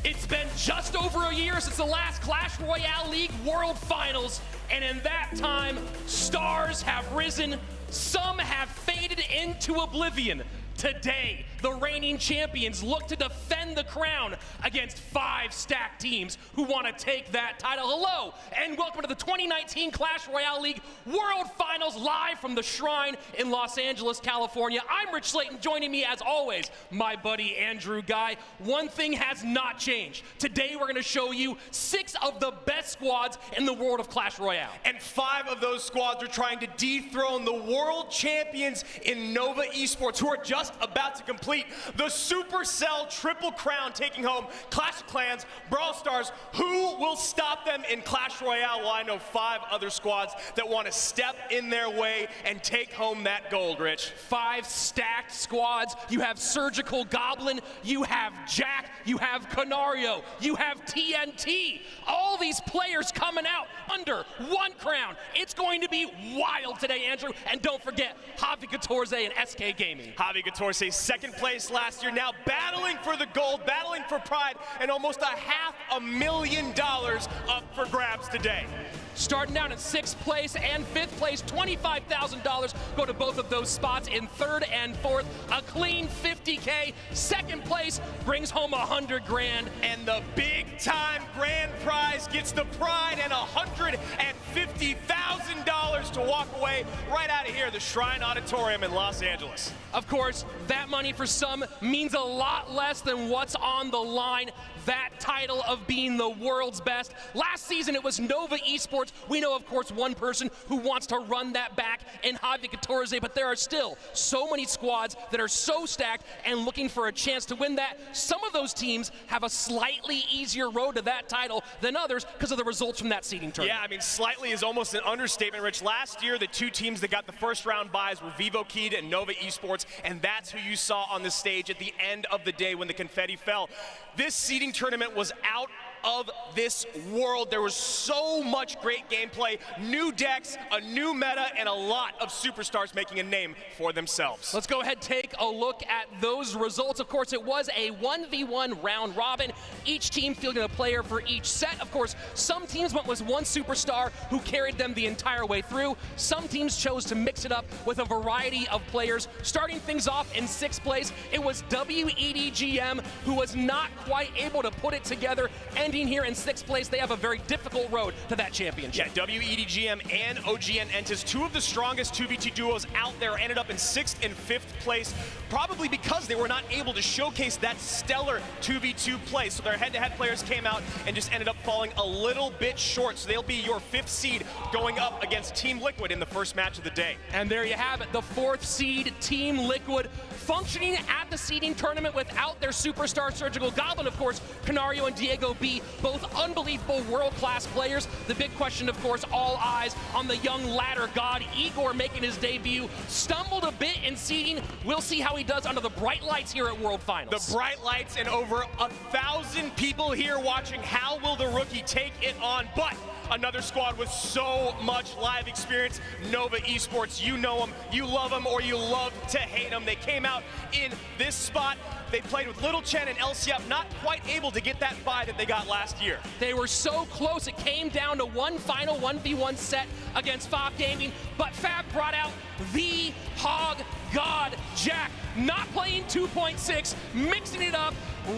It's been just over a year since the last Clash Royale League World Finals, and in that time, stars have risen, some have faded into oblivion. Today, the reigning champions look to defend the crown against 5 stacked teams who want to take that title. Hello, and welcome to the 2019 Clash Royale League World Finals, live from the Shrine in Los Angeles, California. I'm Rich Slayton. Joining me, as always, my buddy Andrew Guy. One thing has not changed. Today, we're going to show you 6 of the best squads in the world of Clash Royale. And 5 of those squads are trying to dethrone the world champions in Nova Esports, who are just about to complete the Supercell Triple Crown, taking home Clash of Clans, Brawl Stars. Who will stop them in Clash Royale? Well, I know 5 other squads that want to step in their way and take home that gold, Rich. 5 stacked squads. You have Surgical Goblin, you have Jack, you have Canario, you have TNT. All these players coming out under one crown. It's going to be wild today, Andrew. And don't forget, Javi Catorze and SK Gaming. Javi Catorze, second place last year, now battling for the gold, battling for pride, and almost $500,000 up for grabs today. Starting down in 6th place and 5th place, $25,000 go to both of those spots in 3rd and 4th. A clean $50K. 2nd place brings home $100 grand. And the big time grand prize gets the pride and $150,000 to walk away right out of here, the Shrine Auditorium in Los Angeles. Of course, that money for some means a lot less than what's on the line. That title of being the world's best. Last season, it was Nova Esports. We know, of course, one person who wants to run that back in Javi Catorze, but there are still so many squads that are so stacked and looking for a chance to win that. Some of those teams have a slightly easier road to that title than others because of the results from that seeding tournament. Yeah, I mean, slightly is almost an understatement, Rich. Last year, the 2 teams that got the first round buys were Vivo Keyed and Nova Esports, and that's who you saw on the stage at the end of the day when the confetti fell. This seeding tournament was out of this world. There was so much great gameplay, new decks, a new meta, and a lot of superstars making a name for themselves. Let's go ahead and take a look at those results. Of course, it was a 1v1 round robin, each team fielding a player for each set. Of course, some teams went with one superstar who carried them the entire way through. Some teams chose to mix it up with a variety of players. Starting things off in 6th place, it was W.EDGM, who was not quite able to put it together. Ending here in 6th place, they have a very difficult road to that championship. Yeah, W.EDGM and OGN Entus, 2 of the strongest 2v2 duos out there, ended up in 6th and 5th place, probably because they were not able to showcase that stellar 2v2 play. So their head-to-head players came out and just ended up falling a little bit short. So they'll be your 5th seed going up against Team Liquid in the first match of the day. And there you have it, the 4th seed, Team Liquid, functioning at the seeding tournament without their superstar Surgical Goblin. Of course, Canario and Diego B, both unbelievable world-class players. The big question, of course, all eyes on the young ladder god, Igor, making his debut. Stumbled a bit in seeding. We'll see how he does under the bright lights here at World Finals. The bright lights and over 1,000 people here watching. How will the rookie take it on? But another squad with so much live experience, Nova Esports. You know them, you love them, or you love to hate them. They came out in this spot. They played with Little Chen and LCF, not quite able to get that bye that they got last year. They were so close. It came down to one final 1v1 set against Fab Gaming, but Fab brought out the Hog God Jack, not playing 2.6, mixing it up,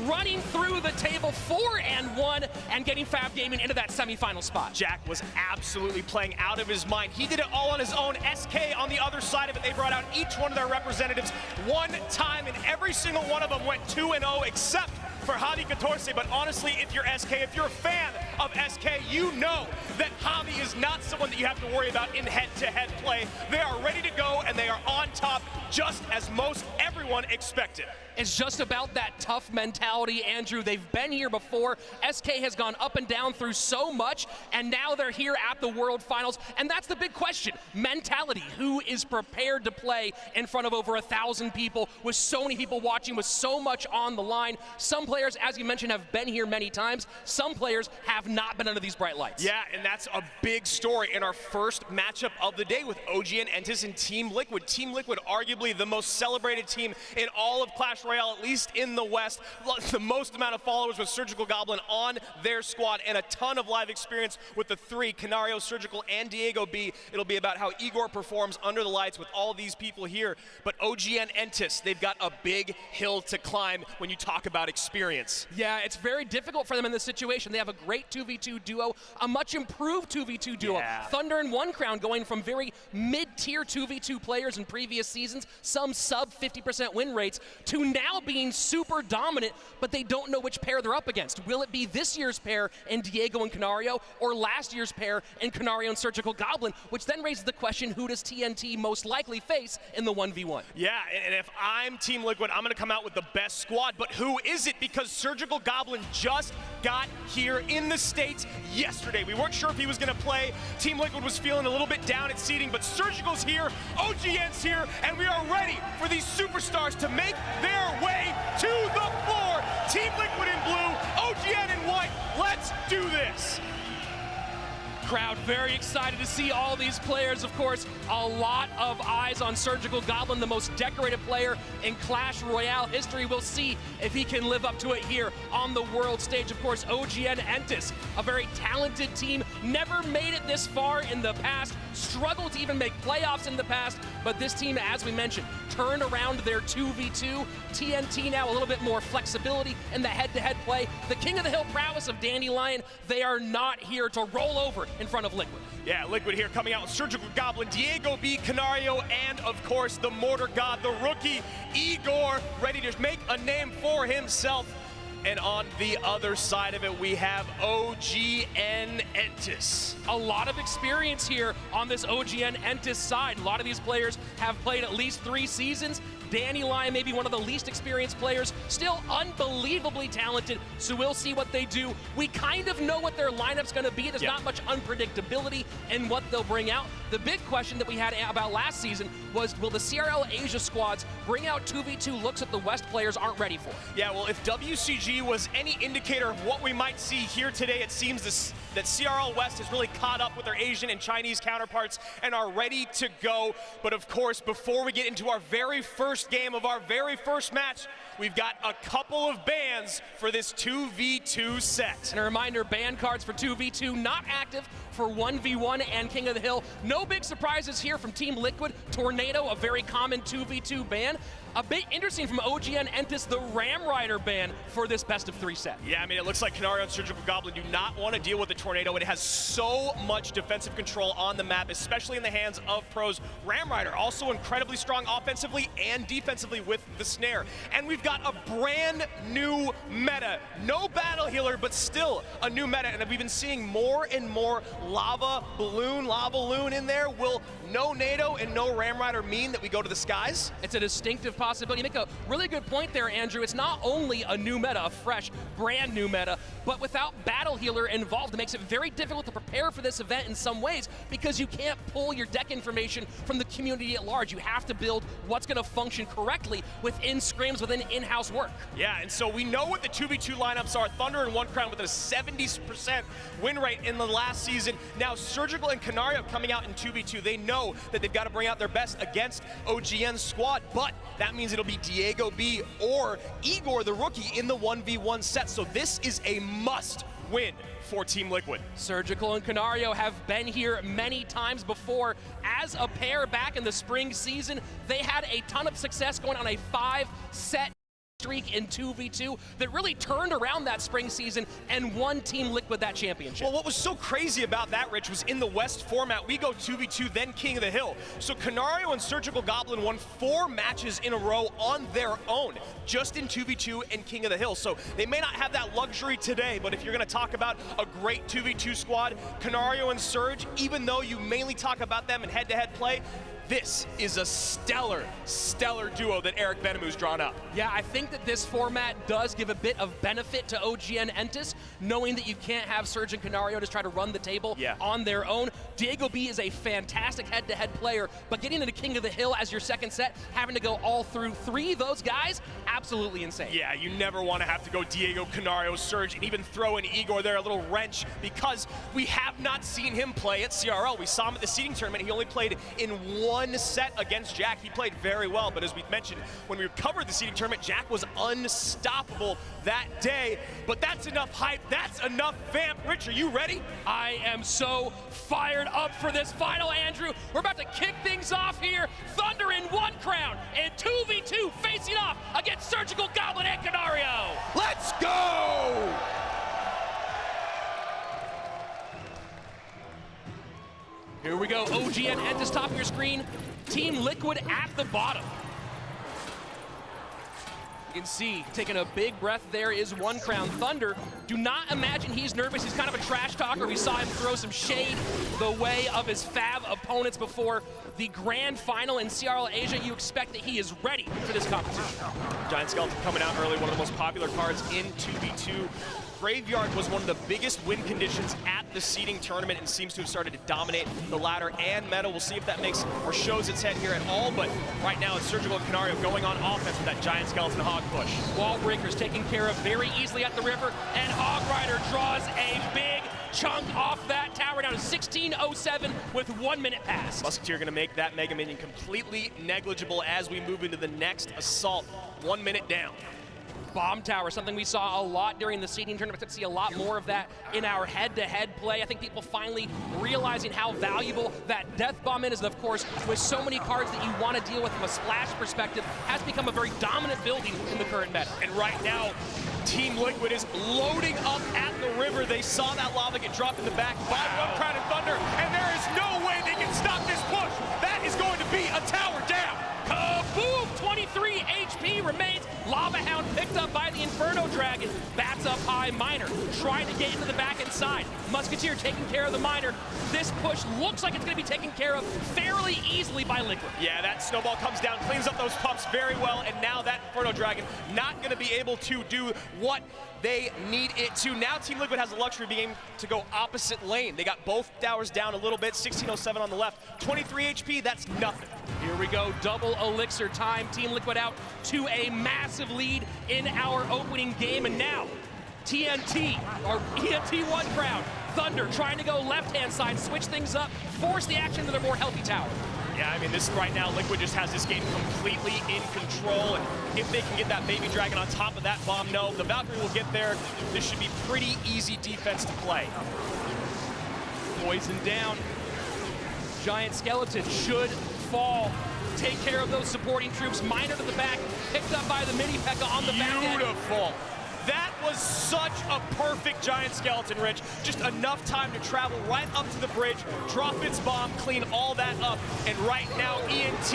running through the table 4-1 and getting Fab Gaming into that semifinal spot. Jack was absolutely playing out of his mind. He did it all on his own. SK on the other side of it, they brought out each one of their representatives one time, and every single one of them went 2-0 except for Javi Catorze. But honestly, if you're SK, if you're a fan of SK, you know that Javi is not someone that you have to worry about in head-to-head play. They are ready to go, and they are on top, just as most everyone expected. It's just about that tough mentality, Andrew. They've been here before. SK has gone up and down through so much, and now they're here at the World Finals, and that's the big question. Mentality. Who is prepared to play in front of over 1,000 people, with so many people watching, with so much on the line? Some players, as you mentioned, have been here many times. Some players have have not been under these bright lights. Yeah, and that's a big story in our first matchup of the day with OGN Entus and Team Liquid. Team Liquid, arguably the most celebrated team in all of Clash Royale, at least in the West. The most amount of followers with Surgical Goblin on their squad, and a ton of live experience with the three, Canario, Surgical, and Diego B. It'll be about how Igor performs under the lights with all these people here. But OGN Entus, they've got a big hill to climb when you talk about experience. Yeah, it's very difficult for them in this situation. They have a great 2v2 duo, a much improved 2v2 duo. Yeah. Thunder and One Crown going from very mid-tier 2v2 players in previous seasons, some sub 50% win rates, to now being super dominant, but they don't know which pair they're up against. Will it be this year's pair in Diego and Canario, or last year's pair in Canario and Surgical Goblin, which then raises the question, who does TNT most likely face in the 1v1? Yeah, and if I'm Team Liquid, I'm going to come out with the best squad, but who is it? Because Surgical Goblin just got here in the States yesterday. We weren't sure if he was going to play. Team Liquid was feeling a little bit down at seeding, but Surgical's here, OGN's here, and we are ready for these superstars to make their way to the floor. Team Liquid in blue, OGN in white. Let's do this. Crowd very excited to see all these players. Of course, a lot of eyes on Surgical Goblin, the most decorated player in Clash Royale history. We'll see if he can live up to it here on the world stage. Of course, OGN Entus, a very talented team, never made it this far in the past, struggled to even make playoffs in the past, but this team, as we mentioned, turned around their 2v2. TNT now a little bit more flexibility in the head-to-head play. The King of the Hill prowess of Dandelion, they are not here to roll over in front of Liquid. Yeah, Liquid here coming out with Surgical Goblin, Diego B, Canario, and of course the Mortar God, the rookie, Igor, ready to make a name for himself. And on the other side of it, we have OGN Entus. A lot of experience here on this OGN Entus side. A lot of these players have played at least 3 seasons. Dandelion, maybe one of the least experienced players, still unbelievably talented, so we'll see what they do. We kind of know what their lineup's gonna be. There's not much unpredictability in what they'll bring out. The big question that we had about last season was, will the CRL Asia squads bring out 2v2 looks that the West players aren't ready for? Yeah, well, if WCG was any indicator of what we might see here today, it seems that CRL West has really caught up with their Asian and Chinese counterparts and are ready to go. But of course, before we get into our very first game of our very first match, we've got a couple of bans for this 2v2 set. And a reminder, ban cards for 2v2 not active for 1v1 and King of the Hill. No big surprises here from Team Liquid. Tornado, a very common 2v2 ban. A bit interesting from OGN Entus, the Ram Rider ban for this best of 3 set. Yeah, I mean, it looks like Canario and Surgical Goblin do not want to deal with the Tornado. It has so much defensive control on the map, especially in the hands of pros. Ram Rider also incredibly strong offensively and defensively with the snare. And we've got a brand new meta. No battle healer, but still a new meta. And we've been seeing more and more lava balloon in there. Will no NATO and no Ram Rider mean that we go to the skies? It's a distinctive possibility. You make a really good point there, Andrew. It's not only a new meta, a fresh, brand new meta, but without battle healer involved, it makes it very difficult to prepare for this event in some ways, because you can't pull your deck information from the community at large. You have to build what's going to function correctly within scrims, within in-house work. Yeah, and so we know what the 2v2 lineups are. Thunder and One Crown with a 70% win rate in the last season. Now Surgical and Canario coming out in 2v2. They know that they've got to bring out their best against OGN's squad, but that means it'll be Diego B or Igor, the rookie, in the 1v1 set. So this is a must win for Team Liquid. Surgical and Canario have been here many times before as a pair back in the spring season. They had a ton of success going on a 5-set streak in 2v2 that really turned around that spring season and won Team Liquid that championship. Well, what was so crazy about that, Rich, was in the West format, we go 2v2, then King of the Hill. So Canario and Surgical Goblin won 4 matches in a row on their own, just in 2v2 and King of the Hill. So they may not have that luxury today, but if you're gonna talk about a great 2v2 squad, Canario and Surge, even though you mainly talk about them in head-to-head play, this is a stellar duo that Eric Benemu's drawn up. Yeah, I think that this format does give a bit of benefit to OGN Entus, knowing that you can't have Surge and Canario just try to run the table on their own. Diego B is a fantastic head-to-head player, but getting into King of the Hill as your second set, having to go all through 3 of those guys, absolutely insane. Yeah, you never want to have to go Diego, Canario, Surge, and even throw in Igor there, a little wrench, because we have not seen him play at CRL. We saw him at the seeding tournament. He only played in 1 set against Jack. He played very well, but as we mentioned, when we covered the seeding tournament, Jack was unstoppable that day. But that's enough hype. That's enough vamp. Rich, are you ready? I am so fired up for this final, Andrew. We're about to kick things off here. Thunder in 1 crown and 2v2 facing off against Surgical Goblin and Canario. Let's go! Here we go, OGN Entus top of your screen, Team Liquid at the bottom. You can see, taking a big breath there is 1 crown. Thunder, do not imagine he's nervous. He's kind of a trash talker. We saw him throw some shade the way of his Fab opponents before the grand final in CRL Asia. You expect that he is ready for this competition. Giant Skeleton coming out early, one of the most popular cards in 2v2. Graveyard was one of the biggest win conditions at the seeding tournament and seems to have started to dominate the ladder and meta. We'll see if that makes or shows its head here at all, but right now it's Surgical and Canario going on offense with that Giant Skeleton Hog push. Wall Breakers taken care of very easily at the river, and Hog Rider draws a big chunk off that tower down to 1607 with 1 minute pass. Musketeer gonna make that Mega Minion completely negligible as we move into the next assault. 1 minute down. Bomb tower, something we saw a lot during the seeding tournament. We see a lot more of that in our head-to-head play. I think people finally realizing how valuable that death bomb is. And of course, with so many cards that you want to deal with from a splash perspective, has become a very dominant building in the current meta. And right now, Team Liquid is loading up at the river. They saw that lava get dropped in the back by 1 crown and Thunder, and there is no way they can stop this push. That is going to be a tower down. Kaboom! 23 HP remains. Lava Hound picked up by the Inferno Dragon. Bats up high. Miner trying to get into the back end side. Musketeer taking care of the Miner. This push looks like it's going to be taken care of fairly easily by Liquid. Yeah, that snowball comes down, cleans up those pumps very well, and now that Inferno Dragon not going to be able to do what they need it to. Now Team Liquid has the luxury of being able to go opposite lane. They got both towers down a little bit, 1607 on the left, 23 HP, that's nothing. Here we go, double elixir time. Team Liquid out to a massive lead in our opening game, and now TNT, or ENT 1 crown. Thunder trying to go left-hand side, switch things up, force the action to their more healthy tower. Yeah, I mean, this right now, Liquid just has this game completely in control, and if they can get that Baby Dragon on top of that bomb, no, the Valkyrie will get there. This should be pretty easy defense to play. Poison down. Giant Skeleton should fall. Take care of those supporting troops. Miner to the back, picked up by the Mini P.E.K.K.A on the back end. Beautiful. That was such a perfect Giant Skeleton, Rich. Just enough time to travel right up to the bridge, drop its bomb, clean all that up, and right now ENT,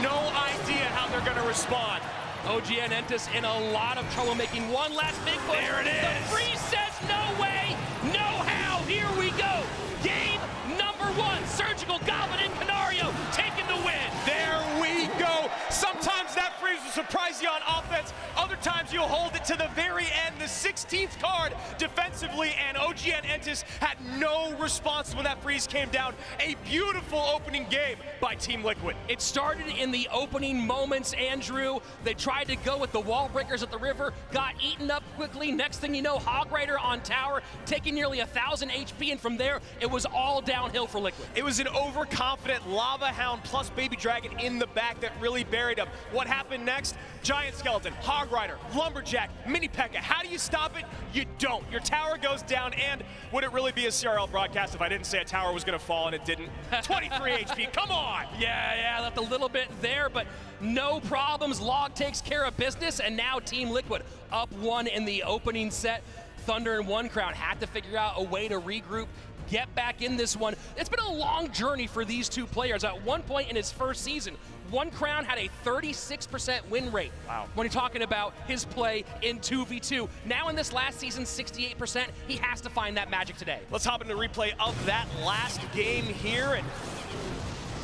no idea how they're gonna respond. OGN Entus in a lot of trouble, making one last big push. There it is. The freeze says no way, no how. Here we go. Game number 1, Surgical Goblin and Canario taking the win. There we go. Sometimes that freeze will surprise you on offense. Other times you'll hold it to the very end. The 16th card defensively, and OGN Entus had no response when that freeze came down. A beautiful opening game by Team Liquid. It started in the opening moments, Andrew. They tried to go with the wall breakers at the river, got eaten up quickly. Next thing you know, Hog Rider on tower, taking nearly 1,000 HP, and from there, it was all downhill for Liquid. It was an overconfident Lava Hound plus Baby Dragon in the back that really buried him. What happened next? Giant Skeleton, Hog Rider, Lumberjack, Mini P.E.K.K.A. How do you stop it? You don't. Your tower goes down, and would it really be a CRL broadcast if I didn't say a tower was gonna fall and it didn't? 23 HP, come on! Yeah, left a little bit there, but no problems. Log takes care of business, and now Team Liquid up 1 in the opening set. Thunder and 1 crown had to figure out a way to regroup, get back in this one. It's been a long journey for these two players. At one point in his first season, 1 crown had a 36% win rate. Wow. When you're talking about his play in 2v2. Now in this last season, 68%. He has to find that magic today. Let's hop into the replay of that last game here, and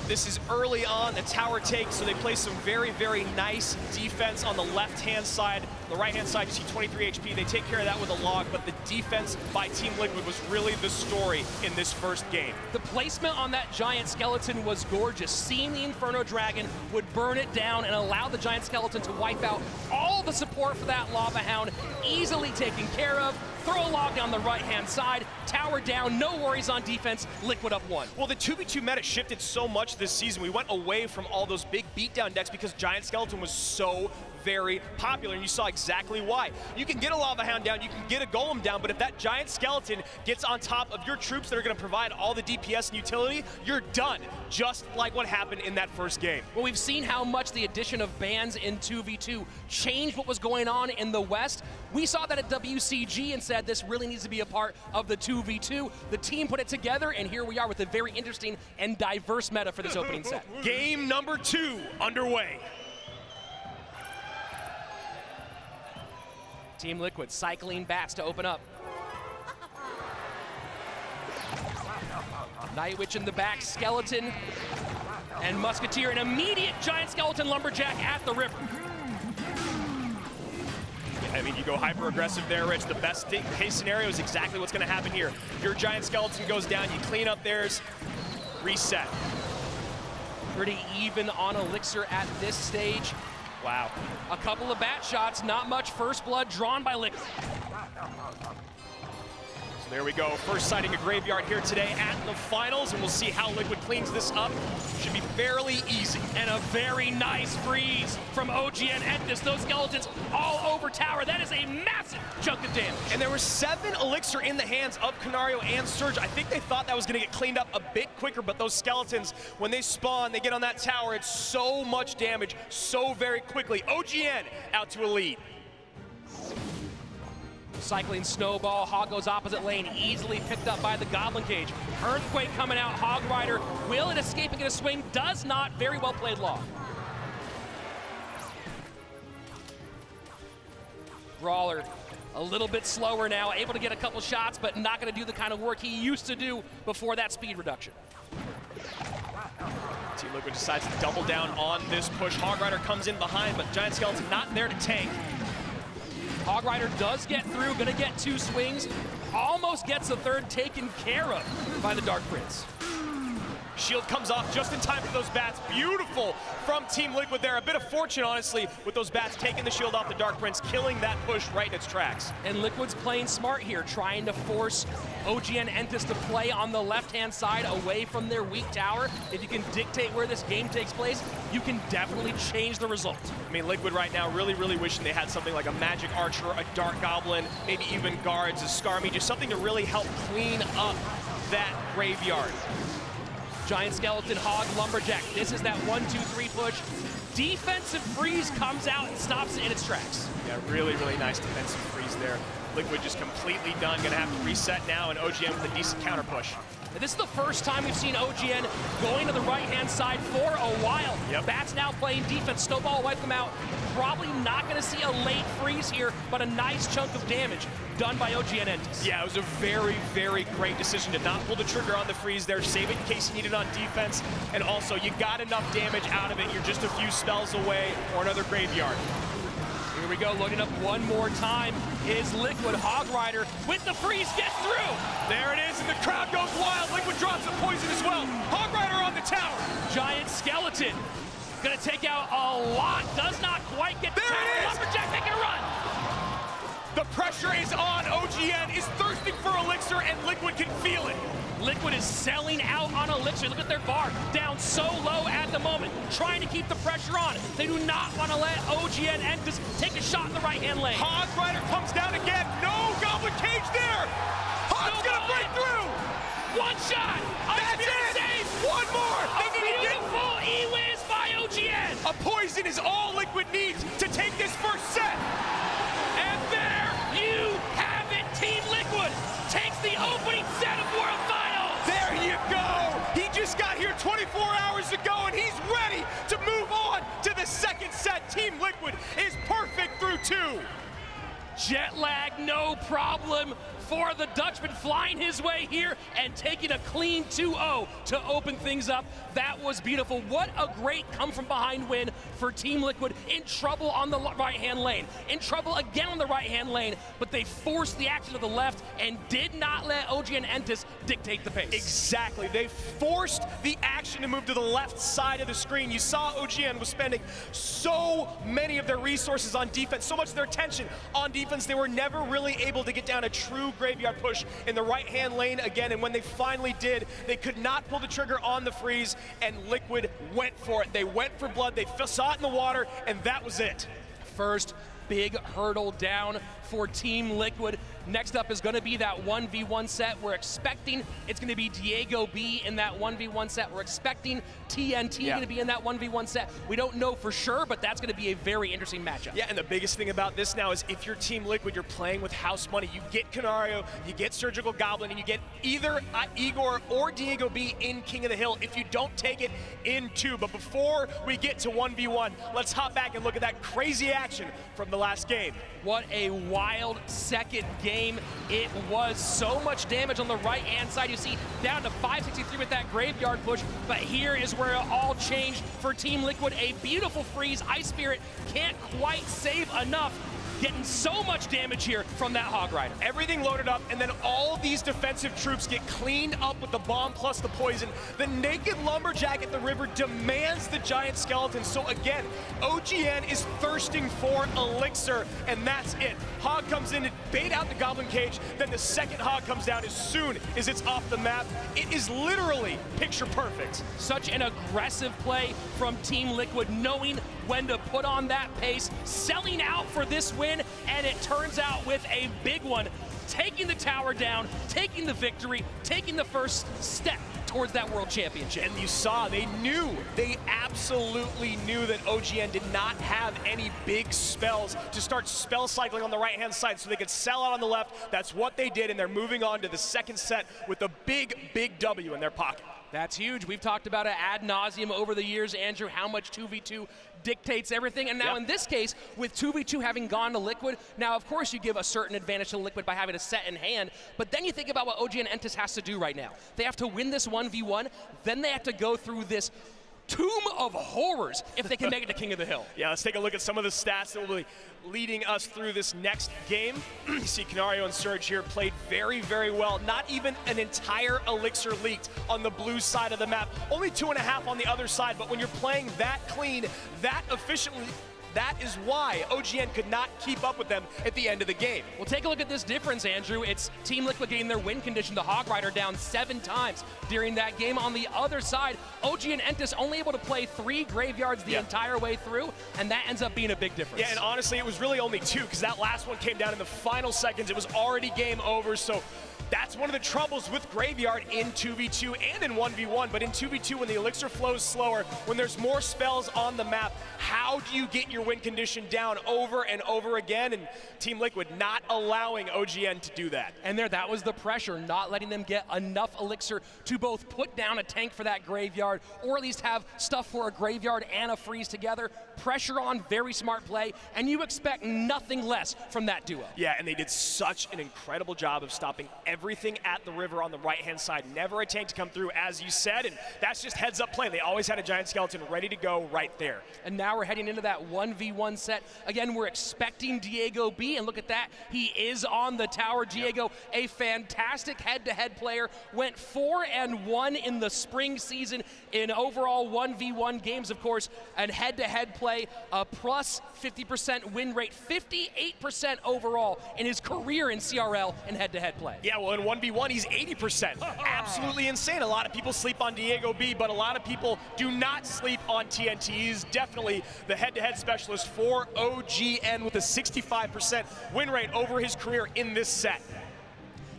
This is early on, the tower take, so they play some very, very nice defense on the left-hand side. The right-hand side, you see 23 HP. They take care of that with a log, but the defense by Team Liquid was really the story in this first game. The placement on that giant skeleton was gorgeous. Seeing the Inferno Dragon would burn it down and allow the giant skeleton to wipe out all the support for that Lava Hound, easily taken care of. Throw a log down the right-hand side, tower down, no worries on defense, Liquid up 1. Well, the 2v2 meta shifted so much this season. We went away from all those big beatdown decks because Giant Skeleton was so very popular, and you saw exactly why. You can get a Lava Hound down, you can get a Golem down, but if that Giant Skeleton gets on top of your troops that are going to provide all the DPS and utility, you're done, just like what happened in that first game. Well, we've seen how much the addition of bans in 2v2 changed what was going on in the West. We saw that at WCG and said this really needs to be a part of the 2v2. The team put it together, and here we are with a very interesting and diverse meta for this opening set. Game number 2 underway. Team Liquid cycling bats to open up. Night Witch in the back, Skeleton, and Musketeer, an immediate Giant Skeleton Lumberjack at the river. I mean, you go hyper-aggressive there, Rich. The best case scenario is exactly what's going to happen here. Your Giant Skeleton goes down, you clean up theirs, reset. Pretty even on Elixir at this stage. Wow. A couple of bat shots, not much first blood drawn by Liquid. So there we go, first sighting a graveyard here today at the finals, and we'll see how Liquid cleans this up. Should be fairly easy. And a very nice freeze from OGN Entus. Those skeletons all over tower. That is a massive chunk of damage. And there were 7 Elixir in the hands of Canario and Surge. I think they thought that was going to get cleaned up a bit quicker, but those skeletons, when they spawn, they get on that tower, it's so much damage so very quickly. OGN out to a lead. Cycling Snowball, Hog goes opposite lane, easily picked up by the Goblin Cage. Earthquake coming out, Hog Rider, will it escape and get a swing? Does not, very well played Law. Brawler, a little bit slower now, able to get a couple shots, but not gonna do the kind of work he used to do before that speed reduction. Team Liquid decides to double down on this push. Hog Rider comes in behind, but Giant Skeleton not there to tank. Hog Rider does get through, gonna get 2 swings, almost gets a third taken care of by the Dark Prince. Shield comes off just in time for those bats. Beautiful from Team Liquid there. A bit of fortune, honestly, with those bats taking the shield off the Dark Prince, killing that push right in its tracks. And Liquid's playing smart here, trying to force OGN Entus to play on the left-hand side away from their weak tower. If you can dictate where this game takes place, you can definitely change the result. I mean, Liquid right now really wishing they had something like a Magic Archer, a Dark Goblin, maybe even Guards, a Skarmy, just something to really help clean up that graveyard. Giant Skeleton, Hog, Lumberjack. This is that 1-2-3 push. Defensive freeze comes out and stops it in its tracks. Yeah, really nice defensive freeze there. Liquid just completely done. Gonna have to reset now, and OGN with a decent counter push. This is the first time we've seen OGN going to the right-hand side for a while. Yep. Bats now playing defense. Snowball wiped them out. Probably not going to see a late freeze here, but a nice chunk of damage done by OGN Entus. Yeah, it was a very great decision to not pull the trigger on the freeze there, save it in case you need it on defense, and also you got enough damage out of it. You're just a few spells away or another graveyard. Here we go, loading up one more time is Liquid. Hog Rider with the freeze, gets through. There it is, and the crowd goes wild. Liquid drops some poison as well. Hog Rider on the tower. Giant Skeleton gonna take out a lot, does not quite get the there tower. It is. Lumberjack making a run. The pressure is on. OGN is thirsting for Elixir, and Liquid can feel it. Liquid is selling out on Elixir. Look at their bar, down so low at the moment, trying to keep the pressure on. They do not want to let OGN Entus take a shot in the right-hand lane. Hog Rider comes down again. No Goblin Cage there. Hog's gonna break through. One shot. That's it. Save. One more. A beautiful E-Wiz by OGN. A poison is all Liquid needs to take this first set. And there you have it. Team Liquid takes the opening set of World Finals. There you go. He just got here 24 hours ago, and he's ready to move on to the second set. Team Liquid is perfect through 2. Jet lag, no problem for the Dutchman, flying his way here and taking a clean 2-0 to open things up. That was beautiful. What a great come-from-behind win for Team Liquid, in trouble on the right-hand lane, in trouble again on the right-hand lane, but they forced the action to the left and did not let OGN Entus dictate the pace. Exactly. They forced the action to move to the left side of the screen. You saw OGN was spending so many of their resources on defense, so much of their attention on defense, they were never really able to get down a true graveyard push in the right-hand lane again, and when they finally did, they could not pull the trigger on the freeze, and Liquid went for it. They went for blood, they saw it in the water, and that was it. First big hurdle down for Team Liquid. Next up is going to be that 1v1 set. We're expecting it's going to be Diego B in that 1v1 set. We're expecting TNT going to be in that 1v1 set. We don't know for sure, but that's going to be a very interesting matchup. Yeah, and the biggest thing about this now is if you're Team Liquid, you're playing with house money. You get Canario, you get Surgical Goblin, and you get either Igor or Diego B in King of the Hill. If you don't take it, in 2. But before we get to 1v1, let's hop back and look at that crazy action from the last game. What a wild second game it was. So much damage on the right-hand side. You see down to 563 with that graveyard push, but here is where it all changed for Team Liquid. A beautiful freeze. Ice Spirit can't quite save enough. Getting so much damage here from that Hog Rider. Everything loaded up, and then all these defensive troops get cleaned up with the bomb plus the poison. The naked lumberjack at the river demands the giant skeleton. So again, OGN is thirsting for elixir, and that's it. Hog comes in to bait out the goblin cage, then the second Hog comes down as soon as it's off the map. It is literally picture perfect. Such an aggressive play from Team Liquid, knowing when to put on that pace, selling out for this win, and it turns out with a big one, taking the tower down, taking the victory, taking the first step towards that World Championship. And you saw, they absolutely knew that OGN did not have any big spells to start spell cycling on the right-hand side so they could sell out on the left. That's what they did, and they're moving on to the second set with a big W in their pocket. That's huge. We've talked about it ad nauseum over the years, Andrew, how much 2v2 dictates everything. And now in this case, with 2v2 having gone to Liquid, now of course you give a certain advantage to Liquid by having a set in hand, but then you think about what OGN Entus has to do right now. They have to win this 1v1, then they have to go through this tomb of horrors if they can make it to King of the Hill. Yeah, let's take a look at some of the stats that will be leading us through this next game. You see Canario and Surge here played very, very well. Not even an entire elixir leaked on the blue side of the map. Only 2.5 on the other side, but when you're playing that clean, that efficiently, that is why OGN could not keep up with them at the end of the game. Well, take a look at this difference, Andrew. It's Team Liquid getting their win condition, the Hog Rider, down 7 times during that game. On the other side, OGN Entus only able to play 3 graveyards the entire way through, and that ends up being a big difference. Yeah, and honestly, it was really only 2, because that last one came down in the final seconds. It was already game over, so that's one of the troubles with Graveyard in 2v2 and in 1v1, but in 2v2 when the elixir flows slower, when there's more spells on the map, how do you get your win condition down over and over again? And Team Liquid not allowing OGN to do that. And that was the pressure, not letting them get enough elixir to both put down a tank for that graveyard or at least have stuff for a graveyard and a freeze together. Pressure on, very smart play, and you expect nothing less from that duo. Yeah, and they did such an incredible job of stopping everything at the river on the right-hand side. Never a tank to come through, as you said, and that's just heads-up play. They always had a giant skeleton ready to go right there. And now we're heading into that 1v1 set. Again, we're expecting Diego B, and look at that. He is on the tower. Diego, a fantastic head-to-head player, went 4-1 in the spring season in overall 1v1 games, of course, and head-to-head play, a plus 50% win rate, 58% overall in his career in CRL and head-to-head play. Yeah, well, in 1v1, he's 80%. Absolutely insane. A lot of people sleep on Diego B, but a lot of people do not sleep on TNT. He's definitely the head-to-head specialist for OGN with a 65% win rate over his career in this set.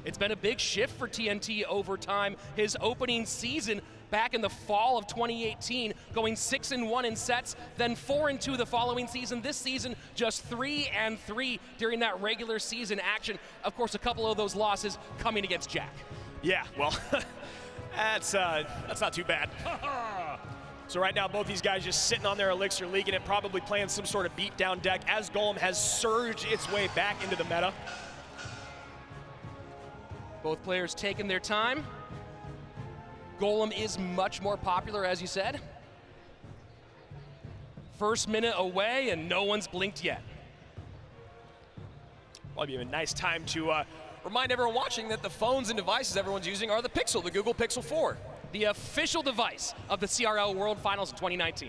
It's been a big shift for TNT over time. His opening season back in the fall of 2018, going 6-1 in sets, then 4-2 the following season. This season, just 3-3 during that regular season action. Of course, a couple of those losses coming against Jack. Yeah, well, that's not too bad. So right now, both these guys just sitting on their elixir, leaguing it, probably playing some sort of beatdown deck as Golem has surged its way back into the meta. Both players taking their time. Golem is much more popular, as you said. First minute away, and no one's blinked yet. Probably a nice time to remind everyone watching that the phones and devices everyone's using are the Pixel, the Google Pixel 4. The official device of the CRL World Finals in 2019.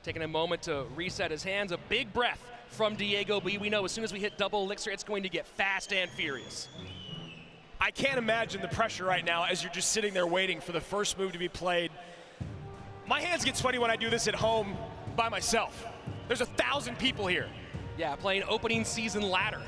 Taking a moment to reset his hands, a big breath from Diego B. We know as soon as we hit double elixir, it's going to get fast and furious. I can't imagine the pressure right now as you're just sitting there waiting for the first move to be played. My hands get sweaty when I do this at home by myself. There's 1,000 people here. Yeah, playing opening season ladder.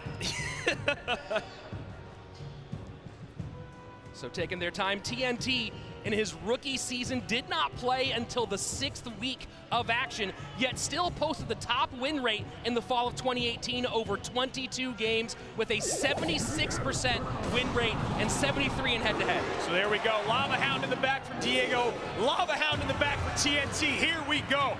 So taking their time, TNT in his rookie season did not play until the 6th week of action, yet still posted the top win rate in the fall of 2018 over 22 games with a 76% win rate and 73 in head-to-head. So there we go, Lava Hound in the back from Diego, Lava Hound in the back for TNT, here we go.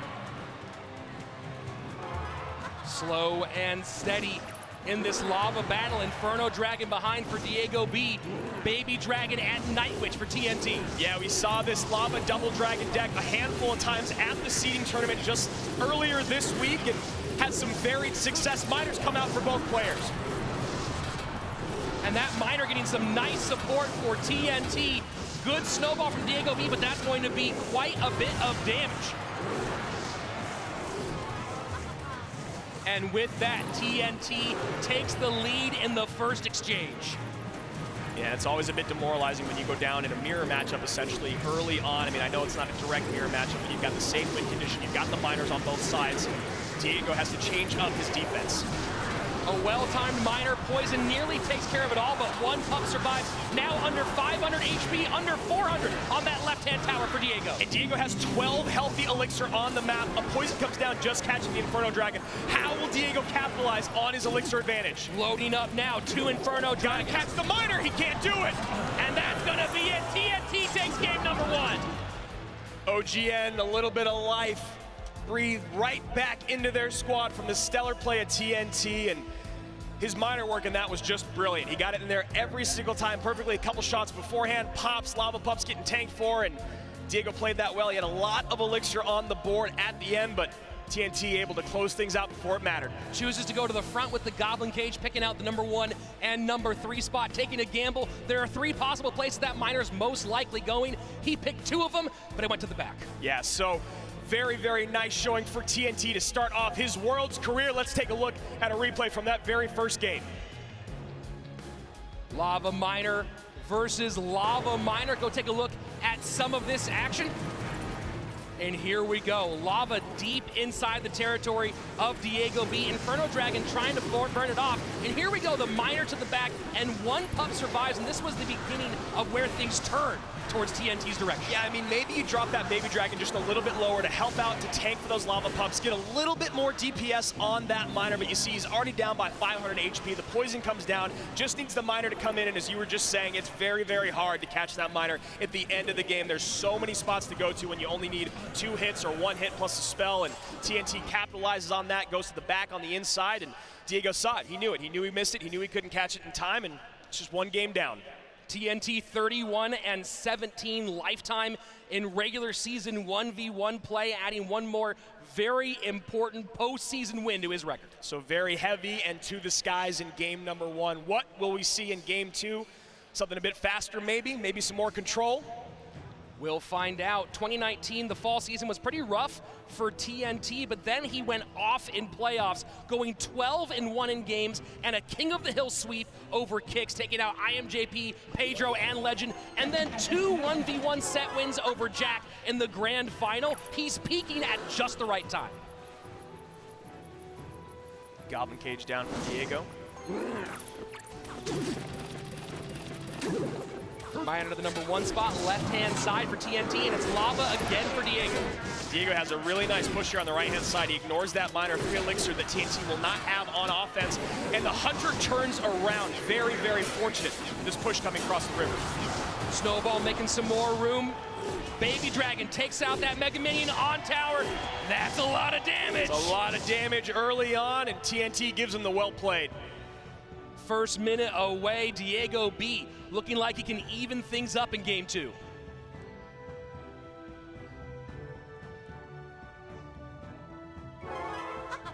Slow and steady in this lava battle. Inferno Dragon behind for Diego B. Baby Dragon and Night Witch for TNT. Yeah, we saw this Lava Double Dragon deck a handful of times at the seeding tournament just earlier this week and had some varied success. Miners come out for both players. And that Miner getting some nice support for TNT. Good snowball from Diego B, but that's going to be quite a bit of damage. And with that, TNT takes the lead in the first exchange. Yeah, it's always a bit demoralizing when you go down in a mirror matchup essentially early on. I mean, I know it's not a direct mirror matchup, but you've got the safe win condition, you've got the miners on both sides. Diego has to change up his defense. A well-timed Miner poison nearly takes care of it all, but one pup survives. Now under 500 HP, under 400 on that left-hand tower for Diego. And Diego has 12 healthy elixir on the map. A poison comes down, just catching the Inferno Dragon. How will Diego capitalize on his elixir advantage? Loading up now, 2 Inferno Dragons. Gotta catch the Miner, he can't do it! And that's gonna be it. TNT takes game number 1. OGN, a little bit of life. Breathe right back into their squad from the stellar play at TNT, and his Miner work in that was just brilliant. He got it in there every single time perfectly. A couple shots beforehand, pops, lava pups getting tanked for, and Diego played that well. He had a lot of elixir on the board at the end, but TNT able to close things out before it mattered. Chooses to go to the front with the Goblin Cage, picking out the number 1 and number 3 spot, taking a gamble. There are 3 possible places that Miner's most likely going. He picked 2 of them, but it went to the back. Yeah, so very, very nice showing for TNT to start off his Worlds career. Let's take a look at a replay from that very first game. Lava Miner versus Lava Miner. Go take a look at some of this action. And here we go. Lava deep inside the territory of Diego B. Inferno Dragon trying to burn it off. And here we go, the Miner to the back, and one pup survives, and this was the beginning of where things turned towards TNT's direction. Yeah, I mean, maybe you drop that Baby Dragon just a little bit lower to help out, to tank for those lava pups, get a little bit more DPS on that Miner, but you see he's already down by 500 HP. The poison comes down, just needs the Miner to come in, and as you were just saying, it's very, very hard to catch that Miner at the end of the game. There's so many spots to go to when you only need 2 hits or 1 hit plus a spell, and TNT capitalizes on that, goes to the back on the inside, and Diego saw it. He knew it. He knew he missed it. He knew he couldn't catch it in time, and it's just 1 game down. TNT 31-17 lifetime in regular season 1v1 play, adding one more very important postseason win to his record. So very heavy and to the skies in game number 1. What will we see in game 2? Something a bit faster maybe some more control? We'll find out. 2019, the fall season was pretty rough for TNT, but then he went off in playoffs, going 12-1 in games and a King of the Hill sweep over Kicks, taking out IMJP, Pedro, and Legend, and then 2 1v1 set wins over Jack in the grand final. He's peaking at just the right time. Goblin Cage down for Diego. Miner to the number 1 spot, left-hand side for TNT, and it's Lava again for Diego. Diego has a really nice push here on the right-hand side. He ignores that Miner 3 elixir that TNT will not have on offense, and the Hunter turns around. Very, very fortunate, this push coming across the river. Snowball making some more room. Baby Dragon takes out that Mega Minion on tower. That's a lot of damage. It's a lot of damage early on, and TNT gives him the well played. First minute away, Diego B looking like he can even things up in game 2.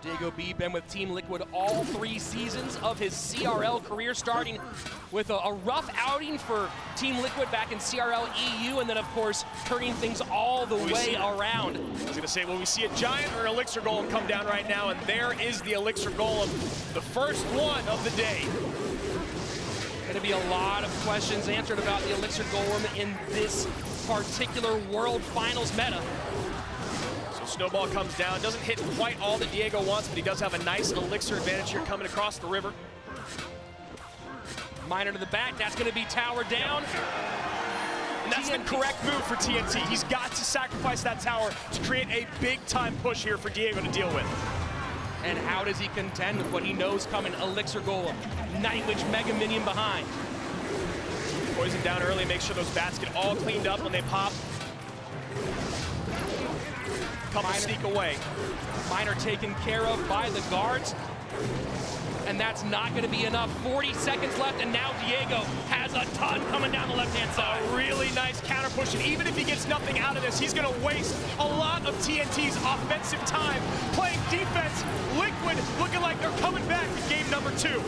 Diego B been with Team Liquid all 3 seasons of his CRL career, starting with a rough outing for Team Liquid back in CRL EU, and then of course turning things all the way around. I was gonna say, well, we see a Giant or an Elixir Golem come down right now, and there is the Elixir Golem, the first one of the day. Gonna be a lot of questions answered about the Elixir Golem in this particular World Finals meta. Snowball comes down, doesn't hit quite all that Diego wants, but he does have a nice Elixir advantage here coming across the river. Miner to the back, that's gonna be tower down. And that's the correct move for TNT. He's got to sacrifice that tower to create a big time push here for Diego to deal with. And how does he contend with what he knows coming? Elixir Golem, Nightwitch Mega Minion behind. Poison down early, make sure those bats get all cleaned up when they pop. Couple sneak away. Miner taken care of by the guards. And that's not going to be enough. 40 seconds left, and now Diego has a ton coming down the left-hand side. A really nice counter push, and even if he gets nothing out of this, he's going to waste a lot of TNT's offensive time playing defense. Liquid looking like they're coming back in game number 2.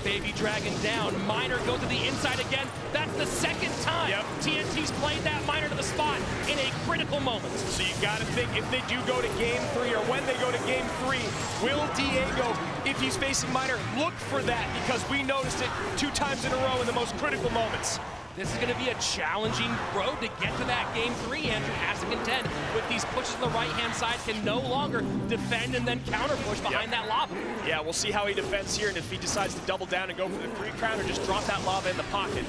Baby Dragon down. Miner goes to the inside again. That's the second time TNT's played that Miner to the spot in a critical moment. So you got to think, if they do go to game 3, or when they go to game 3, will Diego, if he's facing Miner, look for that? Because we noticed it 2 times in a row in the most critical moments. This is going to be a challenging road to get to that game 3. Andrew has to contend with these pushes on the right-hand side, can no longer defend and then counter push behind that lava. Yeah, we'll see how he defends here, and if he decides to double down and go for the 3 crown or just drop that lava in the pocket.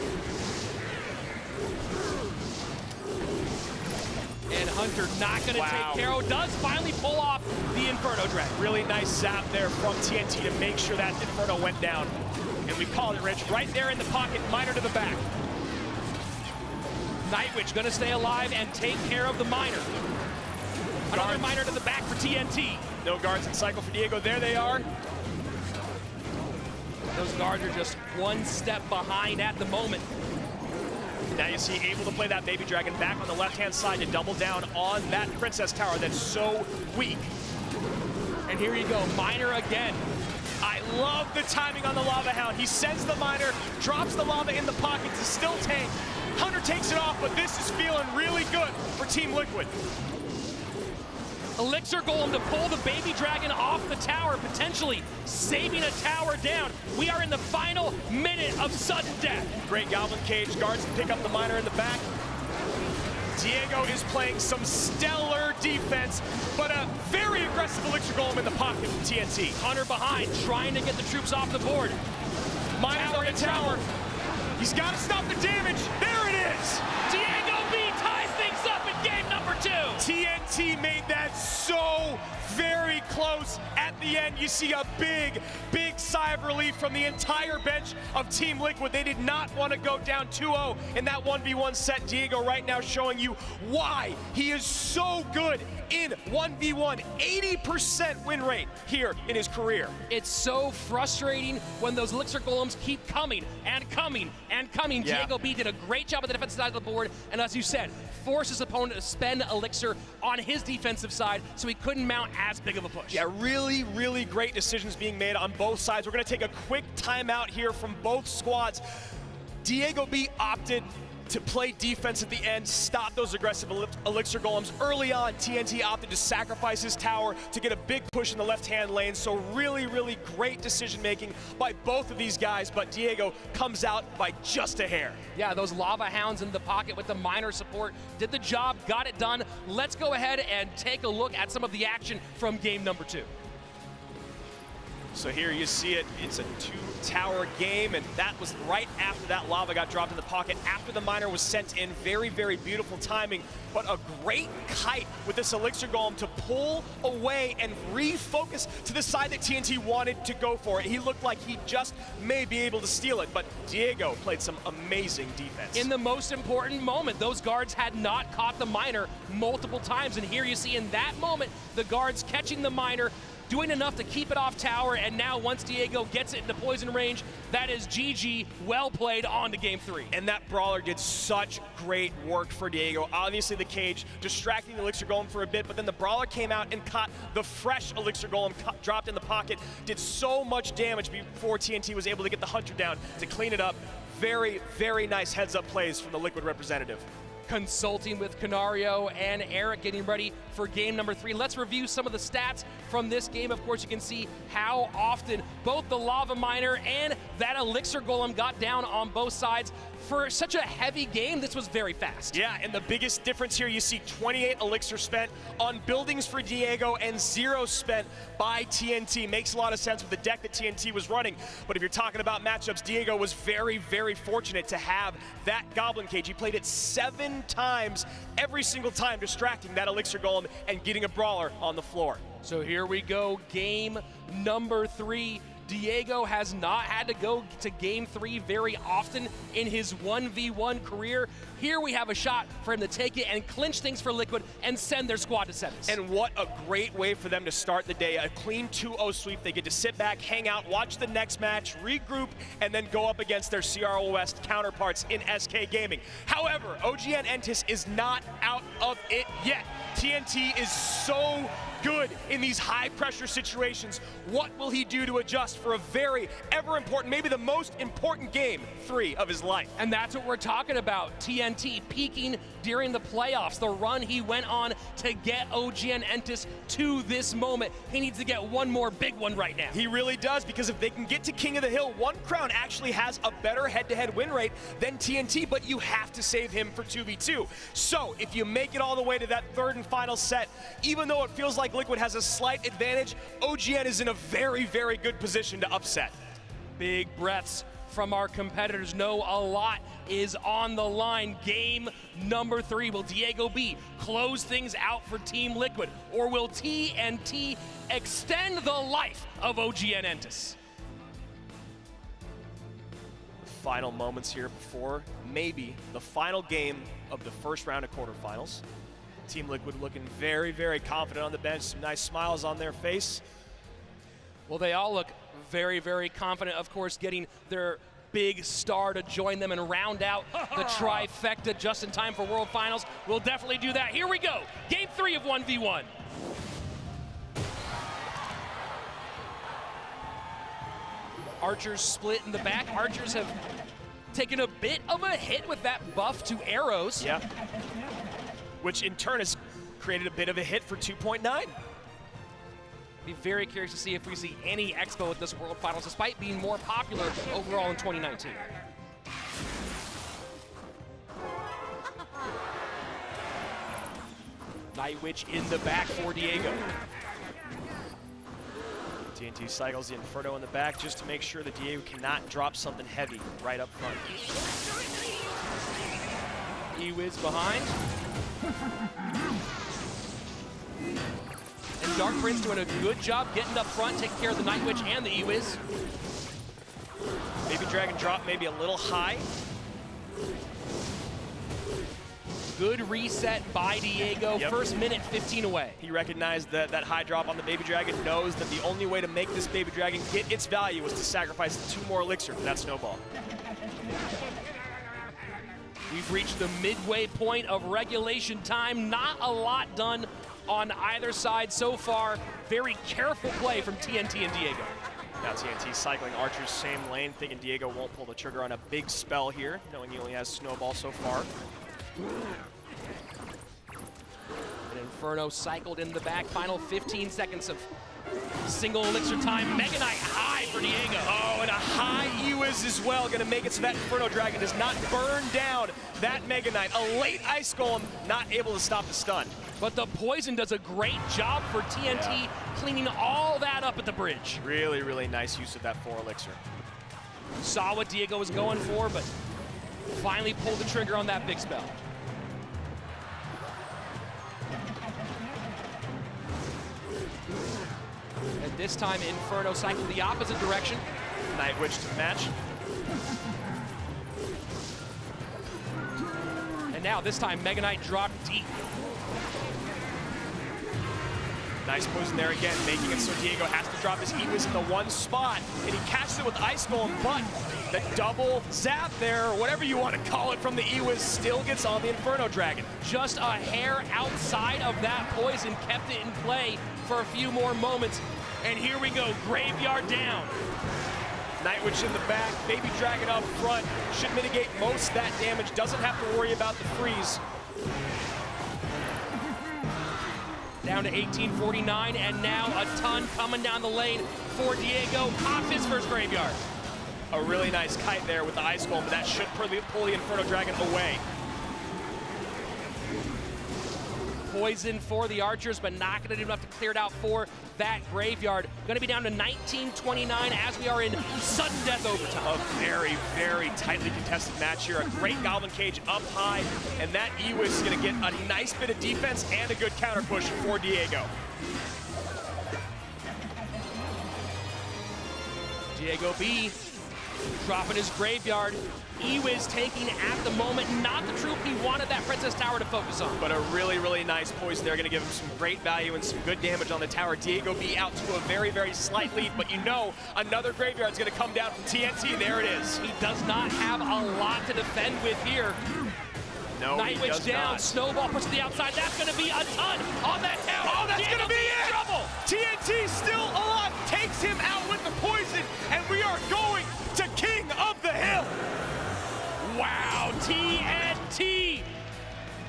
And Hunter not going to take care of, does finally pull off the Inferno Dragon. Really nice zap there from TNT to make sure that Inferno went down. And we called it, Rich, right there in the pocket, Miner to the back. Nightwitch gonna stay alive and take care of the Miner. Another Miner to the back for TNT. No guards in cycle for Diego. There they are. Those guards are just one step behind at the moment. Now you see able to play that Baby Dragon back on the left-hand side to double down on that Princess Tower that's so weak. And here you go, Miner again. I love the timing on the Lava Hound. He sends the Miner, drops the lava in the pocket to still tank. Hunter takes it off, but this is feeling really good for Team Liquid. Elixir Golem to pull the Baby Dragon off the tower, potentially saving a tower down. We are in the final minute of sudden death. Great Goblin Cage, guards to pick up the Miner in the back. Diego is playing some stellar defense, but a very aggressive Elixir Golem in the pocket from TNT. Hunter behind, trying to get the troops off the board. Miner's on the tower. He's got to stop the damage. There it is. Diego B ties things up in game number 2. TNT made that so very close. At the end, you see a big, big sigh of relief from the entire bench of Team Liquid. They did not want to go down 2-0 in that 1v1 set. Diego right now showing you why he is so good in 1v1. 80% win rate here in his career. It's so frustrating when those Elixir Golems keep coming and coming and coming. Yeah. Diego B did a great job on the defensive side of the board, and as you said, forced his opponent to spend Elixir on his defensive side so he couldn't mount as big of a push. Yeah, really, really great decisions being made on both sides. We're going to take a quick timeout here from both squads. Diego B opted to play defense at the end, stop those aggressive Elixir Golems early on. TNT opted to sacrifice his tower to get a big push in the left-hand lane. So really, really great decision-making by both of these guys, but Diego comes out by just a hair. Yeah, those Lava Hounds in the pocket with the Miner support did the job, got it done. Let's go ahead and take a look at some of the action from game number 2. So here you see it, it's a two-tower game, and that was right after that lava got dropped in the pocket, after the miner was sent in. Very, very beautiful timing, but a great kite with this Elixir Golem to pull away and refocus to the side that TNT wanted to go for it. He looked like he just may be able to steal it, but Diego played some amazing defense. In the most important moment, those guards had not caught the miner multiple times, and here you see in that moment, the guards catching the miner, doing enough to keep it off tower, and now once Diego gets it into poison range, that is GG, well played, on to game 3. And that brawler did such great work for Diego. Obviously the cage distracting the Elixir Golem for a bit, but then the brawler came out and caught the fresh Elixir Golem dropped in the pocket, did so much damage before TNT was able to get the Hunter down to clean it up. Very, very nice heads-up plays from the Liquid representative. Consulting with Canario and Eric, getting ready for game number 3. Let's review some of the stats from this game. Of course, you can see how often both the Lava Miner and that Elixir Golem got down on both sides. For such a heavy game, this was very fast. Yeah, and the biggest difference here, you see 28 Elixir spent on buildings for Diego and 0 spent by TNT. Makes a lot of sense with the deck that TNT was running. But if you're talking about matchups, Diego was very, very fortunate to have that Goblin Cage. He played it 7 times, every single time distracting that Elixir Golem and getting a brawler on the floor. So here we go, game number 3. Diego has not had to go to game 3 very often in his 1v1 career. Here we have a shot for him to take it and clinch things for Liquid and send their squad to semis. And what a great way for them to start the day. A clean 2-0 sweep. They get to sit back, hang out, watch the next match, regroup, and then go up against their CRO West counterparts in SK Gaming. However, OGN Entus is not out of it yet. TNT is so good in these high-pressure situations. What will he do to adjust for a very ever-important, maybe the most important game 3 of his life? And that's what we're talking about. TNT peaking during the playoffs, the run he went on to get OGN Entus to this moment. He needs to get one more big one right now. He really does, because if they can get to King of the Hill, One Crown actually has a better head-to-head win rate than TNT, but you have to save him for 2v2. So if you make it all the way to that third and final set, even though it feels like Liquid has a slight advantage, OGN is in a very, very good position to upset. Big breaths from our competitors. Know a lot is on the line. Game number 3. Will Diego B close things out for Team Liquid, or will TNT extend the life of OGN Entus? Final moments here before maybe the final game of the first round of quarterfinals. Team Liquid looking very, very confident on the bench. Some nice smiles on their face. Well, they all look very, very confident, of course, getting their big star to join them and round out the trifecta just in time for World Finals. We'll definitely do that. Here we go, game 3 of 1v1. Archers split in the back. Archers have taken a bit of a hit with that buff to arrows. Yeah. Which in turn has created a bit of a hit for 2.9. Be very curious to see if we see any Expo at this World Finals, despite being more popular overall in 2019. Night Witch in the back for Diego. TNT cycles the Inferno in the back just to make sure that Diego cannot drop something heavy right up front. E-Wiz behind. And Dark Prince doing a good job getting up front, taking care of the Night Witch and the E-Wiz. Baby Dragon drop maybe a little high. Good reset by Diego. Yep. First minute, 15 away. He recognized that high drop on the Baby Dragon, knows that the only way to make this Baby Dragon get its value was to sacrifice 2 more elixir for that snowball. We've reached the midway point of regulation time. Not a lot done on either side so far. Very careful play from TNT and Diego. Now TNT cycling Archer's same lane, thinking Diego won't pull the trigger on a big spell here, knowing he only has snowball so far. And Inferno cycled in the back. Final 15 seconds of single elixir time. Mega Knight high for Diego. Oh, and a high Ewiz as well, gonna make it so that Inferno Dragon does not burn down that Mega Knight. A late Ice Golem, not able to stop the stun. But the poison does a great job for TNT, cleaning all that up at the bridge. Really, really nice use of that 4 elixir. Saw what Diego was going for, but finally pulled the trigger on that big spell. And this time, Inferno cycled the opposite direction. Night Witch to the match. And now, this time, Mega Knight dropped deep. Nice poison there again, making it so Diego has to drop his Ewiz in the one spot, and he catches it with Ice Golem, but the double zap there, or whatever you want to call it, from the Ewiz still gets on the Inferno Dragon. Just a hair outside of that poison kept it in play for a few more moments. And here we go, Graveyard down. Night Witch in the back, Baby Dragon up front, should mitigate most of that damage, doesn't have to worry about the freeze. Down to 1849, and now a ton coming down the lane for Diego. Pops his first Graveyard. A really nice kite there with the Ice Golem, but that should pull the Inferno Dragon away. Poison for the Archers, but not gonna do enough to clear it out for that Graveyard. Gonna be down to 1929 as we are in sudden death overtime. A very, very tightly contested match here. A great Goblin Cage up high, and that Ewiz is gonna get a nice bit of defense and a good counter push for Diego. Diego B dropping his Graveyard. Ewiz taking at the moment, not the troop he wanted that Princess Tower to focus on. But a really, really nice poison there, gonna give him some great value and some good damage on the tower. Diego B out to a very, very slight lead, but you know another Graveyard's gonna come down from TNT. There it is. He does not have a lot to defend with here. No, Night Witch down, Snowball pushes to the outside. That's gonna be a ton on that tower. Oh, that's Diego gonna be in it! trouble. TNT still alive, takes him out with the poison, and we are going to King of the Hill. Wow, TNT!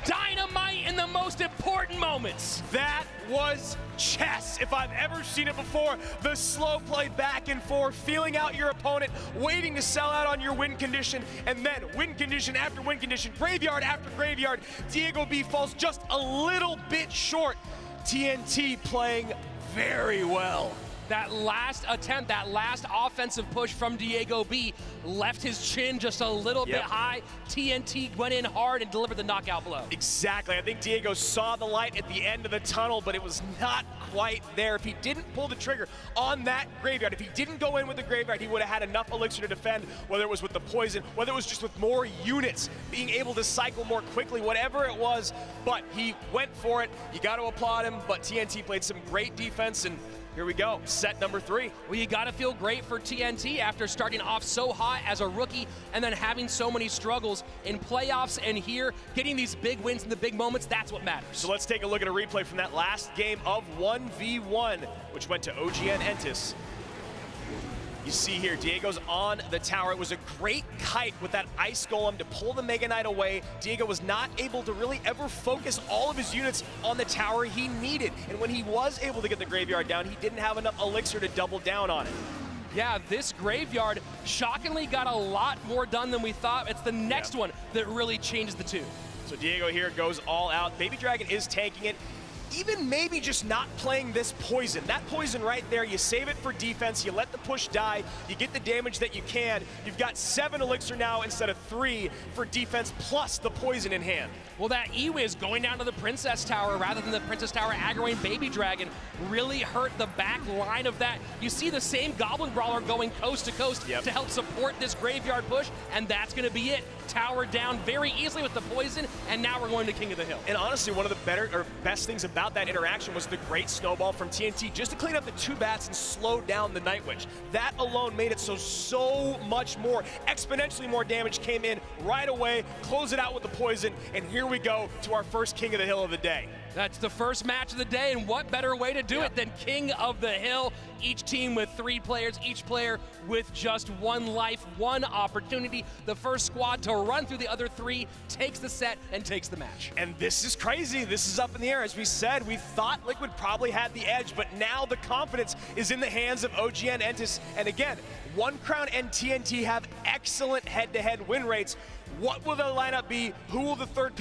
Dynamite in the most important moments. That was chess, if I've ever seen it before. The slow play back and forth, feeling out your opponent, waiting to sell out on your win condition, and then win condition after win condition, Graveyard after Graveyard. Diego B falls just a little bit short. TNT playing very well. That last attempt, that last offensive push from Diego B left his chin just a little bit high. TNT went in hard and delivered the knockout blow. Exactly. I think Diego saw the light at the end of the tunnel, but it was not quite there. If he didn't pull the trigger on that Graveyard, if he didn't go in with the Graveyard, he would have had enough elixir to defend, whether it was with the poison, whether it was just with more units, being able to cycle more quickly, whatever it was. But he went for it. You got to applaud him, but TNT played some great defense, and here we go, set number 3. Well, you gotta feel great for TNT after starting off so hot as a rookie and then having so many struggles in playoffs, and here, getting these big wins in the big moments, that's what matters. So let's take a look at a replay from that last game of 1v1, which went to OGN Entus. You see here, Diego's on the tower. It was a great kite with that Ice Golem to pull the Mega Knight away. Diego was not able to really ever focus all of his units on the tower he needed. And when he was able to get the Graveyard down, he didn't have enough elixir to double down on it. Yeah, this Graveyard shockingly got a lot more done than we thought. It's the next one that really changes the two. So Diego here goes all out. Baby Dragon is tanking it. Even maybe just not playing this poison. That poison right there, you save it for defense, you let the push die, you get the damage that you can. You've got 7 elixir now instead of 3 for defense, plus the poison in hand. Well, that Ewiz going down to the Princess Tower rather than the Princess Tower aggroing Baby Dragon really hurt the back line of that. You see the same Goblin Brawler going coast to coast to help support this Graveyard push, and that's gonna be it. Tower down very easily with the poison, and now we're going to King of the Hill. And honestly, one of the best things about that interaction was the great snowball from TNT just to clean up the 2 bats and slow down the Night Witch. That alone made it so much more, exponentially more damage came in right away, close it out with the poison, and here we go to our first King of the Hill of the day. That's the first match of the day, and what better way to do it than King of the Hill? Each team with 3 players, each player with just 1 life, 1 opportunity. The first squad to run through the other 3 takes the set and takes the match. And this is crazy. This is up in the air. As we said, said, we thought Liquid probably had the edge, but now the confidence is in the hands of OGN Entus. And again, One Crown and TNT have excellent head-to-head win rates. What will the lineup be? Who will the third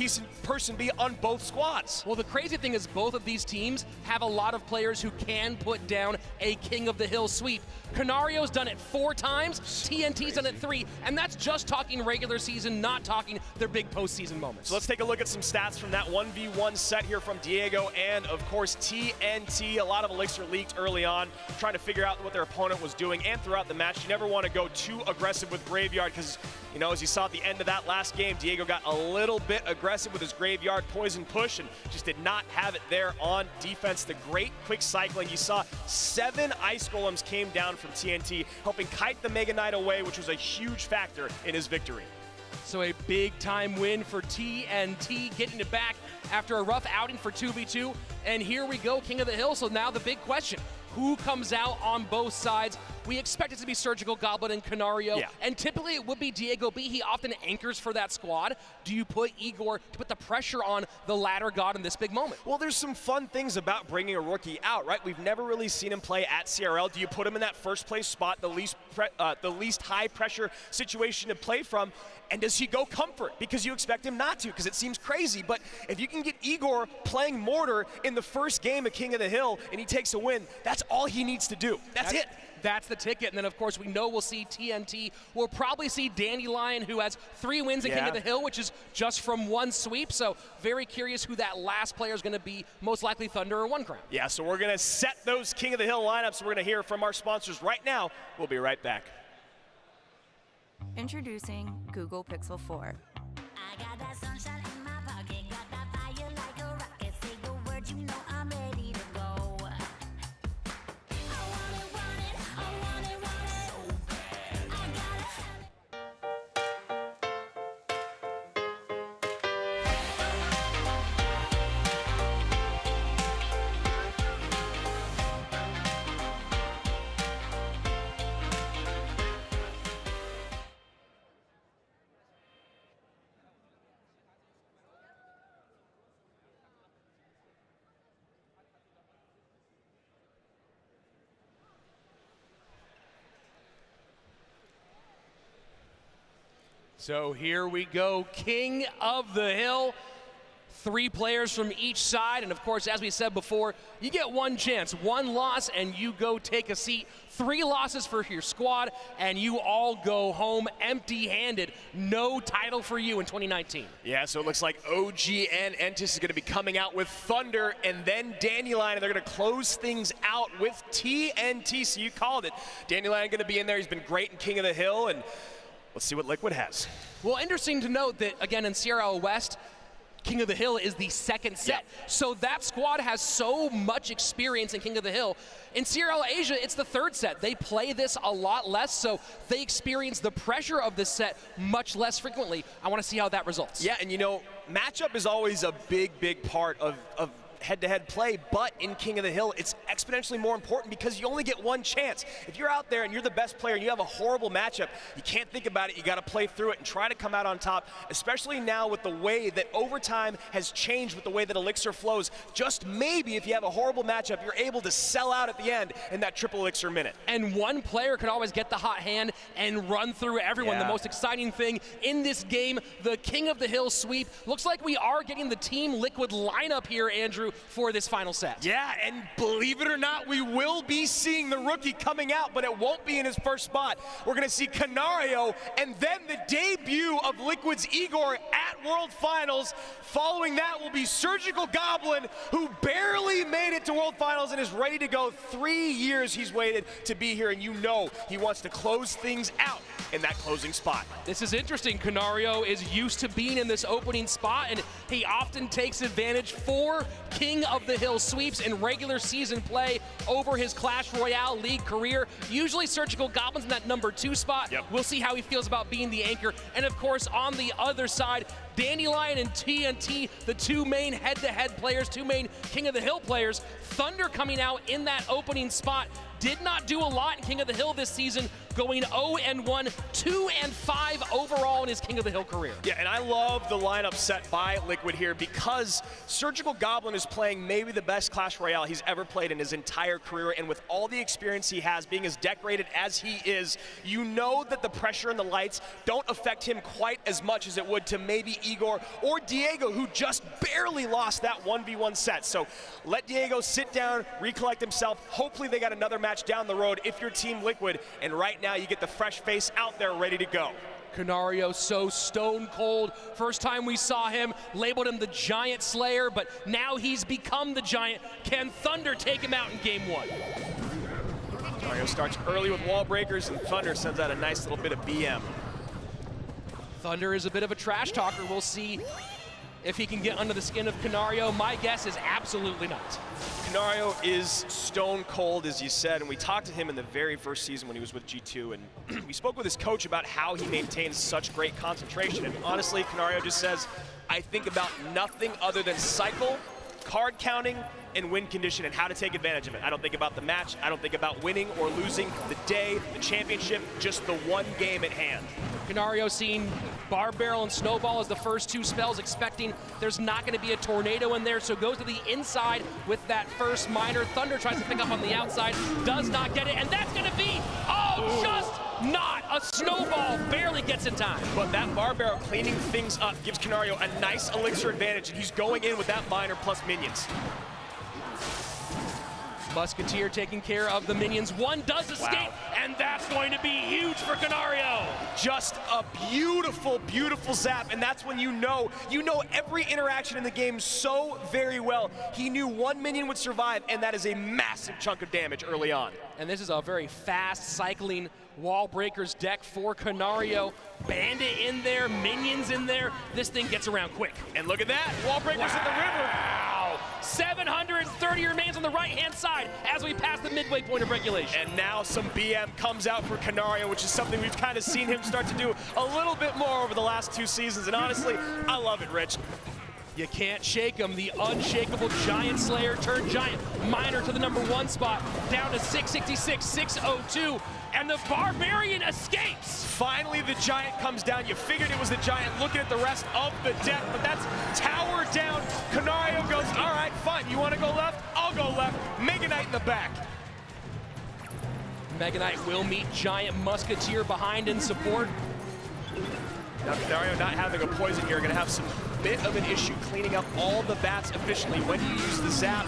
person be on both squads? Well, the crazy thing is both of these teams have a lot of players who can put down a King of the Hill sweep. Canario's done it 4 times, TNT's done it 3, and that's just talking regular season, not talking their big postseason moments. So let's take a look at some stats from that 1v1 set here from Diego and, of course, TNT. A lot of Elixir leaked early on, trying to figure out what their opponent was doing, and throughout the match, you never want to go too aggressive with Graveyard, because, you know, as you saw at the end of that last game, Diego got a little bit aggressive with his Graveyard poison push and just did not have it there on defense. The great quick cycling. You saw 7 Ice Golems came down from TNT, helping kite the Mega Knight away, which was a huge factor in his victory. So a big time win for TNT, getting it back after a rough outing for 2v2. And here we go, King of the Hill. So now the big question, who comes out on both sides? We expect it to be Surgical Goblin and Canario, and typically it would be Diego B. He often anchors for that squad. Do you put Igor to put the pressure on the ladder god in this big moment? Well, there's some fun things about bringing a rookie out, right? We've never really seen him play at CRL. Do you put him in that first place spot, the least high pressure situation to play from? And does he go comfort? Because you expect him not to, because it seems crazy. But if you can get Igor playing Mortar in the first game of King of the Hill and he takes a win, that's all he needs to do. That's it. That's the ticket. And then, of course, we know we'll see TNT. We'll probably see Dandelion, who has 3 wins at King of the Hill, which is just from 1 sweep. So very curious who that last player is going to be, most likely Thunder or One Crown. Yeah, so we're going to set those King of the Hill lineups. We're going to hear from our sponsors right now. We'll be right back. Introducing Google Pixel 4. I got that sunshine in my pocket, got that fire like a rocket. Say the word, you know I'm ready to go. I want it, I want it, so bad. I gotta have it. So here we go, King of the Hill. 3 players from each side, and of course, as we said before, you get 1 chance, 1 loss, and you go take a seat. 3 losses for your squad, and you all go home empty-handed. No title for you in 2019. Yeah, so it looks like OGN Entus is going to be coming out with Thunder and then Dandelion, and they're going to close things out with TNT. So you called it. Dandelion going to be in there. He's been great in King of the Hill, and let's see what Liquid has. Well, interesting to note that, again, in CRL West, King of the Hill is the 2nd set. So that squad has so much experience in King of the Hill. In CRL Asia, it's the 3rd set. They play this a lot less, so they experience the pressure of this set much less frequently. I want to see how that results. Yeah, and you know, matchup is always a big, big part of head-to-head play, but in King of the Hill, it's exponentially more important because you only get 1 chance. If you're out there and you're the best player and you have a horrible matchup, you can't think about it. You got to play through it and try to come out on top, especially now with the way that overtime has changed with the way that Elixir flows. Just maybe if you have a horrible matchup, you're able to sell out at the end in that triple Elixir minute. And 1 player can always get the hot hand and run through everyone. The most exciting thing in this game, the King of the Hill sweep. Looks like we are getting the Team Liquid lineup here, Andrew, for this final set. Yeah, and believe it or not, we will be seeing the rookie coming out, but it won't be in his first spot. We're going to see Canario, and then the debut of Liquid's Igor at World Finals. Following that will be Surgical Goblin, who barely made it to World Finals and is ready to go. 3 years he's waited to be here, and you know he wants to close things out in that closing spot. This is interesting. Canario is used to being in this opening spot, and he often takes advantage for King of the Hill sweeps in regular season play over his Clash Royale League career. Usually Surgical Goblin's in that number 2 spot. We'll see how he feels about being the anchor. And of course, on the other side, Dandelion and TNT, the 2 main head-to-head players, 2 main King of the Hill players. Thunder coming out in that opening spot. did not do a lot in King of the Hill this season, going 0-1, 2-5 overall in his King of the Hill career. Yeah, and I love the lineup set by Liquid here because Surgical Goblin is playing maybe the best Clash Royale he's ever played in his entire career, and with all the experience he has, being as decorated as he is, you know that the pressure and the lights don't affect him quite as much as it would to maybe Igor or Diego, who just barely lost that 1v1 set. So let Diego sit down, recollect himself. Hopefully they got another match down the road if you're Team Liquid, and right now you get the fresh face out there ready to go. Canario so stone cold. First time we saw him, labeled him the Giant Slayer, but now he's become the Giant. Can Thunder take him out in game 1? Canario starts early with wall breakers, and Thunder sends out a nice little bit of BM. Thunder is a bit of a trash talker. We'll see if he can get under the skin of Canario. My guess is absolutely not. Canario is stone cold, as you said, and we talked to him in the very first season when he was with G2, and we spoke with his coach about how he maintains such great concentration. And honestly, Canario just says, I think about nothing other than cycle, card counting, and win condition, and how to take advantage of it. I don't think about the match, I don't think about winning or losing the day, the championship, just the one game at hand. Canario seeing Bar Barrel and Snowball as the first 2 spells, expecting there's not going to be a tornado in there, so goes to the inside with that first miner. Thunder tries to pick up on the outside, does not get it, and that's going to be, just not. A Snowball barely gets in time. But that Bar Barrel cleaning things up gives Canario a nice elixir advantage, and he's going in with that miner plus minions. Musketeer taking care of the minions. One does escape, and that's going to be huge for Canario. Just a beautiful, beautiful zap, and that's when you know every interaction in the game so very well. He knew one minion would survive, and that is a massive chunk of damage early on. And this is a very fast cycling wall breakers deck for Canario. Bandit in there, minions in there. This thing gets around quick. And look at that, wall breakers in the river. 730 remains on the right-hand side as we pass the midway point of regulation. And now some BM comes out for Canario, which is something we've kind of seen him start to do a little bit more over the last 2 seasons. And honestly, I love it, Rich. You can't shake him. The unshakable Giant Slayer turned Giant. Miner to the #1 spot, down to 666, 602, and the Barbarian escapes. Finally, the Giant comes down. You figured it was the Giant looking at the rest of the deck, but that's tower down. Canario goes, all right, fine. You want to go left? I'll go left. Mega Knight in the back. Mega Knight will meet Giant Musketeer behind in support. Now, Canario not having a poison here, gonna have some bit of an issue cleaning up all the bats efficiently when you use the zap.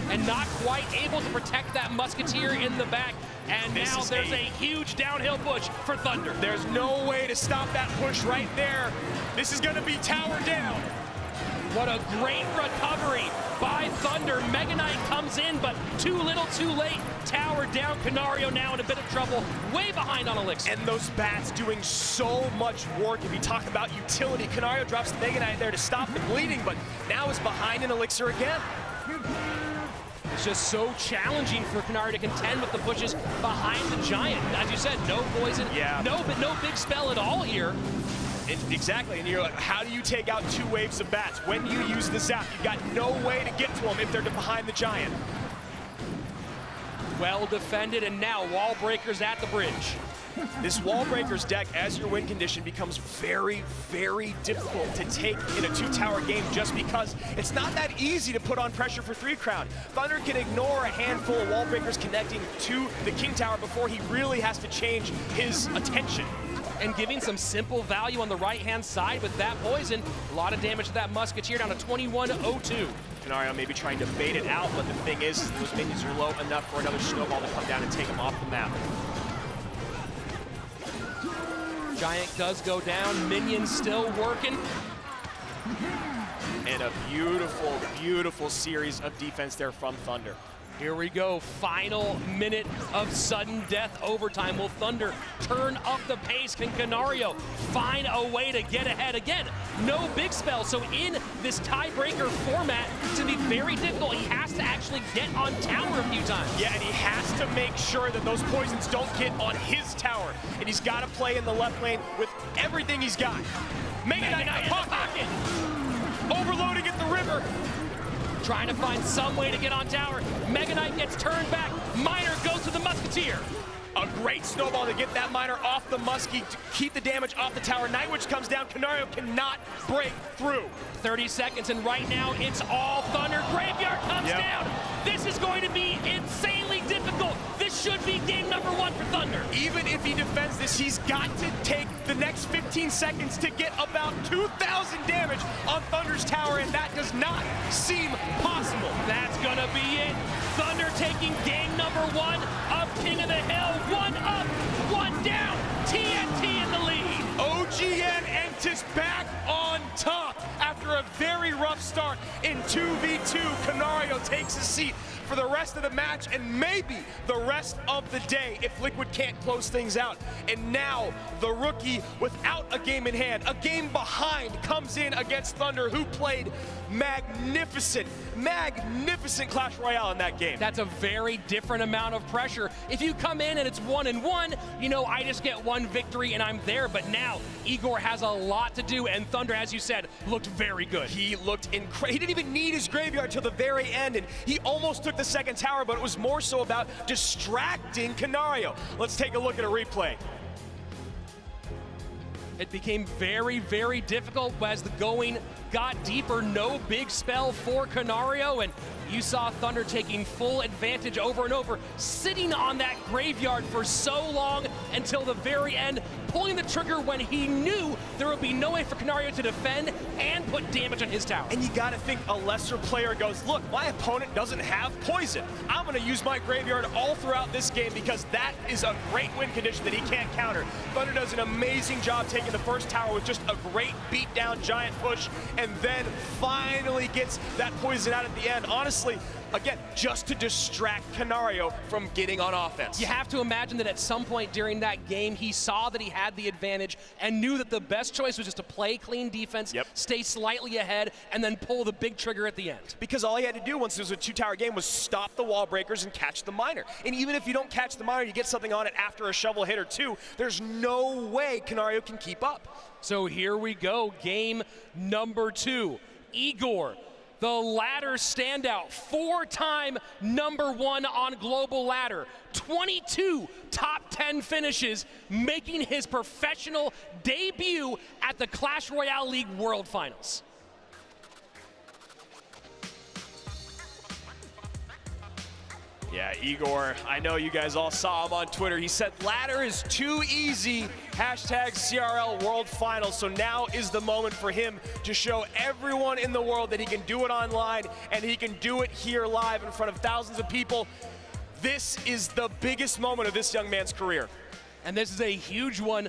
And not quite able to protect that Musketeer in the back. And now there's a huge downhill push for Thunder. There's no way to stop that push right there. This is gonna be tower down. What a great recovery by Thunder. Mega Knight comes in, but too little, too late. Tower down. Canario now in a bit of trouble, way behind on Elixir. And those bats doing so much work. If you talk about utility, Canario drops the Mega Knight there to stop the bleeding, but now is behind in Elixir again. It's just so challenging for Canario to contend with the pushes behind the Giant. As you said, no poison, no big spell at all here. Exactly, and you're like, how do you take out 2 waves of bats? When you use the zap, you've got no way to get to them if they're behind the Giant. Well defended, and now wall breakers at the bridge. This wall breakers deck, as your win condition, becomes very, very difficult to take in a 2-tower game just because it's not that easy to put on pressure for 3 Crown. Thunder can ignore a handful of wall breakers connecting to the King Tower before he really has to change his attention. And giving some simple value on the right-hand side with that poison. A lot of damage to that Musketeer, down to 21-02. Canario maybe trying to bait it out, but the thing is those minions are low enough for another Snowball to come down and take him off the map. Giant does go down, minions still working. And a beautiful, beautiful series of defense there from Thunder. Here we go, final minute of sudden death overtime. Will Thunder turn up the pace? Can Canario find a way to get ahead? Again, no big spell, so in this tiebreaker format, it's gonna be very difficult. He has to actually get on tower a few times. Yeah, and he has to make sure that those poisons don't get on his tower. And he's got to play in the left lane with everything he's got. Mega Knight in the pocket. Overloading at the river. trying to find some way to get on tower. Mega Knight gets turned back. Miner goes to the Musketeer. A great snowball to get that miner off the muskie, to keep the damage off the tower. Nightwitch comes down. Canario cannot break through. 30 seconds, and right now it's all Thunder. Graveyard comes Yep. down. This is going to be insanely difficult. This should be game number 1 for Thunder. Even if he defends this, he's got to take the next 15 seconds to get about 2,000 damage on Thunder's tower, and that does not seem possible. That's gonna be it. Thunder taking game number 1 of King of the Hill. 1 up, 1 down. TNT in the lead. OGN Entus back on top after a very rough start in 2v2. Canario takes a seat for the rest of the match and maybe the rest of the day if Liquid can't close things out. And now the rookie, without a game in hand, a game behind, comes in against Thunder, who played magnificent Clash Royale in that game. That's a very different amount of pressure. If you come in and it's 1-1, you know, I just get 1 victory and I'm there. But now Igor has a lot to do, and Thunder, as you said, looked very good. He looked incredible. He didn't even need his graveyard till the very end, and he almost took the second tower, but it was more so about distracting Canario. Let's take a look at a replay. It became very, very difficult as the going got deeper. No big spell for Canario, and you saw Thunder taking full advantage over and over, sitting on that graveyard for so long until the very end, pulling the trigger when he knew there would be no way for Canario to defend and put damage on his tower. And you gotta think a lesser player goes, look, my opponent doesn't have poison. I'm gonna use my graveyard all throughout this game because that is a great win condition that he can't counter. Thunder does an amazing job taking the first tower with just a great beatdown giant push, and then finally gets that poison out at the end. Honestly, again, just to distract Canario from getting on offense. You have to imagine that at some point during that game, he saw that he had the advantage and knew that the best choice was just to play clean defense, stay slightly ahead, and then pull the big trigger at the end. Because all he had to do once it was a 2-tower game was stop the wall breakers and catch the miner. And even if you don't catch the miner, you get something on it after a shovel hit or 2, there's no way Canario can keep up. So here we go, game number 2. Igor, the ladder standout, 4-time #1 on global ladder, 22 top 10 finishes, making his professional debut at the Clash Royale League World Finals. Yeah, Igor, I know you guys all saw him on Twitter. He said, ladder is too easy, #CRL World Finals. So now is the moment for him to show everyone in the world that he can do it online and he can do it here live in front of thousands of people. This is the biggest moment of this young man's career. And this is a huge one.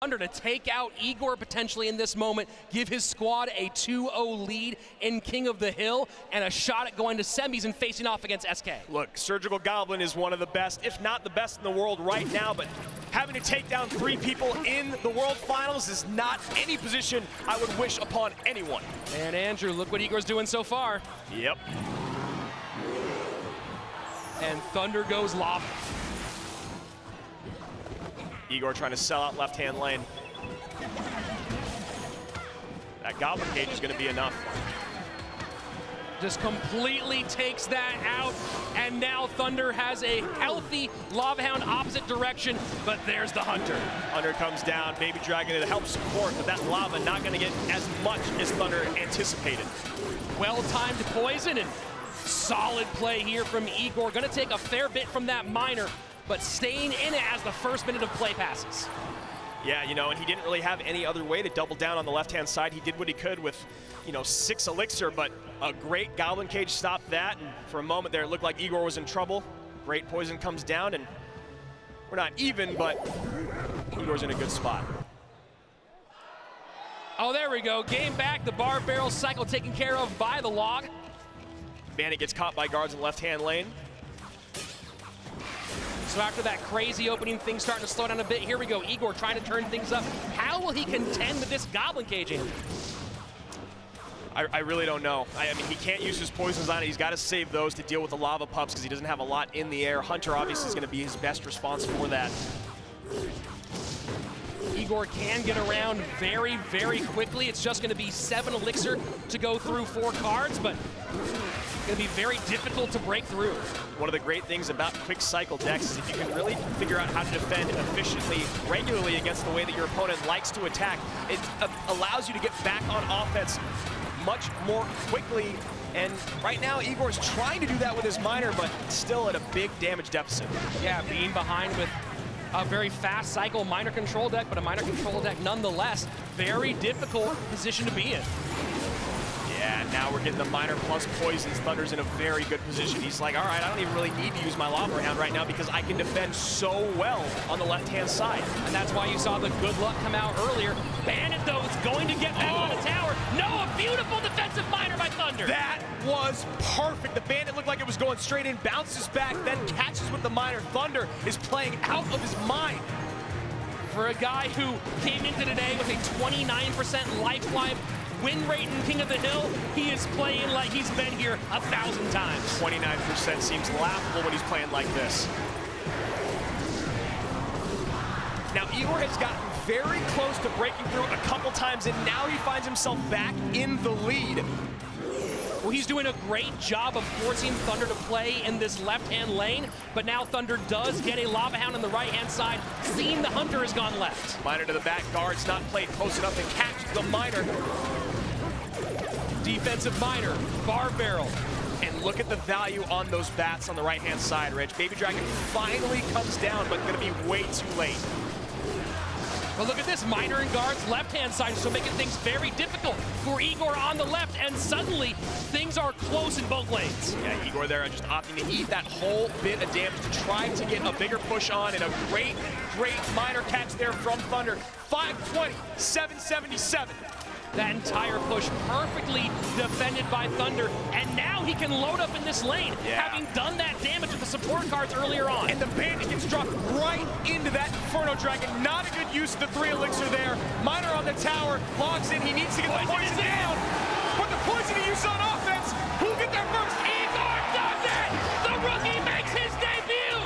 Thunder to take out Igor potentially in this moment, give his squad a 2-0 lead in King of the Hill, and a shot at going to semis and facing off against SK. Look, Surgical Goblin is one of the best, if not the best in the world right now, but having to take down 3 people in the World Finals is not any position I would wish upon anyone. And Andrew, look what Igor's doing so far. Yep. And Thunder goes lava. Igor trying to sell out left-hand lane. That Goblin Cage is going to be enough. Just completely takes that out, and now Thunder has a healthy Lava Hound opposite direction, but there's the Hunter. Hunter comes down, Baby Dragon to help support, but that lava not going to get as much as Thunder anticipated. Well-timed poison, and solid play here from Igor. Going to take a fair bit from that miner, but staying in it as the first minute of play passes. Yeah, you know, and he didn't really have any other way to double down on the left-hand side. He did what he could with, you know, 6 elixir, but a great Goblin Cage stopped that, and for a moment there it looked like Igor was in trouble. Great poison comes down, and we're not even, but Igor's in a good spot. Oh, there we go. Game back, the bar barrel cycle taken care of by the log. Bandit gets caught by guards in the left-hand lane. So after that crazy opening, things starting to slow down a bit. Here we go, Igor trying to turn things up. How will he contend with this Goblin Cage, Andrew? I really don't know. I mean, he can't use his poisons on it. He's got to save those to deal with the lava pups because he doesn't have a lot in the air. Hunter obviously is going to be his best response for that. Igor can get around very, very quickly. It's just going to be 7 elixir to go through 4 cards, but it's going to be very difficult to break through. One of the great things about quick cycle decks is if you can really figure out how to defend efficiently, regularly against the way that your opponent likes to attack, it allows you to get back on offense much more quickly. And right now, Igor's trying to do that with his miner, but still at a big damage deficit. Yeah, being behind with a very fast cycle miner control deck, but a miner control deck nonetheless, very difficult position to be in. Yeah, now we're getting the miner plus poisons. Thunder's in a very good position. He's like, all right, I don't even really need to use my lava round right now because I can defend so well on the left-hand side. And that's why you saw the good luck come out earlier. Bandit, though, is going to get back on the tower. No, a beautiful defensive miner by Thunder. That was perfect. The Bandit looked like it was going straight in, bounces back, then catches with the miner. Thunder is playing out of his mind. For a guy who came into today with a 29% lifeline win rate in King of the Hill, he is playing like he's been here 1,000 times. 29% seems laughable when he's playing like this. Now, Igor has gotten very close to breaking through a couple times, and now he finds himself back in the lead. Well, he's doing a great job of forcing Thunder to play in this left-hand lane, but now Thunder does get a Lava Hound on the right-hand side, seeing the Hunter has gone left. Miner to the back, guard's not played close enough to catch the miner. Defensive miner, bar barrel. And look at the value on those bats on the right-hand side, Rich. Baby Dragon finally comes down, but gonna be way too late. But look at this, miner and guards, left-hand side, so making things very difficult for Igor on the left, and suddenly things are close in both lanes. Yeah, Igor there just opting to eat that whole bit of damage to try to get a bigger push on, and a great miner catch there from Thunder. 520, 777. That entire push perfectly defended by Thunder, and now he can load up in this lane, having done that damage with the support cards earlier on. And the Bandit gets dropped right into that Inferno Dragon. Not a good use of the 3 elixir there. Miner on the tower, logs in, he needs to get the poison down. But the poison he used on offense, who'll get there first? Igor does it! The rookie makes his debut!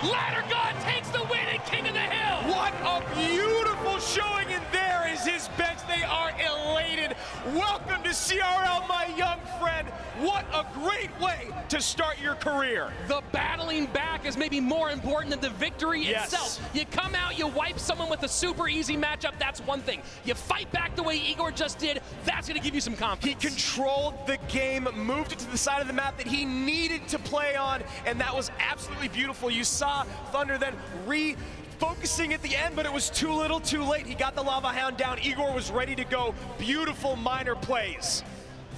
Ladder God takes the win in King of the Hill! What a beautiful showing, and there is his bench. They are elated. Welcome to CRL, my young friend. What a great way to start your career. The battling back is maybe more important than the victory itself. You come out, you wipe someone with a super easy matchup, that's one thing. You fight back the way Igor just did, that's going to give you some confidence. He controlled the game, moved it to the side of the map that he needed to play on, and that was absolutely beautiful. You saw Thunder then focusing at the end, but it was too little too late. He got the Lava Hound down. Igor was ready to go. Beautiful miner plays.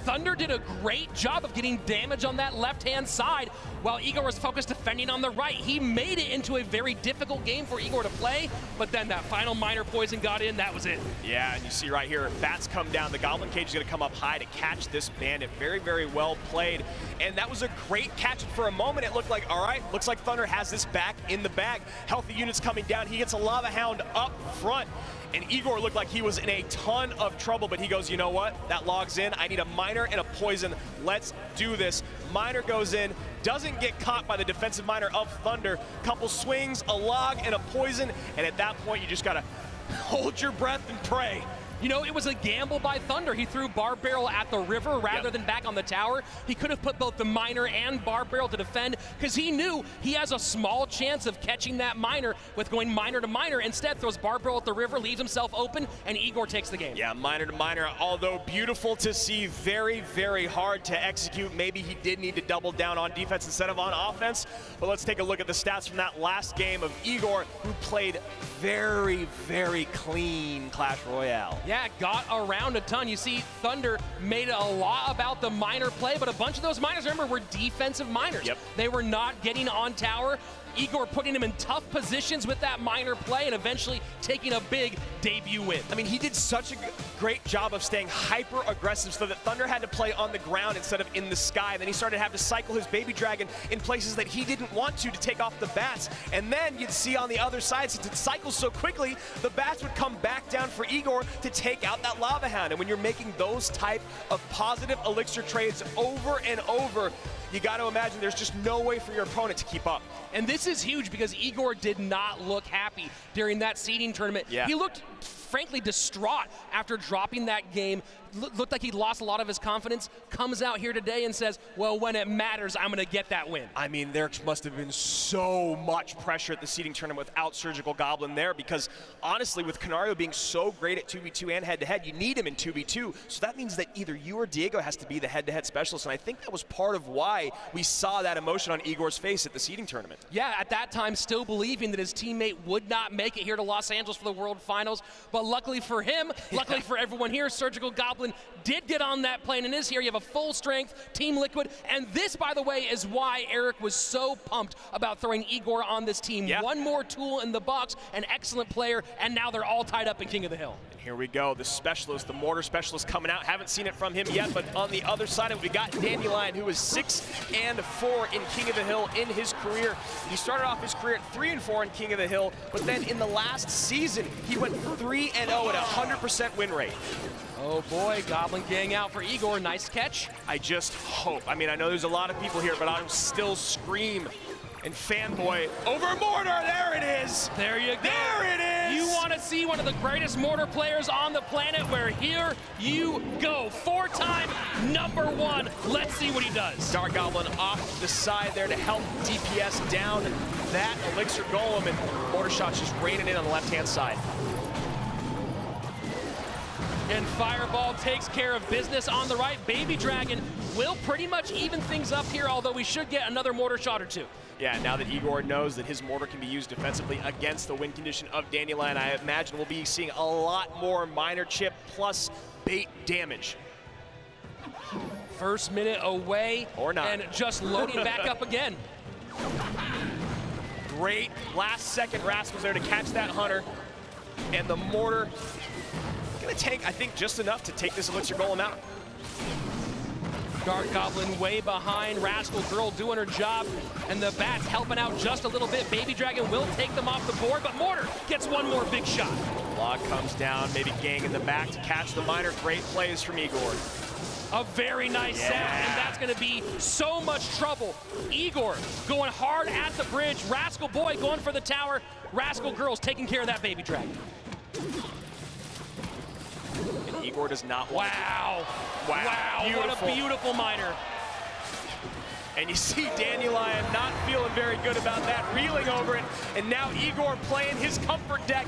Thunder did a great job of getting damage on that left-hand side while Igor was focused defending on the right. He made it into a very difficult game for Igor to play, but then that final miner poison got in, that was it. Yeah, and you see right here, bats come down. The Goblin Cage is going to come up high to catch this Bandit. Very, very well played. And that was a great catch. For a moment, it looked like, all right, looks like Thunder has this back in the bag. Healthy units coming down. He gets a Lava Hound up front. And Igor looked like he was in a ton of trouble, but he goes, you know what? That logs in. I need a miner and a poison. Let's do this. Miner goes in, doesn't get caught by the defensive miner of Thunder. Couple swings, a log, and a poison. And at that point, you just got to hold your breath and pray. You know, it was a gamble by Thunder. He threw Bar Barrel at the river rather than back on the tower. He could have put both the miner and Bar Barrel to defend because he knew he has a small chance of catching that miner with going miner to miner. Instead, throws Bar Barrel at the river, leaves himself open, and Igor takes the game. Yeah, miner to miner, although beautiful to see, very, very hard to execute. Maybe he did need to double down on defense instead of on offense. But let's take a look at the stats from that last game of Igor, who played very, very clean Clash Royale. Yeah, got around a ton. You see, Thunder made a lot about the miner play, but a bunch of those miners, remember, were defensive miners. Yep. They were not getting on tower. Igor putting him in tough positions with that miner play and eventually taking a big debut win. I mean, he did such a great job of staying hyper aggressive so that Thunder had to play on the ground instead of in the sky. Then he started to have to cycle his Baby Dragon in places that he didn't want to take off the bats. And then you'd see on the other side, since it cycles so quickly, the bats would come back down for Igor to take out that Lava Hound. And when you're making those type of positive elixir trades over and over, you got to imagine there's just no way for your opponent to keep up. And this is huge because Igor did not look happy during that seeding tournament. Yeah. He looked frankly distraught after dropping that game. Looked like he lost a lot of his confidence, comes out here today and says, well, when it matters, I'm going to get that win. I mean, there must have been so much pressure at the seeding tournament without Surgical Goblin there, because honestly, with Canario being so great at 2v2 and head-to-head, you need him in 2v2, so that means that either you or Diego has to be the head-to-head specialist, and I think that was part of why we saw that emotion on Igor's face at the seeding tournament. Yeah, at that time, still believing that his teammate would not make it here to Los Angeles for the World Finals, but luckily for him, luckily for everyone here, Surgical Goblin did get on that plane and is here. You have a full strength Team Liquid, and this, by the way, is why Eric was so pumped about throwing Igor on this team. Yep. One more tool in the box, an excellent player, and now they're all tied up in King of the Hill. And here we go, the specialist, the mortar specialist coming out. Haven't seen it from him yet, but on the other side of it, we got Dandelion, who is 6-4 in King of the Hill in his career. He started off his career at 3-4 in King of the Hill, but then in the last season, he went 3-0 at 100% win rate. Oh boy, Goblin gang out for Igor, nice catch. I just hope, I mean, I know there's a lot of people here, but I'll still scream and fanboy over Mortar. There it is. There you go. There it is. You want to see one of the greatest mortar players on the planet? Where here you go. 4-time #1. Let's see what he does. Dark Goblin off the side there to help DPS down that Elixir Golem, and Mortar shots just raining in on the left-hand side. And Fireball takes care of business on the right. Baby Dragon will pretty much even things up here, although we should get another mortar shot or two. Yeah, now that Igor knows that his mortar can be used defensively against the win condition of Dandelion, I imagine we'll be seeing a lot more minor chip plus bait damage. First minute away. Or not. And just loading back up again. Great last second Rascals there to catch that Hunter. And the mortar gonna take, I think, just enough to take this Elixir Golem out. Dark Goblin way behind. Rascal Girl doing her job. And the Bats helping out just a little bit. Baby Dragon will take them off the board, but Mortar gets one more big shot. Log comes down, maybe Gang in the back to catch the miner. Great plays from Igor. A very nice set, and that's going to be so much trouble. Igor going hard at the bridge. Rascal Boy going for the tower. Rascal Girl's taking care of that Baby Dragon. And Igor does not want Wow. Wow, Wow, beautiful. what a beautiful miner. And you see Dandelion not feeling very good about that, reeling over it. And now Igor playing his comfort deck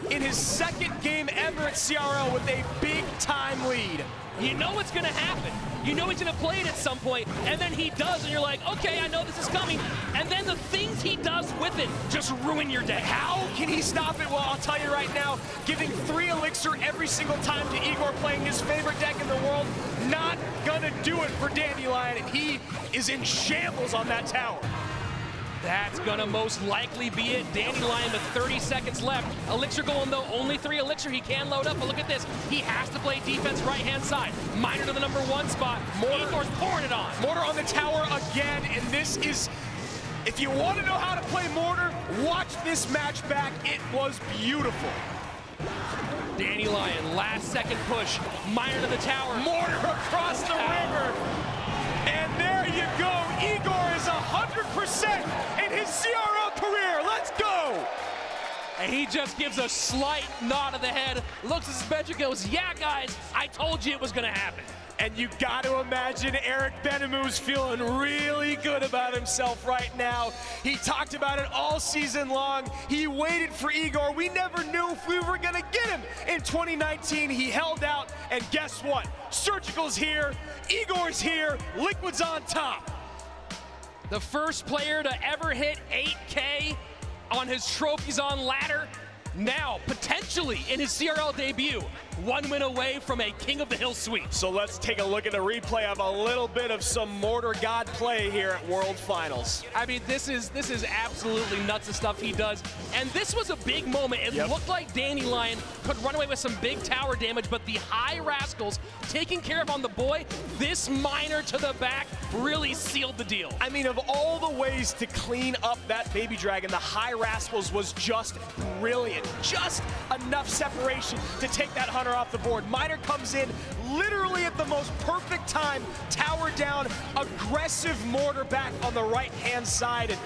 in his second game ever at CRL with a big-time lead. You know what's going to happen. You know he's going to play it at some point, and then he does, and you're like, okay, I know this is coming. And then the things he does with it just ruin your day. How can he stop it? Well, I'll tell you right now, giving 3 Elixir every single time to Igor playing his favorite deck in the world, not gonna do it for Dandelion, and he is in shambles on that tower. That's gonna most likely be it. Dandelion with 30 seconds left. Elixir Golem though, only 3 Elixir. He can load up, but look at this. He has to play defense right-hand side. Miner to the #1 spot. Igor's pouring it on. Mortar on the tower again, and this is, if you want to know how to play Mortar, watch this match back. It was beautiful. Dandelion, last second push. Miner to the tower. Mortar across the river. And there you go. Igor is 100% in his CRL career. Let's go. And he just gives a slight nod of the head, looks at his bench and goes, yeah, guys, I told you it was gonna happen. And you got to imagine Eric Benamou's feeling really good about himself right now. He talked about it all season long. He waited for Igor. We never knew if we were gonna get him in 2019. He held out, and guess what? Surgical's here, Igor's here, Liquid's on top. The first player to ever hit 8K on his trophies on ladder, now potentially in his CRL debut, 1 win away from a King of the Hill sweep. So let's take a look at a replay of a little bit of some Mortar God play here at World Finals. I mean, this is absolutely nuts, the stuff he does. And this was a big moment. It looked like Dandelion could run away with some big tower damage, but the high Rascals taking care of on the boy, this miner to the back really sealed the deal. I mean, of all the ways to clean up that Baby Dragon, the high Rascals was just brilliant. Just enough separation to take that Hunter off the board. Miner comes in literally at the most perfect time, tower down, aggressive Mortar back on the right-hand side, and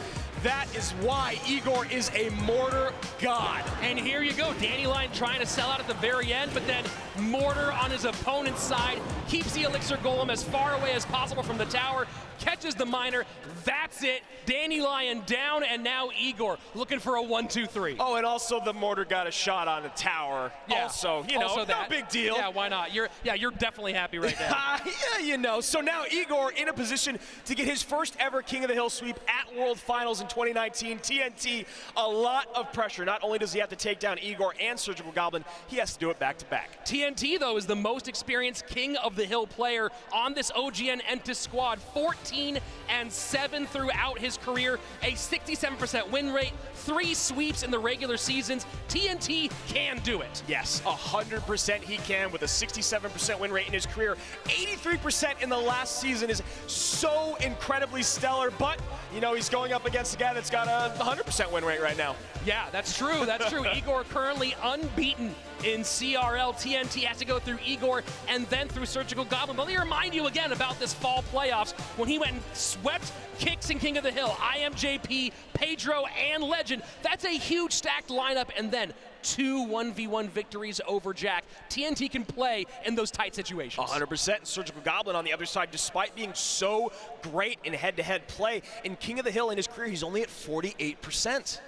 That is why Igor is a mortar god. And here you go, Dandelion trying to sell out at the very end, but then Mortar on his opponent's side keeps the Elixir Golem as far away as possible from the tower, catches the miner. That's it. Dandelion down, and now Igor looking for a 1-2-3. Oh, and also the mortar got a shot on the tower. Yeah. Also, you know, Also no that. big deal. Yeah, why not? You're definitely happy right now. Yeah, you know. So now Igor in a position to get his first ever King of the Hill sweep at World Finals in 2019. TNT, a lot of pressure. Not only does he have to take down Igor and Surgical Goblin, he has to do it back-to-back. TNT, though, is the most experienced King of the Hill player on this OGN Entus squad. 14-7 throughout his career, a 67% win rate, 3 sweeps in the regular seasons. TNT can do it. Yes, 100% he can with a 67% win rate in his career. 83% in the last season is so incredibly stellar, but, you know, he's going up against a guy that's got a 100% win rate right now. Yeah, that's true. That's true. Igor currently unbeaten in CRL. TNT has to go through Igor and then through Surgical Goblin. But let me remind you again about this fall playoffs when he went and swept Kicks and King of the Hill, IMJP, Pedro, and Legend. That's a huge stacked lineup, and then 2 1v1 victories over Jack. TNT can play in those tight situations. 100%. Surgical Goblin on the other side, despite being so great in head-to-head play, in King of the Hill in his career, he's only at 48%.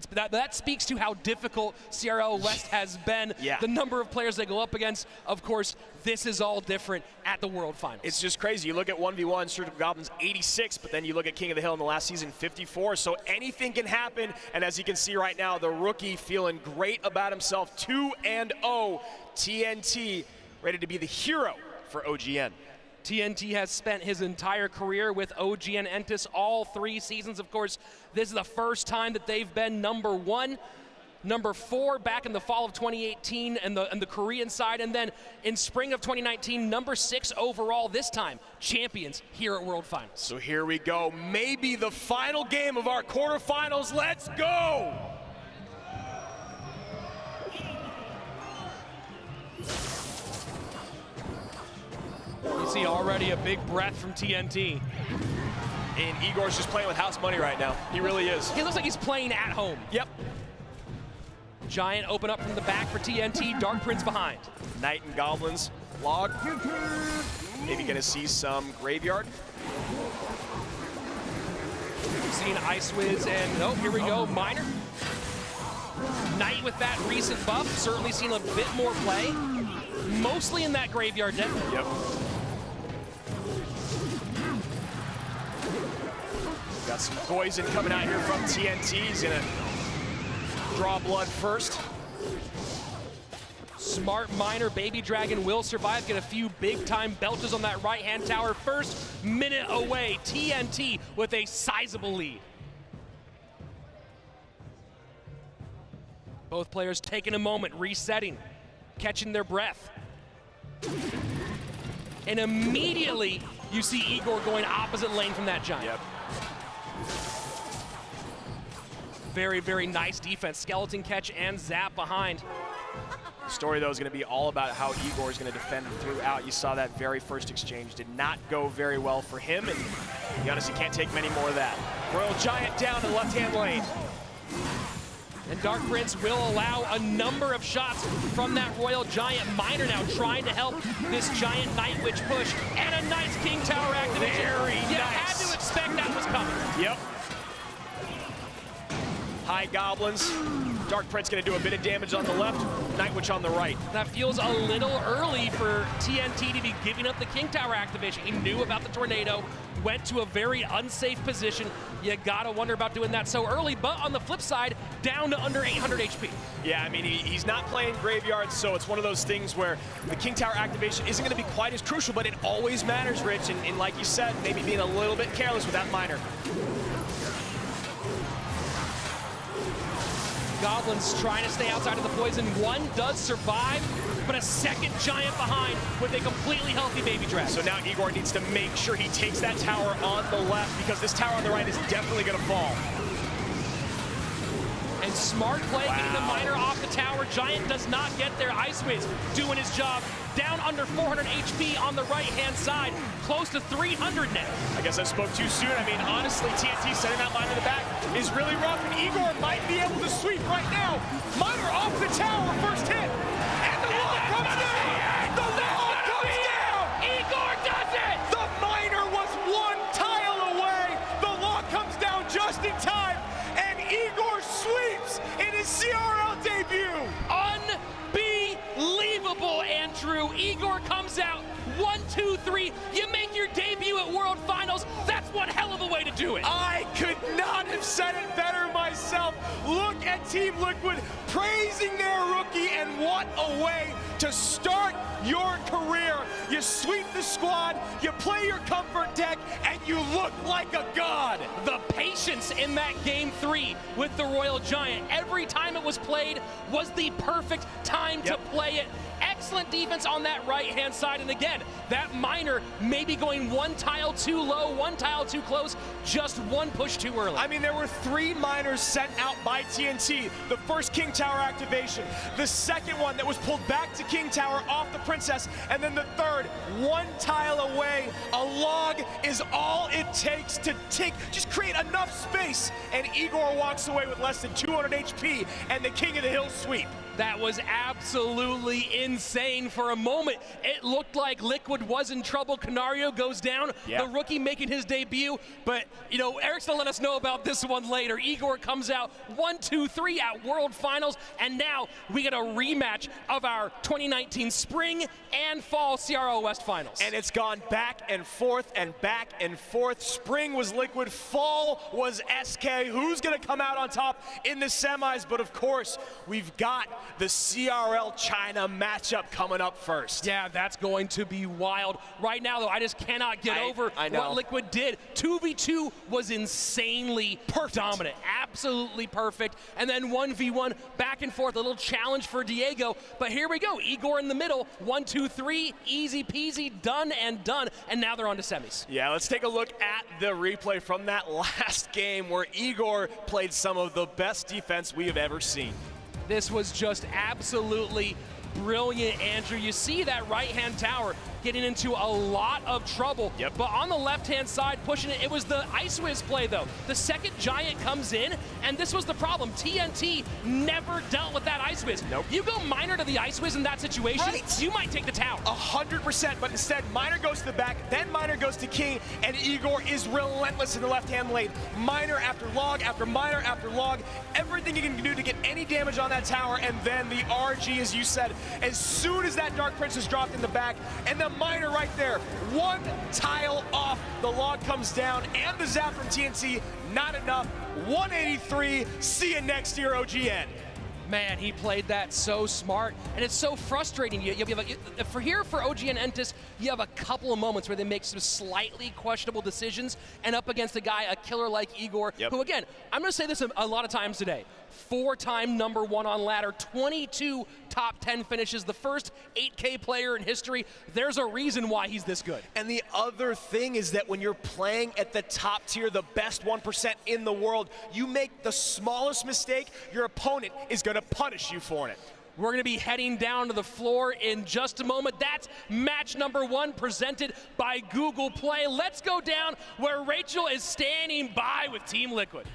That speaks to how difficult CRL West has been. Yeah. The number of players they go up against. Of course, this is all different at the World Finals. It's just crazy. You look at 1v1, Surgical Goblin's 86, but then you look at King of the Hill in the last season, 54. So anything can happen. And as you can see right now, the rookie feeling great about himself. 2-0. TNT ready to be the hero for OGN. TNT has spent his entire career with OGN Entus, all 3 seasons. Of course, this is the first time that they've been number 1, number 4 back in the fall of 2018 and the Korean side, and then in spring of 2019, number 6 overall this time, champions here at World Finals. So here we go, maybe the final game of our quarterfinals. Let's go! You see already a big breath from TNT. And Igor's just playing with house money right now. He really is. He looks like he's playing at home. Yep. Giant open up from the back for TNT, Dark Prince behind. Knight and Goblins log. Maybe gonna see some Graveyard. We've seen Ice Wiz and, oh, here we go, Miner. Knight with that recent buff, certainly seen a bit more play. Mostly in that Graveyard deck. Yep. Got some poison coming out here from TNT. He's gonna draw blood first. Smart Miner, Baby Dragon will survive. Get a few big-time belches on that right-hand tower. First minute away, TNT with a sizable lead. Both players taking a moment, resetting, catching their breath. And immediately, you see Igor going opposite lane from that Giant. Yep. Very, very nice defense. Skeleton catch and zap behind. The story, though, is going to be all about how Igor is going to defend throughout. You saw that very first exchange did not go very well for him, and you honestly can't take many more of that. Royal Giant down to the left-hand lane. And Dark Prince will allow a number of shots from that Royal Giant. Miner now trying to help this Giant Night Witch push. And a nice King Tower activation. Very you nice. had to expect that was coming. Yep. High Goblins. Dark Prince going to do a bit of damage on the left. Night Witch on the right. That feels a little early for TNT to be giving up the King Tower activation. He knew about the tornado, went to a very unsafe position. You gotta wonder about doing that so early, but on the flip side, down to under 800 HP. Yeah, I mean, he's not playing Graveyard, so it's one of those things where the King Tower activation isn't gonna be quite as crucial, but it always matters, Rich, and like you said, maybe being a little bit careless with that Miner. Goblins trying to stay outside of the poison. One does survive, but a second Giant behind with a completely healthy Baby Dragon. So now Igor needs to make sure he takes that tower on the left, because this tower on the right is definitely gonna fall. And Smart play, getting the miner off the tower. Giant does not get there. Icewiz doing his job. Down under 400 HP on the right-hand side. Close to 300 now. I guess I spoke too soon. I mean, honestly, TNT setting that miner in the back is really rough, and Igor might be able to sweep right now. Miner off the tower, first hit. And the log comes down! The log comes down! Igor does it! The miner was one tile away. The log comes down just in time, and Igor sweeps in his CRL debut. Unbelievable, Andrew. Igor comes out 1, 2, 3. You make your debut at World Finals. That's one hell of a way to do it. I could not have said it better myself. Look at Team Liquid praising their rookie, and what a way to start your career. You sweep the squad, you play your comfort deck, and you look like a god. The patience in that game 3 with the Royal Giant. Every time it was played was the perfect time to play it. Excellent defense on that right-hand side. And again, that miner maybe going one tile too low, one tile too close, just one push too early. I mean, there were 3 miners sent out by TNT. The first King Tower activation, the second one that was pulled back to King Tower off the Princess, and then the third, one tile away. A log is all it takes to just create enough space, and Igor walks away with less than 200 HP and the King of the Hill sweep. That was absolutely insane. For a moment, it looked like Liquid was in trouble. Canario goes down, the rookie making his debut. But, you know, Eric's gonna let us know about this one later. Igor comes out 1, 2, 3 at World Finals, and now we get a rematch of our 2019 Spring and Fall CRO West Finals. And it's gone back and forth and back and forth. Spring was Liquid, Fall was SK. Who's gonna come out on top in the semis? But of course, we've got the CRL China matchup coming up first. Yeah, that's going to be wild. Right now, though, I just cannot get over what Liquid did. 2v2 was insanely dominant, absolutely perfect. And then 1v1, back and forth, a little challenge for Diego. But here we go, Igor in the middle, 1, 2, 3, easy peasy, done and done. And now they're on to semis. Yeah, let's take a look at the replay from that last game where Igor played some of the best defense we have ever seen. This was just absolutely brilliant, Andrew. You see that right-hand tower getting into a lot of trouble. But on the left-hand side, pushing it, it was the Icewiz play, though. The second Giant comes in, and this was the problem. TNT never dealt with that Icewiz. You go miner to the Icewiz in that situation, you might take the tower. 100%, but instead, miner goes to the back, then miner goes to King, and Igor is relentless in the left-hand lane. Miner after log, after miner, after log, everything you can do to get any damage on that tower, and then the RG, as you said, as soon as that Dark Prince is dropped in the back, and the miner right there, one tile off, the log comes down, and the zap from TNT, not enough. 183, see you next year, OGN. Man, he played that so smart, and it's so frustrating. For OGN Entus, you have a couple of moments where they make some slightly questionable decisions, and up against a guy, a killer like Igor, who again, I'm gonna say this a lot of times today, 4-time #1 on ladder, 22 top 10 finishes, the first 8K player in history. There's a reason why he's this good. And the other thing is that when you're playing at the top tier, the best 1% in the world, you make the smallest mistake, your opponent is gonna punish you for it. We're going to be heading down to the floor in just a moment. That's match #1 presented by Google Play. Let's go down where Rachel is standing by with Team Liquid.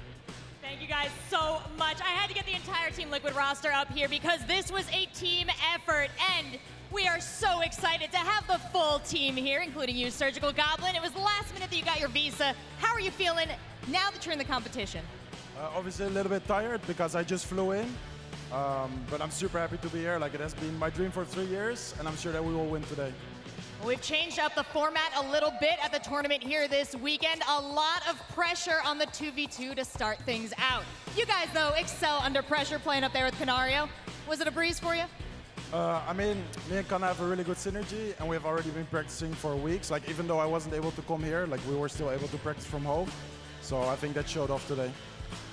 Thank you guys so much. I had to get the entire Team Liquid roster up here because this was a team effort, and we are so excited to have the full team here, including you, Surgical Goblin. It was the last minute that you got your visa. How are you feeling now that you're in the competition? Obviously a little bit tired because I just flew in. But I'm super happy to be here. Like, it has been my dream for 3 years, and I'm sure that we will win today. We've changed up the format a little bit at the tournament here this weekend. A lot of pressure on the 2v2 to start things out. You guys, though, excel under pressure playing up there with Canario. Was it a breeze for you? I mean, me and Kana have a really good synergy, and we've already been practicing for weeks. Like, even though I wasn't able to come here, like, we were still able to practice from home. So I think that showed off today.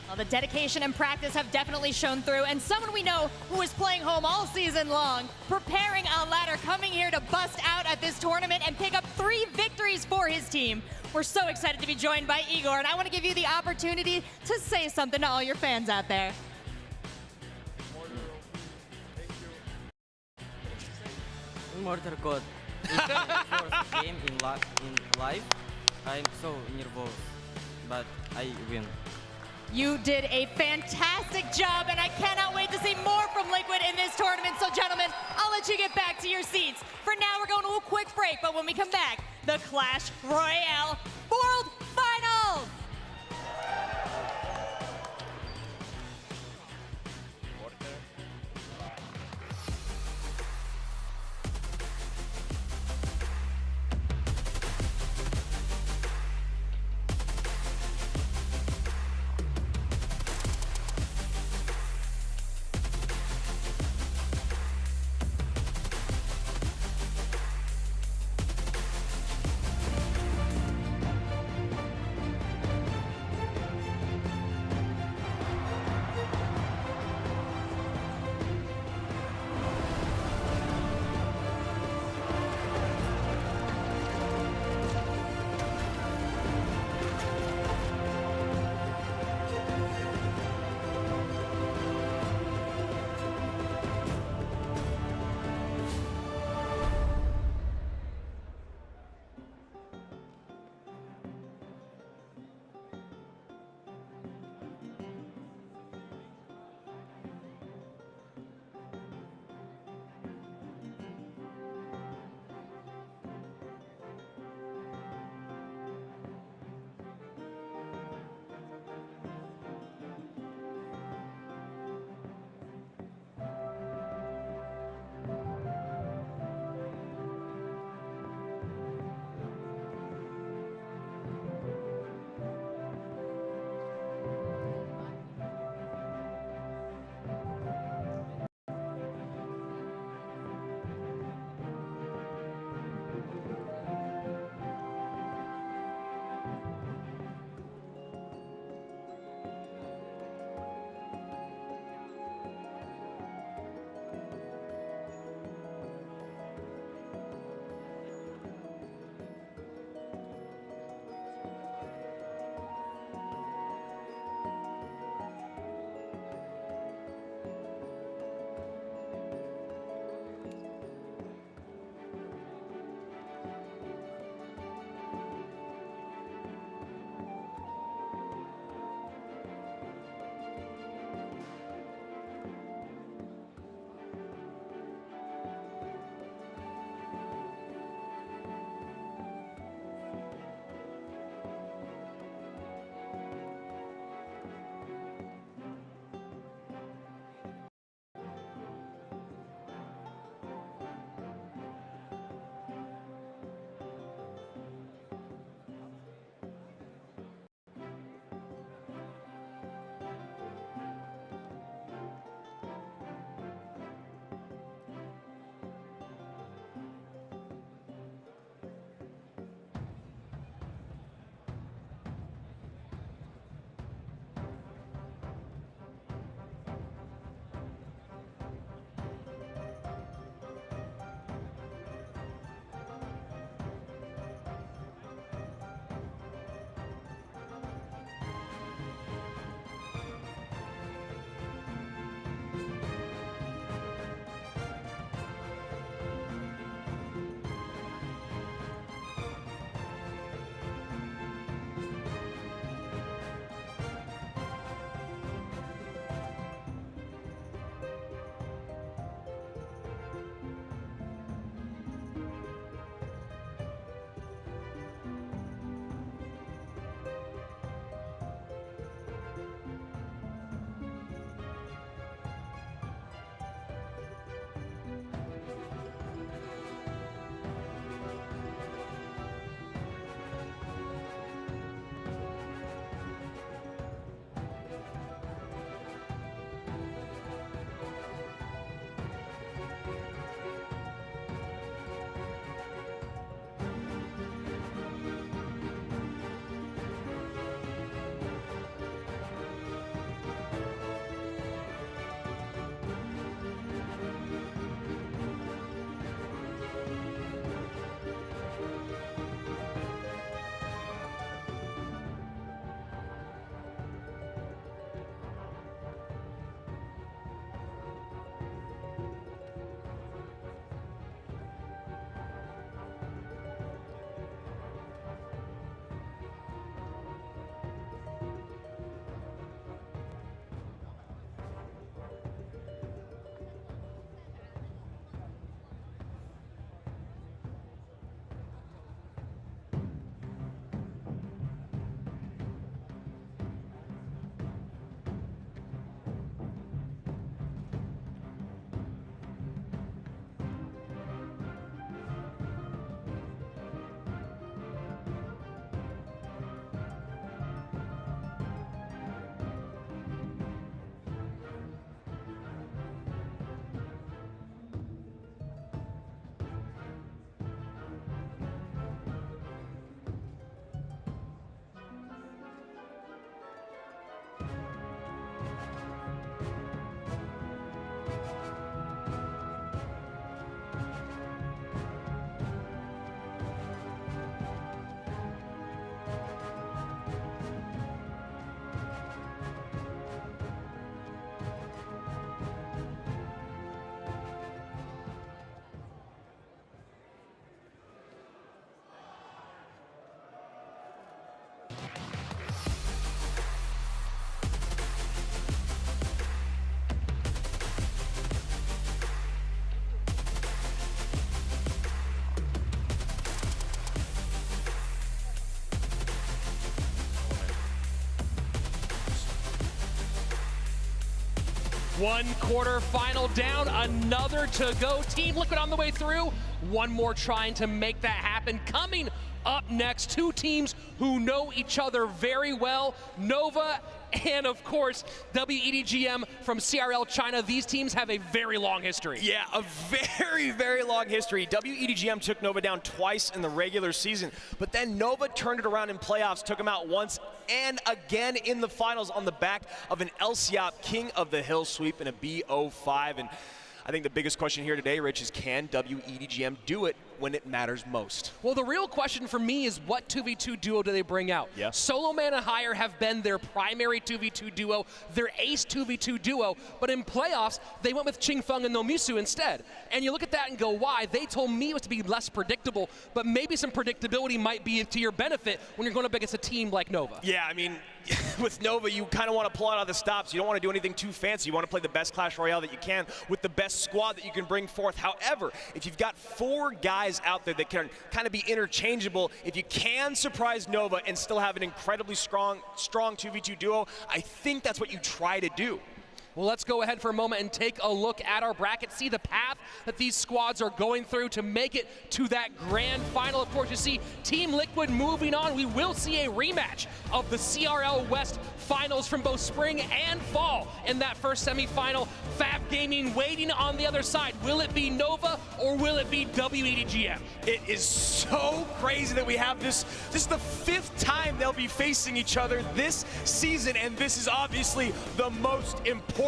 Well, the dedication and practice have definitely shown through, and someone we know who is playing home all season long, preparing on ladder, coming here to bust out at this tournament and pick up 3 victories for his team. We're so excited to be joined by Igor, and I want to give you the opportunity to say something to all your fans out there. Mortar God. It's my first game in live. I'm so nervous, but I win. You did a fantastic job, and I cannot wait to see more from Liquid in this tournament. So, gentlemen, I'll let you get back to your seats. For now, we're going to a quick break, but when we come back, the Clash Royale World Finals! One quarterfinal down, another to go. Team Liquid on the way through. One more trying to make that happen. Coming up next, two teams who know each other very well. Nova and, of course, W.EDGM from CRL China. These teams have a very long history. Yeah, a very, very long history. W.EDGM took Nova down twice in the regular season, but then Nova turned it around in playoffs, took them out once and again in the finals on the back of an LCOP King of the Hill sweep in a BO5. And I think the biggest question here today, Rich, is can W.EDGM do it when it matters most? Well, the real question for me is what 2v2 duo do they bring out? Yeah. Solo Man and Higher have been their primary 2v2 duo, their ace 2v2 duo, but in playoffs, they went with Qingfeng and Nomisu instead. And you look at that and go, why? They told me it was to be less predictable, but maybe some predictability might be to your benefit when you're going up against a team like Nova. Yeah, I mean, with Nova, you kind of want to pull out all the stops. You don't want to do anything too fancy. You want to play the best Clash Royale that you can with the best squad that you can bring forth. However, if you've got 4 guys out there that can kind of be interchangeable, if you can surprise Nova and still have an incredibly strong 2v2 duo, I think that's what you try to do. Well, let's go ahead for a moment and take a look at our bracket, see the path that these squads are going through to make it to that grand final. Of course, you see Team Liquid moving on. We will see a rematch of the CRL West finals from both spring and fall in that first semifinal. Fab Gaming waiting on the other side. Will it be Nova or will it be W.EDGM? It is so crazy that we have this is the 5th time they'll be facing each other this season, and this is obviously the most important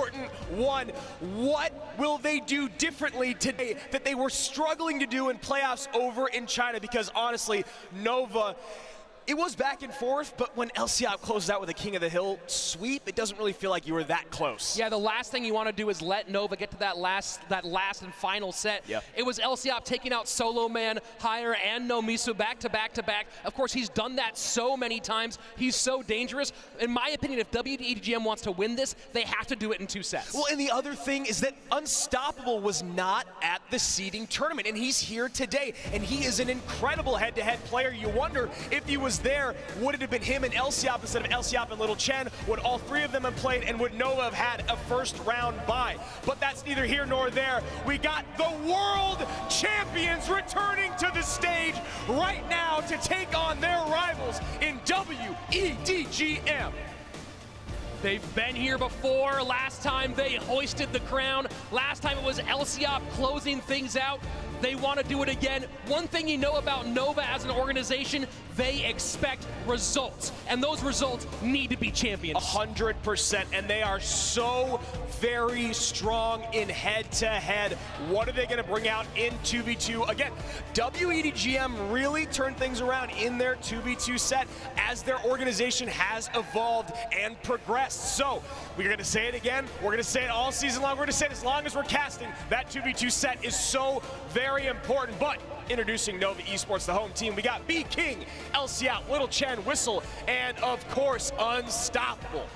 one. What will they do differently today that they were struggling to do in playoffs over in China? Because honestly, Nova, it was back and forth, but when LCOP closes out with a King of the Hill sweep, it doesn't really feel like you were that close. Yeah, the last thing you want to do is let Nova get to that last and final set. Yep. It was LCOP taking out Solo Man, Higher, and Nomisu back to back to back. Of course, he's done that so many times. He's so dangerous. In my opinion, if W.EDGM wants to win this, they have to do it in 2 sets. Well, and the other thing is that Unstoppable was not at the seeding tournament, and he's here today, and he is an incredible head-to-head player. You wonder if he was there, would it have been him and LCOP instead of LCOP and Little Chen? Would all 3 of them have played, and would Nova have had a first-round bye? But that's neither here nor there. We got the world champions returning to the stage right now to take on their rivals in W.EDGM. They've been here before. Last time they hoisted the crown. Last time it was LCOP closing things out. They want to do it again. One thing you know about Nova as an organization, they expect results. And those results need to be champions. 100%. And they are so very strong in head-to-head. What are they going to bring out in 2v2? Again, W.EDGM really turned things around in their 2v2 set as their organization has evolved and progressed. So we're going to say it again. We're going to say it all season long. We're going to say it as long as we're casting. That 2v2 set is so very important. But introducing Nova Esports, the home team, we got B King, LCOP, Little Chen, Whistle, and of course, Unstoppable.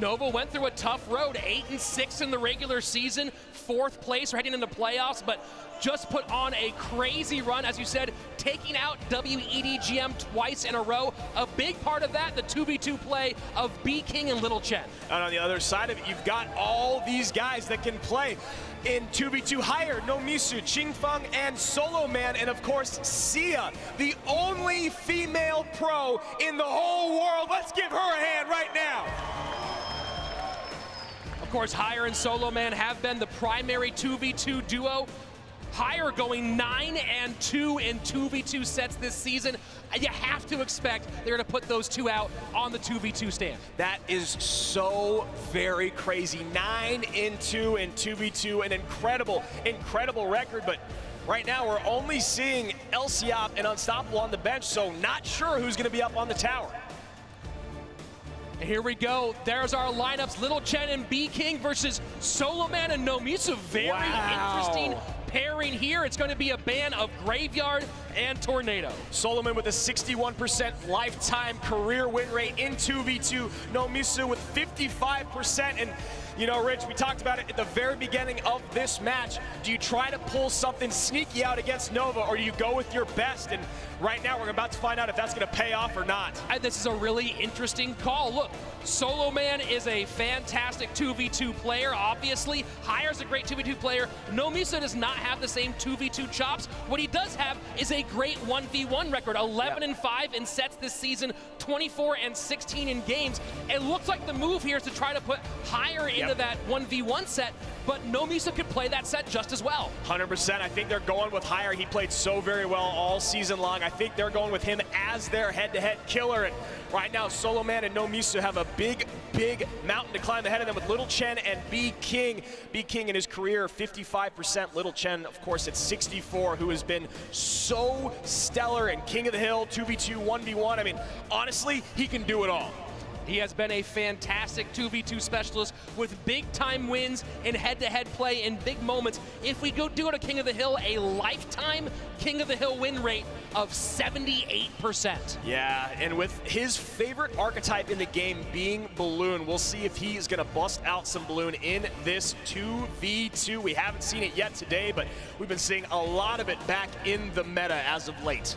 Nova went through a tough road, 8-6 in the regular season, 4th place, we're heading into playoffs, but just put on a crazy run, as you said, taking out W.EDGM twice in a row. A big part of that, the 2v2 play of B King and Little Chen. And on the other side of it, you've got all these guys that can play in 2v2 Higher, Nomisu, Qingfeng, and Solo Man, and of course, Sia, the only female pro in the whole world. Let's give her a hand right now. Of course, Higher and Solo Man have been the primary 2v2 duo. Higher going 9-2 in 2v2 sets this season. You have to expect they're going to put those 2 out on the 2v2 stand. That is so very crazy. 9-2 in 2v2, an incredible record, but right now we're only seeing LCOP and Unstoppable on the bench, so not sure who's going to be up on the tower. And here we go. There's our lineups. Little Chen and B King versus Solo Man and Nomisu. Very interesting pairing here. It's going to be a ban of Graveyard and Tornado. Solomon with a 61% lifetime career win rate in 2v2. Nomisu with 55%. And You know, Rich, we talked about it at the very beginning of this match. Do you try to pull something sneaky out against Nova, or do you go with your best? And right now, we're about to find out if that's going to pay off or not. This is a really interesting call. Look, Solo Man is a fantastic 2v2 player, obviously. Hire's a great 2v2 player. Nomiso does not have the same 2v2 chops. What he does have is a great 1v1 record, 11-5 in sets this season, 24-16 in games. It looks like the move here is to try to put Hire into that 1v1 set, but Nomiso could play that set just as well. 100%. I think they're going with Hire. He played so very well all season long. I think they're going with him as their head-to-head killer. And right now, Solo Man and Nomiso have a big, big mountain to climb ahead of them with Little Chen and B King. B King in his career, 55%. Little Chen, of course, at 64, who has been so stellar and king of the hill, 2v2, 1v1. I mean, honestly, he can do it all. He has been a fantastic 2v2 specialist with big-time wins in head-to-head play in big moments. If we do go to King of the Hill, a lifetime King of the Hill win rate of 78%. Yeah, and with his favorite archetype in the game being Balloon, we'll see if he's going to bust out some Balloon in this 2v2. We haven't seen it yet today, but we've been seeing a lot of it back in the meta as of late.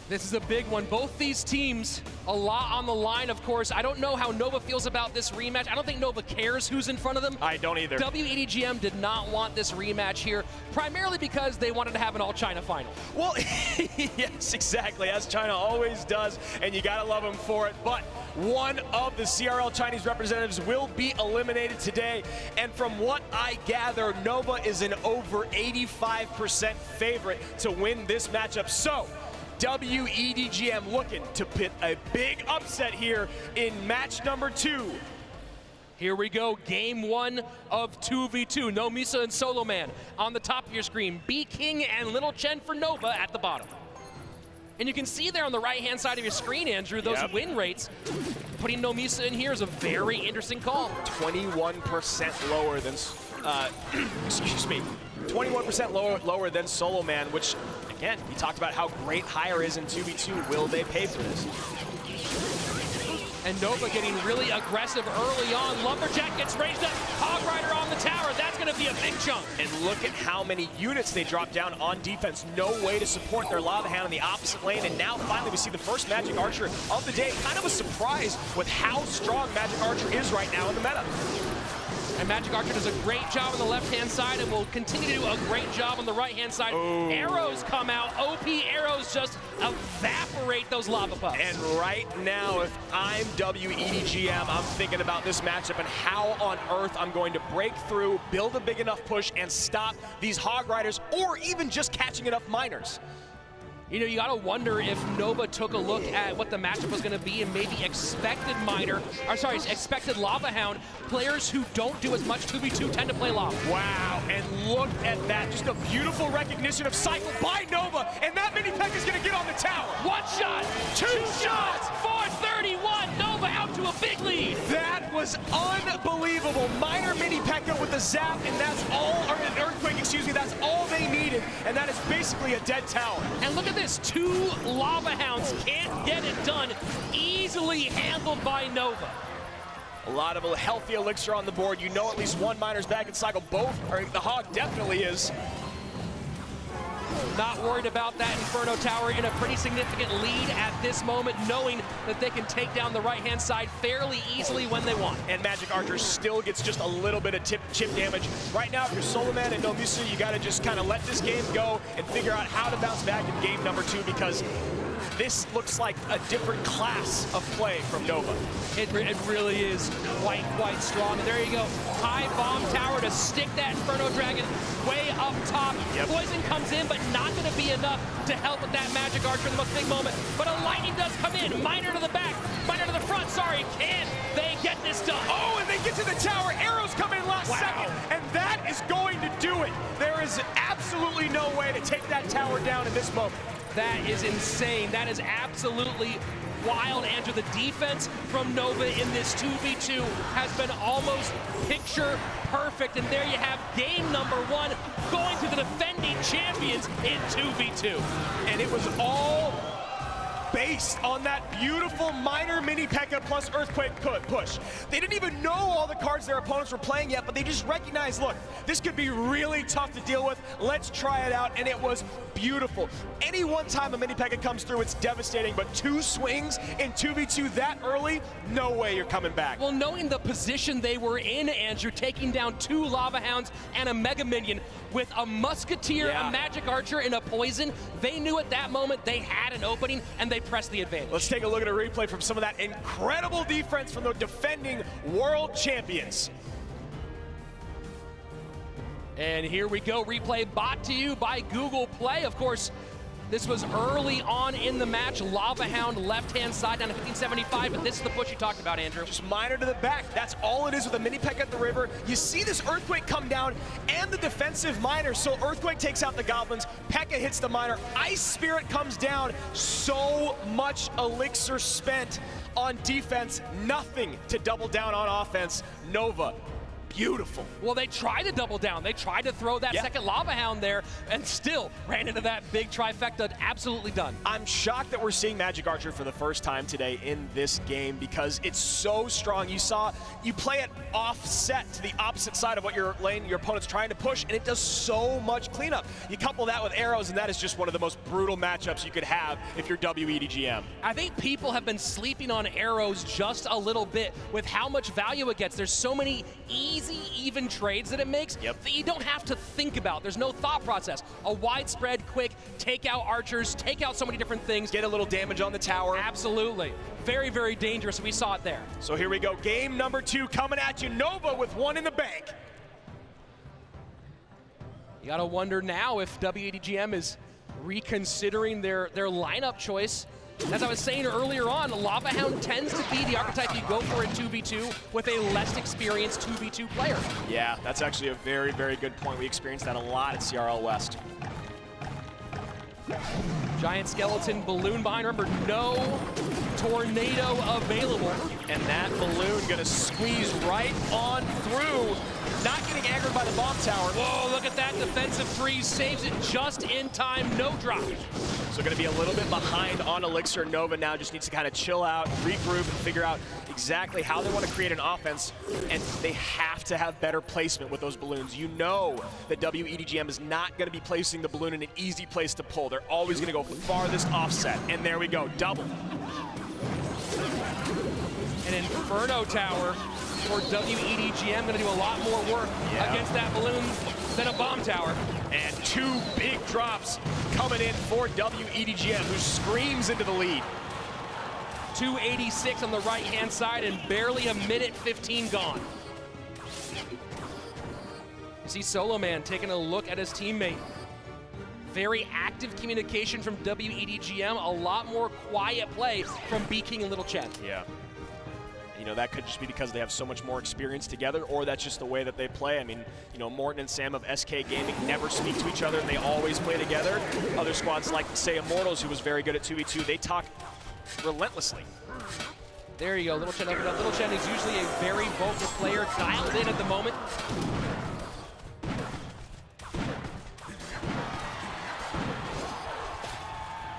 This is a big one. Both these teams, a lot on the line, of course. I don't know how Nova feels about this rematch. I don't think Nova cares who's in front of them. I don't either. W.EDGM did not want this rematch here, primarily because they wanted to have an all-China final. Well, yes, exactly, as China always does, and you gotta love them for it. But one of the CRL Chinese representatives will be eliminated today, and from what I gather, Nova is an over 85% favorite to win this matchup. So, W.EDGM looking to pit a big upset here in match number 2. Here we go, game 1 of 2v2. Nomiso and Solo Man on the top of your screen. B King and Little Chen for Nova at the bottom. And you can see there on the right-hand side of your screen, Andrew, those win rates. Putting Nomiso in here is a very interesting call. 21% lower than, excuse me, 21% lower than Solo Man, which, again, we talked about how great Hire is in 2v2. Will they pay for this? And Nova getting really aggressive early on. Lumberjack gets raised up. Hog Rider on the tower. That's going to be a big chunk. And look at how many units they drop down on defense. No way to support their Lava Hound in the opposite lane. And now finally we see the first Magic Archer of the day. Kind of a surprise with how strong Magic Archer is right now in the meta. And Magic Archer does a great job on the left-hand side and will continue to do a great job on the right-hand side. Oh. Arrows come out. OP arrows just evaporate those lava puffs. And right now, if I'm W.EDGM, I'm thinking about this matchup and how on earth I'm going to break through, build a big enough push, and stop these Hog Riders, or even just catching enough miners. You know, you gotta wonder if Nova took a look at what the matchup was gonna be and maybe expected expected Lava Hound. Players who don't do as much 2v2 tend to play Lava. Wow, and look at that. Just a beautiful recognition of cycle by Nova, and that mini Peck is gonna get on the tower. One shot, two shots, 431, Nova out to a big lead. That was unbelievable. Minor mini Pekka with the zap, and that's all, or an earthquake, excuse me, that's all they needed, and that is basically a dead tower. And look at this, 2 Lava Hounds can't get it done. Easily handled by Nova. A lot of a healthy elixir on the board. You know at least one miner's back in cycle. Both, or the Hog definitely is. Not worried about that Inferno Tower in a pretty significant lead at this moment, knowing that they can take down the right-hand side fairly easily when they want. And Magic Archer still gets just a little bit of chip damage. Right now, if you're Solo Man and Nomiso, you gotta just kind of let this game go and figure out how to bounce back in game number 2, because this looks like a different class of play from Nova. It really is quite strong. And there you go. High bomb tower to stick that Inferno Dragon way up top. Yep. Poison comes in, but not going to be enough to help with that Magic Archer in the most big moment. But a lightning does come in. Miner to the back. Miner to the front. Sorry. Can they get this done? Oh, and they get to the tower. Arrows come in last second. And that is going to do it. There is absolutely no way to take that tower down in this moment. That is insane. That is absolutely wild, Andrew. The defense from Nova in this 2v2 has been almost picture perfect. And there you have game number 1 going to the defending champions in 2v2. And it was all based on that beautiful minor mini P.E.K.K.A plus Earthquake push. They didn't even know all the cards their opponents were playing yet, but they just recognized, look, this could be really tough to deal with. Let's try it out, and it was beautiful. Any one time a mini P.E.K.K.A comes through, it's devastating, but 2 swings in 2v2 that early, no way you're coming back. Well, knowing the position they were in, Andrew, taking down 2 Lava Hounds and a Mega Minion with a Musketeer, a Magic Archer, and a Poison, they knew at that moment they had an opening, and they pressed the advantage. Let's take a look at a replay from some of that incredible defense from the defending world champions. And here we go, replay brought to you by Google Play. Of course, this was early on in the match. Lava Hound left-hand side down to 1575, but this is the push you talked about, Andrew. Just minor to the back. That's all it is with a mini P.E.K.K.A at the river. You see this Earthquake come down and the defensive minor. So Earthquake takes out the goblins. P.E.K.K.A hits the minor. Ice Spirit comes down. So much elixir spent on defense. Nothing to double down on offense. Nova. Beautiful. Well, they tried to double down. They tried to throw that second Lava Hound there and still ran into that big trifecta. Absolutely done. I'm shocked that we're seeing Magic Archer for the first time today in this game because it's so strong. You play it offset to the opposite side of what your opponent's trying to push, and it does so much cleanup. You couple that with arrows, and that is just one of the most brutal matchups you could have if you're W.EDGM. I think people have been sleeping on arrows just a little bit with how much value it gets. There's so many easy, even trades that it makes that you don't have to think about. There's no thought process. A widespread, quick, take out archers, take out so many different things. Get a little damage on the tower. Absolutely. Very, very dangerous. We saw it there. So here we go. Game number 2 coming at you. Nova with 1 in the bank. You gotta wonder now if W.EDGM is reconsidering their lineup choice. As I was saying earlier on, Lava Hound tends to be the archetype you go for in 2v2 with a less experienced 2v2 player. Yeah, that's actually a very, very good point. We experienced that a lot at CRL West. Giant skeleton balloon behind. Remember, no tornado available. And that balloon gonna squeeze right on through. Not getting angered by the bomb tower. Whoa, look at that defensive freeze. Saves it just in time, no drop. So gonna be a little bit behind on Elixir. Nova now just needs to kind of chill out, regroup, and figure out exactly how they want to create an offense. And they have to have better placement with those balloons. You know that W.EDGM is not gonna be placing the balloon in an easy place to pull. They're always gonna go farthest offset. And there we go, double. An Inferno Tower for W.EDGM, gonna do a lot more work against that balloon than a bomb tower. And 2 big drops coming in for W.EDGM, who screams into the lead. 286 on the right-hand side and barely a minute 15 gone. You see Solo Man taking a look at his teammate. Very active communication from W.EDGM, a lot more quiet play from B-King and Little Chen. Yeah. You know, that could just be because they have so much more experience together, or that's just the way that they play. I mean, you know, Morton and Sam of SK Gaming never speak to each other, and they always play together. Other squads like, say, Immortals, who was very good at 2v2, they talk relentlessly. There you go, Little Chen opened up. Little Chen is usually a very vocal player, dialed in at the moment.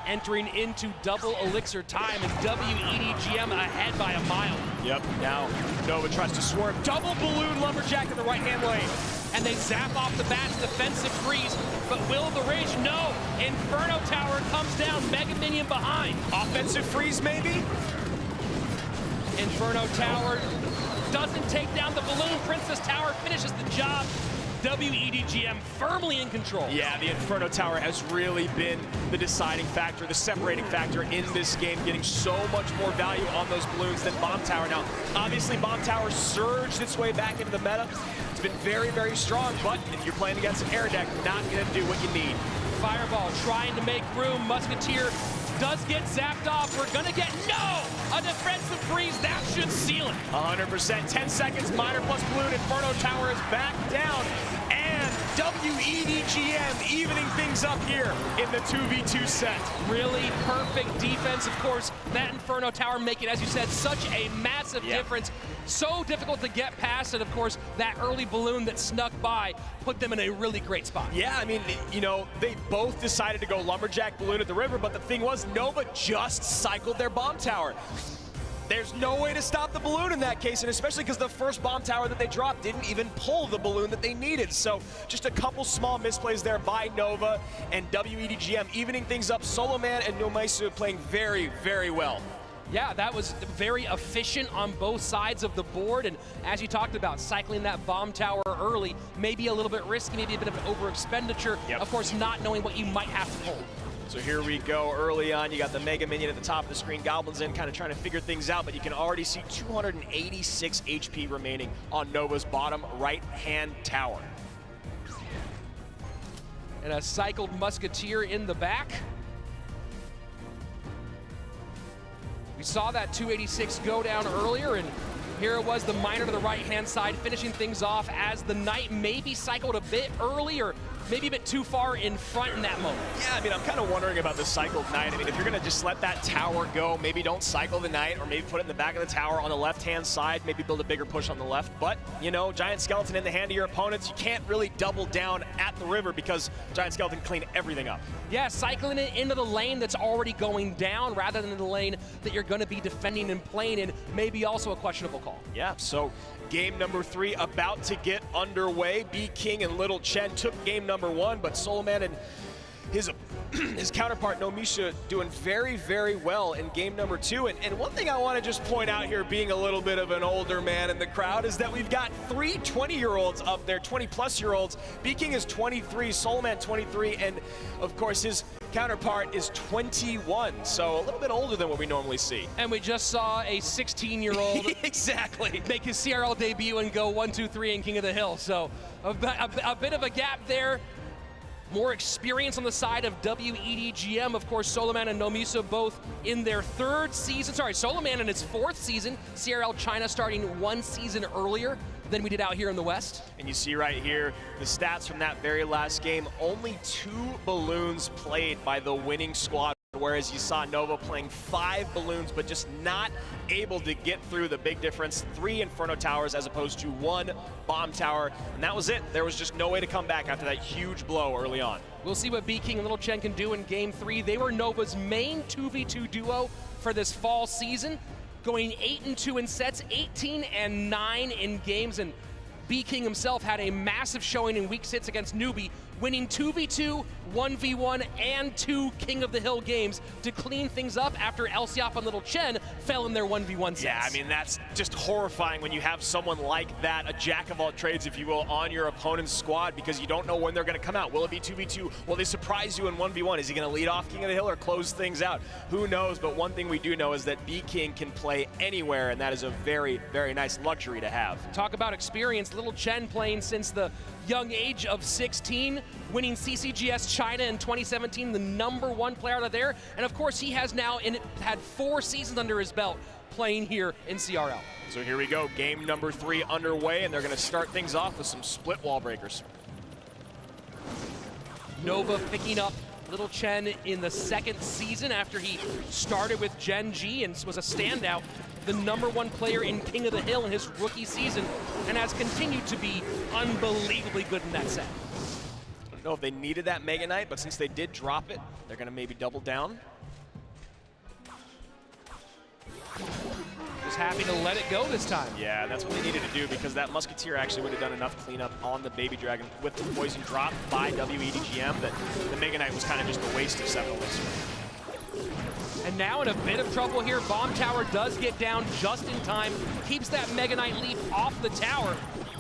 Entering into double elixir time, and W.EDGM ahead by a mile. Yep, now Nova tries to swarm. Double balloon lumberjack in the right-hand lane. And they zap off the bat's defensive freeze, but Will of the Rage, no! Inferno Tower comes down, Mega Minion behind. Offensive freeze, maybe? Inferno Tower doesn't take down the balloon. Princess Tower finishes the job. W.EDGM firmly in control. Yeah, the Inferno Tower has really been the deciding factor, the separating factor in this game, getting so much more value on those balloons than Bomb Tower. Now, obviously, Bomb Tower surged its way back into the meta. It's been very, very strong, but if you're playing against an air deck, not going to do what you need. Fireball trying to make room. Musketeer does get zapped off. We're going to get, no! A defensive freeze. That should seal it. 100%. 10 seconds. Minor plus balloon. Inferno Tower is back down. And man, W.EDGM evening things up here in the 2v2 set. Really perfect defense. Of course, that Inferno Tower making, as you said, such a massive difference. So difficult to get past, and of course, that early balloon that snuck by put them in a really great spot. Yeah, I mean, you know, they both decided to go Lumberjack Balloon at the river, but the thing was, Nova just cycled their bomb tower. There's no way to stop the balloon in that case, and especially because the first bomb tower that they dropped didn't even pull the balloon that they needed. So just a couple small misplays there by Nova, and W.EDGM evening things up. Solo Man and Nomaisu playing very, very well. Yeah, that was very efficient on both sides of the board, and as you talked about, cycling that bomb tower early, maybe a little bit risky, maybe a bit of an over expenditure. Of course, not knowing what you might have to pull. So here we go early on. You got the Mega Minion at the top of the screen. Goblins in, kind of trying to figure things out, but you can already see 286 HP remaining on Nova's bottom right-hand tower. And a cycled Musketeer in the back. We saw that 286 go down earlier, and here it was, the Miner to the right-hand side, finishing things off as the Knight maybe cycled a bit early, or maybe a bit too far in front in that moment. Yeah, I mean, I'm kind of wondering about the cycled Knight. I mean, if you're going to just let that tower go, maybe don't cycle the Knight, or maybe put it in the back of the tower on the left-hand side, maybe build a bigger push on the left. But, you know, Giant Skeleton in the hand of your opponents, you can't really double down at the river because Giant Skeleton clean everything up. Yeah, cycling it into the lane that's already going down rather than the lane that you're going to be defending and playing in, maybe also a questionable call. Yeah, so game number 3 about to get underway. B-King and Little Chen took game number 1, but Soloman and his counterpart Nomisha doing very, very well in game number 2. And one thing I want to just point out here, being a little bit of an older man in the crowd, is that we've got 3 20-year-olds up there, 20-plus-year-olds. B-King is 23, Soloman 23, and of course his counterpart is 21, so a little bit older than what we normally see. And we just saw a 16-year-old exactly make his CRL debut and go 1-2-3 in King of the Hill. So a bit of a gap there. More experience on the side of W.EDGM. Of course, Soloman and Nomisa both in their 3rd season. Sorry, Soloman in his 4th season. CRL China starting 1 season earlier than we did out here in the West. And you see right here the stats from that very last game. Only 2 balloons played by the winning squad, whereas you saw Nova playing 5 balloons, but just not able to get through. The big difference, 3 Inferno Towers as opposed to 1 Bomb Tower, and that was it. There was just no way to come back after that huge blow early on. We'll see what B-King and Little Chen can do in game 3. They were Nova's main 2v2 duo for this fall season, going 8-2 in sets, 18-9 in games, and B-King himself had a massive showing in week 6 against Newbie, winning 2v2, 1v1, and 2 King of the Hill games to clean things up after Elsiop and Little Chen fell in their 1v1 sets. Yeah, I mean, that's just horrifying when you have someone like that, a jack of all trades, if you will, on your opponent's squad, because you don't know when they're going to come out. Will it be 2v2? Will they surprise you in 1v1? Is he going to lead off King of the Hill or close things out? Who knows? But one thing we do know is that B-King can play anywhere, and that is a very, very nice luxury to have. Talk about experience. Little Chen playing since the young age of 16, winning CCGS China in 2017, the #1 player out of there. And of course, he has now had 4 seasons under his belt playing here in CRL. So here we go, game number 3 underway, and they're going to start things off with some split wall breakers. Nova picking up Little Chen in the 2nd season after he started with Gen G and was a standout, the #1 player in King of the Hill in his rookie season, and has continued to be unbelievably good in that set. I don't know if they needed that Mega Knight, but since they did drop it, they're going to maybe double down. Just happy to let it go this time. Yeah, that's what they needed to do, because that Musketeer actually would have done enough cleanup on the Baby Dragon with the poison drop by W.EDGM that the Mega Knight was kind of just a waste of 7 hits. And now in a bit of trouble here, Bomb Tower does get down just in time, keeps that Mega Knight leap off the tower.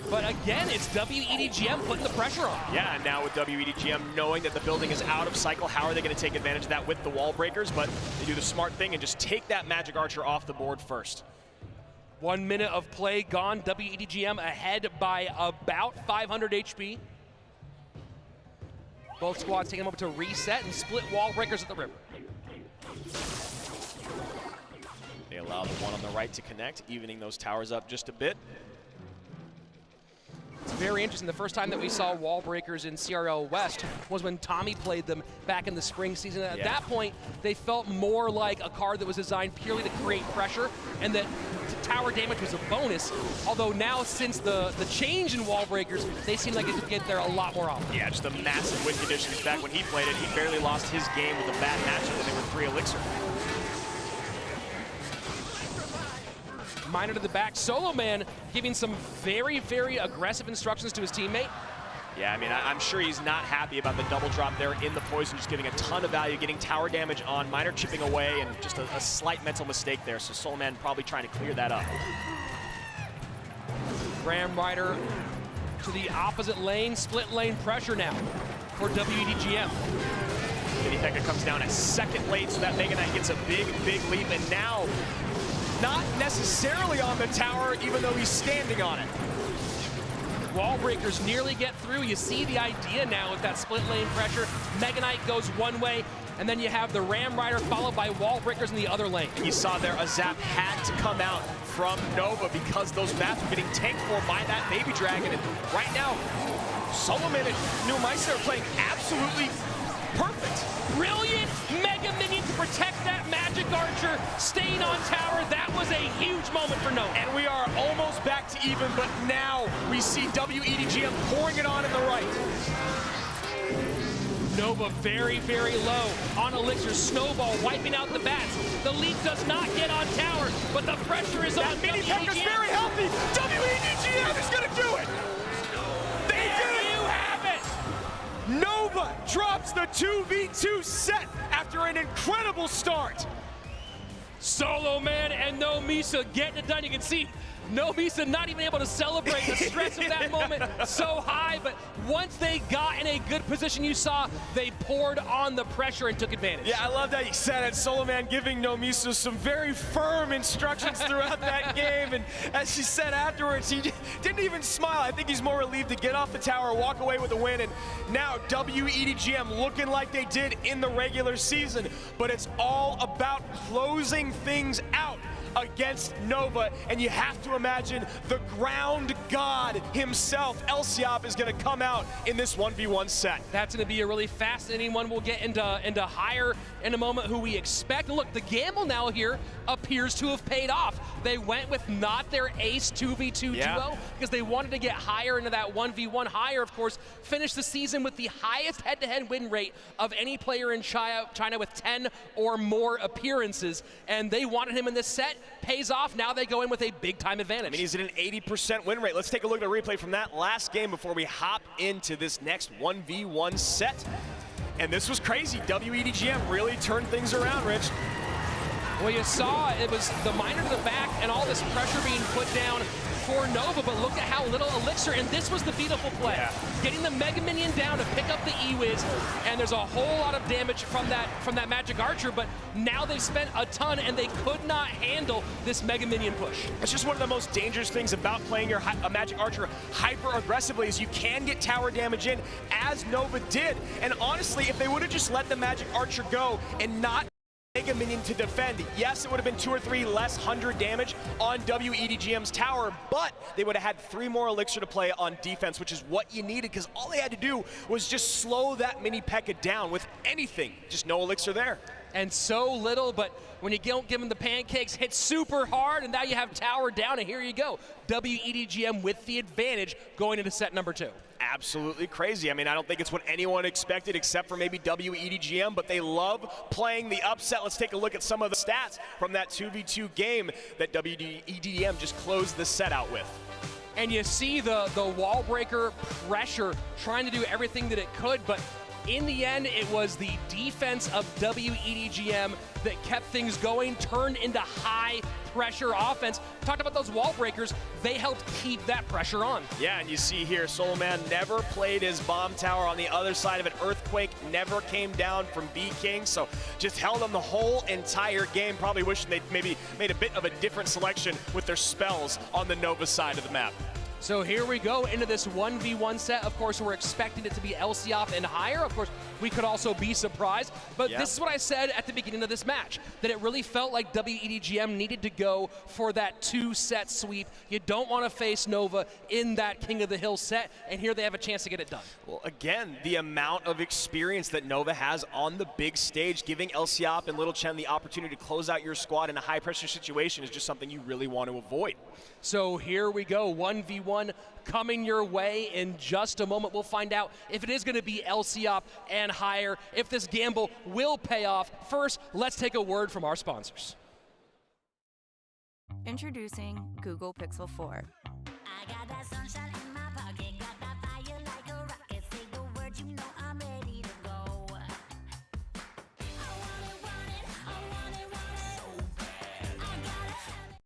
But again, it's W.EDGM putting the pressure on. Yeah, and now with W.EDGM knowing that the building is out of cycle, how are they going to take advantage of that with the wall breakers? But they do the smart thing and just take that Magic Archer off the board first. 1 minute of play gone. W.EDGM ahead by about 500 HP. Both squads taking them up to reset and split wall breakers at the river. They allow the one on the right to connect, evening those towers up just a bit. It's very interesting. The first time that we saw wall breakers in CRL West was when Tommy played them back in the spring season. At that point, they felt more like a card that was designed purely to create pressure, and that tower damage was a bonus. Although now, since the change in wall breakers, they seem like it could get there a lot more often. Yeah, just a massive win conditions. Back when he played it, he barely lost his game with a bad matchup when they were 3 elixir. Miner to the back, Solo Man giving some very, very aggressive instructions to his teammate. Yeah, I mean, I'm sure he's not happy about the double drop there in the poison, just giving a ton of value, getting tower damage on, Miner chipping away, and just a slight mental mistake there. So Solo Man probably trying to clear that up. Ram Rider to the opposite lane, split lane pressure now for W.EDGM. Mini Pekka comes down a second late, so that Mega Knight gets a big, big leap, and now not necessarily on the tower, even though he's standing on it. Wall breakers nearly get through. You see the idea now with that split lane pressure. Mega Knight goes one way, and then you have the Ram Rider followed by wall breakers in the other lane. You saw there a zap had to come out from Nova because those mats were getting tanked for by that Baby Dragon, and right now, Solo Man and New Meister are playing absolutely perfect. Brilliant Mega Minion to protect that Magic Archer, staying on tower. That was a huge moment for Nova. And we are almost back to even, but now we see W.EDGM pouring it on in the right. Nova very, very low on Elixir. Snowball wiping out the bats. The lead does not get on tower, but the pressure is on Mini Pekka's W.EDGM. very healthy. W.EDGM is going to do it. There you have it. Nova drops the 2v2 set after an incredible start. Solo Man and No Misa getting it done. You can see No Misa not even able to celebrate. The stress of that moment so high, but once they got in a good position, you saw they poured on the pressure and took advantage. Yeah, I love that you said it. Solo Man giving No Misa some very firm instructions throughout that game, and as she said afterwards, he didn't even smile. I think he's more relieved to get off the tower, walk away with a win, and now W.EDGM looking like they did in the regular season, but it's all about closing things out against Nova, and you have to imagine the ground god himself, Elsiop, is going to come out in this 1v1 set. That's going to be a really fascinating one. We'll get into higher in a moment who we expect. And look, the gamble now here appears to have paid off. They went with not their ace 2v2 duo because they wanted to get higher into that 1v1. Higher, of course, finished the season with the highest head-to-head win rate of any player in China with 10 or more appearances, and they wanted him in this set. Pays off. Now they go in with a big-time advantage. I mean, he's at an 80% win rate. Let's take a look at a replay from that last game before we hop into this next 1v1 set. And this was crazy. W.EDGM really turned things around, Rich. Well, you saw it was the Miner to the back and all this pressure being put down for Nova, but look at how little Elixir, and this was the beautiful play. Yeah. Getting the Mega Minion down to pick up the E-Wiz, and there's a whole lot of damage from that Magic Archer, but now they've spent a ton, and they could not handle this Mega Minion push. It's just one of the most dangerous things about playing your Magic Archer hyper-aggressively is you can get tower damage in, as Nova did. And honestly, if they would have just let the Magic Archer go and not Mega Minion to defend, yes, it would have been 2 or 3 less 100 damage on W.EDGM's tower, but they would have had 3 more Elixir to play on defense, which is what you needed, because all they had to do was just slow that Mini Pekka down with anything. Just no Elixir there. And so little, but when you don't give them the pancakes, hit super hard, and now you have tower down, and here you go. W.EDGM with the advantage going into set number 2. Absolutely crazy. I mean, I don't think it's what anyone expected except for maybe W.EDGM, but they love playing the upset. Let's take a look at some of the stats from that 2v2 game that W.EDGM just closed the set out with. And you see the wall breaker pressure trying to do everything that it could, but in the end, it was the defense of W.EDGM that kept things going, turned into high pressure offense. Talked about those wall breakers, they helped keep that pressure on. Yeah, and you see here, Solo Man never played his bomb tower on the other side of it. Earthquake never came down from B-King, so just held them the whole entire game. Probably wishing they maybe made a bit of a different selection with their spells on the Nova side of the map. So here we go into this 1v1 set. Of course, we're expecting it to be Elsiop and higher. Of course, we could also be surprised. But this is what I said at the beginning of this match, that it really felt like W.EDGM needed to go for that 2-set sweep. You don't want to face Nova in that King of the Hill set, and here they have a chance to get it done. Well, again, the amount of experience that Nova has on the big stage, giving Elsiop and Little Chen the opportunity to close out your squad in a high-pressure situation is just something you really want to avoid. So here we go, 1v1 coming your way in just a moment. We'll find out if it is going to be Elsiop and higher, if this gamble will pay off. First, let's take a word from our sponsors. Introducing Google Pixel 4. I got that sunshine in my pocket, got that fire like a rocket. Say the word, you know I'm ready to go. I want it, I want it, so bad. I gotta have it.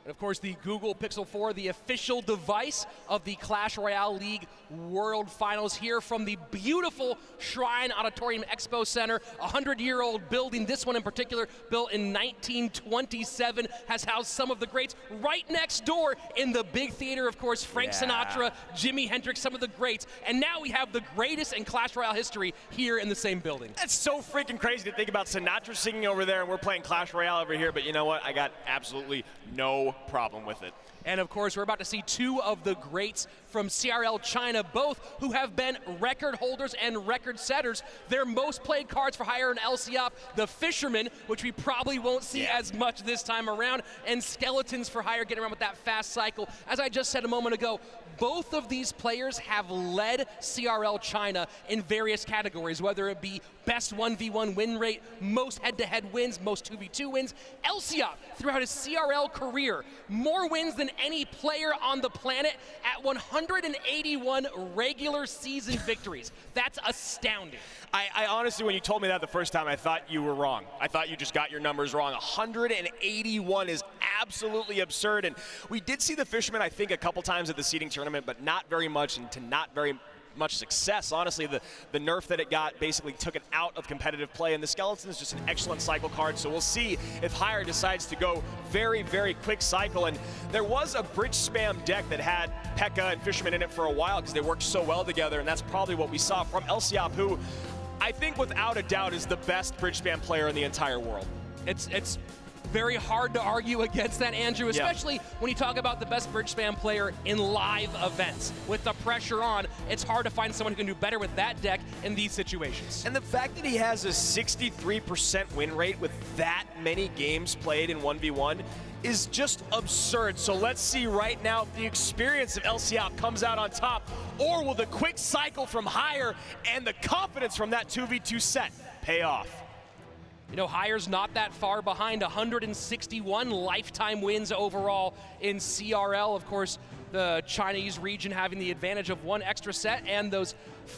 And of course, the Google Pixel 4, the official device of the Clash Royale League World Finals, here from the beautiful Shrine Auditorium Expo Center, a 100-year-old building. This one in particular, built in 1927, has housed some of the greats. Right next door in the big theater, of course, Frank Sinatra, Jimi Hendrix, some of the greats. And now we have the greatest in Clash Royale history here in the same building. That's so freaking crazy to think about Sinatra singing over there and we're playing Clash Royale over here, but you know what? I got absolutely no problem with it. And of course, we're about to see two of the greats from CRL China, both who have been record holders and record setters. Their most played cards for hire and Elsiop, the Fisherman, which we probably won't see as much this time around, and Skeletons for hire, getting around with that fast cycle. As I just said a moment ago, both of these players have led CRL China in various categories, whether it be best 1v1 win rate, most head-to-head wins, most 2v2 wins. Elsiop, throughout his CRL career, more wins than any player on the planet at 181 regular season victories. That's astounding. I honestly, when you told me that the first time, I thought you were wrong. I thought you just got your numbers wrong. 181 is absolutely absurd. And we did see the Fisherman, I think, a couple times at the seeding tournament, but not very much, and to not very much success. Honestly, the nerf that it got basically took it out of competitive play, and the Skeleton is just an excellent cycle card, so we'll see if Hire decides to go very, very quick cycle. And there was a bridge spam deck that had P.E.K.K.A. and Fisherman in it for a while because they worked so well together, and that's probably what we saw from Elsiop, who I think without a doubt is the best bridge spam player in the entire world. It's very hard to argue against that, Andrew, especially when you talk about the best bridge spam player in live events. With the pressure on, it's hard to find someone who can do better with that deck in these situations. And the fact that he has a 63% win rate with that many games played in 1v1 is just absurd. So let's see right now if the experience of Elsiop comes out on top, or will the quick cycle from Hire and the confidence from that 2v2 set pay off? You know, Hire's not that far behind, 161 lifetime wins overall in CRL. Of course, the Chinese region having the advantage of one extra set, and those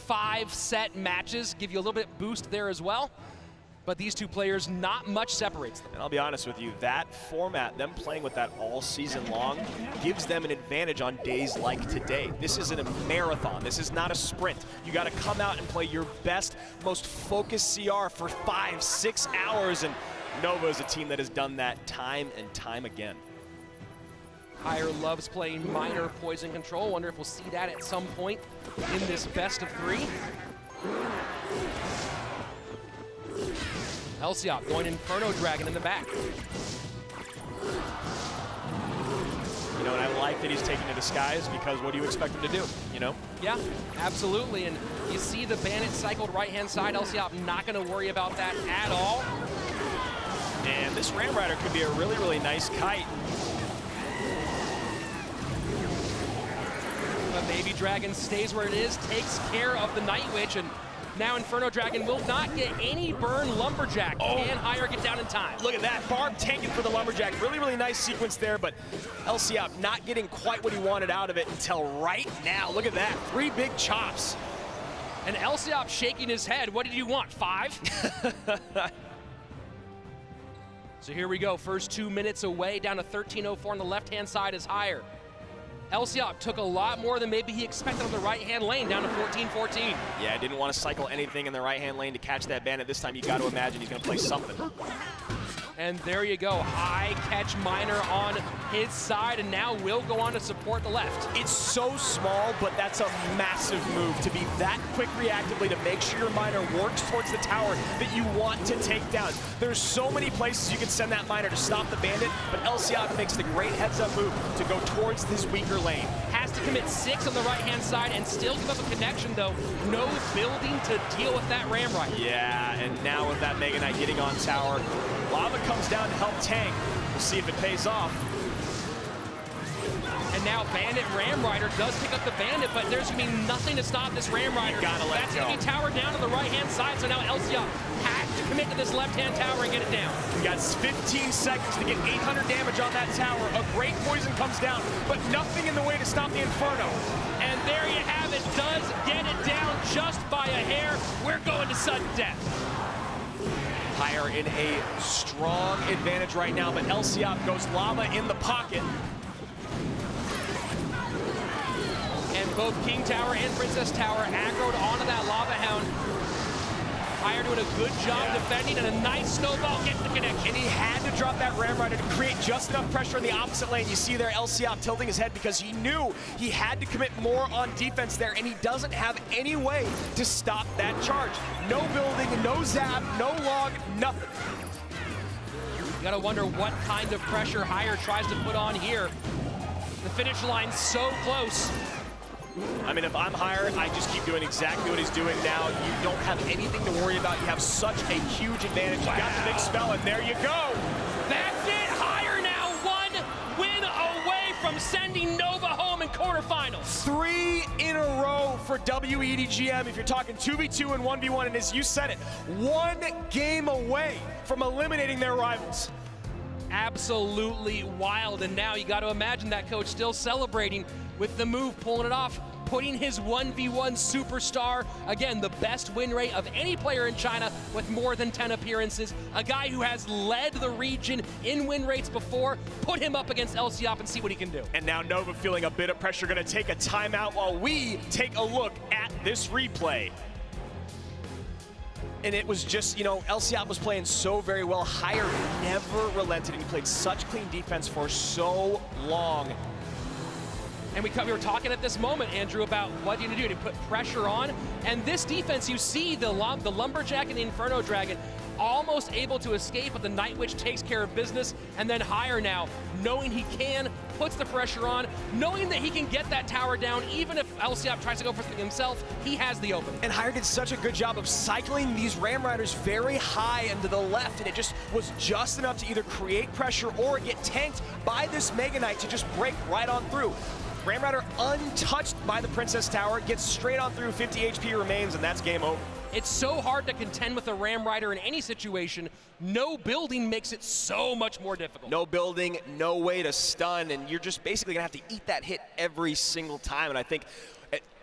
5-set matches give you a little bit boost there as well. But these two players, not much separates them. And I'll be honest with you, that format, them playing with that all season long, gives them an advantage on days like today. This isn't a marathon. This is not a sprint. You got to come out and play your best, most focused CR for 5-6 hours, and Nova is a team that has done that time and time again. Hire loves playing minor poison control. Wonder if we'll see that at some point in this best of 3. Elsiop going Inferno Dragon in the back. You know, and I like that he's taking a disguise, because what do you expect him to do, you know? Yeah, absolutely, and you see the Bandit cycled right-hand side. Elsiop not going to worry about that at all. And this Ram Rider could be a really, really nice kite. But Baby Dragon stays where it is, takes care of the Night Witch, and now Inferno Dragon will not get any burn Lumberjack. Can Hire get down in time? Look at that, Barb taken for the Lumberjack. Really, really nice sequence there, but Elsiop not getting quite what he wanted out of it until right now. Look at that, 3 big chops. And Elsiop shaking his head. What did you want, 5? So here we go, first 2 minutes away, down to 13:04 on the left-hand side is Hire. LCOP took a lot more than maybe he expected on the right-hand lane, down to 14-14. Yeah, I didn't want to cycle anything in the right-hand lane to catch that bandit. This time you got to imagine he's going to play something. And there you go, high catch Miner on his side, and now will go on to support the left. It's so small, but that's a massive move to be that quick reactively to make sure your Miner works towards the tower that you want to take down. There's so many places you can send that Miner to stop the bandit, but LCOP makes the great heads-up move to go towards his weaker lane. Has to commit 6 on the right-hand side and still give up a connection, though. No building to deal with that Ram Rider. Yeah, and now with that Mega Knight getting on tower, Lava comes down to help tank. We'll see if it pays off. And now Bandit Ram Rider does pick up the Bandit, but there's going to be nothing to stop this Ram Rider. Gotta let That's it go. going to be towered down to the right-hand side, so now LCOP has to commit to this left-hand tower and get it down. We got 15 seconds to get 800 damage on that tower. A great poison comes down, but nothing in the way to stop the Inferno. And there you have it, does get it down just by a hair. We're going to sudden death. Higher in a strong advantage right now, but LCOP goes Lava in the pocket. And both King Tower and Princess Tower aggroed onto that Lava Hound. Higher doing a good job defending, and a nice snowball gets the connection. And he had to drop that Ram Rider to create just enough pressure in the opposite lane. You see there LCOP tilting his head because he knew he had to commit more on defense there, and he doesn't have any way to stop that charge. No building, no zap, no log, nothing. You gotta wonder what kind of pressure Higher tries to put on here. The finish line's so close. I mean, if I'm Higher, I just keep doing exactly what he's doing now. You don't have anything to worry about. You have such a huge advantage. You got the big spell, and there you go. That's it, Higher now 1 win away from sending Nova home in quarterfinals. 3 in a row for W.EDGM. If you're talking 2v2 and 1v1, and as you said it, 1 game away from eliminating their rivals. Absolutely wild, and now you got to imagine that coach still celebrating with the move, pulling it off, putting his 1v1 superstar, again, the best win rate of any player in China with more than 10 appearances, a guy who has led the region in win rates before, put him up against LCOP and see what he can do. And now Nova feeling a bit of pressure, gonna take a timeout while we take a look at this replay. And it was just, you know, LCOP was playing so very well. Higher never relented, and he played such clean defense for so long. And we were talking at this moment, Andrew, about what you do to put pressure on. And this defense, you see the Lumberjack and the Inferno Dragon almost able to escape, but the Night Witch takes care of business. And then Higher now, knowing he can, puts the pressure on, knowing that he can get that tower down, even if LCOP tries to go for it himself, he has the opening. And Higher did such a good job of cycling these Ram Riders very high and to the left, and it just was just enough to either create pressure or get tanked by this Mega Knight to just break right on through. Ram Rider untouched by the Princess Tower, gets straight on through, 50 HP remains, and that's game over. It's so hard to contend with a Ram Rider in any situation. No building makes it so much more difficult. No building, no way to stun, and you're just basically gonna have to eat that hit every single time. And I think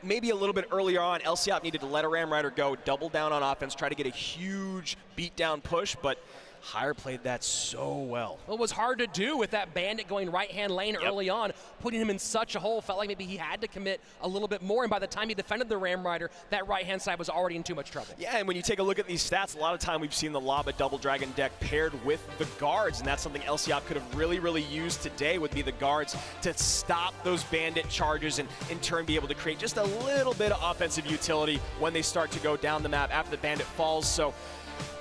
maybe a little bit earlier on, LCOP needed to let a Ram Rider go, double down on offense, try to get a huge beatdown push, but Higher played that so well. Well, it was hard to do with that Bandit going right-hand lane early on, putting him in such a hole. Felt like maybe he had to commit a little bit more, and by the time he defended the Ram Rider, that right-hand side was already in too much trouble. Yeah, and when you take a look at these stats, a lot of time we've seen the Lava Double Dragon deck paired with the guards, and that's something LCOP could have really used today, would be the guards to stop those Bandit charges and in turn be able to create just a little bit of offensive utility when they start to go down the map after the Bandit falls. So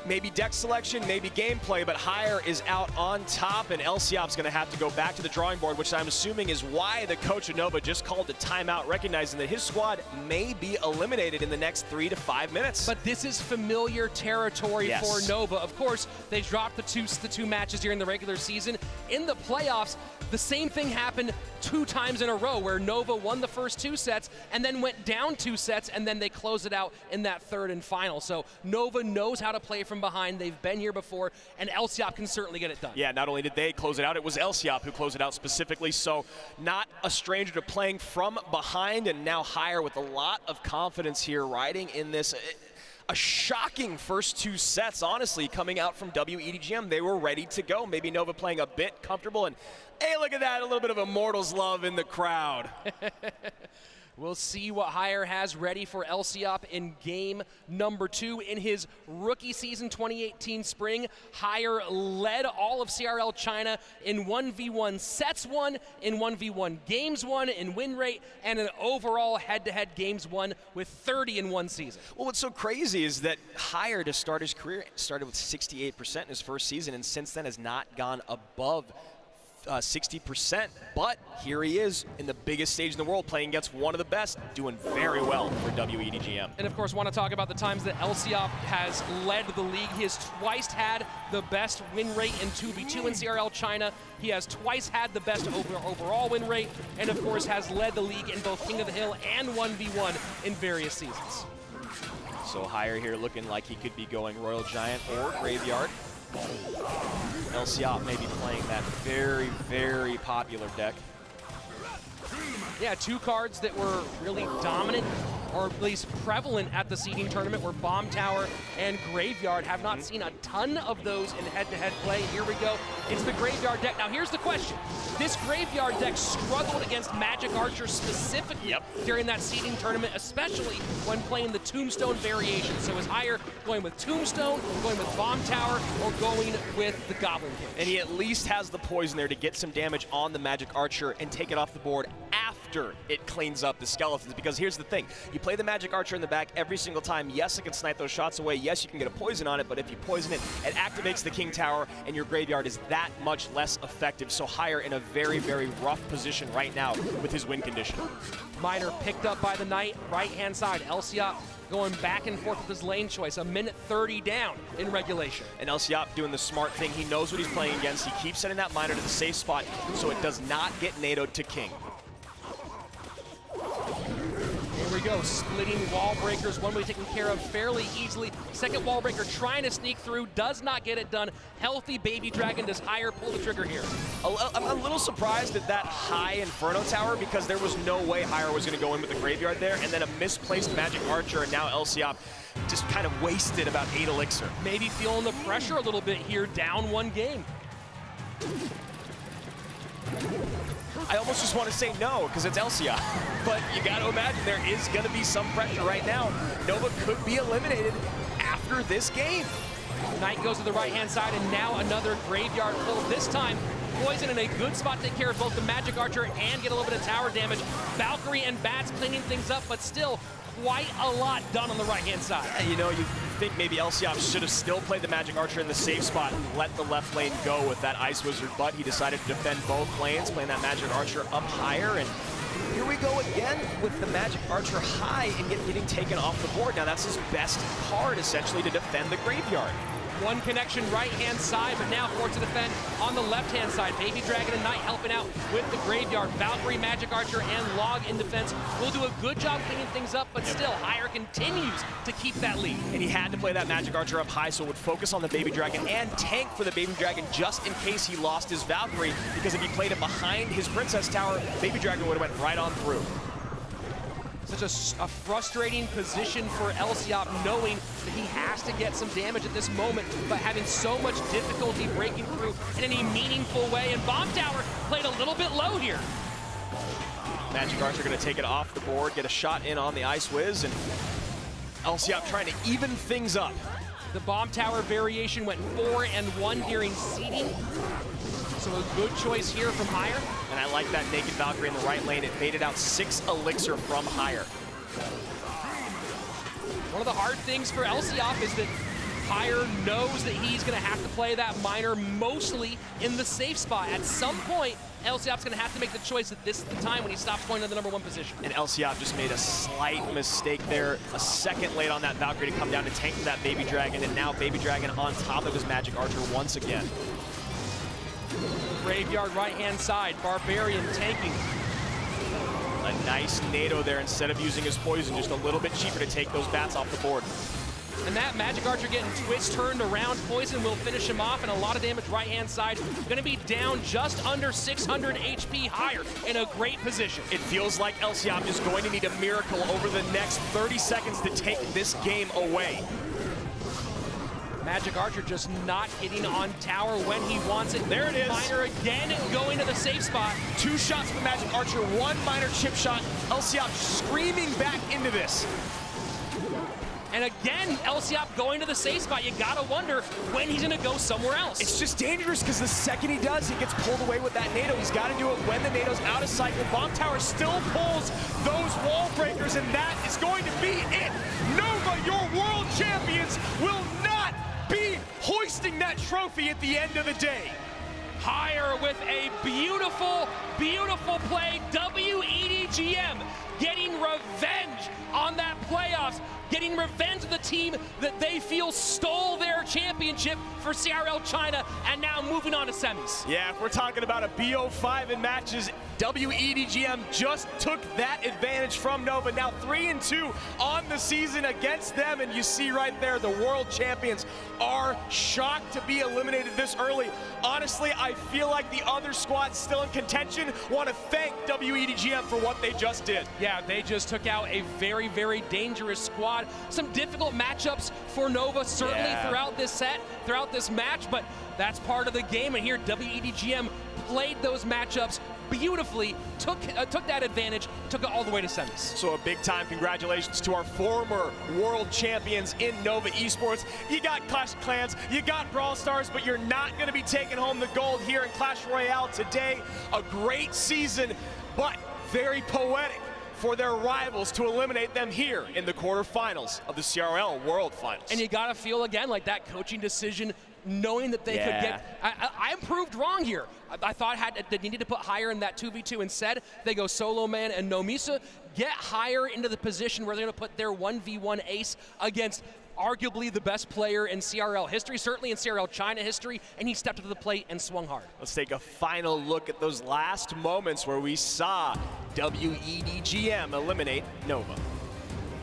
maybe deck selection, maybe gameplay, but Higher is out on top, and LCOP's going to have to go back to the drawing board, which I'm assuming is why the coach of Nova just called a timeout, recognizing that his squad may be eliminated in the next 3 to 5 minutes. But this is familiar territory for Nova. Of course, they dropped the two matches during the regular season. In the playoffs, the same thing happened 2 times in a row, where Nova won the first 2 sets and then went down 2 sets, and then they closed it out in that third and final. So Nova knows how to play from behind. They've been here before, and LCOP can certainly get it done. Yeah, not only did they close it out, it was LCOP who closed it out specifically, so not a stranger to playing from behind, and now Higher with a lot of confidence here riding in this. A shocking first 2 sets, honestly, coming out from W.EDGM. They were ready to go. Maybe Nova playing a bit comfortable, and hey, look at that, a little bit of Immortals love in the crowd. We'll see what Hire has ready for LCOP in game number 2 in his rookie season 2018 spring. Hire led all of CRL China in 1v1 sets won, in 1v1 games won, in win rate, and an overall head-to-head games won with 30 in one season. Well, what's so crazy is that Hire, to start his career, started with 68% in his first season, and since then has not gone above 60%, but here he is in the biggest stage in the world, playing against one of the best, doing very well for W.EDGM. And of course, want to talk about the times that LCOP has led the league. He has twice had the best win rate in 2v2 in CRL China. He has twice had the best overall win rate, and of course has led the league in both King of the Hill and 1v1 in various seasons. So Hire here looking like he could be going Royal Giant or Graveyard. LCOP may be playing that very, very popular deck. Yeah, 2 cards that were really dominant, or at least prevalent at the seeding tournament, were Bomb Tower and Graveyard. Have not seen a ton of those in head-to-head play. Here we go. It's the Graveyard deck. Now here's the question. This Graveyard deck struggled against Magic Archer specifically during that seeding tournament, especially when playing the Tombstone variation. So is Hire going with Tombstone, going with Bomb Tower, or going with the Goblin King? And he at least has the poison there to get some damage on the Magic Archer and take it off the board after it cleans up the skeletons. Because here's the thing, you play the Magic Archer in the back every single time. Yes, it can snipe those shots away. Yes, you can get a poison on it, but if you poison it, it activates the King Tower, and your Graveyard is that much less effective. So Hire in a very, very rough position right now with his win condition. Miner picked up by the Knight, right-hand side. LCOP going back and forth with his lane choice. A minute 30 down in regulation. And LCOP doing the smart thing. He knows what he's playing against. He keeps sending that Miner to the safe spot so it does not get NATO'd to King. Here we go, splitting wall breakers, one way taken care of fairly easily. Second wall breaker trying to sneak through, does not get it done. Healthy Baby Dragon. Does Hire pull the trigger here? I'm a little surprised at that high Inferno Tower, because there was no way Hire was going to go in with the Graveyard there, and then a misplaced Magic Archer, and now LCOP just kind of wasted about 8 elixir. Maybe feeling the pressure a little bit here, down 1 game. I almost just want to say no, because it's LCOP. But you got to imagine there is going to be some pressure right now. Nova could be eliminated after this game. Knight goes to the right-hand side, and now another Graveyard pull. This time, Poison in a good spot to take care of both the Magic Archer and get a little bit of tower damage. Valkyrie and Bats cleaning things up, but still quite a lot done on the right-hand side. You know, you think maybe LCOP should have still played the Magic Archer in the safe spot and let the left lane go with that Ice Wizard, but he decided to defend both lanes, playing that Magic Archer up higher, and here we go again with the Magic Archer high and getting taken off the board. Now that's his best card, essentially, to defend the Graveyard. One connection right-hand side, but now forced to defend on the left-hand side. Baby Dragon and Knight helping out with the Graveyard. Valkyrie, Magic Archer, and Log in defense will do a good job cleaning things up, but still, Hire continues to keep that lead. And he had to play that Magic Archer up high, so would focus on the Baby Dragon and tank for the Baby Dragon just in case he lost his Valkyrie, because if he played it behind his Princess Tower, Baby Dragon would have went right on through. Such a frustrating position for LCOP, knowing that he has to get some damage at this moment, but having so much difficulty breaking through in any meaningful way. And Bomb Tower played a little bit low here. Magic Archer going to take it off the board, get a shot in on the Ice Wiz, and LCOP trying to even things up. The Bomb Tower variation went 4-1 during seeding. So a good choice here from Hire. And I like that Naked Valkyrie in the right lane. It baited out 6 elixir from Hire. One of the hard things for LCOP is that Hire knows that he's going to have to play that Miner mostly in the safe spot. At some point, LCOP's going to have to make the choice that this is the time when he stops going to the #1 position. And LCOP just made a slight mistake there. A second late on that Valkyrie to come down to tank for that Baby Dragon, and now Baby Dragon on top of his Magic Archer once again. Graveyard right-hand side, Barbarian tanking. A nice NATO there instead of using his poison, just a little bit cheaper to take those bats off the board. And that Magic Archer getting twitch turned around. Poison will finish him off, and a lot of damage right-hand side. Going to be down just under 600 HP higher in a great position. It feels like LCM is going to need a miracle over the next 30 seconds to take this game away. Magic Archer just not hitting on tower when he wants it. There it is. Miner again going to the safe spot. 2 shots from Magic Archer, 1 minor chip shot. LCM screaming back into this. And again, LCM going to the safe spot. You gotta wonder when he's gonna go somewhere else. It's just dangerous because the second he does, he gets pulled away with that NATO. He's got to do it when the NATO's out of cycle. Bomb Tower still pulls those wall breakers, and that is going to be it. Nova, your world champions, will not be hoisting that trophy at the end of the day. Higher with a beautiful, beautiful play. W.EDGM getting revenge on that playoffs, getting revenge of the team that they feel stole their championship for CRL China, and now moving on to semis. Yeah, if we're talking about a BO5 in matches, W.EDGM just took that advantage from Nova. Now 3-2 on the season against them, and you see right there the world champions are shocked to be eliminated this early. Honestly, I feel like the other squads still in contention want to thank W.EDGM for what they just did. Yeah, they just took out a very, very dangerous squad. Some difficult matchups for Nova, certainly throughout this set, throughout this match, but that's part of the game, and here W.EDGM played those matchups beautifully, took that advantage, took it all the way to semis. So a big time congratulations to our former world champions in Nova Esports. You got Clash of Clans, you got Brawl Stars, but you're not going to be taking home the gold here in Clash Royale today. A great season, but very poetic for their rivals to eliminate them here in the quarterfinals of the CRL World Finals. And you gotta feel again like that coaching decision, knowing that they could get. I'm proved wrong here. I thought they needed to put higher in that 2v2. Instead, they go Solo Man and Nomisa, get higher into the position where they're gonna put their 1v1 ace against arguably the best player in CRL history, certainly in CRL China history, and he stepped up to the plate and swung hard. Let's take a final look at those last moments where we saw W.EDGM eliminate Nova.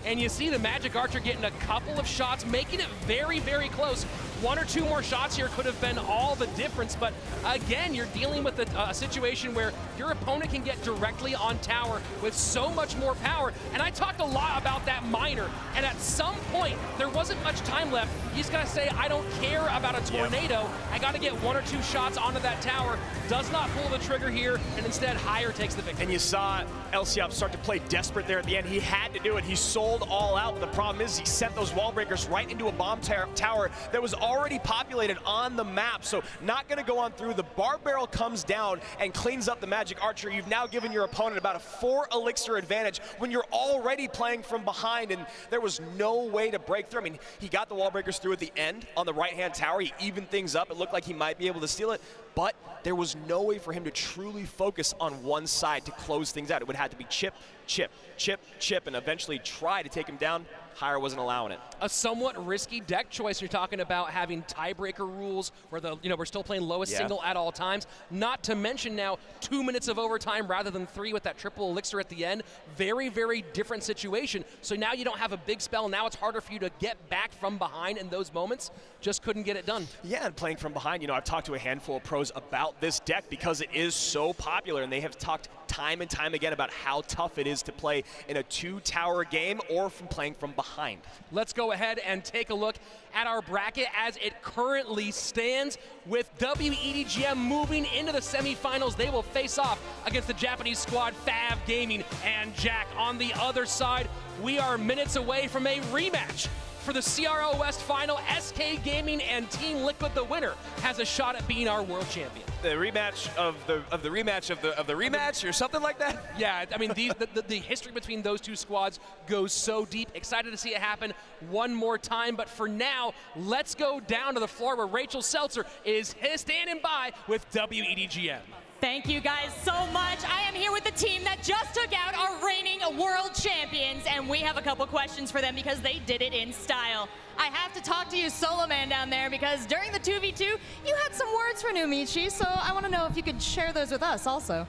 And you see the Magic Archer getting a couple of shots, making it very, very close. 1 or 2 more shots here could have been all the difference, but again, you're dealing with a situation where your opponent can get directly on tower with so much more power. And I talked a lot about that miner, and at some point, there wasn't much time left. He's got to say, I don't care about a tornado. I got to get 1 or 2 shots onto that tower. Does not pull the trigger here, and instead, Higher takes the victory. And you saw LCM start to play desperate there at the end. He had to do it. He sold all out. But the problem is he sent those wall breakers right into a bomb tower that was already populated on the map. So not going to go on through. The bar barrel comes down and cleans up the Magic Archer. You've now given your opponent about a 4 elixir advantage when you're already playing from behind, and there was no way to break through. I mean, he got the wall breakers through at the end on the right-hand tower. He evened things up. It looked like he might be able to steal it, but there was no way for him to truly focus on one side to close things out. It would have to be chip, chip, chip, chip, and eventually try to take him down. Higher wasn't allowing it. A somewhat risky deck choice. You're talking about having tiebreaker rules where we're still playing lowest single at all times. Not to mention now 2 minutes of overtime rather than 3 with that triple elixir at the end. Very, very different situation. So now you don't have a big spell. Now it's harder for you to get back from behind in those moments. Just couldn't get it done. Yeah, and playing from behind, I've talked to a handful of pros about this deck because it is so popular, and they have talked time and time again about how tough it is to play in a 2-tower game or from playing from behind. Let's go ahead and take a look at our bracket as it currently stands, with W.EDGM moving into the semifinals. They will face off against the Japanese squad Fav Gaming and Jack. On the other side, we are minutes away from a rematch for the CRL West final. SK Gaming and Team Liquid, the winner, has a shot at being our world champion. The rematch of the rematch of the rematch, or something like that? Yeah, I mean, the history between those two squads goes so deep. Excited to see it happen one more time, but for now, let's go down to the floor where Rachel Seltzer is standing by with W.EDGM. Thank you guys so much. I am here with the team that just took out our reigning world champions, and we have a couple questions for them because they did it in style. I have to talk to you, Solo Man, down there, because during the 2v2, you had some words for Numichi, so I want to know if you could share those with us also.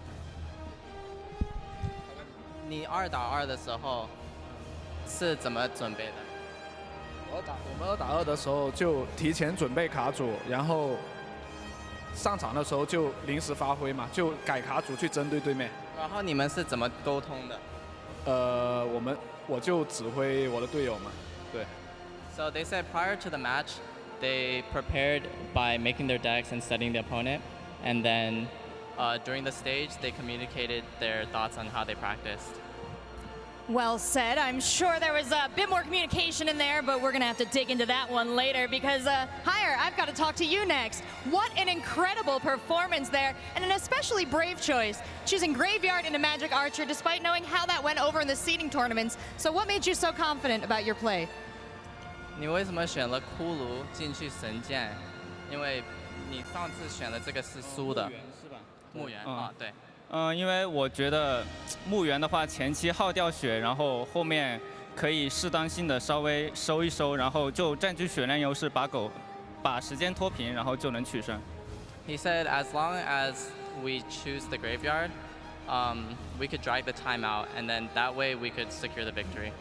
你2打2的时候是怎么准备的？我们2打2的时候就提前准备卡组，然后上场的时候就临时发挥嘛，就改卡组去针对对面。然后你们是怎么沟通的？我就指挥我的队友嘛，对。So they said prior to the match, they prepared by making their decks and studying the opponent, and then during the stage, they communicated their thoughts on how they practiced. Well said. I'm sure there was a bit more communication in there, but we're going to have to dig into that one later because, Higher, I've got to talk to you next. What an incredible performance there, and an especially brave choice, choosing Graveyard into Magic Archer despite knowing how that went over in the seeding tournaments. So what made you so confident about your play? 你为什么选了骷髅进去神剑？因为你上次选的这个是输的。墓园啊，对。因为我觉得墓园的话，前期耗掉血，然后后面可以适当性的稍微收一收，然后就占据血量优势，把时间拖平，然后就能取胜。He said as long as we choose the graveyard, we could drag the time out, and then that way we could secure the victory.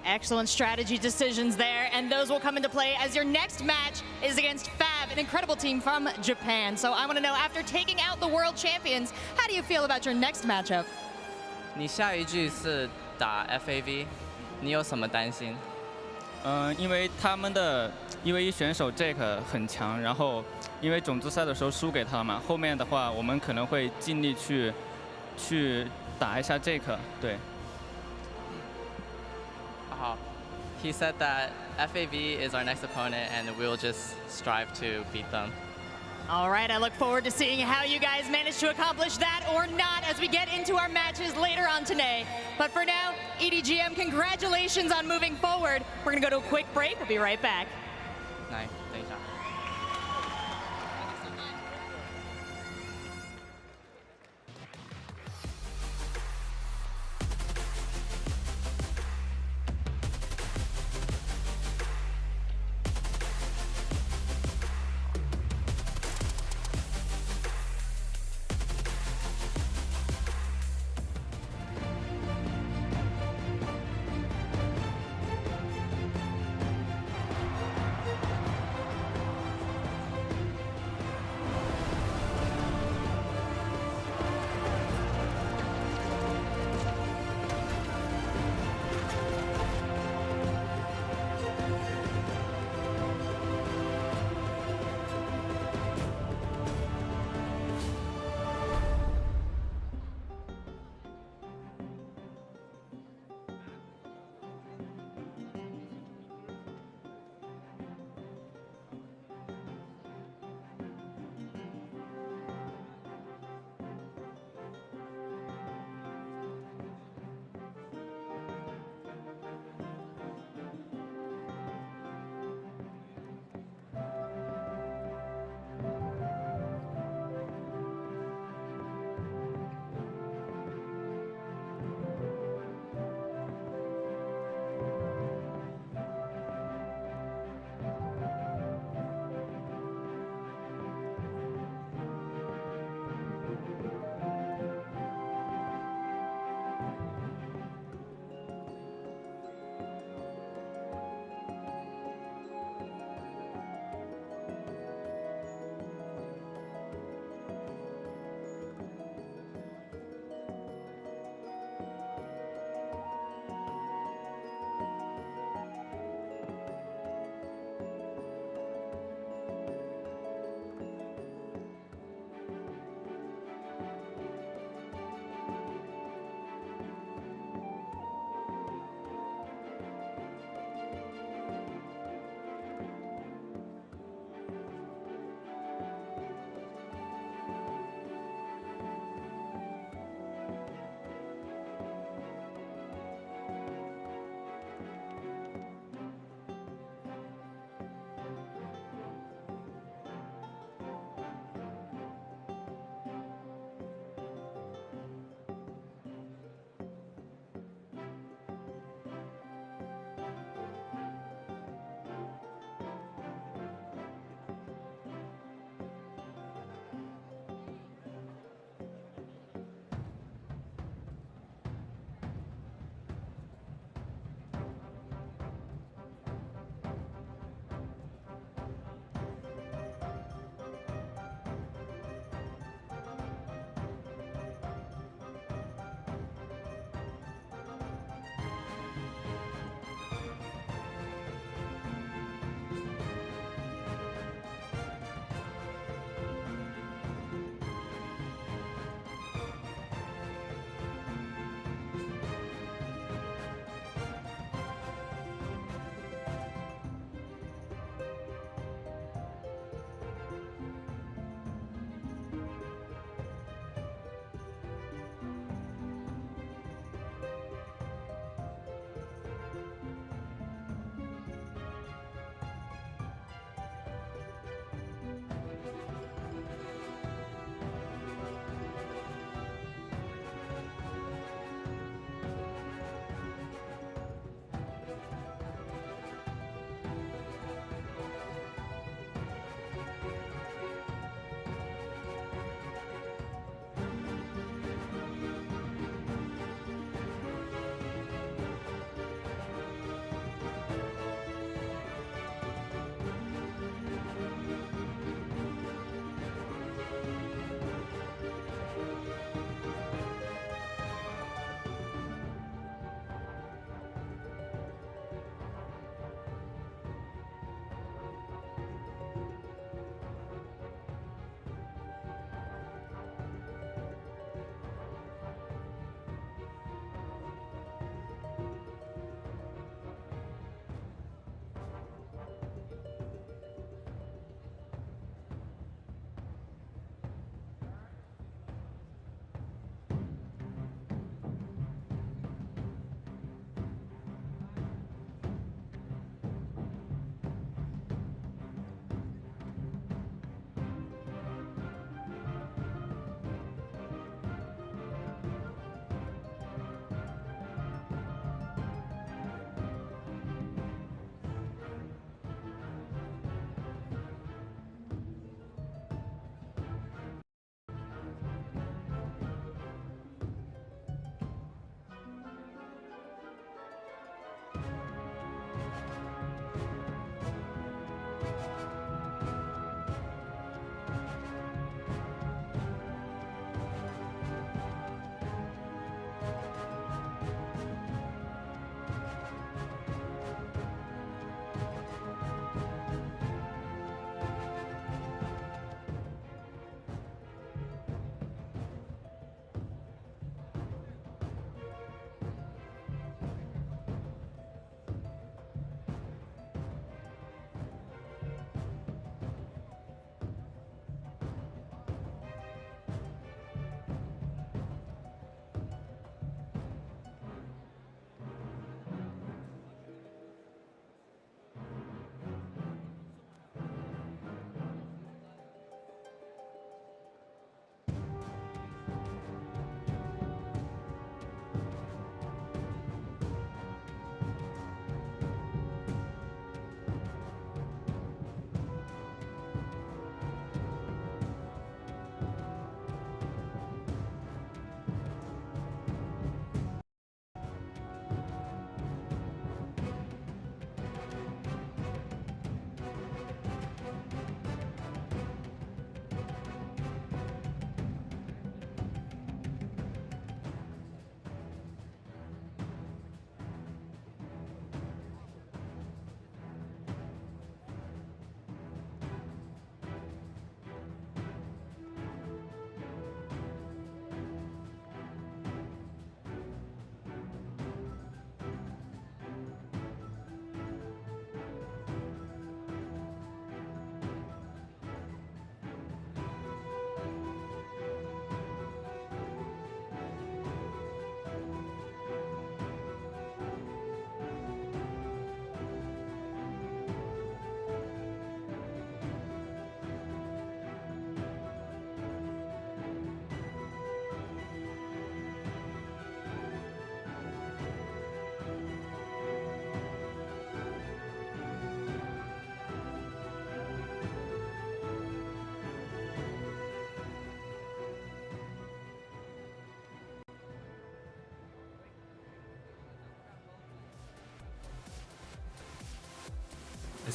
Excellent strategy decisions there, and those will come into play as your next match is against Fab, an incredible team from Japan. So I want to know, after taking out the world champions, how do you feel about your next matchup? 你下一局是打 FAV， 你有什么担心？因为他们的1v1选手 Jake 很强，然后因为种子赛的时候输给他嘛，后面的话我们可能会尽力去打一下 Jake， 对。He said that FAV is our next opponent, and we'll just strive to beat them. All right, I look forward to seeing how you guys manage to accomplish that or not as we get into our matches later on today. But for now, EDGM, congratulations on moving forward. We're going to go to a quick break. We'll be right back. 来，等一下。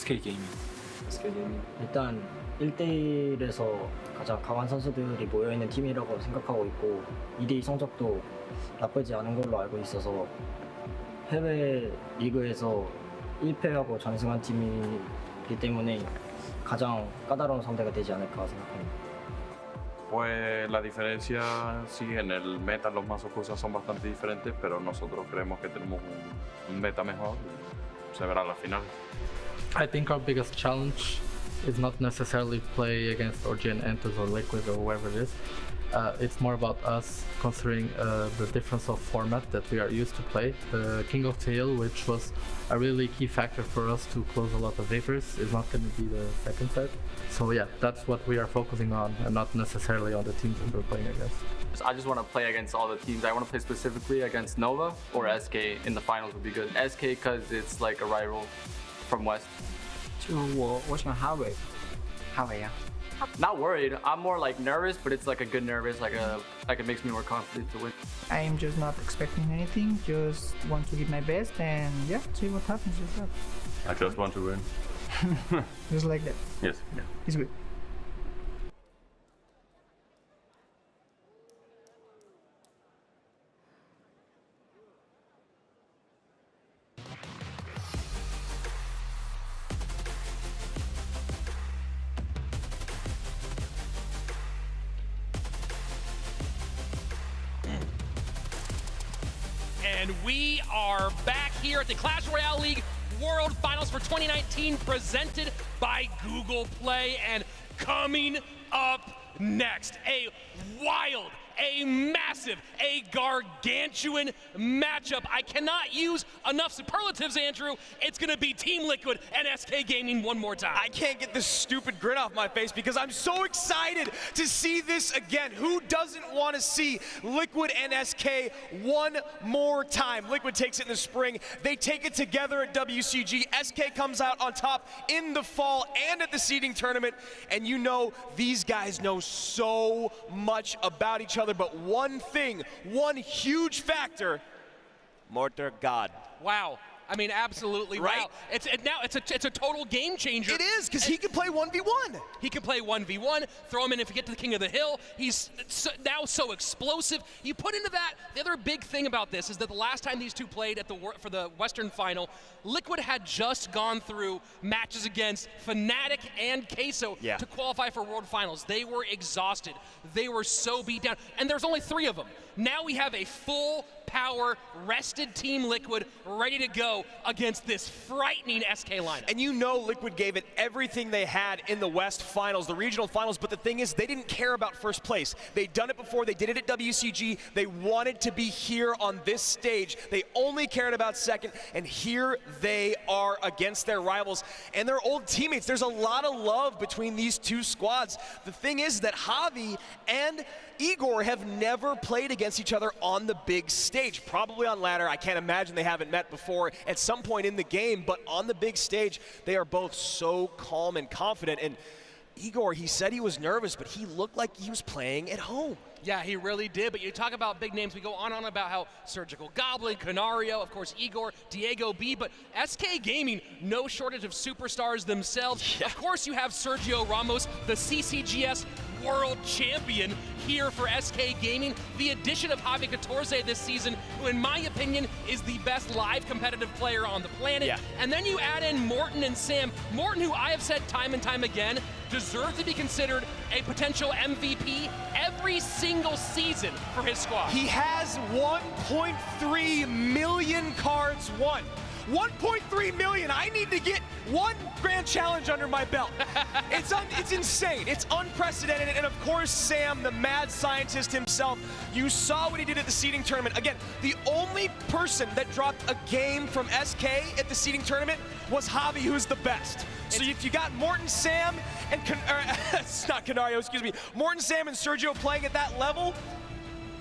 SK 게이밍. 일단 1대1에서 가장 강한 선수들이 모여있는 팀이라고 생각하고 있고 2대2 성적도 나쁘지 않은 걸로 알고 있어서 해외 리그에서 1패하고 전승한 팀이기 때문에 가장 까다로운 상대가 되지 않을까 생각합니다. Pues la diferencia, sí, en el meta los mazos que usan son bastante diferentes, pero nosotros creemos que tenemos un meta mejor y se verá a la final. I think our biggest challenge is not necessarily play against OGN Entus or Liquid or whoever it is. It's more about us considering the difference of format that we are used to play. The King of the Hill, which was a really key factor for us to close a lot of Vapors, is not going to be the second set. So yeah, that's what we are focusing on and not necessarily on the teams that we're playing against. I just want to play against all the teams. I want to play specifically against Nova or SK in the finals would be good. SK because it's like a rival from West. 我选哈维，哈维呀。Not worried. I'm more like nervous, but it's like a good nervous, like it makes me more confident to win. I'm just not expecting anything. Just want to give my best and yeah, see what happens with that. I just want to win. Just like that. Yes. Yeah, it's good. And we are back here at the Clash Royale League World Finals for 2019, presented by Google Play. And coming up next, a wild, a massive, a gargantuan matchup. I cannot use enough superlatives, Andrew. It's gonna be Team Liquid and SK Gaming one more time. I can't get this stupid grin off my face because I'm so excited to see this again. Who doesn't want to see Liquid and SK one more time? Liquid takes it in the spring. They take it together at WCG. SK comes out on top in the fall and at the seeding tournament. And you know, these guys know so much about each other. But one thing, one huge factor, Mortar God. Wow. I mean, absolutely. Right? Wow. It's a total game changer. It is, because he can play 1v1. He can play 1v1, throw him in if you get to the King of the Hill. He's now so explosive. You put into that, the other big thing about this is that the last time these two played at for the Western Final, Liquid had just gone through matches against Fnatic and Queso to qualify for World Finals. They were exhausted. They were so beat down. And there's only 3 of them. Now we have a full power, rested Team Liquid ready to go against this frightening SK lineup. And you know Liquid gave it everything they had in the West Finals, the regional finals, but the thing is they didn't care about first place. They'd done it before, they did it at WCG, they wanted to be here on this stage. They only cared about second, and here they are against their rivals and their old teammates. There's a lot of love between these two squads. The thing is that Javi and Igor have never played against each other on the big stage. Probably on ladder. I can't imagine they haven't met before at some point in the game, but on the big stage, they are both so calm and confident. And Igor, he said he was nervous, but he looked like he was playing at home. Yeah, he really did, but you talk about big names, we go on and on about how Surgical Goblin, Canario, of course Igor, Diego B, but SK Gaming, no shortage of superstars themselves. Of course you have Sergio Ramos, the CCGS World Champion here for SK Gaming. The addition of Javi Catorze this season, who in my opinion is the best live competitive player on the planet. And then you add in Morten and Sam. Morten, who I have said time and time again, deserves to be considered a potential MVP every single season for his squad. He has 1.3 million cards won. 1.3 million. I need to get one grand challenge under my belt. It's insane. It's unprecedented. And of course, Sam, the mad scientist himself, you saw what he did at the seeding tournament. Again, the only person that dropped a game from SK at the seeding tournament was Javi, who's the best. So if you got Morten, Sam, and it's not Canario, excuse me, Morten, Sam, and Sergio playing at that level,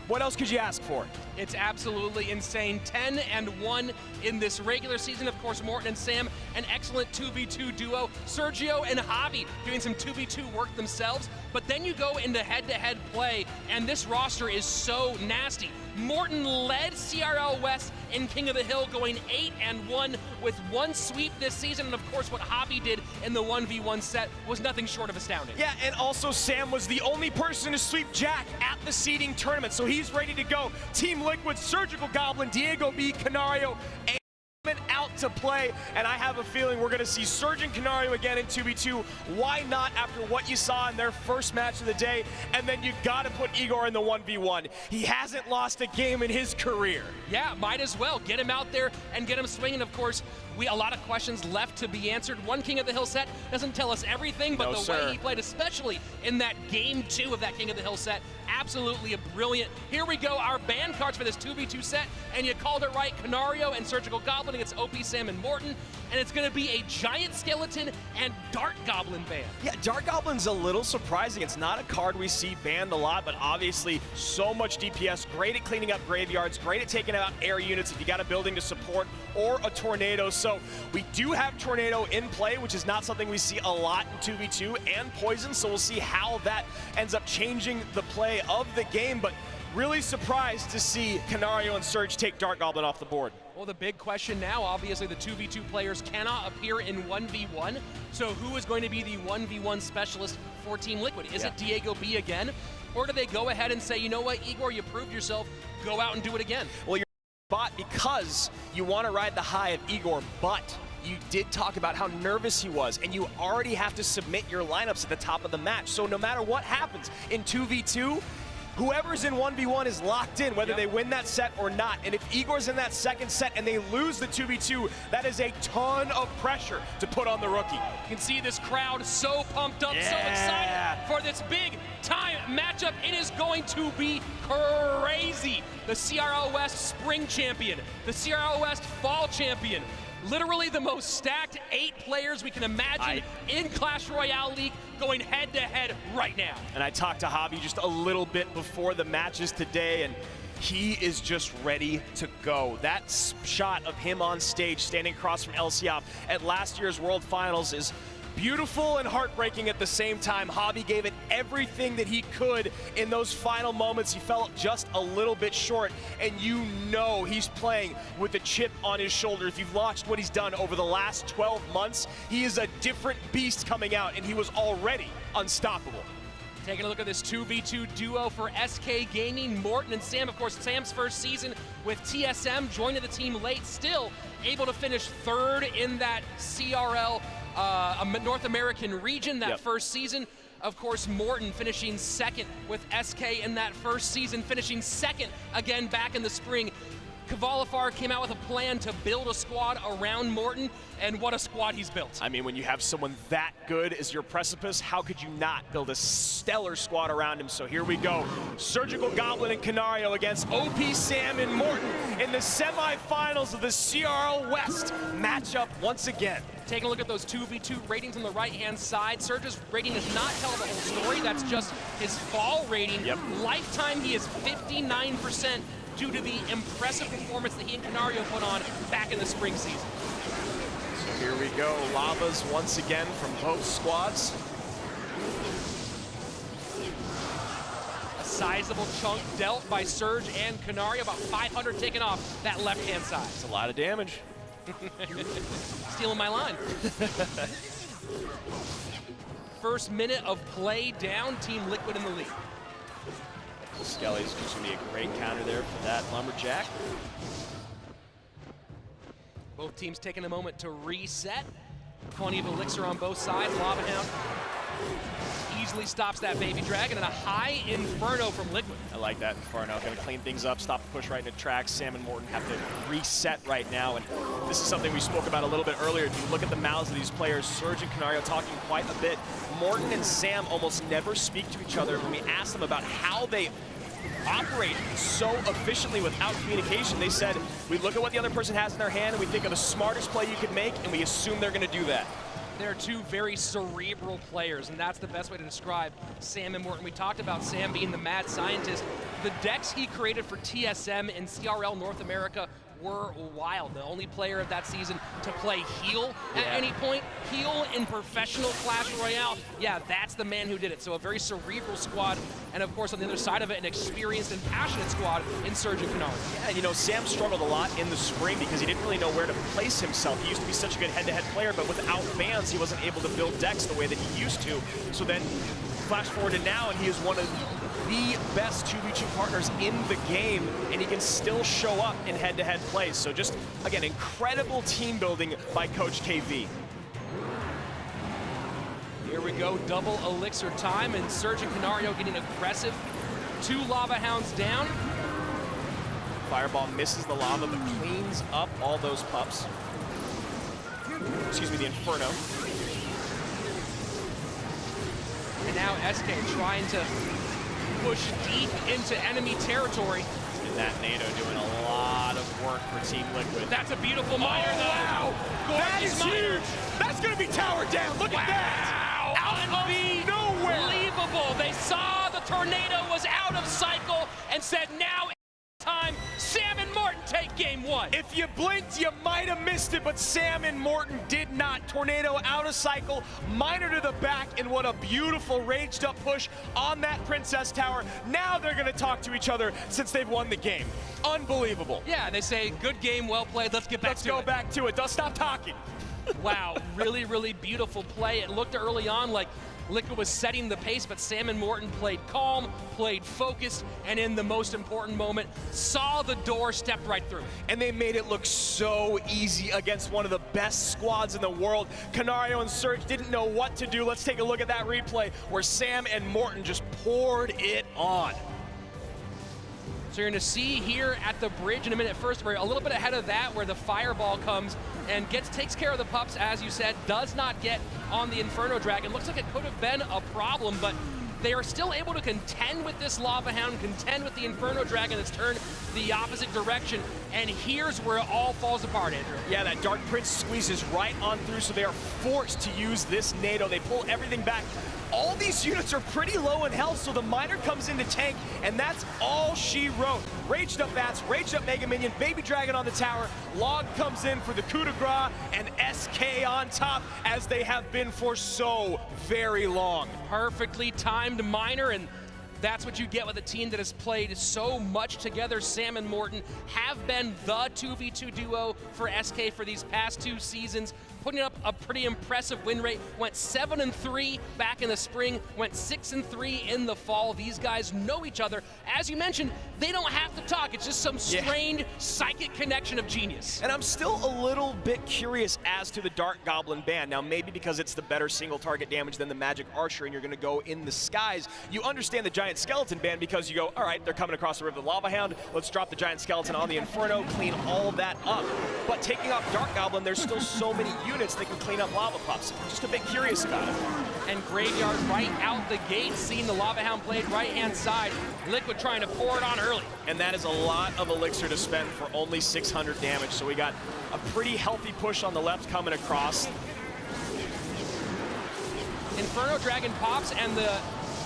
what else could you ask for? It's absolutely insane. 10-1 in this regular season. Of course, Morten and Sam, an excellent 2v2 duo. Sergio and Javi doing some 2v2 work themselves. But then you go into head-to-head play, and this roster is so nasty. Morten led CRL West in King of the Hill, going 8-1 with one sweep this season. And of course, what Javi did in the 1v1 set was nothing short of astounding. Yeah, and also Sam was the only person to sweep Jack at the seeding tournament, so he's ready to go. Team Liquid, Surgical Goblin, Diego B, Canario, and out to play, and I have a feeling we're going to see Surge and Canario again in 2v2. Why not after what you saw in their first match of the day? And then you got to put Igor in the 1v1. He hasn't lost a game in his career. Yeah, might as well. Get him out there and get him swinging. Of course, a lot of questions left to be answered. One King of the Hill set doesn't tell us everything, but way he played, especially in that game 2 of that King of the Hill set, absolutely brilliant. Here we go, our ban cards for this 2v2 set, and you called it right, Canario and Surgical Goblin against OP Sam and Morten, and it's going to be a Giant Skeleton and Dart Goblin ban. Yeah, Dart Goblin's a little surprising. It's not a card we see banned a lot, but obviously so much DPS, great at cleaning up graveyards, great at taking out air units if you got a building to support, or a tornado. So we do have Tornado in play, which is not something we see a lot in 2v2, and Poison, so we'll see how that ends up changing the play of the game, but really surprised to see Canario and Surge take Dart Goblin off the board. Well, the big question now, obviously the 2v2 players cannot appear in 1v1, so who is going to be the 1v1 specialist for Team Liquid? Is it Diego B again, or do they go ahead and say, you know what, Igor, you proved yourself, go out and do it again? Well, you're spot because you want to ride the high of Igor, but you did talk about how nervous he was, and you already have to submit your lineups at the top of the match. So no matter what happens in 2v2, whoever's in 1v1 is locked in, whether they win that set or not. And if Igor's in that second set and they lose the 2v2, that is a ton of pressure to put on the rookie. You can see this crowd so pumped up, so excited for this big time matchup. It is going to be crazy. The CRL West Spring Champion, the CRL West Fall Champion, literally the most stacked 8 players we can imagine in Clash Royale League going head-to-head right now. And I talked to Javi just a little bit before the matches today, and he is just ready to go. That shot of him on stage standing across from LCOP at last year's World Finals is beautiful and heartbreaking at the same time. Javi gave it everything that he could in those final moments. He fell just a little bit short, and you know he's playing with a chip on his shoulder. If you've watched what he's done over the last 12 months, he is a different beast coming out, and he was already unstoppable. Taking a look at this 2v2 duo for SK Gaming, Morten and Sam. Of course, Sam's first season with TSM, joining the team late, still able to finish 3rd in that CRL North American region that first season. Of course, Morten finishing 2nd with SK in that first season, finishing 2nd again back in the spring. Kvalifar came out with a plan to build a squad around Morten, and what a squad he's built. I mean, when you have someone that good as your precipice, how could you not build a stellar squad around him? So here we go. Surgical Goblin and Canario against OP Sam and Morten in the semifinals of the CRL West matchup once again. Taking a look at those 2v2 ratings on the right-hand side, Surge's rating does not tell the whole story. That's just his fall rating. Lifetime, he is 59%. Due to the impressive performance that he and Canario put on back in the spring season. So here we go, lavas once again from both squads. A sizable chunk dealt by Surge and Canario, about 500 taken off that left-hand side. It's a lot of damage. Stealing my line. First minute of play down, Team Liquid in the lead. Skelly's just going to be a great counter there for that Lumberjack. Both teams taking a moment to reset. Plenty of elixir on both sides. Lava Hound easily stops that Baby Dragon, and a high Inferno from Liquid. I like that Inferno. Going to clean things up, stop the push right into tracks. Sam and Morten have to reset right now, and this is something we spoke about a little bit earlier. If you look at the mouths of these players, Surge and Canario talking quite a bit. Morten and Sam almost never speak to each other. When we ask them about how they operate so efficiently without communication, they said, we look at what the other person has in their hand and we think of the smartest play you could make, and we assume they're going to do that. They're two very cerebral players, and that's the best way to describe Sam and Morton. We talked about Sam being the mad scientist. The decks he created for TSM and CRL North America were wild. The only player of that season to play heal at any point. Heal in professional Clash Royale. Yeah, that's the man who did it. So a very cerebral squad. And of course, on the other side of it, an experienced and passionate squad in Serge and Canard. Yeah, you know, Sam struggled a lot in the spring because he didn't really know where to place himself. He used to be such a good head-to-head player, but without bans, he wasn't able to build decks the way that he used to. So then, flash forward to now, and he is one of the best 2v2 partners in the game, and he can still show up in head-to-head plays. So just, again, incredible team building by Coach KV. Here we go, double elixir time, and Serge and Canario getting aggressive. 2 Lava Hounds down. Fireball misses the lava, but cleans up all those pups. Excuse me, the Inferno. And now SK trying to push deep into enemy territory. And that NATO doing a lot of work for Team Liquid. That's a beautiful miner, though. Wow! That is miner. huge! That's gonna be towered down! Look at that! Out of nowhere! Unbelievable! They saw the tornado was out of cycle and said, now it's time. Sam and Morton take game 1. If you blinked, you might have missed it, but Sam and Morton did not. Tornado out of cycle, miner to the back, and what a beautiful raged up push on that Princess Tower. Now they're gonna talk to each other since they've won the game. Unbelievable. Yeah, they say, good game, well played, let's get back to it. Let's go back to it, don't stop talking. Wow, really, really beautiful play. It looked early on like Liquid was setting the pace, but Sam and Morton played calm, played focused, and in the most important moment, saw the door, stepped right through. And they made it look so easy against one of the best squads in the world. Canario and Serge didn't know what to do. Let's take a look at that replay where Sam and Morton just poured it on. So you're gonna see here at the bridge in a minute. First, we're a little bit ahead of that where the fireball comes and takes care of the pups, as you said, does not get on the Inferno Dragon. Looks like it could have been a problem, but they are still able to contend with this Lava Hound, contend with the Inferno Dragon that's turned the opposite direction, and here's where it all falls apart, Andrew. Yeah, that Dark Prince squeezes right on through, so they are forced to use this NATO. They pull everything back. All these units are pretty low in health, so the miner comes in to tank, and that's all she wrote. Raged up Bats, raged up Mega Minion, Baby Dragon on the tower, Log comes in for the coup de grace, and SK on top, as they have been for so very long. Perfectly timed miner, and that's what you get with a team that has played so much together. Sam and Morton have been the 2v2 duo for SK for these past 2 seasons, putting up a pretty impressive win rate. Went 7-3 back in the spring, went 6-3 in the fall. These guys know each other. As you mentioned, they don't have to talk. It's just some strained psychic connection of genius. And I'm still a little bit curious as to the Dark Goblin ban. Now, maybe because it's the better single target damage than the Magic Archer and you're gonna go in the skies, you understand the Giant Skeleton ban because you go, all right, they're coming across the river, the Lava Hound, let's drop the Giant Skeleton on the Inferno, clean all of that up. But taking off Dark Goblin, there's still so many units that can clean up Lava Pups. Just a bit curious about it. And Graveyard right out the gate, seeing the Lava Hound played right-hand side. Liquid trying to pour it on early. And that is a lot of elixir to spend for only 600 damage. So we got a pretty healthy push on the left coming across. Inferno Dragon pops, and the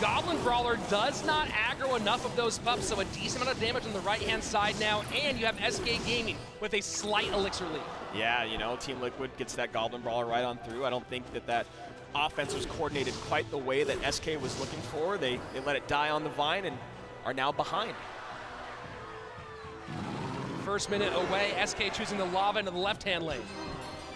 Goblin Brawler does not aggro enough of those pups, so a decent amount of damage on the right-hand side now, and you have SK Gaming with a slight elixir lead. Yeah, you know, Team Liquid gets that Goblin Brawler right on through. I don't think that offense was coordinated quite the way that SK was looking for. They let it die on the vine and are now behind. First minute away, SK choosing the Lava into the left-hand lane.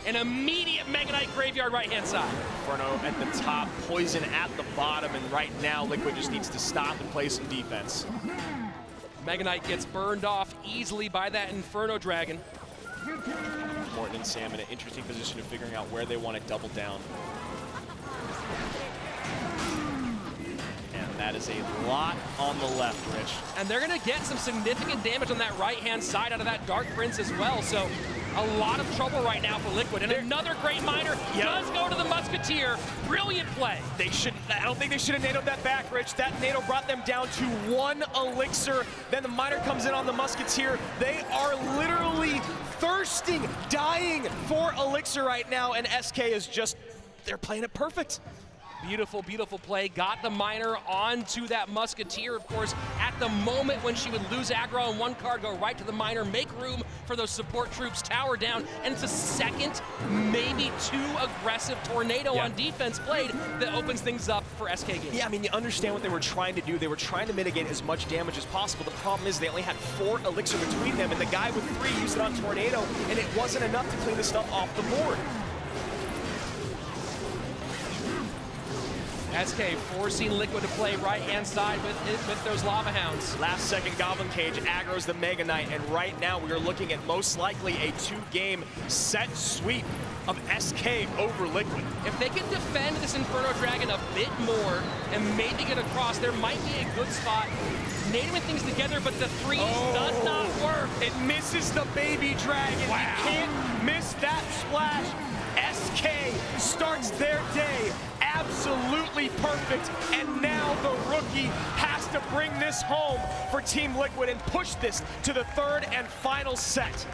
An immediate Mega Knight Graveyard right-hand side. Inferno at the top, Poison at the bottom, and right now Liquid just needs to stop and play some defense. Mega Knight gets burned off easily by that Inferno Dragon. Morton and Sam in an interesting position of figuring out where they want to double down. And that is a lot on the left, Rich. And they're going to get some significant damage on that right-hand side out of that Dark Prince as well, so a lot of trouble right now for Liquid. And another great miner does go to the Musketeer. Brilliant play. I don't think they should have NATO'd that back, Rich. That NATO brought them down to 1 elixir. Then the miner comes in on the Musketeer. They are literally thirsting, dying for elixir right now, and SK is just they're playing it perfect. Beautiful, beautiful play. Got the miner onto that Musketeer, of course. At the moment when she would lose aggro on one card, go right to the miner, make room for those support troops, tower down, and it's a second, maybe too aggressive tornado on defense played that opens things up for SK Gaming. Yeah, I mean, you understand what they were trying to do. They were trying to mitigate as much damage as possible. The problem is they only had 4 elixir between them, and the guy with 3 used it on tornado, and it wasn't enough to clean the stuff off the board. SK forcing Liquid to play right-hand side with those Lava Hounds. Last second Goblin Cage aggro's the Mega Knight, and right now we are looking at most likely a 2-game set sweep of SK over Liquid. If they can defend this Inferno Dragon a bit more and maybe get across, there might be a good spot. Nading things together, but the freeze does not work. It misses the Baby Dragon. Wow. You can't miss that splash. SK starts their day absolutely perfect, and now the rookie has to bring this home for Team Liquid and push this to the 3rd and final set.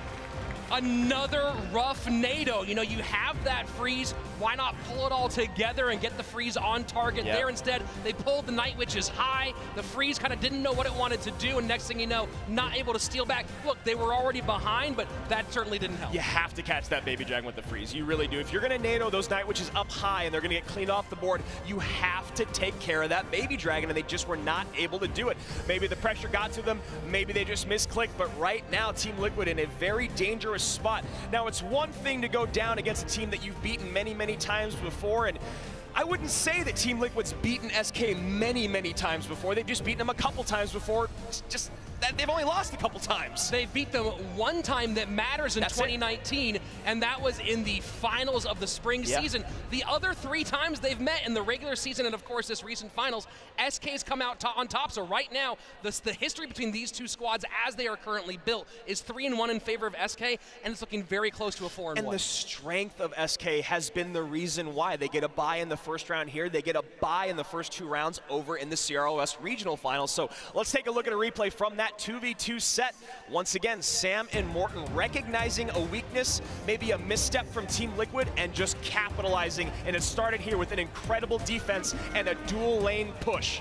Another rough NATO. You know, you have that freeze. Why not pull it all together and get the freeze on target there instead? They pulled the Night Witches high. The freeze kind of didn't know what it wanted to do, and next thing you know, not able to steal back. Look, they were already behind, but that certainly didn't help. You have to catch that Baby Dragon with the freeze. You really do. If you're going to NATO those Night Witches up high and they're going to get cleaned off the board, you have to take care of that Baby Dragon, and they just were not able to do it. Maybe the pressure got to them. Maybe they just misclicked, but right now, Team Liquid in a very dangerous spot. Now, it's one thing to go down against a team that you've beaten many, many times before, and I wouldn't say that Team Liquid's beaten SK many, many times before. They've just beaten them a couple times before. Just that they've only lost a couple times. They beat them one time that matters in 2019, and that was in the finals of the spring season. The other 3 times they've met in the regular season and, of course, this recent finals, SK's come out on top. So right now, the history between these 2 squads as they are currently built is 3-1 in favor of SK, and it's looking very close to a 4-1. And the strength of SK has been the reason why they get a bye in the first round here. They get a bye in the first 2 rounds over in the CROS regional finals. So let's take a look at a replay from that 2v2 set. Once again, Sam and Morten recognizing a weakness, maybe a misstep from Team Liquid, and just capitalizing. And it started here with an incredible defense and a dual lane push.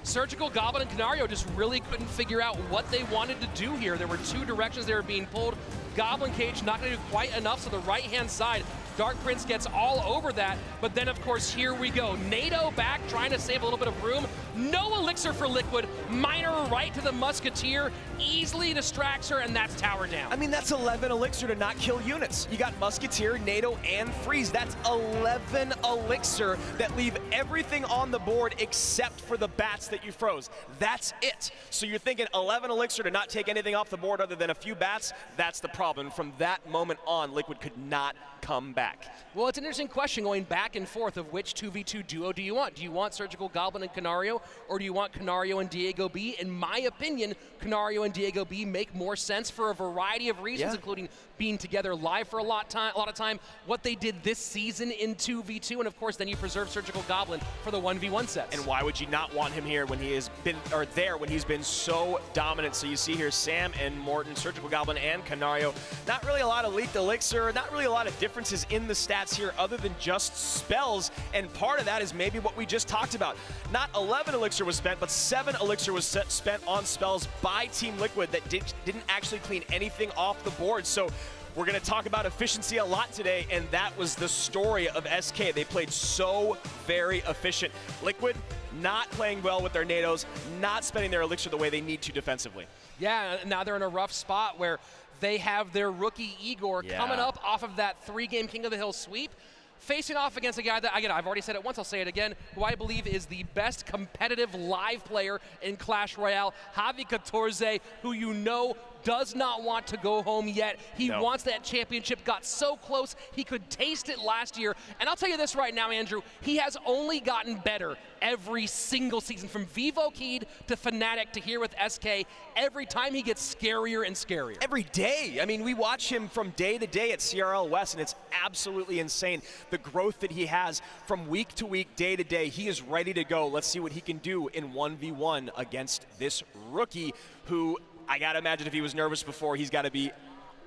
Surgical Goblin and Canario just really couldn't figure out what they wanted to do here. There were 2 directions they were being pulled. Goblin Cage not going to do quite enough, so the right-hand side, Dark Prince gets all over that, but then, of course, here we go. NATO back, trying to save a little bit of room. No elixir for Liquid. Miner right to the Musketeer, easily distracts her, and that's tower down. I mean, that's 11 elixir to not kill units. You got Musketeer, NATO, and Freeze. That's 11 elixir that leave everything on the board except for the bats that you froze. That's it. So you're thinking 11 elixir to not take anything off the board other than a few bats? That's the problem. From that moment on, Liquid could not come back. Well, it's an interesting question going back and forth of which 2v2 duo do you want? Do you want Surgical Goblin and Canario, or do you want Canario and Diego B? In my opinion, Canario and Diego B make more sense for a variety of reasons, including being together live for a lot of time, what they did this season in 2v2, and of course then you preserve Surgical Goblin for the 1v1 sets. And why would you not want him here when he has been, or there when he's been so dominant? So you see here Sam and Morten, Surgical Goblin and Canario. Not really a lot of leaked elixir, not really a lot of differences in the stats here other than just spells, and part of that is maybe what we just talked about. Not 11 elixir was spent, but 7 elixir was spent on spells by Team Liquid that didn't actually clean anything off the board. So we're going to talk about efficiency a lot today, and that was the story of SK. They played so very efficient. Liquid not playing well with their NATOs, not spending their elixir the way they need to defensively. Yeah, now they're in a rough spot where they have their rookie Igor coming up off of that 3-game King of the Hill sweep, facing off against a guy that, again, I've already said it once, I'll say it again, who I believe is the best competitive live player in Clash Royale, Javi 14, who you know does not want to go home yet. He wants that championship, got so close, he could taste it last year. And I'll tell you this right now, Andrew, he has only gotten better every single season, from Vivo Keyed to Fnatic to here with SK. Every time he gets scarier and scarier. Every day. I mean, we watch him from day to day at CRL West, and it's absolutely insane. The growth that he has from week to week, day to day. He is ready to go. Let's see what he can do in 1v1 against this rookie who, I gotta imagine if he was nervous before, he's gotta be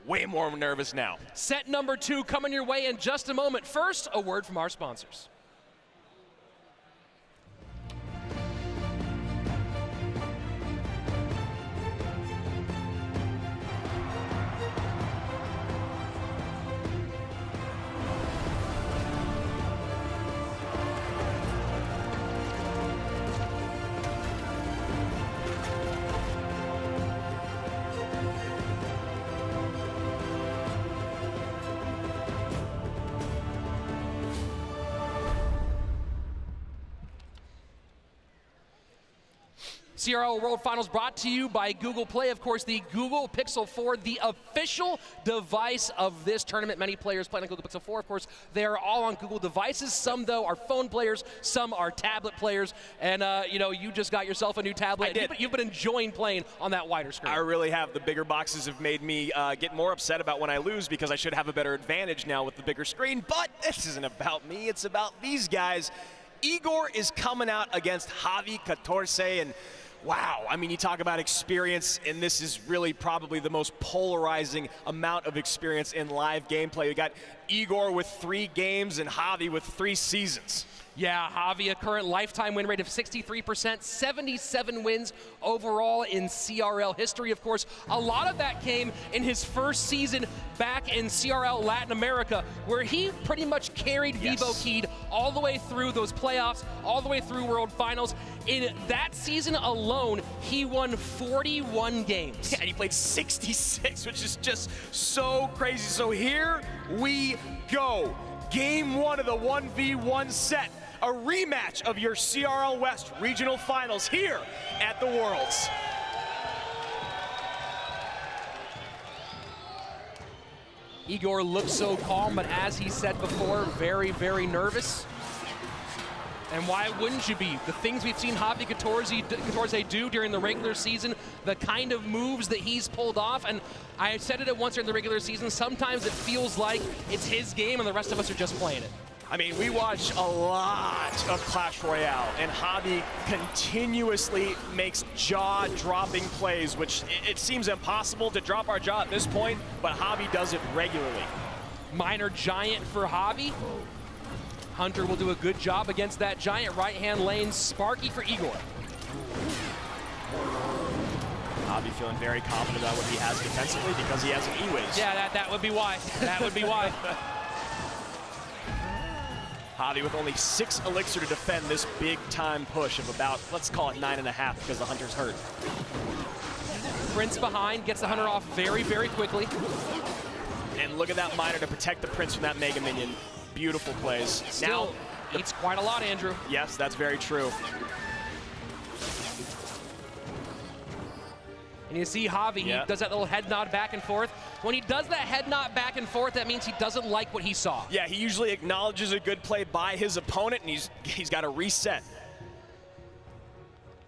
way more nervous now. Set number 2 coming your way in just a moment. First, a word from our sponsors. CRL World Finals brought to you by Google Play. Of course, the Google Pixel 4, the official device of this tournament. Many players playing on Google Pixel 4. Of course, they are all on Google devices. Some, though, are phone players. Some are tablet players. And, you know, you just got yourself a new tablet. I did. You've been enjoying playing on that wider screen. I really have. The bigger boxes have made me get more upset about when I lose because I should have a better advantage now with the bigger screen. But this isn't about me. It's about these guys. Igor is coming out against Javi 14, and wow, I mean, you talk about experience, and this is really probably the most polarizing amount of experience in live gameplay. We got Igor with 3 games and Javi with 3 seasons. Yeah, Javi, a current lifetime win rate of 63%, 77 wins overall in CRL history. Of course, a lot of that came in his first season back in CRL Latin America, where he pretty much carried Vivo Keyed all the way through those playoffs, all the way through World Finals. In that season alone, he won 41 games. Yeah, and he played 66, which is just so crazy. So here we go. Game 1 of the 1v1 set. A rematch of your CRL West Regional Finals here at the Worlds. Igor looks so calm, but as he said before, very, very nervous. And why wouldn't you be? The things we've seen Javi 14 do during the regular season, the kind of moves that he's pulled off, and I said it once during the regular season, sometimes it feels like it's his game and the rest of us are just playing it. I mean, we watch a lot of Clash Royale, and Javi continuously makes jaw-dropping plays, which it seems impossible to drop our jaw at this point, but Javi does it regularly. Minor giant for Javi. Hunter will do a good job against that giant. Right-hand lane, Sparky for Igor. Javi feeling very confident about what he has defensively because he has an E-Wiz. Yeah, that would be why. That would be why. Javi with only 6 elixir to defend this big-time push of about, let's call it 9.5 because the Hunter's hurt. Prince behind, gets the Hunter off very, very quickly. And look at that Miner to protect the Prince from that Mega Minion. Beautiful plays. Still now, eats quite a lot, Andrew. Yes, that's very true. And you see Javi, he does that little head nod back and forth. When he does that head nod back and forth, that means he doesn't like what he saw. Yeah, he usually acknowledges a good play by his opponent, and he's got to reset.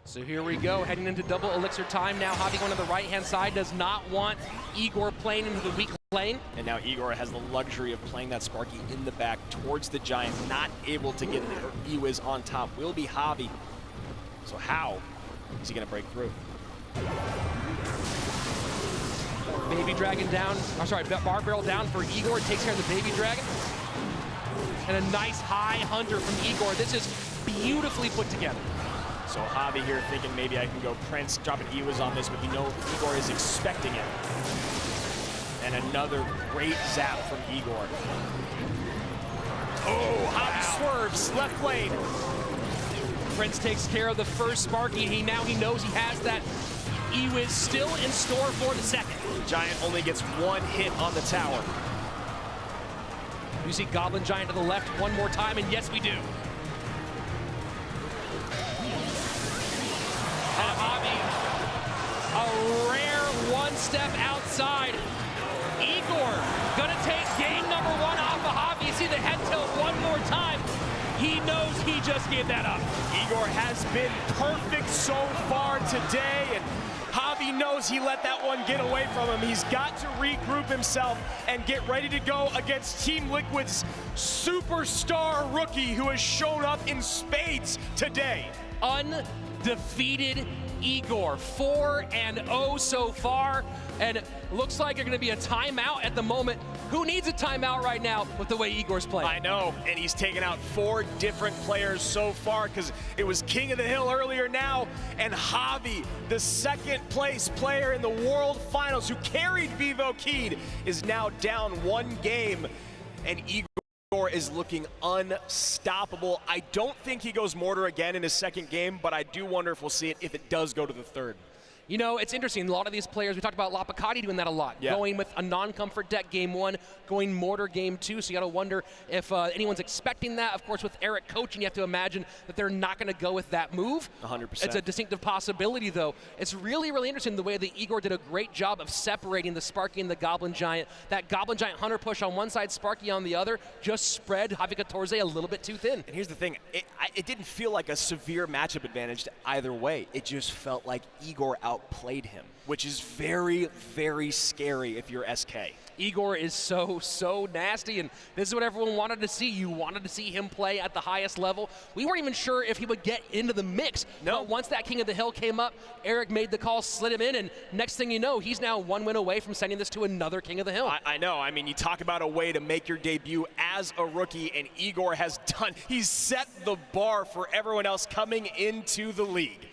So here we go, heading into double elixir time now. Javi going to the right-hand side, does not want Igor playing into the weak lane. And now Igor has the luxury of playing that Sparky in the back towards the Giant, not able to get the E-Wiz on top. Will be Javi. So how is he going to break through? Baby Dragon down, I'm sorry, Bar Barrel down for Igor, takes care of the Baby Dragon. And a nice high Hunter from Igor. This is beautifully put together. So Javi here thinking maybe I can go Prince, drop an E-Wiz on this, but you know Igor is expecting it. And another great zap from Igor. Oh, Javi swerves, left lane. Prince takes care of the first Sparky. Now he knows he has that E-Wiz still in store for the second. Giant only gets 1 hit on the tower. You see Goblin Giant to the left one more time, and yes, we do. And Javi, a rare one-step outside. Igor gonna take game number 1 off of Javi. You see the head tilt one more time. He knows he just gave that up. Igor has been perfect so far today, and Javi knows he let that one get away from him. He's got to regroup himself and get ready to go against Team Liquid's superstar rookie who has shown up in spades today. undefeated Igor. 4-0 so far, and looks like there's going to be a timeout at the moment. Who needs a timeout right now with the way Igor's playing? I know, and he's taken out 4 different players so far because it was King of the Hill earlier now, and Javi, the second place player in the World Finals who carried Vivo Keed, is now down 1 game, and Igor is looking unstoppable. I don't think he goes Mortar again in his second game, but I do wonder if we'll see it if it does go to the third. You know, it's interesting. A lot of these players, we talked about Lapacati doing that a lot, going with a non-comfort deck game 1, going Mortar game 2. So you got to wonder if anyone's expecting that. Of course, with Eric coaching, you have to imagine that they're not going to go with that move. 100%. It's a distinctive possibility, though. It's really, really interesting the way that Igor did a great job of separating the Sparky and the Goblin Giant. That Goblin Giant Hunter push on one side, Sparky on the other, just spread Javi Catorze a little bit too thin. And here's the thing, it didn't feel like a severe matchup advantage to either way. It just felt like Igor outplayed him, which is very, very scary if you're SK. Igor is so nasty, and this is what everyone wanted to see. You wanted to see him play at the highest level. We weren't even sure if he would get into the mix. No. But once that King of the Hill came up, Eric made the call, slid him in, and next thing you know, he's now 1 win away from sending this to another King of the Hill. I know. I mean, you talk about a way to make your debut as a rookie, and Igor has done. He's set the bar for everyone else coming into the league.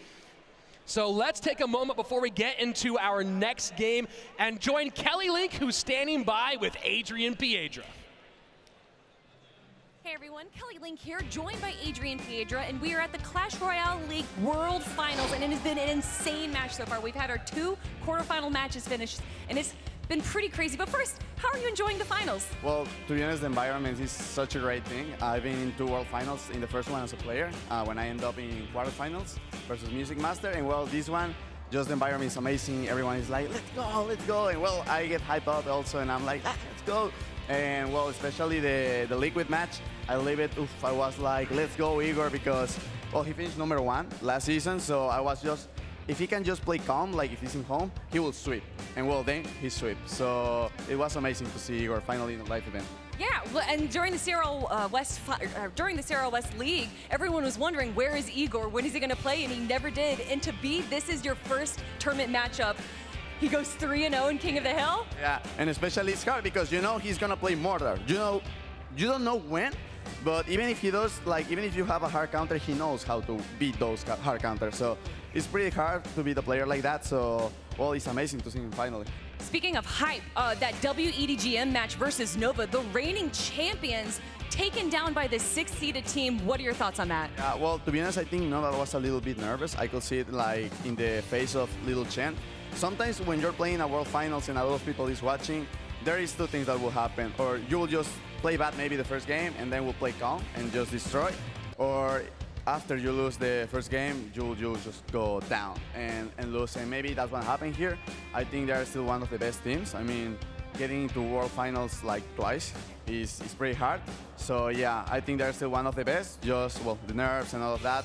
So let's take a moment before we get into our next game and join Kelly Link, who's standing by with Adrian Piedra. Hey everyone, Kelly Link here, joined by Adrian Piedra, and we are at the Clash Royale League World Finals, and it has been an insane match so far. We've had our 2 quarterfinal matches finished, and it's been pretty crazy. But first, how are you enjoying the finals? Well, to be honest, the environment is such a great thing. I've been in 2 World Finals, in the first one as a player, when I end up in quarterfinals versus Music Master, and well, this one, just the environment is amazing. Everyone is like, let's go, and well, I get hyped up also, and I'm like, let's go. And well, especially the Liquid match, I leave it, I was like, let's go Igor, because, well, he finished #1 last season, so I was just, if he can just play calm, like if he's in home, he will sweep. And well, then he swept. So it was amazing to see Igor finally in a live event. Yeah, well, and during the CRL West League, everyone was wondering, where is Igor? When is he going to play? And he never did. And to be, this is your first tournament matchup. He goes 3-0 in King of the Hill. Yeah, and especially it's hard because you know he's gonna play Mortar. You don't know when, but even if he does, like even if you have a hard counter, he knows how to beat those hard counters. So it's pretty hard to beat a player like that. So well, it's amazing to see him finally. Speaking of hype, that W.EDGM match versus Nova, the reigning champions, taken down by the 6th-seeded team. What are your thoughts on that? Well, to be honest, I think Nova was a little bit nervous. I could see it like in the face of Little Chen. Sometimes when you're playing a World Finals and a lot of people is watching, there is 2 things that will happen. Or you will just play bad maybe the first game and then will play calm and just destroy. Or after you lose the first game, you'll just go down and lose. And maybe that's what happened here. I think they're still one of the best teams. I mean, getting into World Finals like twice is pretty hard. So yeah, I think they're still one of the best. Just, well, the nerves and all of that.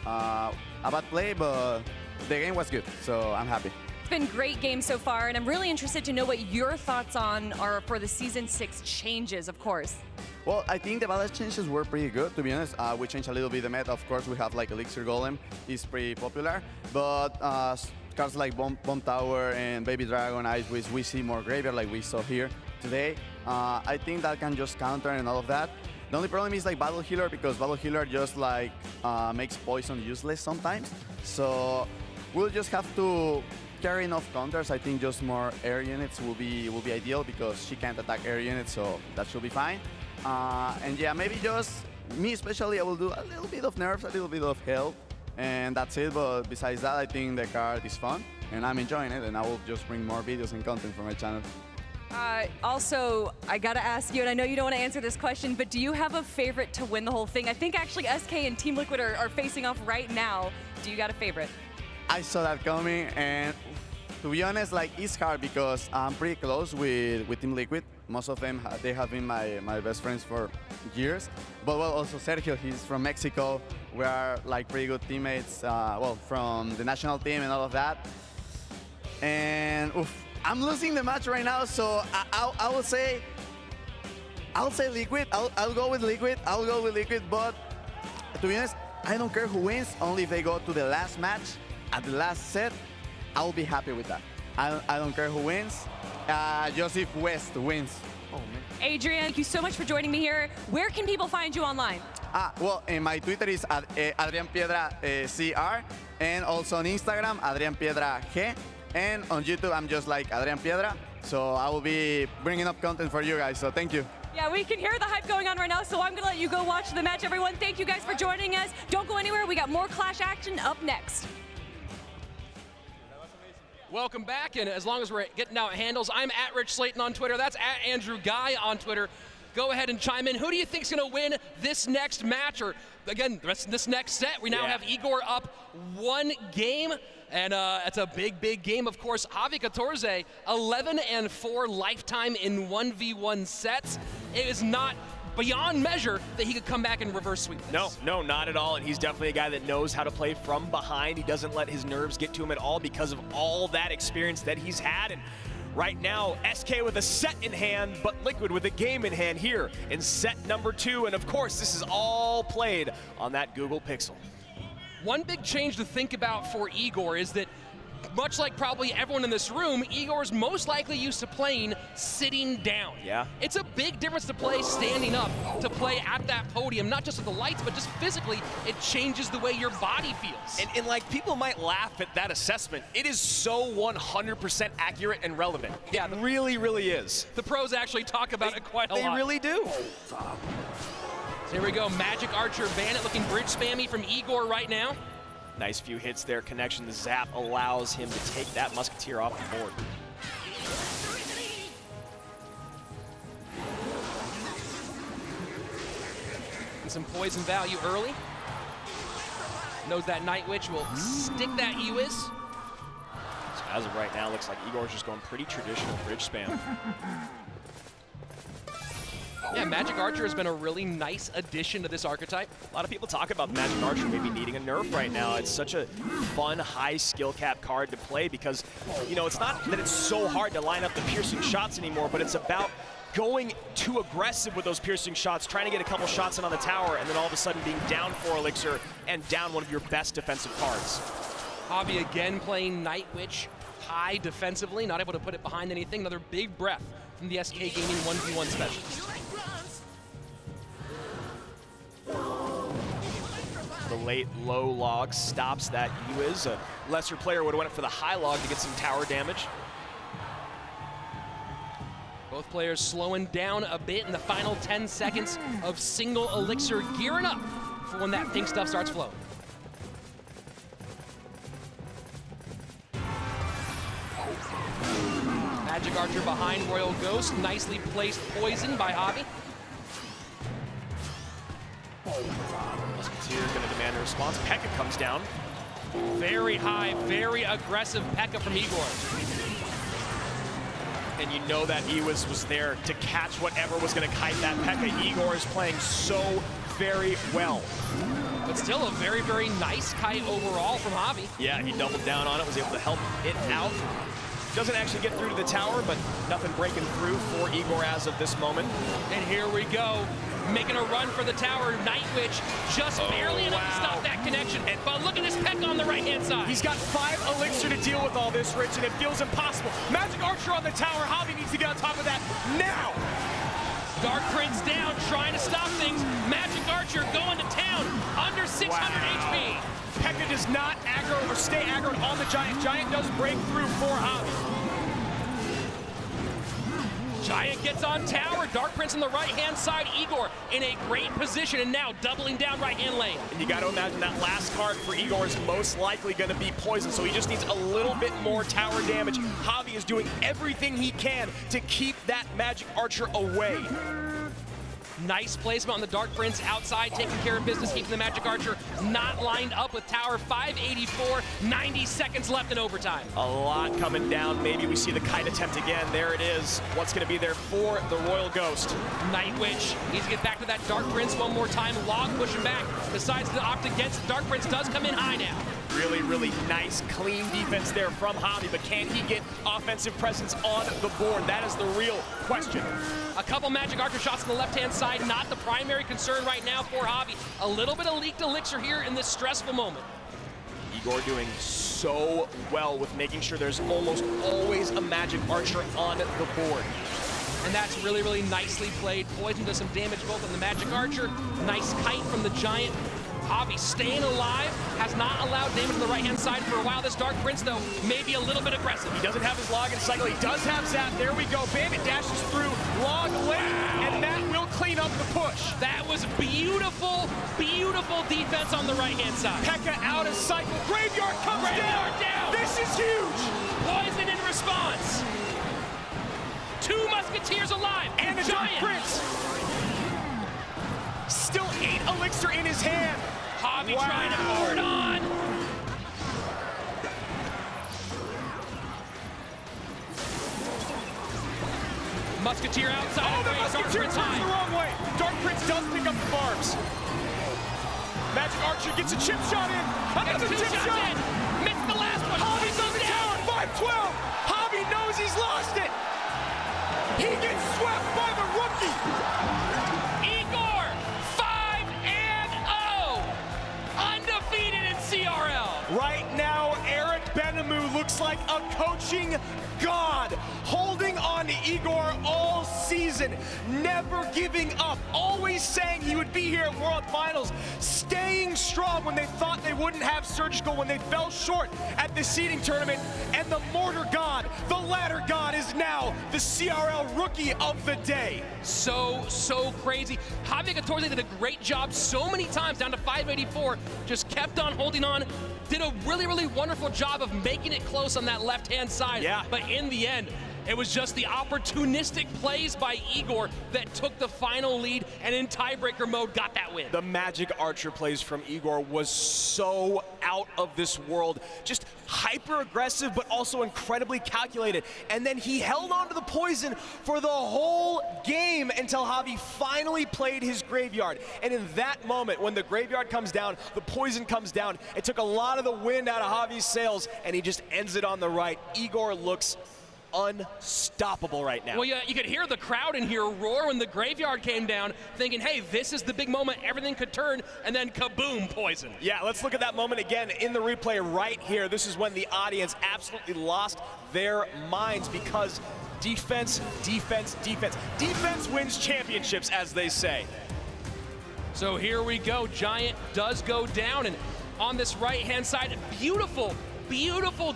A bad play, but the game was good, so I'm happy. Been great games so far, and I'm really interested to know what your thoughts are for the Season 6 changes, of course. Well, I think the balance changes were pretty good, to be honest. We changed a little bit the meta. Of course, we have like Elixir Golem, is pretty popular, but cards like Bomb Tower and Baby Dragon, Ice Wish, we see more graveyard like we saw here today. I think that can just counter and all of that. The only problem is like Battle Healer, because Battle Healer just like makes poison useless sometimes. So we'll just have to carry enough counters. I think just more air units will be ideal because she can't attack air units, so that should be fine. And yeah, maybe just me especially, I will do a little bit of nerfs, a little bit of health, and that's it. But besides that, I think the card is fun and I'm enjoying it, and I will just bring more videos and content for my channel. Also, I gotta ask you, and I know you don't want to answer this question, but do you have a favorite to win the whole thing? I think actually SK and Team Liquid are facing off right now. Do you got a favorite? I saw that coming, and to be honest, like it's hard because I'm pretty close with Team Liquid. Most of them, they have been my best friends for years. But well, also Sergio, he's from Mexico. We are like pretty good teammates, well, from the national team and all of that. And I'm losing the match right now, so I'll say Liquid. I'll go with Liquid. But to be honest, I don't care who wins, only if they go to the last match, at the last set, I will be happy with that. I don't care who wins, just if West wins. Oh, man. Adrian, thank you so much for joining me here. Where can people find you online? Well, my Twitter is Adrian Piedra CR, and also on Instagram, Adrian Piedra G, and on YouTube, I'm just like Adrian Piedra. So I will be bringing up content for you guys, so thank you. Yeah, we can hear the hype going on right now, so I'm going to let you go watch the match, everyone. Thank you guys for joining us. Don't go anywhere. We got more Clash action up next. Welcome back, and as long as we're getting out handles, I'm at Rich Slayton on Twitter. That's at Andrew Guy on Twitter. Go ahead and chime in. Who do you think is going to win this next match, or again, this next set? We now have Igor up 1 game, and it's a big game. Of course, Javi 14, 11-4 lifetime in 1v1 sets. It is not beyond measure that he could come back and reverse sweep this. No, not at all. And he's definitely a guy that knows how to play from behind. He doesn't let his nerves get to him at all because of all that experience that he's had. And right now, SK with a set in hand, but Liquid with a game in hand here in set number 2. And of course, this is all played on that Google Pixel. One big change to think about for Igor is that, much like probably everyone in this room, Igor's most likely used to playing sitting down. Yeah. It's a big difference to play standing up, to play at that podium, not just with the lights, but just physically, it changes the way your body feels. And like, people might laugh at that assessment. It is so 100% accurate and relevant. Yeah, it really is. The pros actually talk about it quite a lot. They really do. So here we go, Magic Archer Bandit looking bridge spammy from Igor right now. Nice few hits there. Connection. The zap allows him to take that Musketeer off the board. And some poison value early. Knows that Night Witch will stick that Ewiz. So as of right now, looks like Igor's just going pretty traditional bridge spam. Yeah, Magic Archer has been a really nice addition to this archetype. A lot of people talk about Magic Archer maybe needing a nerf right now. It's such a fun, high skill cap card to play because, you know, it's not that it's so hard to line up the piercing shots anymore, but it's about going too aggressive with those piercing shots, trying to get a couple shots in on the tower, and then all of a sudden being down 4 Elixir and down one of your best defensive cards. Javi again playing Night Witch high defensively, not able to put it behind anything. Another big breath from the SK Gaming 1v1 specialist. The late low log stops that Ewiz. A lesser player would have went for the high log to get some tower damage. Both players slowing down a bit in the final 10 seconds of single Elixir, gearing up for when that pink stuff starts flowing. Magic Archer behind Royal Ghost, nicely placed poison by Javi. Musketeer going to demand a response. Pekka comes down. Very high, very aggressive Pekka from Igor. And you know that Ewiz was there to catch whatever was going to kite that Pekka. Igor is playing so very well. But still a very, very nice kite overall from Javi. Yeah, he doubled down on it, was able to help it out. Doesn't actually get through to the tower, but nothing breaking through for Igor as of this moment. And here we go. Making a run for the tower. Night Witch just barely enough to stop that connection. But look at this Pekka on the right-hand side. He's got 5 Elixir to deal with all this, Rich, and it feels impossible. Magic Archer on the tower. Javi needs to get on top of that now. Dark Prince down, trying to stop things. Magic Archer going to town, under 600 HP. Pekka does not aggro or stay aggroed on the Giant. Giant does break through for Javi. Giant gets on tower. Dark Prince on the right-hand side. Igor in a great position, and now doubling down right-hand lane. And you got to imagine that last card for Igor is most likely going to be poison, so he just needs a little bit more tower damage. Javi is doing everything he can to keep that Magic Archer away. Nice placement on the Dark Prince outside, taking care of business, keeping the Magic Archer not lined up with tower. 584, 90 seconds left in overtime. A lot coming down. Maybe we see the kite attempt again. There it is. What's going to be there for the Royal Ghost? Night Witch needs to get back to that Dark Prince one more time. Log pushing back. Decides to opt against. Dark Prince does come in high now. Really, really nice, clean defense there from Javi, but can he get offensive presence on the board? That is the real question. A couple Magic Archer shots on the left-hand side, not the primary concern right now for Javi. A little bit of leaked elixir here in this stressful moment. Igor doing so well with making sure there's almost always a Magic Archer on the board. And that's really, really nicely played. Poison does some damage both on the Magic Archer. Nice kite from the Giant. Javi staying alive, has not allowed damage on the right-hand side for a while. This Dark Prince, though, may be a little bit aggressive. He doesn't have his log in cycle. He does have Zap. There we go. Bandit dashes through. Log late, and that will clean up the push. That was beautiful, beautiful defense on the right-hand side. Pekka out of cycle. Graveyard comes down. This is huge. Poison in response. 2 Musketeers alive. And the Dark Prince. Still 8 elixir in his hand. Javi trying to board on. Musketeer outside. Oh, the Musketeer turns the wrong way. Dark Prince does pick up the barbs. Magic Archer gets a chip shot in. Another chip shot. Missed the last one. Javi's on the tower. 5-12. Javi knows he's lost it. He gets swept by the rookie. Igor, 5-0. Undefeated in CRL. Right now, Eric Benamou looks like a coaching god, holding on to Igor all season, never giving up, always saying he would be here at World Finals, staying strong when they thought they wouldn't have Surgical, when they fell short at the seeding tournament, and the Mortar God, the Ladder God, is now the CRL Rookie of the Day. So crazy. Javi Gatorze did a great job so many times, down to 584, just kept on holding on, did a really, really wonderful job of making it close on that left-hand side. Yeah. But in the end, it was just the opportunistic plays by Igor that took the final lead, and in tiebreaker mode got that win. The Magic Archer plays from Igor was so out of this world. Just hyper aggressive, but also incredibly calculated. And then he held on to the poison for the whole game until Javi finally played his graveyard. And in that moment, when the graveyard comes down, the poison comes down, it took a lot of the wind out of Javi's sails, and he just ends it on the right. Igor looks unstoppable right now. Well, yeah, you could hear the crowd in here roar when the graveyard came down, thinking, hey, this is the big moment, everything could turn, and then kaboom, poison. Yeah, let's look at that moment again in the replay right here. This is when the audience absolutely lost their minds, because defense, defense, defense. Defense wins championships, as they say. So here we go. Giant does go down, and on this right-hand side, beautiful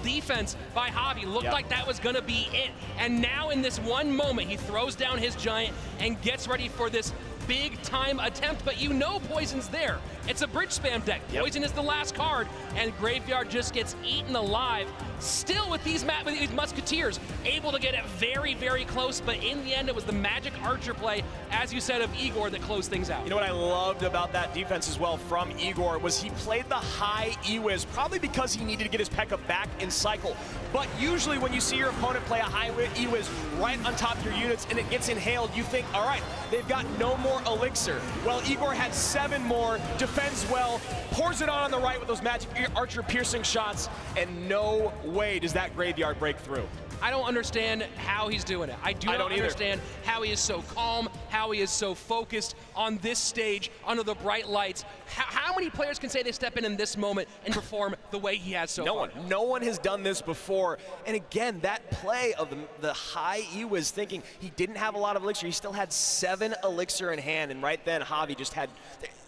defense by Javi. Looked like that was gonna be it. And now in this one moment, he throws down his Giant and gets ready for this big time attempt, but you know Poison's there. It's a bridge spam deck. Poison is the last card, and Graveyard just gets eaten alive. Still with these Musketeers, able to get it very, very close, but in the end, it was the Magic Archer play, as you said, of Igor that closed things out. You know what I loved about that defense as well from Igor was he played the high E-Wiz, probably because he needed to get his Pekka back in cycle. But usually when you see your opponent play a high E-Wiz right on top of your units and it gets inhaled, you think, all right, they've got no more elixir. Well, Igor had 7 more, defends well, pours it on the right with those Magic Archer piercing shots, and no way does that Graveyard break through. I don't understand how he's doing it. I don't understand how he is so calm, how he is so focused on this stage under the bright lights. How many players can say they step in this moment and perform the way he has so far? No one has done this before. And again, that play of the high E was thinking he didn't have a lot of elixir. He still had 7 elixir in hand, and right then Javi just had,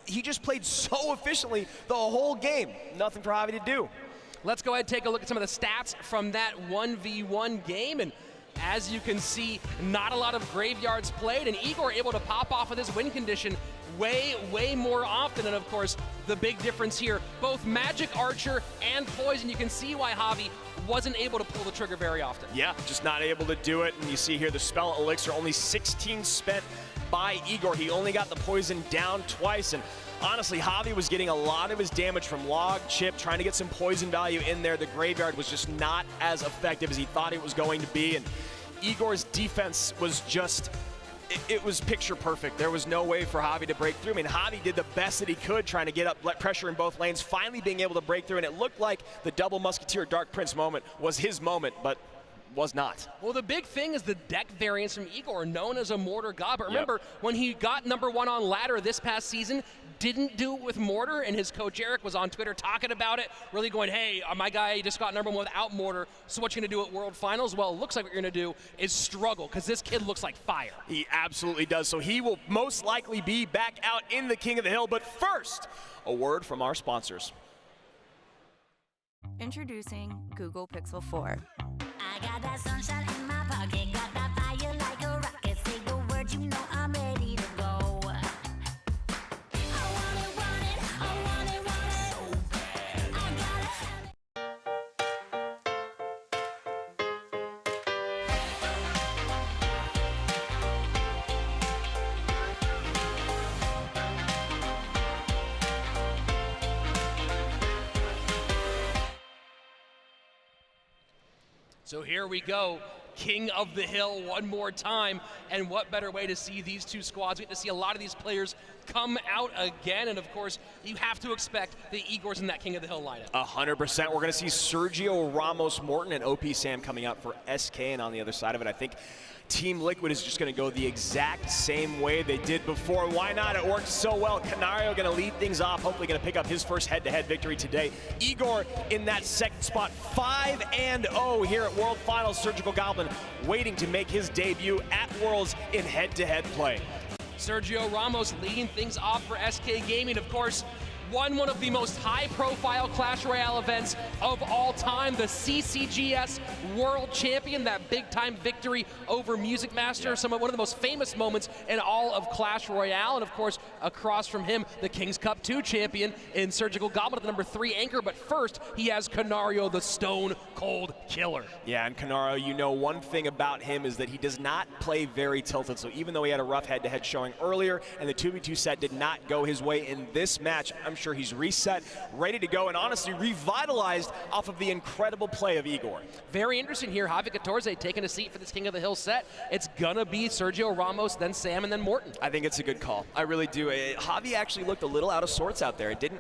he just played so efficiently the whole game. Nothing for Javi to do. Let's go ahead and take a look at some of the stats from that 1v1 game. And as you can see, not a lot of graveyards played, and Igor able to pop off of this win condition way more often. And of course, the big difference here, both Magic Archer and Poison, you can see why Javi wasn't able to pull the trigger very often. Yeah, just not able to do it. And you see here the spell elixir, only 16 spent by Igor. He only got the poison down twice, and honestly, Javi was getting a lot of his damage from log, chip, trying to get some poison value in there. The graveyard was just not as effective as he thought it was going to be, and Igor's defense was just it was picture perfect. There was no way for Javi to break through. I mean, Javi did the best that he could trying to get up, let pressure in both lanes, finally being able to break through, and it looked like the double Musketeer Dark Prince moment was his moment, but was not. Well, the big thing is the deck variance from Igor, known as a Mortar God. But remember, when he got #1 on ladder this past season, didn't do it with Mortar, and his coach Eric was on Twitter talking about it, really going, hey, my guy just got #1 without Mortar, so what you gonna do at World Finals? Well, it looks like what you're gonna do is struggle, because this kid looks like fire. He absolutely does, so he will most likely be back out in the King of the Hill, but first, a word from our sponsors. Introducing Google Pixel 4. I got that sunshine in my pocket, got that fire like a rocket. Say the word, you know I'm ready to go. I want it, want it, I want it, want it. So bad. I gotta have it. So here we go, King of the Hill one more time, and what better way to see these two squads. We get to see a lot of these players come out again, and of course, you have to expect the Igors in that King of the Hill lineup. 100%. We're going to see Sergio Ramos Morton and OP Sam coming out for SK, and on the other side of it, I think Team Liquid is just going to go the exact same way they did before. Why not? It worked so well. Canario going to lead things off, hopefully going to pick up his first head-to-head victory today. Igor in that second spot, 5-0 here at World Finals. Surgical Goblin waiting to make his debut at Worlds in head-to-head play. Sergio Ramos leading things off for SK Gaming, of course, won one of the most high-profile Clash Royale events of all time, the CCGS World Champion, that big-time victory over Music Master, one of the most famous moments in all of Clash Royale, and of course, across from him, the King's Cup 2 champion in Surgical Goblin at the #3 anchor, but first, he has Canario, the Stone Cold Killer. Yeah, and Canario, you know one thing about him is that he does not play very tilted, so even though he had a rough head-to-head showing earlier, and the 2v2 set did not go his way in this match, I'm sure he's reset, ready to go, and honestly revitalized off of the incredible play of Igor. Very interesting here. Javi Catorze taking a seat for this King of the Hill set. It's gonna be Sergio Ramos, then Sam, and then Morton. I think it's a good call. I really do. Javi actually looked a little out of sorts out there. It didn't,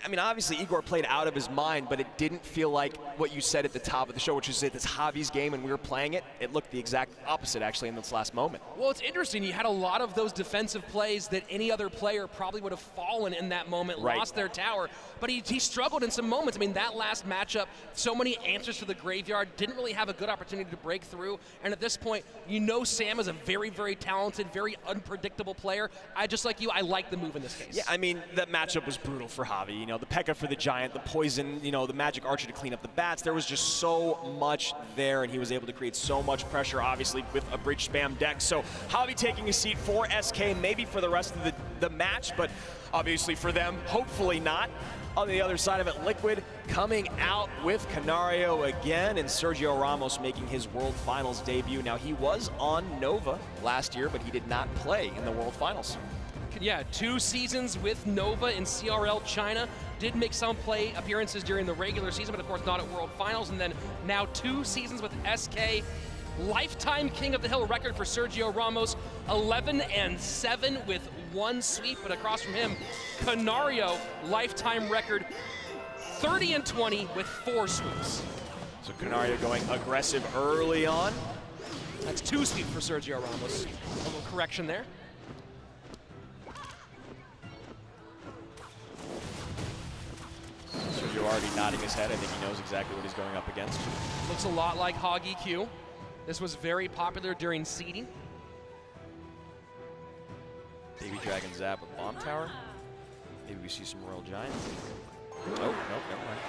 I mean, obviously Igor played out of his mind, but it didn't feel like what you said at the top of the show, which is that it's Javi's game and we were playing it. It looked the exact opposite actually in this last moment. Well, it's interesting. You had a lot of those defensive plays that any other player probably would have fallen in that moment, lost their tower, but he struggled in some moments. I mean, that last matchup, so many answers to the graveyard, didn't really have a good opportunity to break through, and at this point, you know Sam is a very, very talented, very unpredictable player. Just like you, I like the move in this case. Yeah, I mean, that matchup was brutal for Javi. You know, the P.E.K.K.A for the Giant, the Poison, you know, the Magic Archer to clean up the bats. There was just so much there, and he was able to create so much pressure, obviously, with a bridge spam deck. So Javi taking a seat for SK, maybe for the rest of the match, but obviously for them, hopefully not. On the other side of it, Liquid coming out with Canario again, and Sergio Ramos making his World Finals debut. Now, he was on Nova last year, but he did not play in the World Finals. Yeah, 2 seasons with Nova in CRL China. Did make some play appearances during the regular season, but of course not at World Finals. And then now 2 seasons with SK. Lifetime King of the Hill record for Sergio Ramos, 11-7 with 1 sweep, but across from him, Canario, lifetime record, 30-20 with 4 sweeps. So Canario going aggressive early on. That's 2 sweeps for Sergio Ramos. A little correction there. Sergio already nodding his head. I think he knows exactly what he's going up against. Looks a lot like Hog EQ. This was very popular during seeding. Baby Dragon Zap with Bomb Tower. Maybe we see some Royal Giant. Oh, nope, never mind.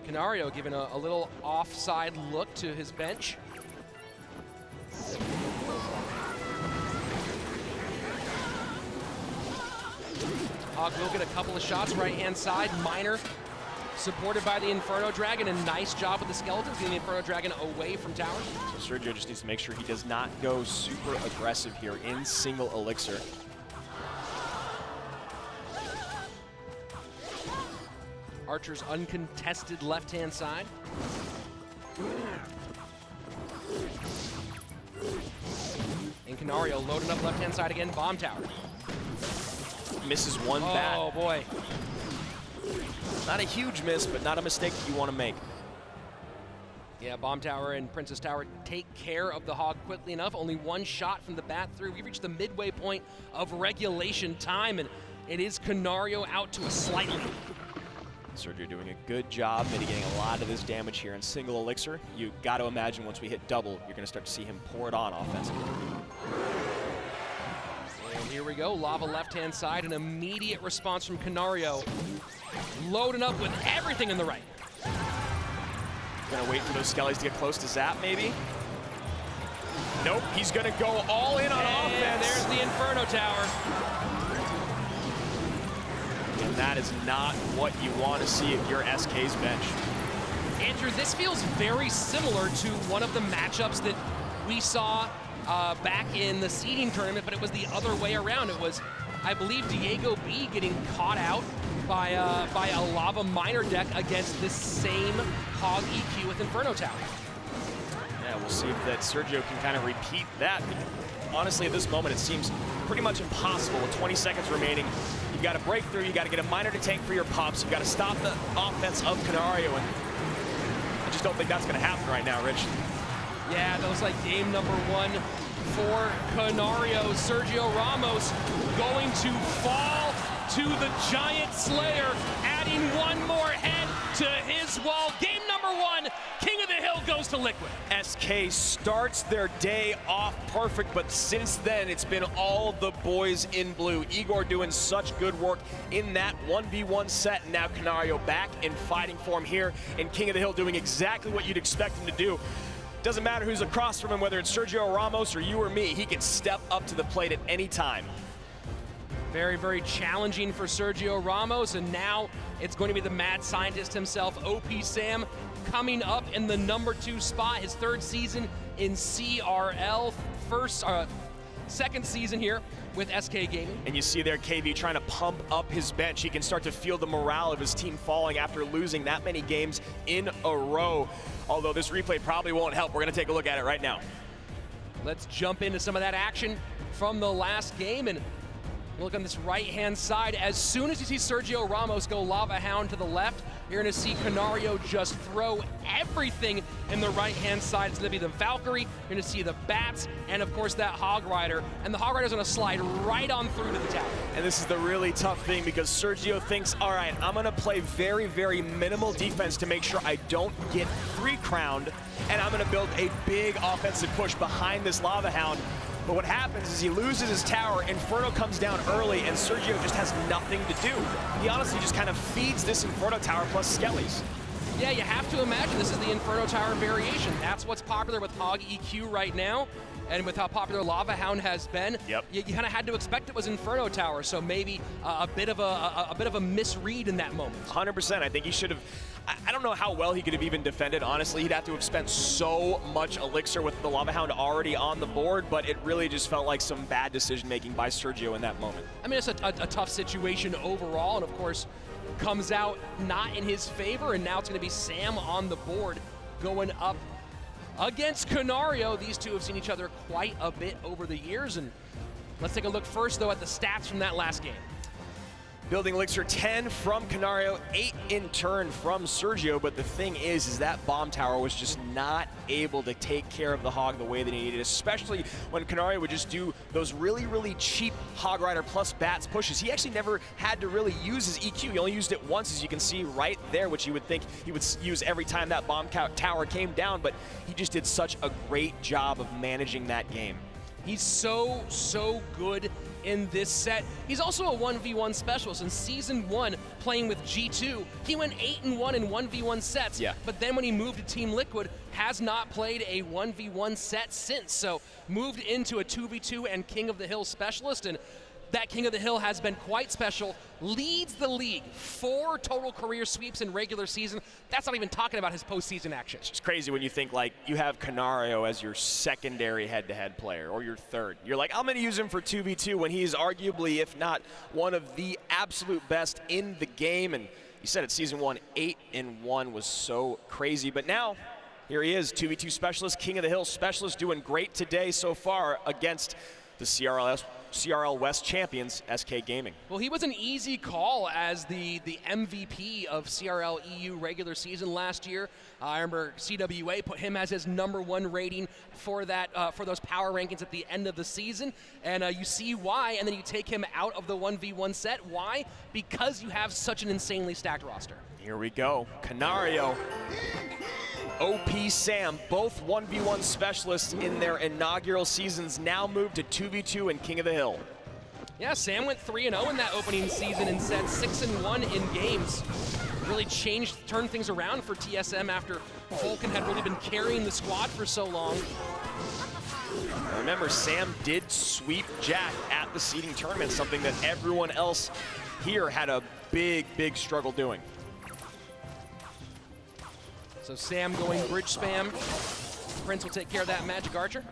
Canario giving a little offside look to his bench. Hog will get a couple of shots right-hand side. Miner supported by the Inferno Dragon. A nice job with the Skeletons, getting the Inferno Dragon away from tower. So Sergio just needs to make sure he does not go super aggressive here in single elixir. Archer's uncontested left-hand side. Canario loading up left-hand side again, bomb tower. Misses one bat. Oh boy. Not a huge miss, but not a mistake that you want to make. Yeah, Bomb Tower and Princess Tower take care of the Hog quickly enough. Only one shot from the bat through. We reached the midway point of regulation time, and it is Canario out to a slight lead. Sergio doing a good job mitigating a lot of this damage here in single elixir. You got to imagine once we hit double, you're going to start to see him pour it on offensively. And here we go, Lava left-hand side, an immediate response from Canario. Loading up with everything in the right. Gonna wait for those skellies to get close to Zap, maybe? Nope, he's gonna go all in on offense. And there's the Inferno Tower. And that is not what you want to see if you're SK's bench. Andrew, this feels very similar to one of the matchups that we saw back in the seeding tournament, but it was the other way around. It was, I believe, Diego B getting caught out by a Lava Miner deck against this same Hog EQ with Inferno Tower. Yeah, we'll see if that Sergio can kind of repeat that. Honestly, at this moment, it seems pretty much impossible with 20 seconds remaining. You've got to break through, you got to get a Miner to tank for your pops, you've got to stop the offense of Canario, and I just don't think that's going to happen right now, Rich. Yeah, that was like game number one for Canario. Sergio Ramos going to fall to the Giant Slayer, adding one more head to his wall. Game number one, King of the Hill goes to Liquid. SK starts their day off perfect, but since then, it's been all the boys in blue. Igor doing such good work in that 1v1 set, and now Canario back in fighting form here, and King of the Hill doing exactly what you'd expect him to do. Doesn't matter who's across from him, whether it's Sergio Ramos or you or me, he can step up to the plate at any time. Very, very challenging for Sergio Ramos, and now it's going to be the mad scientist himself, OP Sam, coming up in the number 2 spot, his 3rd season in CRL, second season here with SK Gaming. And you see there KV trying to pump up his bench. He can start to feel the morale of his team falling after losing that many games in a row. Although this replay probably won't help. We're gonna take a look at it right now. Let's jump into some of that action from the last game, and look on this right-hand side. As soon as you see Sergio Ramos go Lava Hound to the left, you're gonna see Canario just throw everything in the right-hand side. It's gonna be the Valkyrie, you're gonna see the Bats, and of course that Hog Rider. And the Hog Rider's gonna slide right on through to the tower. And this is the really tough thing because Sergio thinks, all right, I'm gonna play very, very minimal defense to make sure I don't get 3-crowned, and I'm gonna build a big offensive push behind this Lava Hound. But what happens is he loses his tower, Inferno comes down early, and Sergio just has nothing to do. He honestly just kind of feeds this Inferno tower plus Skellies. Yeah, you have to imagine this is the Inferno Tower variation. That's what's popular with Hog EQ right now, and with how popular Lava Hound has been. Yep. You kind of had to expect it was Inferno Tower, so maybe a bit of a misread in that moment. 100%. I think he should have. I don't know how well he could have even defended. Honestly, he'd have to have spent so much elixir with the Lava Hound already on the board, but it really just felt like some bad decision-making by Sergio in that moment. I mean, it's a tough situation overall, and of course, comes out not in his favor, and now it's going to be Sam on the board going up against Canario. These two have seen each other quite a bit over the years, and let's take a look first, though, at the stats from that last game. Building elixir 10 from Canario, 8 in turn from Sergio, but the thing is that bomb tower was just not able to take care of the Hog the way that he needed, especially when Canario would just do those really, really cheap Hog Rider plus Bats pushes. He actually never had to really use his EQ. He only used it once, as you can see right there, which you would think he would use every time that bomb tower came down, but he just did such a great job of managing that game. He's so good in this set. He's also a 1v1 specialist. In Season 1, playing with G2, he went 8-1 in 1v1 sets. Yeah. But then when he moved to Team Liquid, has not played a 1v1 set since. So moved into a 2v2 and King of the Hill specialist, and that King of the Hill has been quite special. Leads the league, 4 total career sweeps in regular season. That's not even talking about his postseason action. It's just crazy when you think like you have Canario as your secondary head-to-head player or your third. You're like, I'm going to use him for 2v2 when he's arguably, if not one of the absolute best in the game. And you said it, Season 1, 8-1 was so crazy. But now Here he is, 2v2 specialist, King of the Hill specialist, doing great today so far against the CRL West champions, SK Gaming. Well, he was an easy call as the MVP of CRL EU regular season last year. I remember CWA put him as his #1 rating for that for those power rankings at the end of the season, and you see why. And then you take him out of the 1v1 set. Why? Because you have such an insanely stacked roster. Here we go, Canario, OP Sam, both 1v1 specialists in their inaugural seasons, now moved to 2v2 and King of the Hill. Yeah, Sam went 3-0 in that opening season and set 6-1 in games. Really turned things around for TSM after Vulcan had really been carrying the squad for so long. Remember, Sam did sweep Jack at the seeding tournament, something that everyone else here had a big, big struggle doing. So Sam going bridge spam. Prince will take care of that Magic Archer.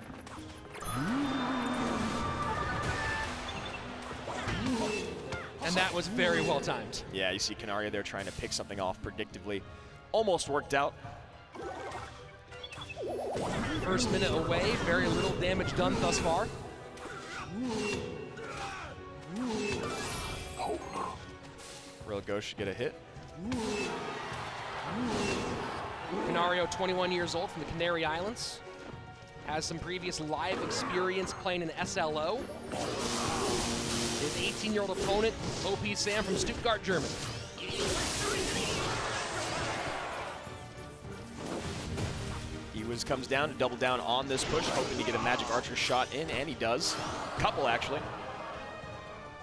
And that was very well timed. Yeah, you see Canario there trying to pick something off predictably. Almost worked out. First minute away, very little damage done thus far. Real Ghost should get a hit. Canario, 21 years old from the Canary Islands. Has some previous live experience playing in SLO. His 18-year-old opponent, OP Sam from Stuttgart, Germany. Ewes comes down to double down on this push, hoping to get a Magic Archer shot in, and he does. Couple, actually.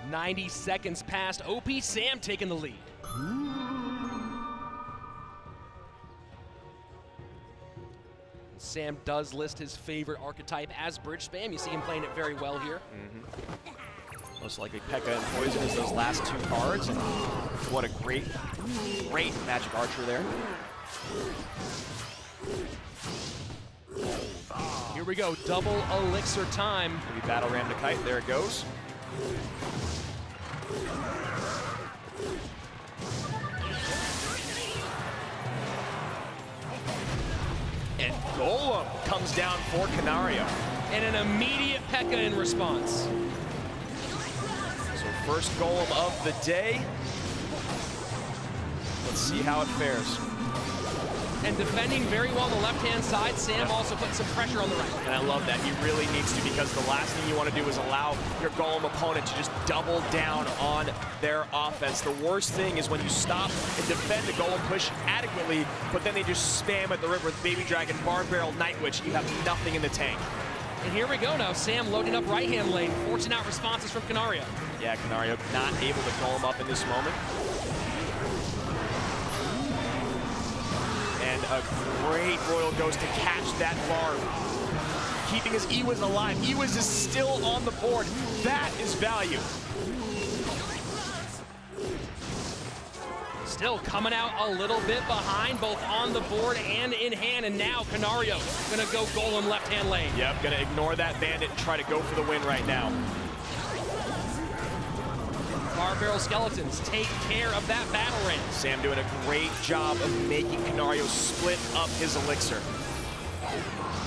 90 seconds past, OP Sam taking the lead. Sam does list his favorite archetype as bridge spam. You see him playing it very well here. Most likely Pekka and Poison is those last two cards. And what a great Magic Archer there. Here we go, double elixir time. Maybe Battle Ram to Kite, there it goes. And Golem comes down for Canario. And an immediate Pekka in response. So first Golem of the day. Let's see how it fares. And defending very well on the left-hand side, Sam also put some pressure on the right. And I love that. He really needs to, because the last thing you want to do is allow your Golem opponent to just double down on their offense. The worst thing is when you stop and defend the Golem push adequately, but then they just spam at the river with Baby Dragon, Barn Barrel, Night Witch, and you have nothing in the tank. And here we go now, Sam loading up right-hand lane, forcing out responses from Canario. Yeah, Canario not able to Golem up in this moment. And a great Royal Ghost to catch that barb. Keeping his Ewes alive. Ewes is still on the board. That is value. Still coming out a little bit behind, both on the board and in hand, and now Canario gonna go Golem left-hand lane. Yep, gonna ignore that Bandit and try to go for the win right now. Bar Barrel Skeletons take care of that battle ram. Sam doing a great job of making Canario split up his elixir.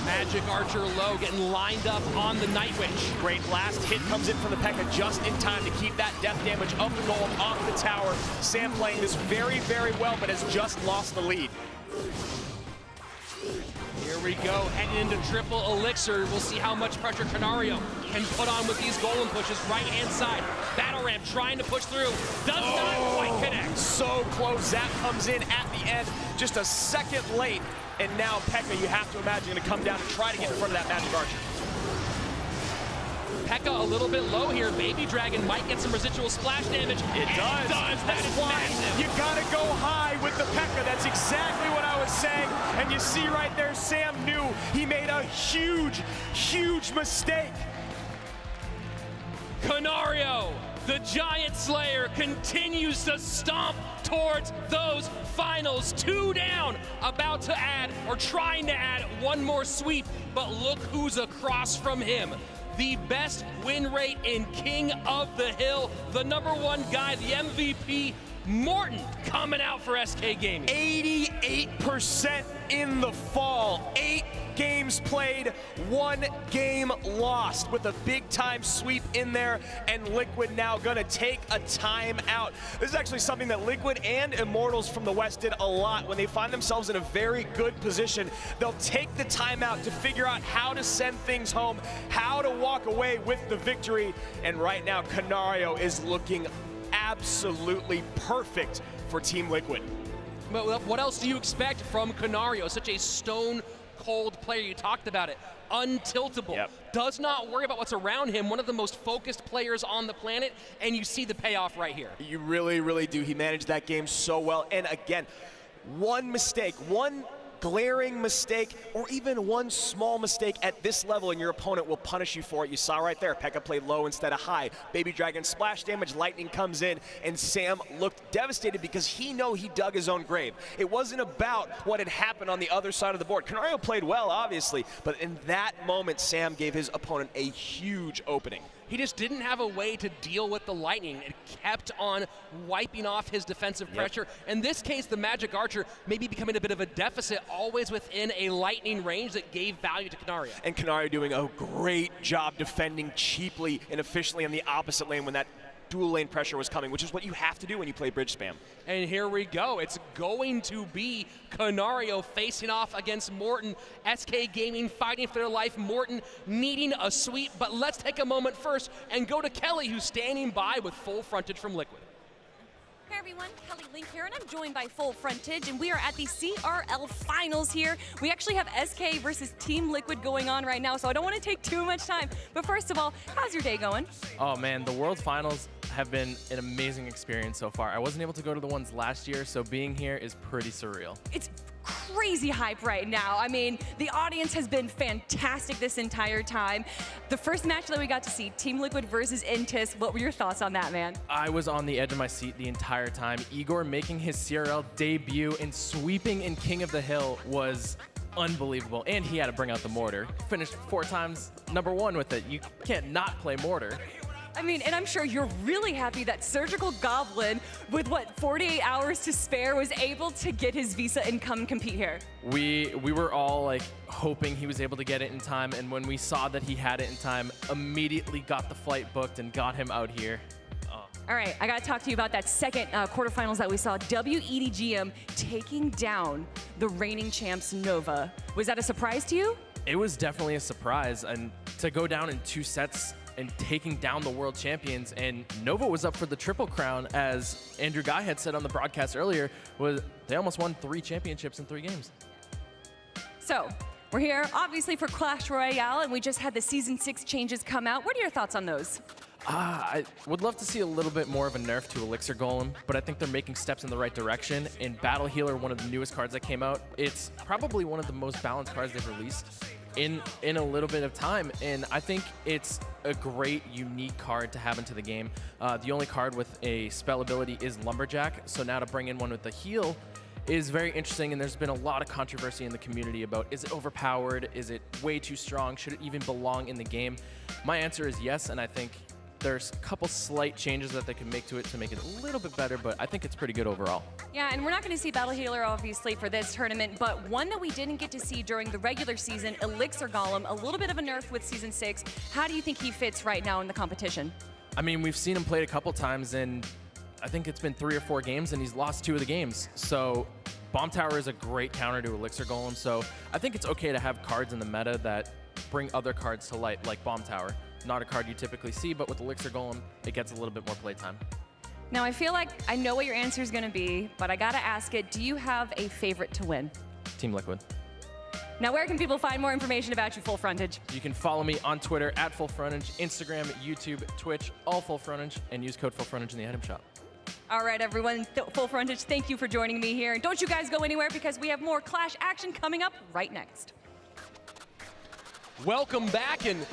Magic Archer low, getting lined up on the Night Witch. Great last hit comes in from the Pekka just in time to keep that death damage of the Golem off the tower. Sam playing this very, very well, but has just lost the lead. Here we go, heading into triple elixir. We'll see how much pressure Canario can put on with these Golem pushes. Right-hand side, Battle Ram trying to push through. Does not quite connect. So close, Zap comes in at the end, just a second late. And now Pekka, you have to imagine, going to come down and try to get in front of that Magic Archer. Pekka a little bit low here. Baby Dragon might get some residual splash damage. It does. That's why you gotta go high with the Pekka. That's exactly what I was saying. And you see right there, Sam knew he made a huge, huge mistake. Canario, the Giant Slayer, continues to stomp towards those finals. 2 down, about to add, or trying to add, one more sweep. But look who's across from him. The best win rate in King of the Hill, the #1 guy, the MVP, Morton coming out for SK Gaming. 88% in the fall. 8 games played, 1 game lost with a big-time sweep in there, and Liquid now gonna take a timeout. This is actually something that Liquid and Immortals from the West did a lot. When they find themselves in a very good position, they'll take the timeout to figure out how to send things home, how to walk away with the victory, and right now Canario is looking absolutely perfect for Team Liquid. But what else do you expect from Canario? Such a stone cold player, you talked about it, untiltable, does not worry about what's around him, one of the most focused players on the planet, and you see the payoff right here. You really, really do. He managed that game so well, and again, one mistake, one glaring mistake, or even one small mistake at this level, and your opponent will punish you for it. You saw right there, Pekka played low instead of high. Baby Dragon splash damage, lightning comes in, and Sam looked devastated because he dug his own grave. It wasn't about what had happened on the other side of the board. Canario played well, obviously, but in that moment, Sam gave his opponent a huge opening. He just didn't have a way to deal with the lightning. It kept on wiping off his defensive pressure. In this case, the Magic Archer maybe becoming a bit of a deficit, always within a lightning range that gave value to Canario. And Canario doing a great job defending cheaply and efficiently on the opposite lane when that dual lane pressure was coming, which is what you have to do when you play bridge spam. And here we go. It's going to be Canario facing off against Morton. SK Gaming fighting for their life. Morton needing a sweep, but let's take a moment first and go to Kelly, who's standing by with full frontage from Liquid. Hey everyone, Kelly Link here, and I'm joined by Full Frontage, and we are at the CRL Finals here. We actually have SK versus Team Liquid going on right now, so I don't want to take too much time. But first of all, how's your day going? Oh man, the World Finals have been an amazing experience so far. I wasn't able to go to the ones last year, so being here is pretty surreal. It's crazy hype right now. I mean, the audience has been fantastic this entire time. The first match that we got to see, Team Liquid versus Entus, what were your thoughts on that, man? I was on the edge of my seat the entire time. Igor making his CRL debut and sweeping in King of the Hill was unbelievable, and he had to bring out the mortar. Finished 4 times #1 with it. You can't not play mortar. I mean, and I'm sure you're really happy that Surgical Goblin, with what, 48 hours to spare, was able to get his visa and come compete here. We were all like hoping he was able to get it in time, and when we saw that he had it in time, immediately got the flight booked and got him out here. All right, I gotta talk to you about that second quarterfinals that we saw. W.EDGM taking down the reigning champs Nova. Was that a surprise to you? It was definitely a surprise, and to go down in 2 sets and taking down the world champions, and Nova was up for the triple crown, as Andrew Guy had said on the broadcast earlier, they almost won 3 championships in 3 games. So, we're here obviously for Clash Royale, and we just had the Season 6 changes come out. What are your thoughts on those? I would love to see a little bit more of a nerf to Elixir Golem, but I think they're making steps in the right direction. In Battle Healer, one of the newest cards that came out, it's probably one of the most balanced cards they've released in a little bit of time, and I think it's a great, unique card to have into the game. The only card with a spell ability is Lumberjack, so now to bring in one with the heal is very interesting, and there's been a lot of controversy in the community about, is it overpowered, is it way too strong, should it even belong in the game? My answer is yes, and I think there's a couple slight changes that they can make to it to make it a little bit better, but I think it's pretty good overall. Yeah, and we're not going to see Battle Healer, obviously, for this tournament, but one that we didn't get to see during the regular season, Elixir Golem, a little bit of a nerf with Season 6. How do you think he fits right now in the competition? I mean, we've seen him played a couple times, and I think it's been 3 or 4 games, and he's lost 2 of the games. So Bomb Tower is a great counter to Elixir Golem, so I think it's okay to have cards in the meta that bring other cards to light, like Bomb Tower. Not a card you typically see, but with Elixir Golem, it gets a little bit more playtime. Now, I feel like I know what your answer is going to be, but I got to ask it. Do you have a favorite to win? Team Liquid. Now, where can people find more information about you, Full Frontage? You can follow me on Twitter at Full Frontage, Instagram, YouTube, Twitch, all Full Frontage, and use code Full Frontage in the item shop. All right, everyone, Full Frontage, thank you for joining me here. And don't you guys go anywhere, because we have more Clash action coming up right next. Welcome back, and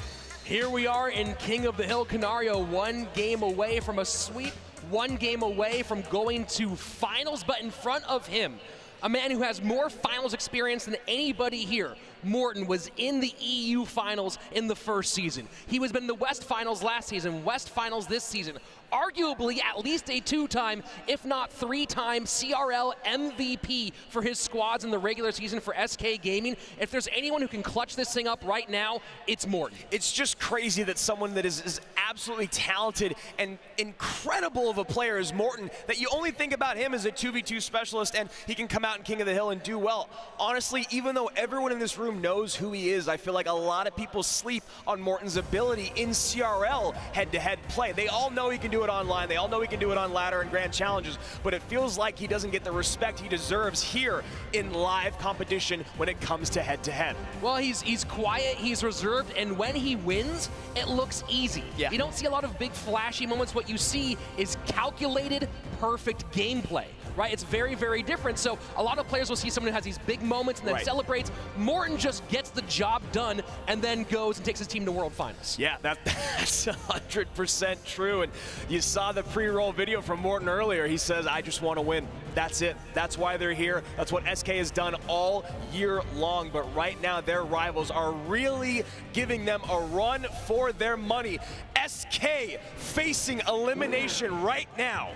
here we are in King of the Hill. Canario 1 game away from a sweep, 1 game away from going to finals, but in front of him, a man who has more finals experience than anybody here. Morten was in the EU finals in the first season. He was in the West finals last season, West finals this season. Arguably at least a 2-time, if not 3-time CRL MVP for his squads in the regular season for SK Gaming. If there's anyone who can clutch this thing up right now, it's Morten. It's just crazy that someone that is absolutely talented and incredible of a player as Morten, that you only think about him as a 2v2 specialist and he can come out in King of the Hill and do well. Honestly, even though everyone in this room knows who he is, I feel like a lot of people sleep on Morten's ability in CRL head-to-head play. They all know he can do it online, they all know he can do it on ladder and grand challenges, but it feels like he doesn't get the respect he deserves here in live competition when it comes to head-to-head. Well, he's quiet, he's reserved, and when he wins, it looks easy. Yeah. You don't see a lot of big flashy moments. What you see is calculated, perfect gameplay, right? It's very, very different. So a lot of players will see someone who has these big moments and then celebrates. Morten just gets the job done and then goes and takes his team to World Finals. Yeah, that's 100% true. And you saw the pre-roll video from Morten earlier. He says, I just want to win. That's it. That's why they're here. That's what SK has done all year long. But right now, their rivals are really giving them a run for their money. SK facing elimination right now.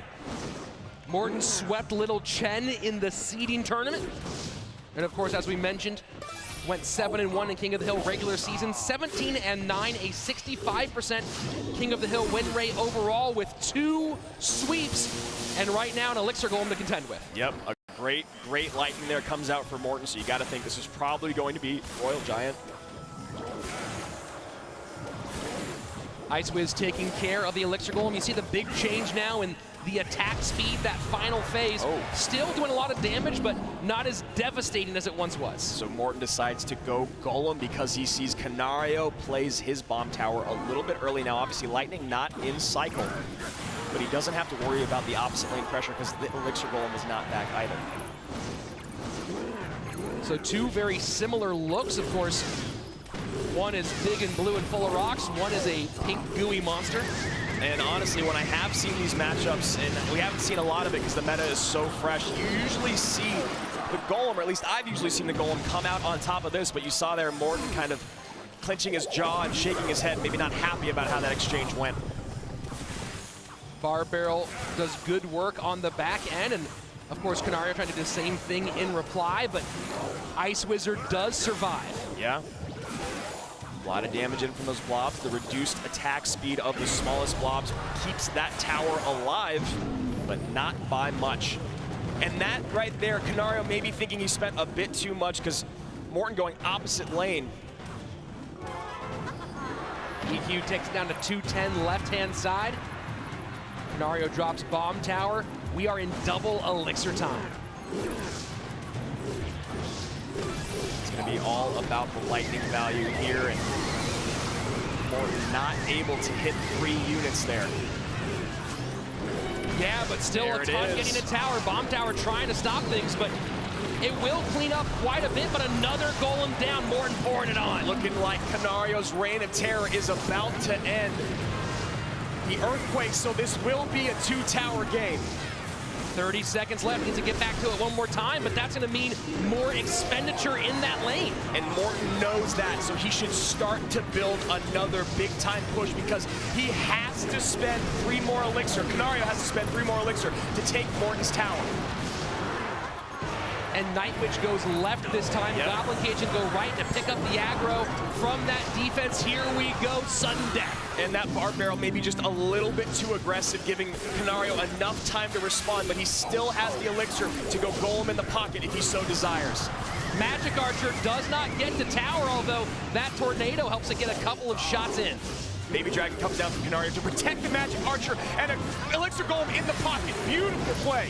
Morten swept Little Chen in the seeding tournament. And of course, as we mentioned, went 7-1 in King of the Hill regular season, 17-9, a 65% King of the Hill win rate overall with 2 sweeps, and right now an Elixir Golem to contend with. Yep, a great lightning there comes out for Morten, so you got to think this is probably going to be Royal Giant. Icewiz taking care of the Elixir Golem. You see the big change now in the attack speed, that final phase. Still doing a lot of damage, but not as devastating as it once was. So Morten decides to go Golem because he sees Canario plays his bomb tower a little bit early now. Obviously, Lightning not in cycle, but he doesn't have to worry about the opposite lane pressure because the Elixir Golem is not back either. So 2 very similar looks, of course. One is big and blue and full of rocks. One is a pink gooey monster. And honestly, when I have seen these matchups, and we haven't seen a lot of it because the meta is so fresh, you usually see the Golem, or at least I've usually seen the Golem come out on top of this, but you saw there Morten kind of clenching his jaw and shaking his head, maybe not happy about how that exchange went. Bar Barrel does good work on the back end, and of course Canario trying to do the same thing in reply, but Ice Wizard does survive. Yeah. A lot of damage in from those blobs. The reduced attack speed of the smallest blobs keeps that tower alive, but not by much. And that right there, Canario maybe thinking he spent a bit too much because Morten going opposite lane. EQ takes it down to 210 left-hand side. Canario drops bomb tower. We are in double Elixir time. It's going to be all about the lightning value here, and Morten not able to hit 3 units there. Yeah, but still There a it ton is. getting a tower. Bomb tower trying to stop things, but it will clean up quite a bit, but another Golem down, Morten pouring it on. Looking like Canario's reign of terror is about to end. The Earthquake, so this will be a 2-tower game. 30 seconds left, needs to get back to it one more time, but that's gonna mean more expenditure in that lane. And Morten knows that, so he should start to build another big-time push because he has to spend 3 more Elixir. Canario has to spend 3 more Elixir to take Morten's tower. And Nightwitch goes left this time. Goblin Cage can go right to pick up the aggro from that defense. Here we go, sudden death. And that Bar Barrel may be just a little bit too aggressive, giving Canario enough time to respond, but he still has the Elixir to go Golem in the pocket if he so desires. Magic Archer does not get the tower, although that Tornado helps it get a couple of shots in. Baby Dragon comes down from Canario to protect the Magic Archer, and an Elixir Golem in the pocket. Beautiful play.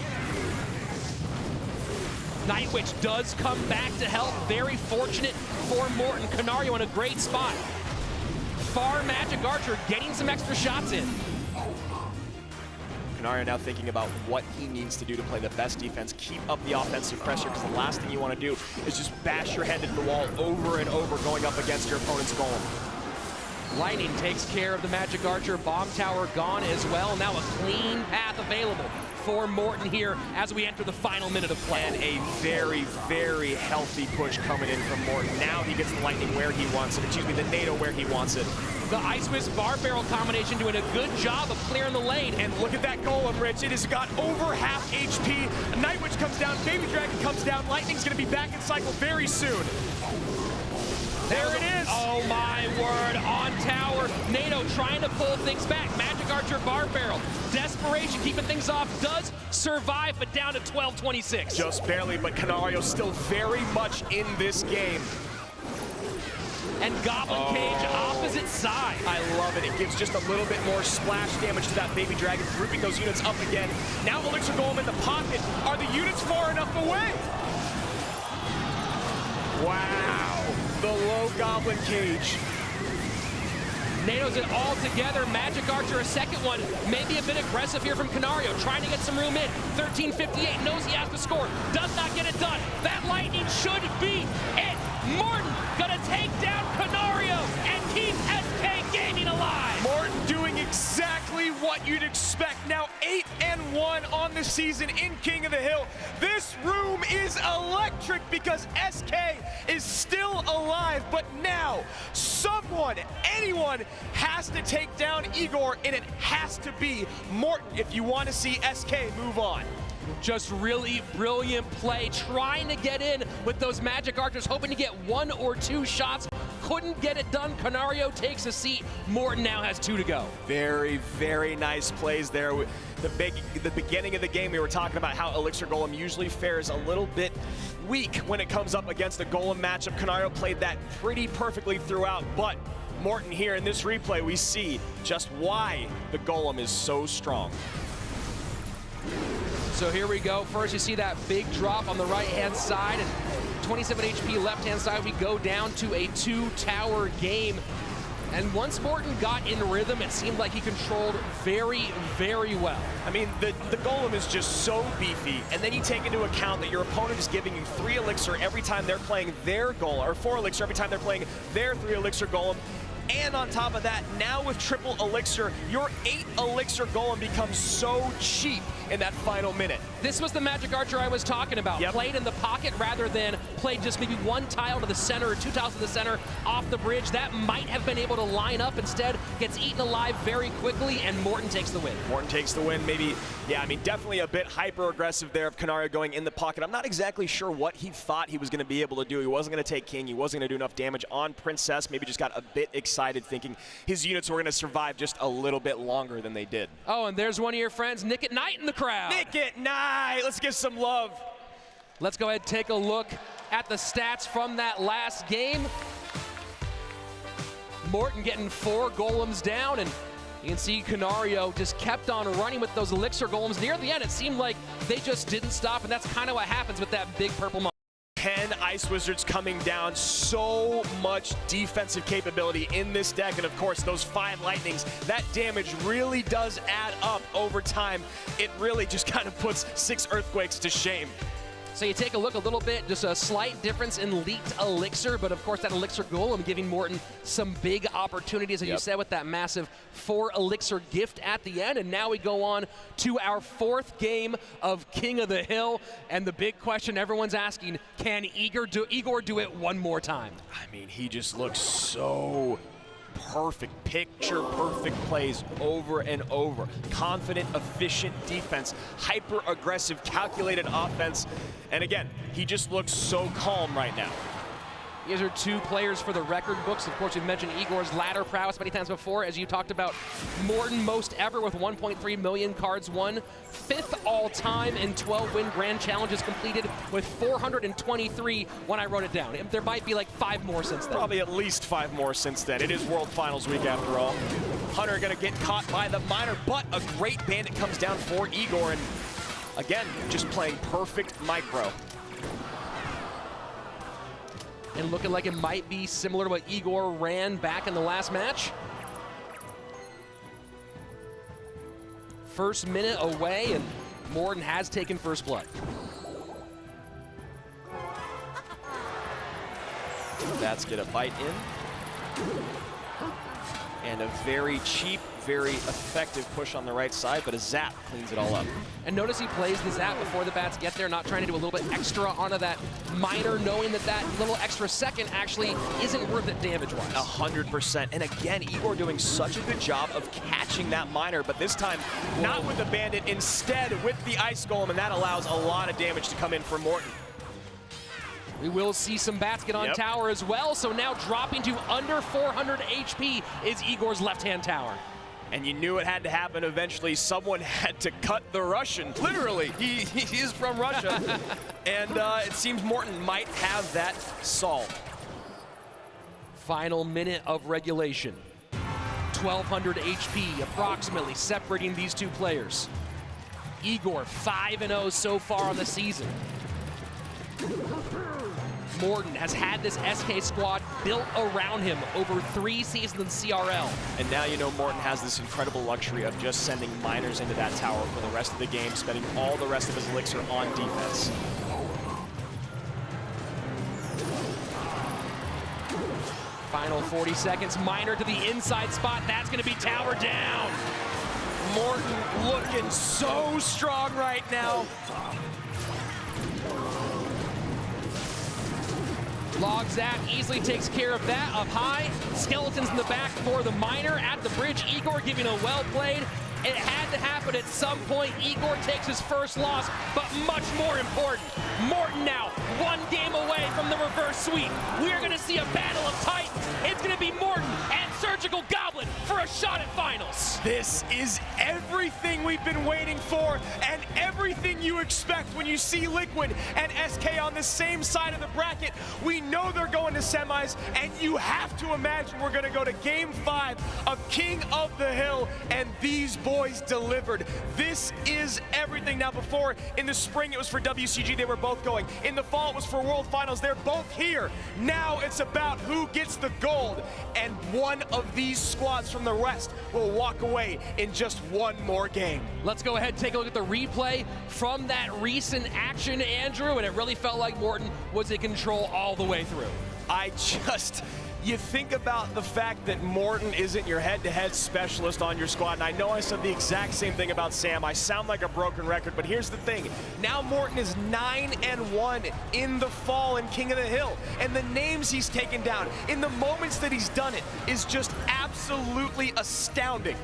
Nightwitch does come back to help. Very fortunate for Morten. Canario in a great spot. Far Magic Archer getting some extra shots in. Canario now thinking about what he needs to do to play the best defense, keep up the offensive pressure, because the last thing you want to do is just bash your head into the wall over and over going up against your opponent's Golem. Lightning takes care of the Magic Archer. Bomb tower gone as well. Now a clean path available for Morten here as we enter the final minute of play. And a very, very healthy push coming in from Morten. Now he gets the lightning where he wants it. Excuse me, the NATO where he wants it. The Ice Wiz bar barrel combination doing a good job of clearing the lane. And look at that golem, Rich. It has got over half HP. Night Witch comes down, Baby Dragon comes down. Lightning's gonna be back in cycle very soon. There it is. Oh my word, on tower. NATO trying to pull things back. Magic Archer bar barrel. Desperation keeping things off. Does survive, but down to 12-26. Just barely, but Canario still very much in this game. And Goblin Cage opposite side. I love it. It gives just a little bit more splash damage to that Baby Dragon, grouping those units up again. Now Elixir Golem in the pocket. Are the units far enough away? Wow. The low Goblin Cage. NATO's it all together. Magic Archer, a second one. Maybe a bit aggressive here from Canario, trying to get some room in. 13:58, knows he has to score. Does not get it done. That lightning should be it. Morten gonna take down Canario and keep SK Gaming alive. Morten doing exactly what you'd expect. Now 8-1 on the season in King of the Hill. This room is electric because SK is still alive, but now someone, anyone has to take down Igor, and it has to be Morten if you want to see SK move on. Just really brilliant play, trying to get in with those Magic Archers, hoping to get 1 or 2 shots. Couldn't get it done. Canario takes a seat. Morten now has 2 to go. Very, very nice plays there. The beginning of the game, we were talking about how Elixir Golem usually fares a little bit weak when it comes up against a Golem matchup. Canario played that pretty perfectly throughout, but Morten here in this replay, we see just why the Golem is so strong. So here we go. First, you see that big drop on the right-hand side, and 27 HP left-hand side. We go down to a 2-tower game. And once Morten got in rhythm, it seemed like he controlled very, very well. I mean, the Golem is just so beefy, and then you take into account that your opponent is giving you 3 Elixir every time they're playing their Golem, or 4 Elixir every time they're playing their 3 Elixir Golem. And on top of that, now with triple Elixir, your 8 Elixir Golem becomes so cheap in that final minute. This was the Magic Archer I was talking about. Yep. Played in the pocket rather than played just maybe 1 tile to the center or 2 tiles to the center off the bridge. That might have been able to line up. Instead, gets eaten alive very quickly, and Morten takes the win. Morten takes the win. Maybe, yeah, I mean, definitely a bit hyper-aggressive there of Canario going in the pocket. I'm not exactly sure what he thought he was going to be able to do. He wasn't going to take King. He wasn't going to do enough damage on Princess. Maybe just got a bit excited thinking his units were going to survive just a little bit longer than they did. Oh, and there's one of your friends, Nick at Night, in the crowd. Nick at Night, let's give some love. Let's go ahead and take a look at the stats from that last game. Morten getting 4 golems down, and you can see Canario just kept on running with those Elixir golems. Near the end, it seemed like they just didn't stop, and that's kind of what happens with that big purple monster. 10 Ice Wizards coming down. So much defensive capability in this deck. And of course, those 5 lightnings, that damage really does add up over time. It really just kind of puts 6 earthquakes to shame. So you take a look a little bit, just a slight difference in leaked Elixir, but of course that Elixir Golem giving Morten some big opportunities, as you said, with that massive 4 Elixir gift at the end. And now we go on to our 4th game of King of the Hill. And the big question everyone's asking, can Igor do it one more time? I mean, he just looks so perfect, picture perfect plays over and over. Confident, efficient defense, hyper aggressive, calculated offense. And again, he just looks so calm right now. These are 2 players for the record books. Of course, we've mentioned Igor's ladder prowess many times before, as you talked about. Morten most ever with 1.3 million cards won. 5th all-time in 12-win grand challenges completed with 423 when I wrote it down. There might be like 5 more since then. Probably at least 5 more since then. It is World Finals week after all. Hunter gonna get caught by the miner, but a great bandit comes down for Igor, and again, just playing perfect micro. And looking like it might be similar to what Igor ran back in the last match. First minute away, and Morten has taken first blood. That's gonna bite in. And a very cheap, very effective push on the right side, but a zap cleans it all up. And notice he plays the zap before the bats get there, not trying to do a little bit extra onto that miner, knowing that that little extra second actually isn't worth it damage-wise. 100%. And again, Igor doing such a good job of catching that miner, but this time not with the bandit, instead with the ice golem, and that allows a lot of damage to come in for Morten. We will see some bats get on tower as well, so now dropping to under 400 HP is Igor's left-hand tower. And you knew it had to happen eventually. Someone had to cut the Russian. Literally, he is from Russia. And it seems Morten might have that solved. Final minute of regulation. 1,200 HP approximately separating these two players. Igor 5-0 so far on the season. Morten has had this SK squad built around him over 3 seasons in CRL. And now you know Morten has this incredible luxury of just sending miners into that tower for the rest of the game, spending all the rest of his elixir on defense. Final 40 seconds, miner to the inside spot, that's gonna be tower down. Morten looking so strong right now. Logs that, easily takes care of that up high. Skeletons in the back for the miner at the bridge. Igor giving a well played. It had to happen at some point. Igor takes his first loss, but much more important, Morten now 1 game away from the reverse sweep. We are gonna see a battle of titans. It's gonna be Morten and Surgical Goblin for a shot at finals. This is everything we've been waiting for and everything you expect when you see Liquid and SK on the same side of the bracket. We know they're going to semis, and you have to imagine we're gonna go to Game 5 of King of the Hill, and these boys delivered. This is everything. Now before, in the spring it was for WCG, they were both going. In the fall it was for World Finals, they're both here. Now it's about who gets the gold, and one of these squads from the West will walk away in just one more game. Let's go ahead and take a look at the replay from that recent action, Andrew, and it really felt like Morten was in control all the way through. You think about the fact that Morten isn't your head-to-head specialist on your squad, and I know I said the exact same thing about Sam. I sound like a broken record, but here's the thing. Now Morten is 9-1 in the fall in King of the Hill, and the names he's taken down in the moments that he's done it is just absolutely astounding.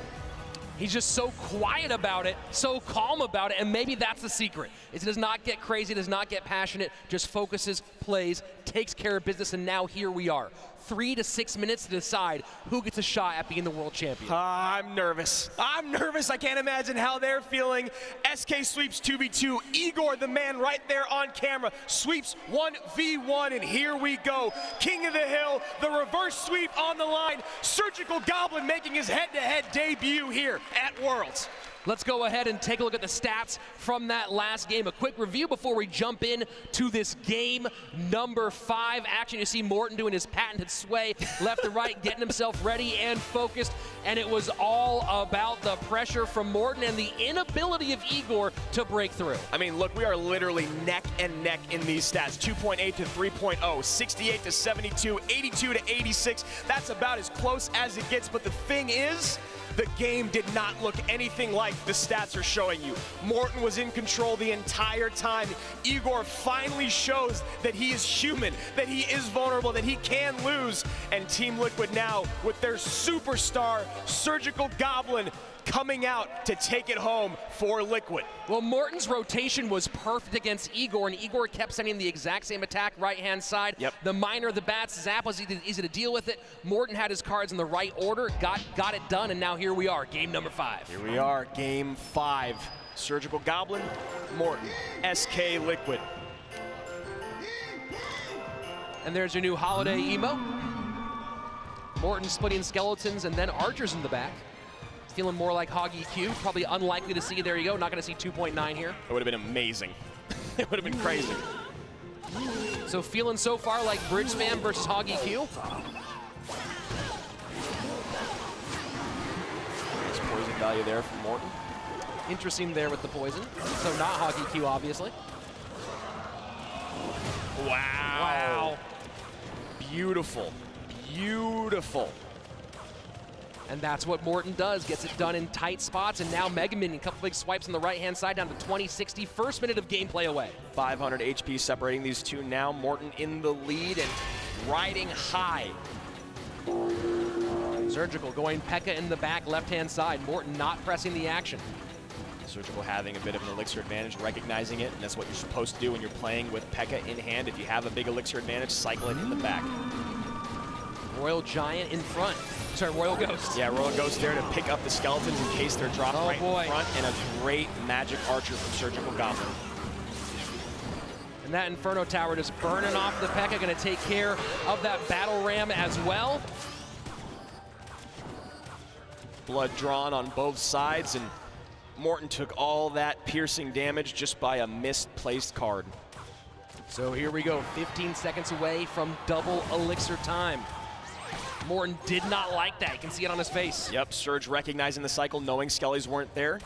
He's just so quiet about it, so calm about it, and maybe that's the secret. It does not get crazy, does not get passionate, just focuses, plays, takes care of business, and now here we are. 3 to 6 minutes to decide who gets a shot at being the world champion. I'm nervous. I can't imagine how they're feeling. SK sweeps 2v2. Igor, the man right there on camera, sweeps 1v1, and here we go. King of the Hill, the reverse sweep on the line. Surgical Goblin making his head-to-head debut here at Worlds. Let's go ahead and take a look at the stats from that last game. A quick review before we jump in to this game number 5 action. You see Morten doing his patented sway left to right, getting himself ready and focused. And it was all about the pressure from Morten and the inability of Igor to break through. I mean, look, we are literally neck and neck in these stats. 2.8 to 3.0, 68 to 72, 82 to 86. That's about as close as it gets. But the thing is, the game did not look anything like the stats are showing you. Morten was in control the entire time. Igor finally shows that he is human, that he is vulnerable, that he can lose. And Team Liquid now, with their superstar, Surgical Goblin, coming out to take it home for Liquid. Well, Morten's rotation was perfect against Igor, and Igor kept sending the exact same attack right-hand side. Yep. The miner, the bats, Zap was easy to deal with it. Morten had his cards in the right order, got it done, and now here we are, game number 5. Here we are, game 5. Surgical Goblin, Morten, SK Liquid. And there's your new holiday emo. Morten splitting skeletons and then archers in the back. Feeling more like Hoggy Q. Probably unlikely to see, there you go. Not going to see 2.9 here. It would have been amazing. It would have been crazy. So feeling so far like Bridge Spam versus Hoggy Q. Nice poison value there from Morten. Interesting there with the poison. So not Hoggy Q, obviously. Wow. Beautiful. Beautiful. And that's what Morten does, gets it done in tight spots, and now Mega Minion, a couple big swipes on the right-hand side down to 2060, first minute of gameplay away. 500 HP separating these two now. Morten in the lead and riding high. Surgical going P.E.K.K.A in the back left-hand side. Morten not pressing the action. Surgical having a bit of an elixir advantage, recognizing it, and that's what you're supposed to do when you're playing with P.E.K.K.A in hand. If you have a big elixir advantage, cycle it in the back. Royal Giant in front. Sorry, Royal Ghost. Yeah, Royal Ghost there to pick up the skeletons in case they're dropped right in front, and a great magic archer from Surgical Goblin. And that Inferno Tower just burning off the P.E.K.K.A, going to take care of that battle ram as well. Blood drawn on both sides, and Morten took all that piercing damage just by a misplaced card. So here we go, 15 seconds away from double elixir time. Morten did not like that. You can see it on his face. Yep, Surge recognizing the cycle, knowing Skellies weren't there.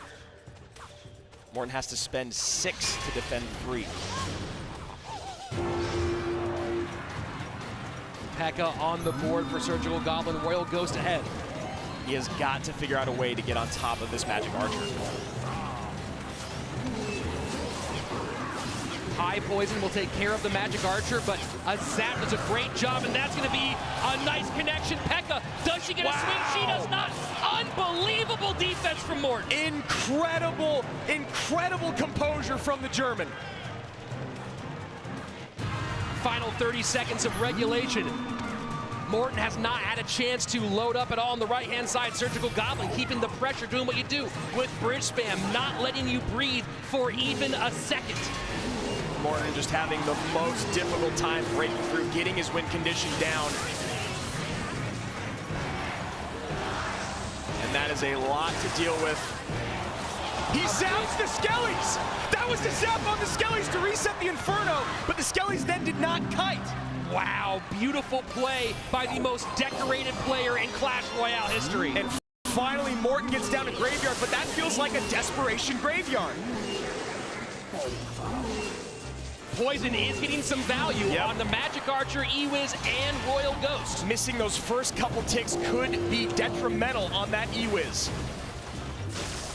Morten has to spend 6 to defend 3. P.E.K.K.A on the board for Surgical Goblin. Royal Ghost ahead. He has got to figure out a way to get on top of this Magic Archer. High Poison will take care of the Magic Archer, but a Zap does a great job, and that's going to be a nice connection. P.E.K.K.A, does she get a swing? She does not. Unbelievable defense from Morten. Incredible, incredible composure from the German. Final 30 seconds of regulation. Morten has not had a chance to load up at all on the right-hand side. Surgical Goblin keeping the pressure, doing what you do with bridge spam, not letting you breathe for even a second. Morten just having the most difficult time breaking through, getting his win condition down. And that is a lot to deal with. He zaps the Skellies! That was the zap on the Skellies to reset the Inferno, but the Skellies then did not kite. Wow, beautiful play by the most decorated player in Clash Royale history. And finally, Morten gets down to Graveyard, but that feels like a desperation Graveyard. Poison is getting some value on the Magic Archer, E-Wiz, and Royal Ghost. Missing those first couple ticks could be detrimental on that E-Wiz.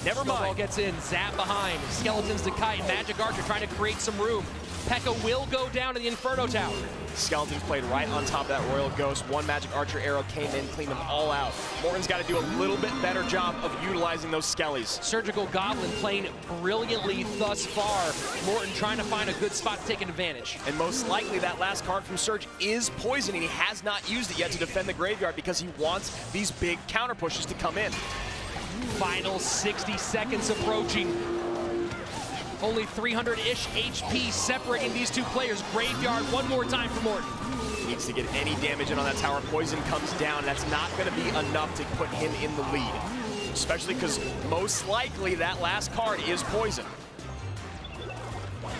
Never mind. Snowball gets in, Zap behind, Skeletons to kite, Magic Archer trying to create some room. P.E.K.K.A will go down to the Inferno Tower. Skeletons played right on top of that Royal Ghost. One Magic Archer arrow came in, cleaned them all out. Morten's got to do a little bit better job of utilizing those Skellies. Surgical Goblin playing brilliantly thus far. Morten trying to find a good spot to take an advantage. And most likely that last card from Surge is Poison, and he has not used it yet to defend the Graveyard because he wants these big counter pushes to come in. Final 60 seconds approaching. Only 300-ish HP separating these two players. Graveyard one more time for Morten. He needs to get any damage in on that tower. Poison comes down. That's not going to be enough to put him in the lead, especially because most likely that last card is Poison.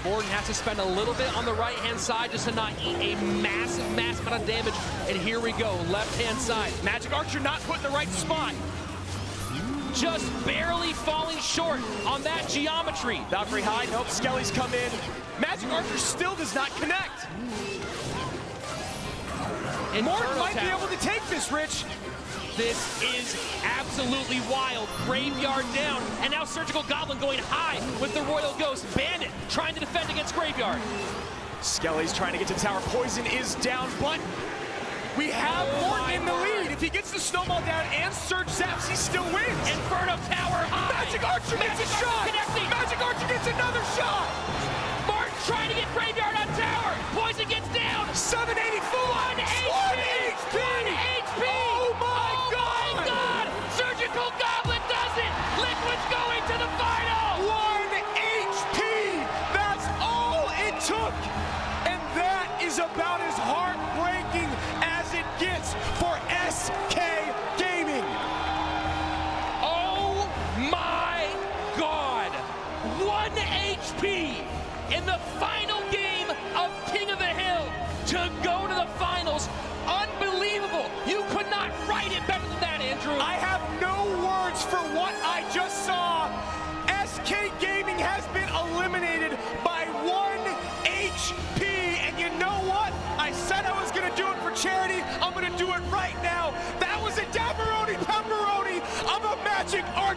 Morten has to spend a little bit on the right-hand side just to not eat a massive amount of damage. And here we go, left-hand side. Magic Archer not put in the right spot. Just barely falling short on that geometry. Valkyrie high, nope, Skellies come in. Magic Archer still does not connect. And Morten might be able to take this, Rich. This is absolutely wild. Graveyard down, and now Surgical Goblin going high with the Royal Ghost. Bandit trying to defend against Graveyard. Skellies trying to get to the tower. Poison is down, but we have Morten in the lead. If he gets the snowball down and Surge zaps, he still wins. Inferno Tower high. Magic Archer gets a shot. Connecting. Magic Archer gets another shot. Morten trying to get Graveyard on tower. Poison gets down. 784. 1 HP. 1 HP. Oh my God. Surgical Goblin does it. Liquid's going to the final. 1 HP. That's all it took. And that is about as heartbreaking as it gets for SK Gaming. Oh my God. 1 HP in the final game of King of the Hill to go to the finals. Unbelievable. You could not write it better than that, Andrew. I have no words for what I just saw. SK Gaming has been eliminated by 1 HP. And you know what? I said I was going to do it for charity. I'm going to do it right now. That was a Dabaroni Pepperoni.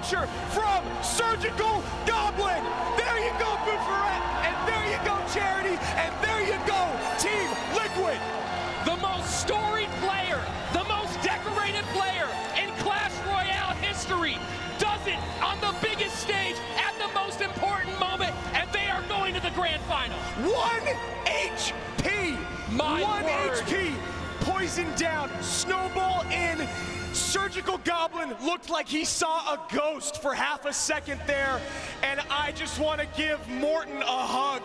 Archer from Surgical Goblin. There you go, Buferet, and there you go, Charity, and there you go, Team Liquid. The most storied player, the most decorated player in Clash Royale history does it on the biggest stage at the most important moment, and they are going to the grand final. 1 HP! My 1 word. HP! Poison down, snowball in. Surgical Goblin looked like he saw a ghost for half a second there, and I just want to give Morten a hug.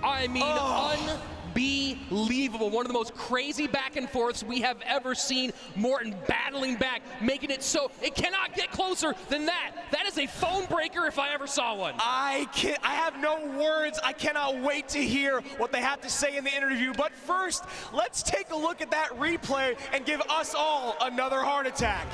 I mean, unbelievable. One of the most crazy back and forths we have ever seen. Morten battling back, making it so it cannot get closer than that. That is a phone breaker if I ever saw one. I have no words. I cannot wait to hear what they have to say in the interview. But first, let's take a look at that replay and give us all another heart attack.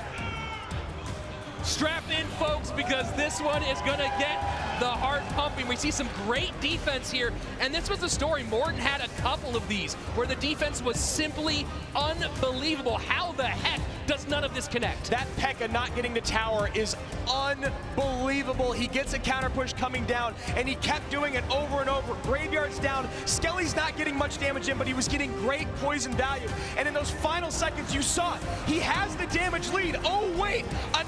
Strap in, folks, because this one is going to get the heart pumping. We see some great defense here, and this was the story. Morten had a couple of these where the defense was simply unbelievable. How the heck does none of this connect? That P.E.K.K.A not getting the tower is unbelievable. He gets a counter push coming down, and he kept doing it over and over. Graveyard's down. Skelly's not getting much damage in, but he was getting great poison value. And in those final seconds, you saw it. He has the damage lead. Oh, wait,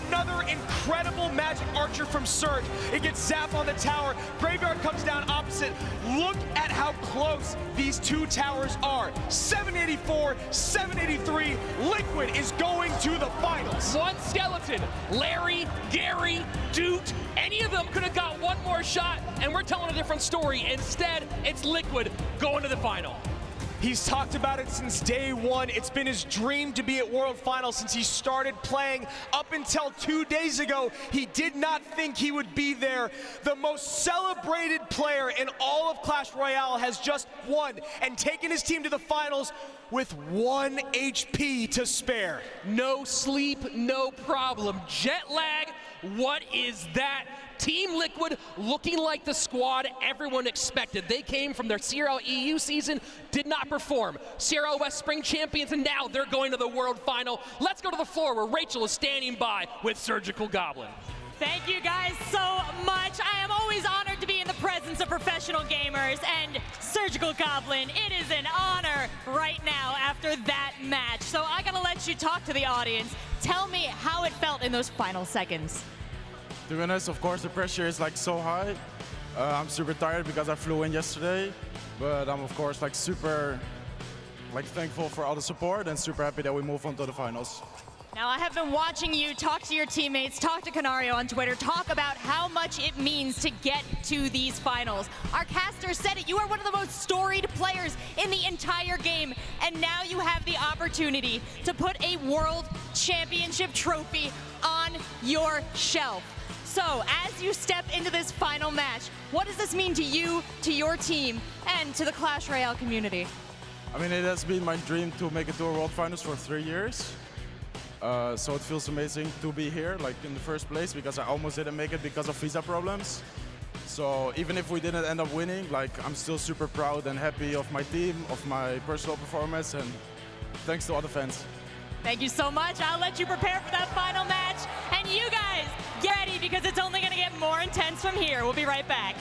another incredible Magic Archer from Surge. It gets zapped on the tower. Graveyard comes down opposite. Look at how close these two towers are. 784, 783. Liquid is going to the finals. One skeleton, Larry, Gary, Doot, any of them could have got one more shot, and we're telling a different story. Instead, it's Liquid going to the final. He's talked about it since day one. It's been his dream to be at World Finals since he started playing. Up until 2 days ago, he did not think he would be there. The most celebrated player in all of Clash Royale has just won and taken his team to the finals with 1 HP to spare. No sleep, no problem. Jet lag, what is that? Team Liquid looking like the squad everyone expected. They came from their CRL EU season, did not perform. CRL West Spring Champions, and now they're going to the World Final. Let's go to the floor where Rachel is standing by with Surgical Goblin. Thank you guys so much. I am always honored to be in the presence of professional gamers, and Surgical Goblin, it is an honor right now after that match. So I gotta let you talk to the audience. Tell me how it felt in those final seconds. To be honest, of course, the pressure is like so high. I'm super tired because I flew in yesterday, but I'm of course like super thankful for all the support and super happy that we move on to the finals. Now, I have been watching you talk to your teammates, talk to Canario on Twitter, talk about how much it means to get to these finals. Our caster said it, you are one of the most storied players in the entire game, and now you have the opportunity to put a World Championship trophy on your shelf. So, as you step into this final match, what does this mean to you, to your team, and to the Clash Royale community? I mean, it has been my dream to make it to a World Finals for 3 years. So it feels amazing to be here, like in the first place, because I almost didn't make it because of visa problems. So even if we didn't end up winning, like I'm still super proud and happy of my team, of my personal performance, and thanks to all the fans. Thank you so much. I'll let you prepare for that final match. And you guys, get ready because it's only going to get more intense from here. We'll be right back.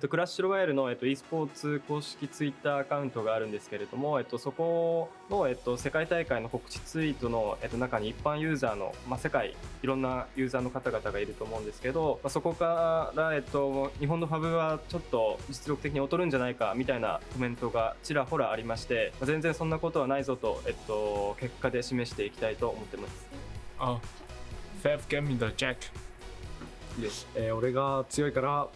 クラッシュロワイヤルの、e スポーツ公式ツイッターアカウントがあるんですけれども、そこの、世界大会の告知ツイートの、中に一般ユーザーの、世界いろんなユーザーの方々がいると思うんですけど、そこから、日本のファブはちょっと実力的に劣るんじゃないかみたいなコメントがちらほらありまして、全然そんなことはないぞと、結果で示していきたいと思ってます。Fav gave me the jack. 俺が強いから、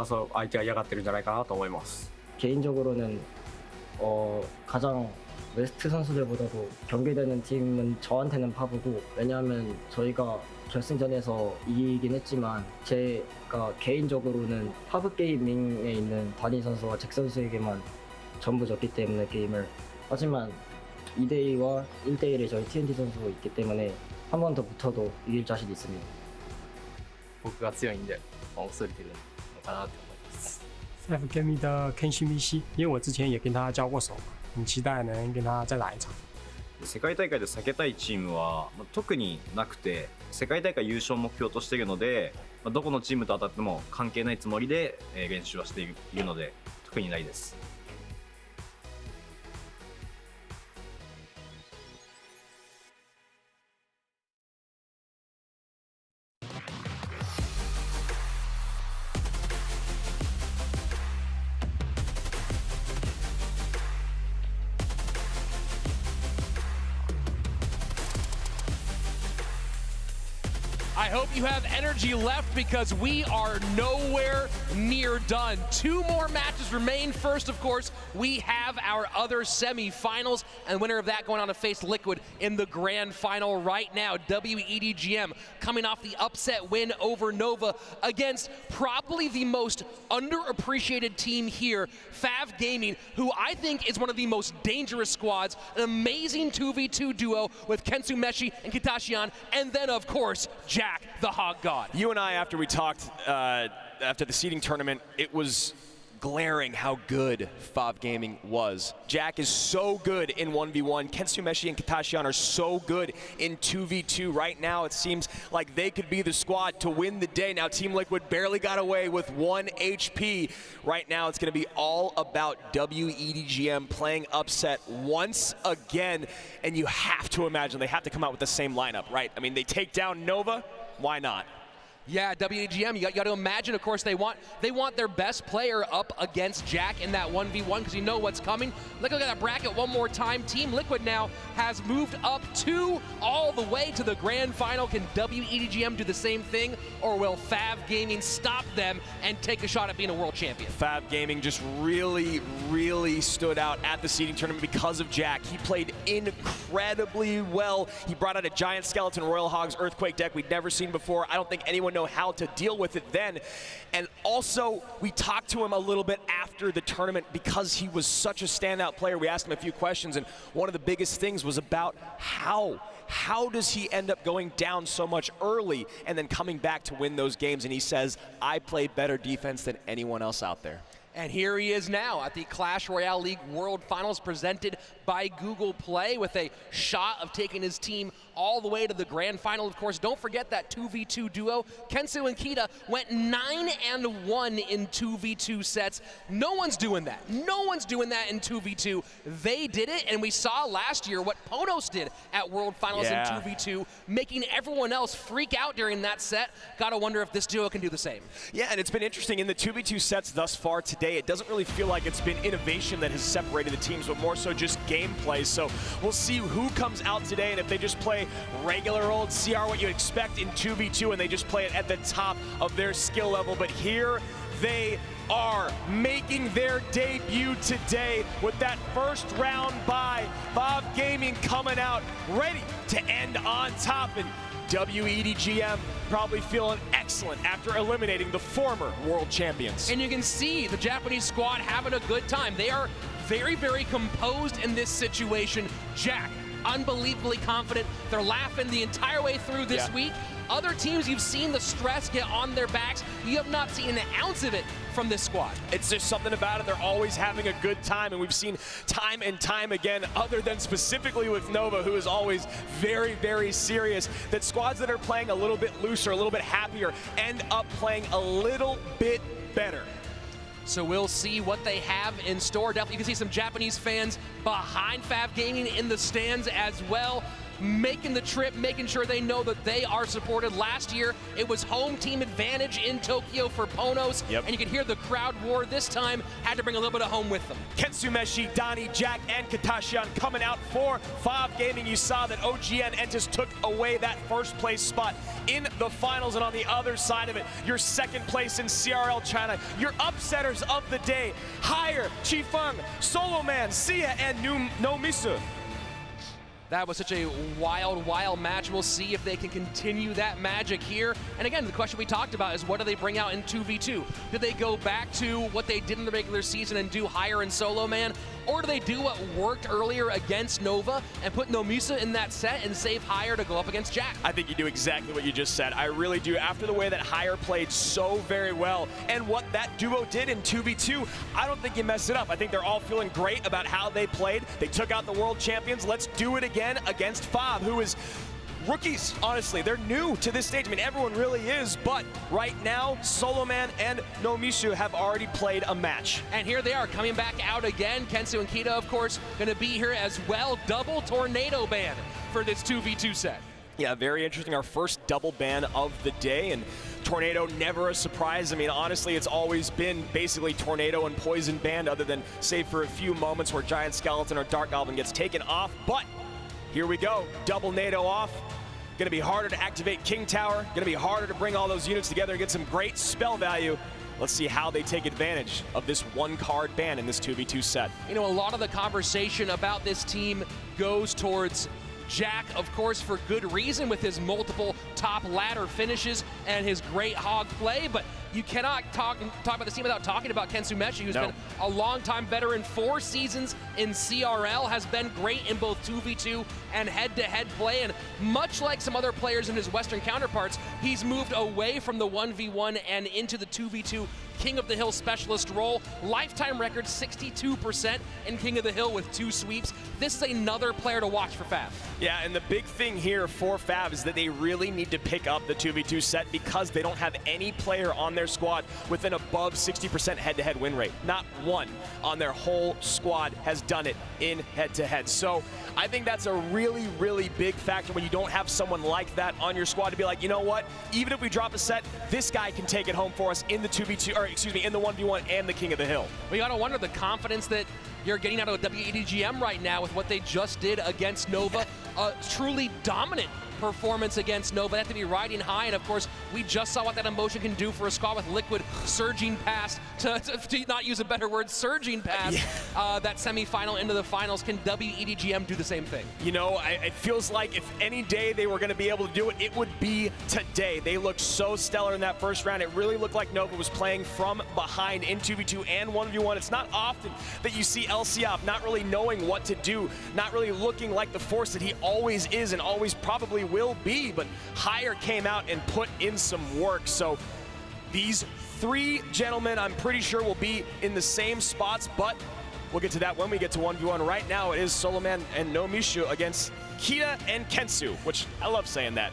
そう相手は嫌がってるんじゃないかなと思います。 개인적으로는 가장 웨스트 선수들보다도 경계되는 팀은 저한테는 파브고, 왜냐하면 저희가 결승전에서 이기긴 했지만 제가 개인적으로는 파브 게이밍에 있는 다니 선수와 잭 선수에게만 전부 졌기 때문에 게임을, 하지만 2대2와 1대1에 저희 TNT 선수가 있기 때문에 한 번 더 붙어도 이길 자신 있습니다. 僕が強いんで恐れてるのかなって思います。 Fav gave me the Kenshi Mishi， 因为我之前也跟他交过手，很期待能跟他再打一场。世界大会で避けたいチームは特になくて、世界大会優勝を目標としているので、どこのチームと当たっても関係ないつもりで練習はしているので特にないです。 I hope you have energy left because we are nowhere near done. 2 more matches remain. First, of course, we have our other semi-finals, and winner of that going on to face Liquid in the grand final right now. W.EDGM coming off the upset win over Nova against probably the most underappreciated team here, Fav Gaming, who I think is one of the most dangerous squads. An amazing 2v2 duo with Kensu Meshi and Kitashian, and then, of course, Jack, the Hog God. You and I, after we talked after the seeding tournament, it was glaring how good Fav Gaming was. Jack is so good in 1v1. Kensu Meshi and Kitashian are so good in 2v2. Right now, it seems like they could be the squad to win the day. Now, Team Liquid barely got away with 1 HP. Right now, it's going to be all about W.EDGM playing upset once again. And you have to imagine they have to come out with the same lineup, right? I mean, they take down Nova. Why not? Yeah, W.EDGM, you got to imagine, of course, they want their best player up against Jack in that 1v1 because you know what's coming. Look at that bracket one more time. Team Liquid now has moved up all the way to the grand final. Can W.EDGM do the same thing, or will Fav Gaming stop them and take a shot at being a world champion? Fav Gaming just really, really stood out at the seeding tournament because of Jack. He played incredibly well. He brought out a giant skeleton Royal Hogs Earthquake deck we'd never seen before. I don't think anyone know how to deal with it then. And also, we talked to him a little bit after the tournament because he was such a standout player. We asked him a few questions, and one of the biggest things was about how does he end up going down so much early and then coming back to win those games? And he says, I play better defense than anyone else out there. And here he is now at the Clash Royale League World Finals presented by Google Play with a shot of taking his team all the way to the grand final. Of course, don't forget that 2v2 duo. Kensu and Kita went 9-1 in 2v2 sets. No one's doing that. No one's doing that in 2v2. They did it, and we saw last year what Ponos did at World Finals in 2v2, making everyone else freak out during that set. Gotta wonder if this duo can do the same. Yeah, and it's been interesting in the 2v2 sets thus far today. It doesn't really feel like it's been innovation that has separated the teams, but more so just gameplay. So we'll see who comes out today, and if they just play regular old CR, what you expect in 2v2, and they just play it at the top of their skill level. But here they are making their debut today with that first round bye. Fav Gaming coming out ready to end on top, and W.EDGM probably feeling excellent after eliminating the former world champions. And you can see the Japanese squad having a good time. They are very, very composed in this situation. Jack, unbelievably confident. They're laughing the entire way through this week. Other teams, you've seen the stress get on their backs. You have not seen an ounce of it from this squad. It's just something about it. They're always having a good time, and we've seen time and time again, other than specifically with Nova, who is always very, very serious, that squads that are playing a little bit looser, a little bit happier, end up playing a little bit better. So we'll see what they have in store. Definitely you can see some Japanese fans behind Fav Gaming in the stands as well, making the trip, making sure they know that they are supported. Last year, it was home team advantage in Tokyo for Ponos, and you can hear the crowd roar. This time, had to bring a little bit of home with them. Kensumeshi, Donnie, Jack, and Katashian coming out for Fav Gaming. You saw that OGN Entus took away that first place spot in the finals, and on the other side of it, your second place in CRL China. Your upsetters of the day, Higher, Chifeng, Solo Man, Sia, and Nomisu. That was such a wild, wild match. We'll see if they can continue that magic here. And again, the question we talked about is what do they bring out in 2v2? Do they go back to what they did in the regular season and do Higher and Solo Man? Or do they do what worked earlier against Nova and put Nomisa in that set and save Higher to go up against Jack? I think you do exactly what you just said. I really do. After the way that Higher played so very well and what that duo did in 2v2, I don't think you mess it up. I think they're all feeling great about how they played. They took out the world champions. Let's do it again against Fav, who is rookies, honestly. They're new to this stage. I mean, everyone really is, but right now, Solo Man and Nomisu have already played a match. And here they are coming back out again. Kensu and Kita, of course, going to be here as well. Double tornado ban for this 2v2 set. Yeah, very interesting. Our first double ban of the day, and Tornado never a surprise. I mean, honestly, it's always been basically Tornado and Poison banned, other than save for a few moments where Giant Skeleton or Dark Goblin gets taken off. But here we go, double NATO off. Gonna be harder to activate King Tower, gonna be harder to bring all those units together and get some great spell value. Let's see how they take advantage of this one card ban in this 2v2 set. You know, a lot of the conversation about this team goes towards Jack, of course, for good reason with his multiple top ladder finishes and his great hog play, but you cannot talk about this team without talking about Kensumeshi, who's been a longtime veteran, 4 seasons in CRL, has been great in both 2v2 and head-to-head play, and much like some other players in his Western counterparts, he's moved away from the 1v1 and into the 2v2 King of the Hill specialist role. Lifetime record 62% in King of the Hill with 2 sweeps. This is another player to watch for Fav. Yeah, and the big thing here for Fav is that they really need to pick up the 2v2 set because they don't have any player on their squad with an above 60% head-to-head win rate. Not one on their whole squad has done it in head-to-head. So I think that's a really, really big factor when you don't have someone like that on your squad to be like, you know what, even if we drop a set, this guy can take it home for us in the 2v2, or excuse me, in the 1v1 and the King of the Hill. We gotta wonder the confidence that you're getting out of W.EDGM right now with what they just did against Nova. A truly dominant performance against Nova. They have to be riding high, and of course, we just saw what that emotion can do for a squad with Liquid surging past, to not use a better word, surging past that semifinal into the finals. Can W.EDGM do the same thing? You know, it feels like if any day they were going to be able to do it, it would be today. They looked so stellar in that first round. It really looked like Nova was playing from behind in 2v2 and 1v1. It's not often that you see LCOP not really knowing what to do, not really looking like the force that he always is and always probably will be, but Higher came out and put in some work. So these 3 gentlemen, I'm pretty sure, will be in the same spots, but we'll get to that when we get to 1v1. Right now, it is Solo Man and Nomisu against Kita and Kensu, which I love saying that.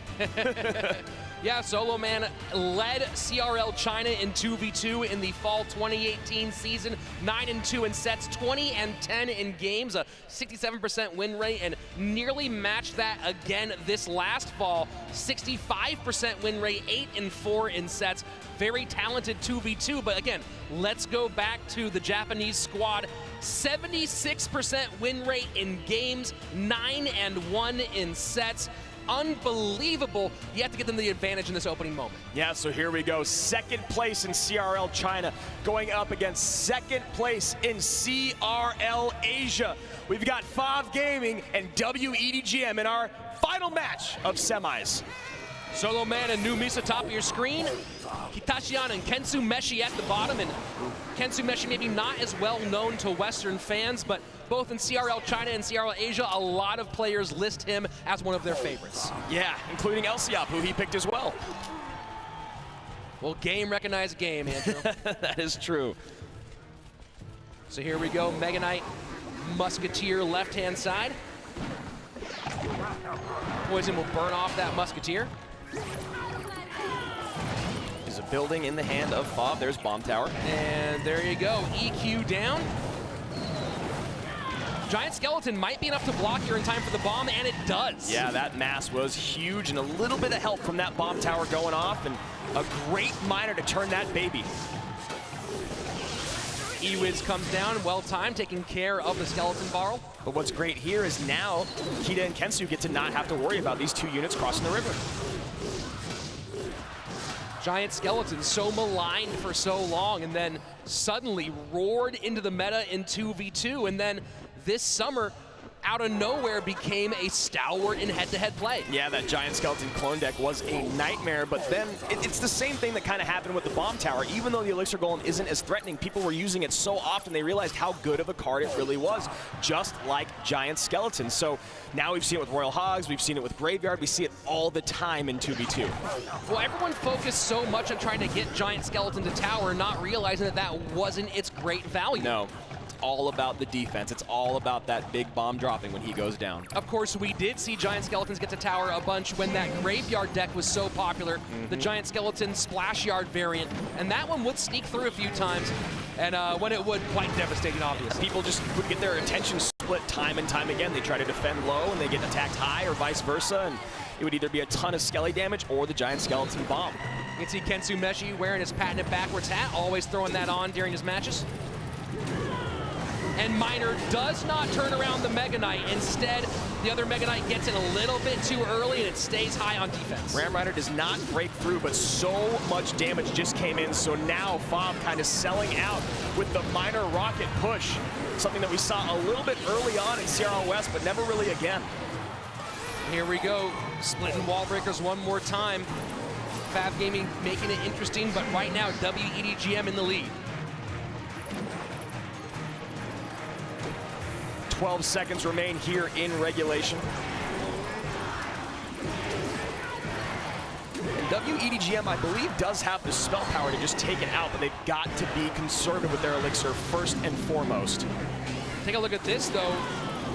Yeah, Solo Man led CRL China in 2v2 in the fall 2018 season, 9-2 in sets, 20-10 in games, a 67% win rate, and nearly matched that again this last fall, 65% win rate, 8-4 in sets. Very talented 2v2, but again, let's go back to the Japanese squad. 76% win rate in games, 9-1 in sets. Unbelievable. You have to give them the advantage in this opening moment. Yeah, so here we go. Second place in CRL China going up against second place in CRL Asia. We've got Fav Gaming and W.EDGM in our final match of semis. Solo Man and Nomisu top of your screen. Kitashian and Kensumeshi at the bottom, and Kensumeshi maybe not as well known to Western fans, but both in CRL China and CRL Asia, a lot of players list him as one of their favorites. Yeah, including LCOP, who he picked as well. Well, game recognized game, Andrew. That is true. So here we go, Mega Knight, Musketeer left-hand side. Poison will burn off that Musketeer. Is There's a building in the hand of Fav. There's Bomb Tower. And there you go. EQ down. Giant Skeleton might be enough to block here in time for the bomb, and it does. Yeah, that mass was huge, and a little bit of help from that Bomb Tower going off, and a great miner to turn that baby. Ewiz comes down, well-timed, taking care of the Skeleton Barrel. But what's great here is now Kita and Kensu get to not have to worry about these 2 units crossing the river. Giant Skeleton so maligned for so long, and then suddenly roared into the meta in 2v2, and then this summer, out of nowhere, became a stalwart in head-to-head play. Yeah, that Giant Skeleton clone deck was a nightmare, but then it's the same thing that kind of happened with the Bomb Tower. Even though the Elixir Golem isn't as threatening, people were using it so often they realized how good of a card it really was, just like Giant Skeleton. So now we've seen it with Royal Hogs, we've seen it with Graveyard, we see it all the time in 2v2. Well, everyone focused so much on trying to get Giant Skeleton to tower, not realizing that that wasn't its great value. No. All about the defense. It's all about that big bomb dropping when he goes down. Of course, we did see Giant Skeletons get to tower a bunch when that Graveyard deck was so popular, the Giant Skeleton Splash Yard variant, and that one would sneak through a few times, and when it would, quite devastating, obviously. People just would get their attention split time and time again. They try to defend low and they get attacked high, or vice versa, and it would either be a ton of Skelly damage or the Giant Skeleton bomb. You can see Kensu Meshi wearing his patented backwards hat, always throwing that on during his matches. And Miner does not turn around the Mega Knight. Instead, the other Mega Knight gets in a little bit too early, and it stays high on defense. Ram Rider does not break through, but so much damage just came in. So now Fav kind of selling out with the Miner rocket push. Something that we saw a little bit early on in CRL West, but never really again. Here we go, splitting wall breakers one more time. Fav Gaming making it interesting, but right now, W.EDGM in the lead. 12 seconds remain here in regulation. And W.EDGM, I believe, does have the spell power to just take it out, but they've got to be conservative with their elixir first and foremost. Take a look at this, though.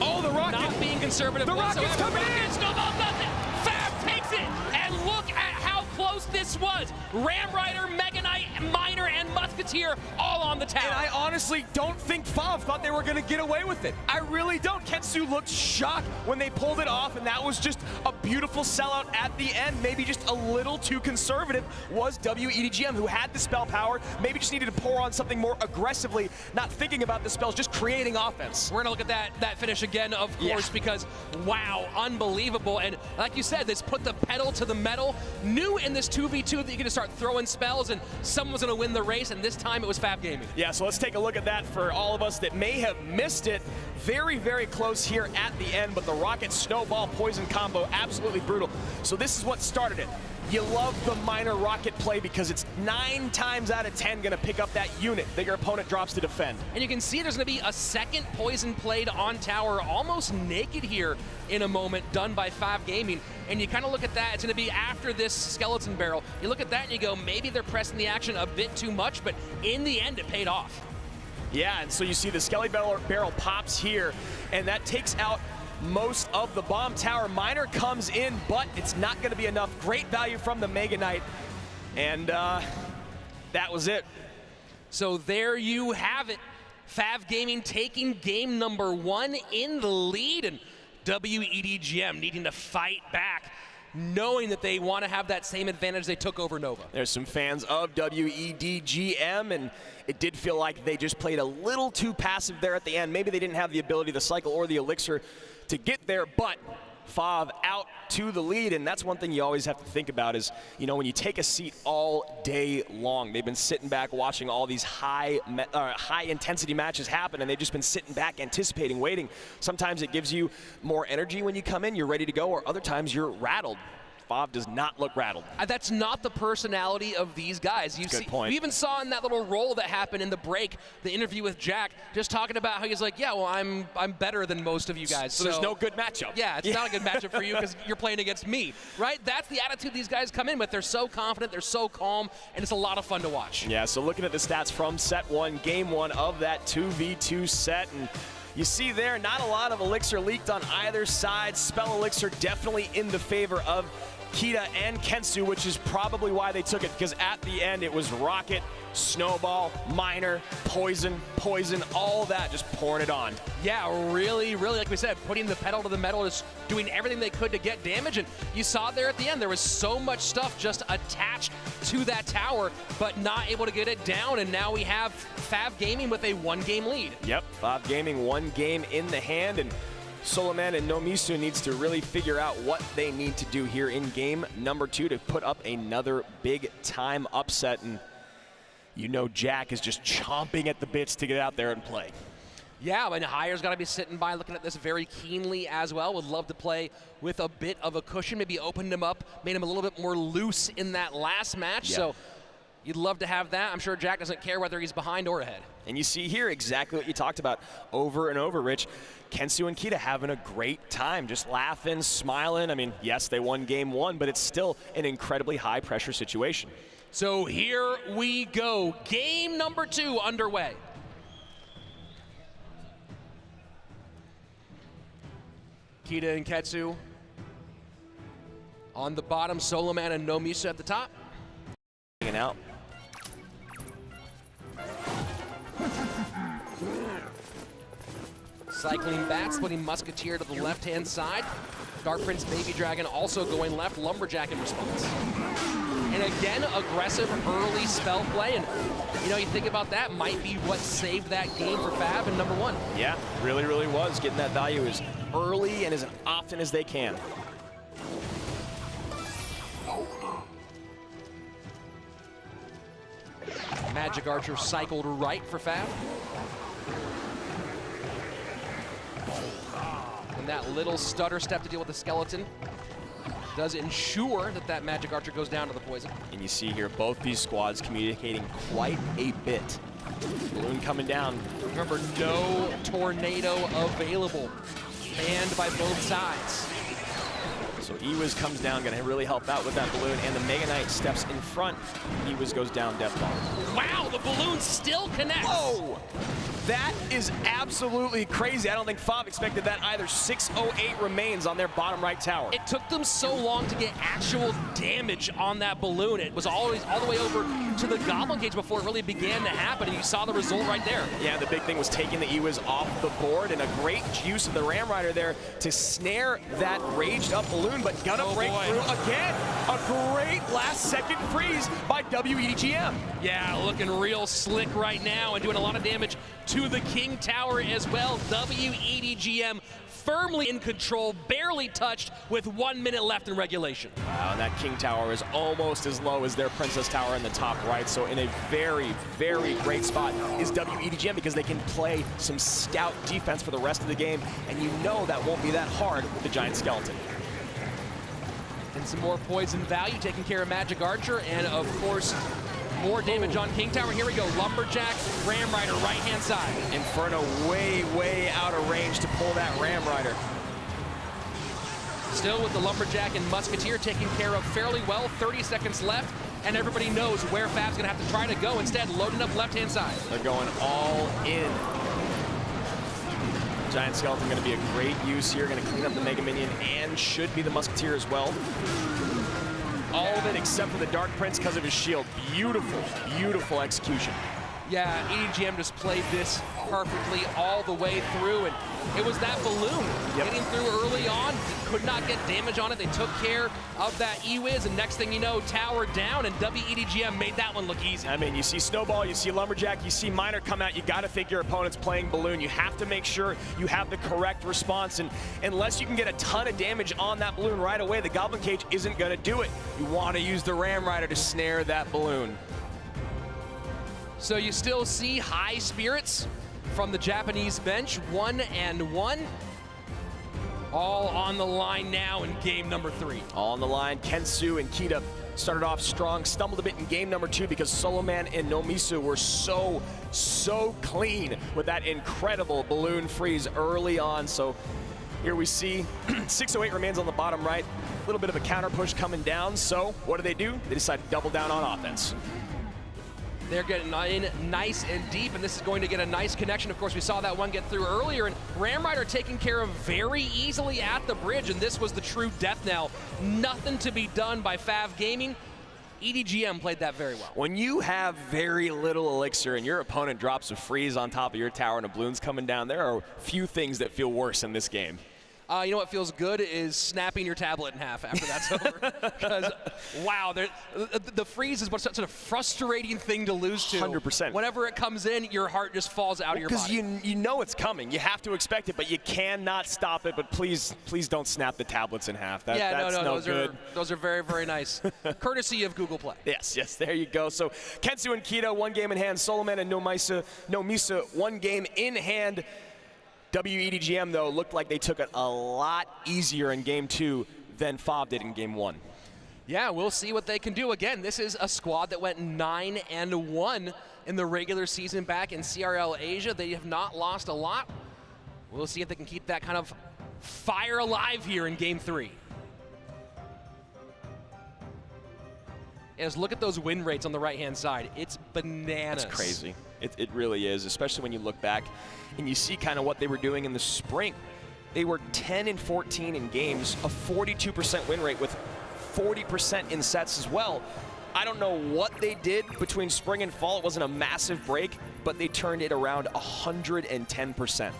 Oh, the rocket! Not being conservative whatsoever. Rocket's coming in! Snowball does it! Fav takes it! And look at how close this was. Ram Rider, Mega Knight, Miner, and Musketeer all on the tower. And I honestly don't think Fav thought they were going to get away with it. I really don't. Kensu looked shocked when they pulled it off, and that was just a beautiful sellout at the end. Maybe just a little too conservative was W.EDGM, who had the spell power, maybe just needed to pour on something more aggressively, not thinking about the spells, just creating offense. We're going to look at that finish again, of course, because, wow, unbelievable. And like you said, this put the pedal to the metal. Knew in this 2v2 that you could just start throwing spells and someone was going to win the race, and this time it was Fav Gaming. Yeah, so let's take a look at that for all of us that may have missed it. Very, very close here at the end, but the Rocket Snowball Poison combo, absolutely brutal. So this is what started it. You love the Miner Rocket play because it's 9 times out of 10 going to pick up that unit that your opponent drops to defend. And you can see there's going to be a second poison played on tower, almost naked here in a moment, done by Fav Gaming. And you kind of look at that, it's going to be after this skeleton barrel. You look at that and you go, maybe they're pressing the action a bit too much, but in the end, it paid off. Yeah, and so you see the Skelly barrel pops here, and that takes out most of the bomb tower. Miner comes in, but it's not going to be enough. Great value from the Mega Knight, and that was it. So there you have it. Fav Gaming taking game number 1 in the lead, and W.EDGM needing to fight back, knowing that they want to have that same advantage they took over Nova. There's some fans of W.EDGM, and it did feel like they just played a little too passive there at the end. Maybe they didn't have the ability, the cycle, or the elixir to get there, but Fav out to the lead, and that's one thing you always have to think about is, you know, when you take a seat all day long, they've been sitting back watching all these high intensity matches happen, and they've just been sitting back anticipating, waiting. Sometimes it gives you more energy when you come in, you're ready to go, or other times you're rattled. Fav does not look rattled. That's not the personality of these guys. Good point. We even saw in that little roll that happened in the break, the interview with Jack, just talking about how he's like, yeah, well, I'm better than most of you guys. So there's no good matchup. Yeah, it's not a good matchup for you because you're playing against me, right? That's the attitude these guys come in with. They're so confident, they're so calm, and it's a lot of fun to watch. Yeah, so looking at the stats from set 1, game 1 of that 2v2 set, and you see there, not a lot of elixir leaked on either side. Spell elixir definitely in the favor of Kita and Kensu, which is probably why they took it, because at the end it was Rocket, Snowball, Miner, Poison, all that, just pouring it on. Yeah, really, like we said, putting the pedal to the metal, just doing everything they could to get damage. And you saw there at the end, there was so much stuff just attached to that tower, but not able to get it down. And now we have Fav Gaming with a 1-game lead. Yep, Fav Gaming 1 game in the hand, and Soloman and Nomisu needs to really figure out what they need to do here in game number 2 to put up another big time upset. And you know Jack is just chomping at the bits to get out there and play. Yeah, and Hire's got to be sitting by looking at this very keenly as well. Would love to play with a bit of a cushion, maybe opened him up, made him a little bit more loose in that last match. Yeah. So you'd love to have that. I'm sure Jack doesn't care whether he's behind or ahead. And you see here exactly what you talked about over and over, Rich. Kensu and Kita having a great time, just laughing, smiling. I mean, yes, they won game 1, but it's still an incredibly high pressure situation. So here we go. Game number 2 underway. Kita and Ketsu on the bottom, Soloman and Nomisu at the top. Hanging out. Cycling bats, putting Musketeer to the left-hand side. Dark Prince, Baby Dragon also going left, Lumberjack in response. And again, aggressive early spell play, and you know, you think about that, might be what saved that game for Fav in number 1. Yeah, really was. Getting that value as early and as often as they can. Magic Archer cycled right for Fav. And that little stutter step to deal with the skeleton does ensure that that Magic Archer goes down to the poison. And you see here both these squads communicating quite a bit. Balloon coming down. Remember, no tornado available. Banned by both sides. So Ewiz comes down, gonna really help out with that balloon, and the Mega Knight steps in front. Ewiz goes down, Death Bomb. Wow, the balloon still connects. Whoa! That is absolutely crazy. I don't think Fav expected that either. 608 remains on their bottom right tower. It took them so long to get actual damage on that balloon. It was always all the way over to the Goblin Cage before it really began to happen, and you saw the result right there. Yeah, the big thing was taking the Ewiz off the board, and a great use of the Ram Rider there to snare that raged up balloon, but gonna break through again. A great last second freeze by W.EDGM. Yeah, looking real slick right now and doing a lot of damage to the King Tower as well. W.EDGM firmly in control, barely touched with 1 minute left in regulation. Wow, and that King Tower is almost as low as their Princess Tower in the top right, so in a very great spot is W.EDGM because they can play some stout defense for the rest of the game, and you know that won't be that hard with the Giant Skeleton. And some more poison value taking care of Magic Archer, and of course, more damage on King Tower. Here we go, Lumberjack, Ram Rider, right-hand side. Inferno way out of range to pull that Ram Rider. Still with the Lumberjack and Musketeer taken care of fairly well, 30 seconds left, and everybody knows where Fav's gonna have to try to go. Instead, loading up left-hand side. They're going all in. Giant Skeleton gonna be a great use here, gonna clean up the Mega Minion and should be the Musketeer as well. All of it except for the Dark Prince because of his shield. Beautiful execution. Yeah, EDGM just played this perfectly all the way through, and it was that balloon getting through early on, could not get damage on it. They took care of that Ewiz, and next thing you know, tower down, and W.EDGM made that one look easy. I mean, you see Snowball, you see Lumberjack, you see Miner come out, you gotta think your opponent's playing balloon. You have to make sure you have the correct response, and unless you can get a ton of damage on that balloon right away, the Goblin Cage isn't gonna do it. You wanna use the Ram Rider to snare that balloon. So you still see high spirits from the Japanese bench, 1-1. All on the line now in game number 3. All on the line, Kensu and Kita started off strong, stumbled a bit in game number 2 because Soloman and Nomisu were so clean with that incredible balloon freeze early on. So here we see 608 remains on the bottom right, a little bit of a counter push coming down. So what do? They decide to double down on offense. They're getting in nice and deep, and this is going to get a nice connection. Of course, we saw that one get through earlier, and Ramrider taken care of very easily at the bridge, and this was the true death knell. Nothing to be done by Fav Gaming. EDGM played that very well. When you have very little elixir and your opponent drops a freeze on top of your tower and a balloon's coming down, there are few things that feel worse in this game. You know what feels good is snapping your tablet in half after that's over. Because, wow, the freeze is such a frustrating thing to lose to. 100%. Whenever it comes in, your heart just falls out of your body. Because you know it's coming. You have to expect it, but you cannot stop it. But please don't snap the tablets in half. That's no good. Those are very, very nice. Courtesy of Google Play. Yes, there you go. So Kensu and Kita, 1 game in hand. Solomon and No Misa, 1 game in hand. W.EDGM, though, looked like they took it a lot easier in Game 2 than Fav did in Game 1. Yeah, we'll see what they can do. Again, this is a squad that went 9-1 in the regular season back in CRL Asia. They have not lost a lot. We'll see if they can keep that kind of fire alive here in Game 3. As look at those win rates on the right-hand side. It's bananas. It's crazy. It really is, especially when you look back and you see kind of what they were doing in the spring. They were 10-14 in games, a 42% win rate with 40% in sets as well. I don't know what they did between spring and fall. It wasn't a massive break, but they turned it around 110%.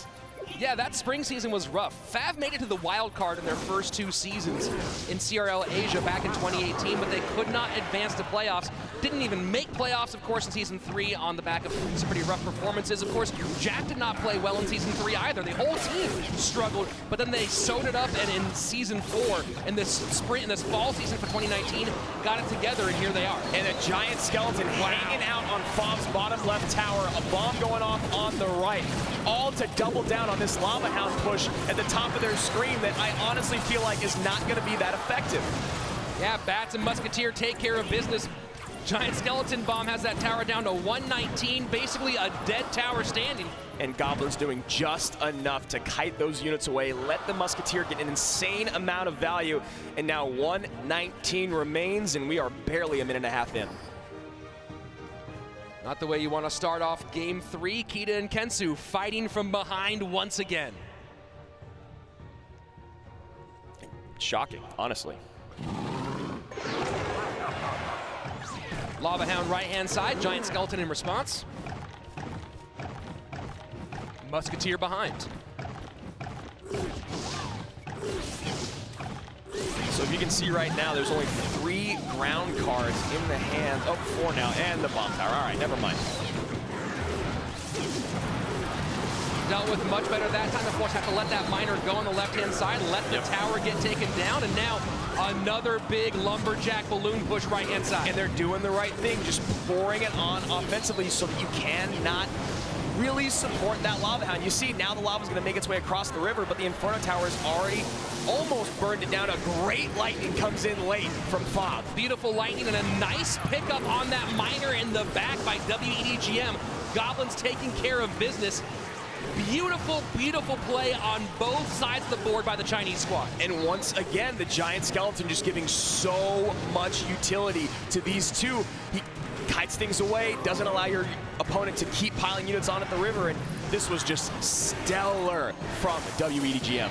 Yeah, that spring season was rough. Fav made it to the wild card in their first 2 seasons in CRL Asia back in 2018, but they could not advance to playoffs. Didn't even make playoffs, of course, in Season 3 on the back of some pretty rough performances. Of course, Jack did not play well in Season 3 either. The whole team struggled, but then they sewed it up, and in Season 4, in this fall season for 2019, got it together, and here they are. And a giant skeleton hanging out on Fav's bottom left tower, a bomb going off on the right, all to double down on this Lava Hound push at the top of their screen that I honestly feel like is not going to be that effective. Yeah, Bats and Musketeer take care of business. Giant Skeleton Bomb has that tower down to 119, basically a dead tower standing. And Gobbler's doing just enough to kite those units away, let the Musketeer get an insane amount of value, and now 119 remains, and we are barely a minute and a half in. Not the way you want to start off Game 3. Kita and Kensu fighting from behind once again. Shocking, honestly. Lava Hound right-hand side, Giant Skeleton in response. Musketeer behind. So if you can see right now, there's only 3 ground cards in the hand. Oh, 4 now, and the bomb tower. All right, never mind. Dealt with much better that time. Of course, have to let that miner go on the left-hand side, let the tower get taken down, and now another big lumberjack balloon push right-hand side. And they're doing the right thing, just pouring it on offensively so that you cannot really support that Lava Hound. You see, now the lava's going to make its way across the river, but the Inferno Tower has already almost burned it down. A great lightning comes in late from Fav. Beautiful lightning and a nice pickup on that miner in the back by W.EDGM. Goblins taking care of business. Beautiful, beautiful play on both sides of the board by the Chinese squad. And once again, the Giant Skeleton just giving so much utility to these two. He kites things away, doesn't allow your opponent to keep piling units on at the river, and this was just stellar from W.EDGM.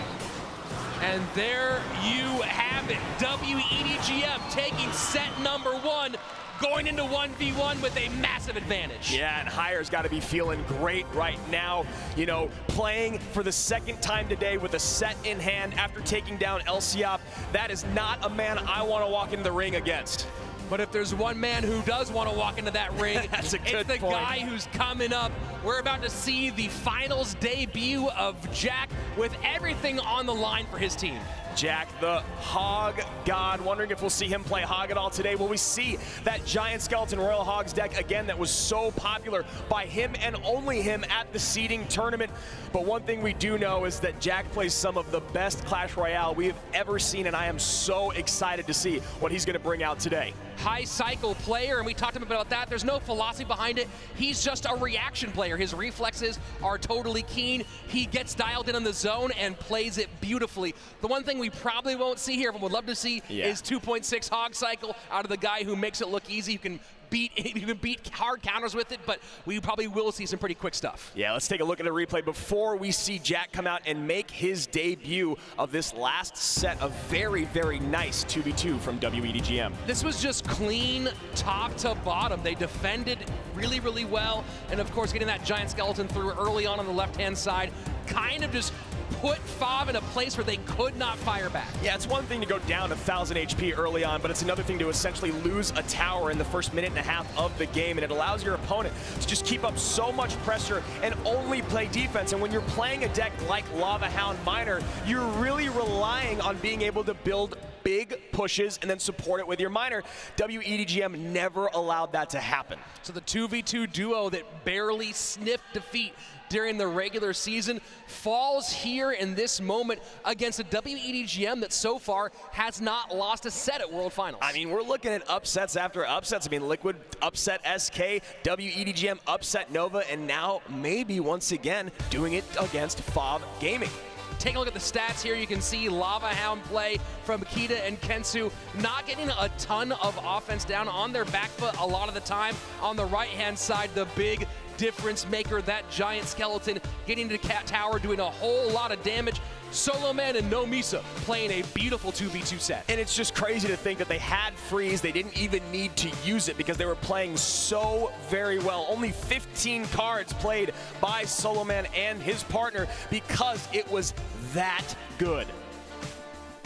And there you have it. W.EDGM taking set number 1, going into 1v1 with a massive advantage. Yeah, and Hire's got to be feeling great right now. You know, playing for the 2nd time today with a set in hand after taking down Elsiop. That is not a man I want to walk into the ring against. But if there's one man who does want to walk into that ring, it's the guy who's coming up. We're about to see the finals debut of Jack with everything on the line for his team. Jack, the Hog God, wondering if we'll see him play Hog at all today. Will we see that Giant Skeleton Royal Hogs deck again that was so popular by him and only him at the seeding tournament? But one thing we do know is that Jack plays some of the best Clash Royale we have ever seen, and I am so excited to see what he's going to bring out today. High cycle player, and we talked about that. There's no philosophy behind it. He's just a reaction player. His reflexes are totally keen. He gets dialed in on the zone and plays it beautifully. The one thing we probably won't see here, but would love to see, is 2.6 Hog cycle out of the guy who makes it look easy, who can beat hard counters with it, but we probably will see some pretty quick stuff. Yeah, let's take a look at the replay before we see Jack come out and make his debut of this last set of very, very nice 2v2 from W.EDGM. This was just clean top to bottom. They defended really, really well, and of course getting that giant skeleton through early on the left-hand side kind of just put Fav in a place where they could not fire back. Yeah, it's one thing to go down 1,000 HP early on, but it's another thing to essentially lose a tower in the first minute and a half of the game, and it allows your opponent to just keep up so much pressure and only play defense. And when you're playing a deck like Lava Hound Miner, you're really relying on being able to build big pushes and then support it with your miner. W.EDGM never allowed that to happen. So the 2v2 duo that barely sniffed defeat during the regular season falls here in this moment against a W.EDGM that so far has not lost a set at World Finals. I mean, we're looking at upsets after upsets. I mean, Liquid upset SK, W.EDGM upset Nova, and now maybe once again doing it against Fav Gaming. Take a look at the stats here. You can see Lava Hound play from Kita and Kensu, not getting a ton of offense down on their back foot a lot of the time. On the right-hand side, the big difference maker, that giant skeleton getting to Cat Tower, doing a whole lot of damage. Solo Man and No Misa playing a beautiful 2v2 set. And it's just crazy to think that they had freeze. They didn't even need to use it because they were playing so very well. Only 15 cards played by Solo Man and his partner because it was that good.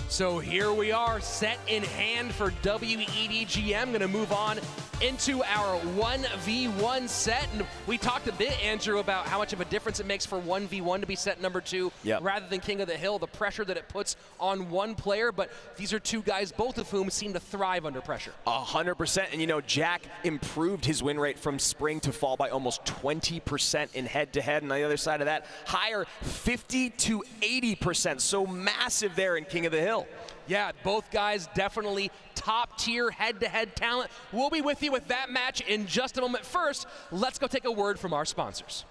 So here we are, set in hand for W.EDGM. Gonna move on into our 1v1 set. And we talked a bit, Andrew, about how much of a difference it makes for 1v1 to be set number 2 rather than King of the Hill, the pressure that it puts on one player. But these are two guys, both of whom seem to thrive under pressure. 100%. And you know, Jack improved his win rate from spring to fall by almost 20% in head-to-head. And on the other side of that, higher 50 to 80%. So massive there in King of the Hill. Yeah, both guys definitely top-tier head-to-head talent. We'll be with you with that match in just a moment. First, let's go take a word from our sponsors.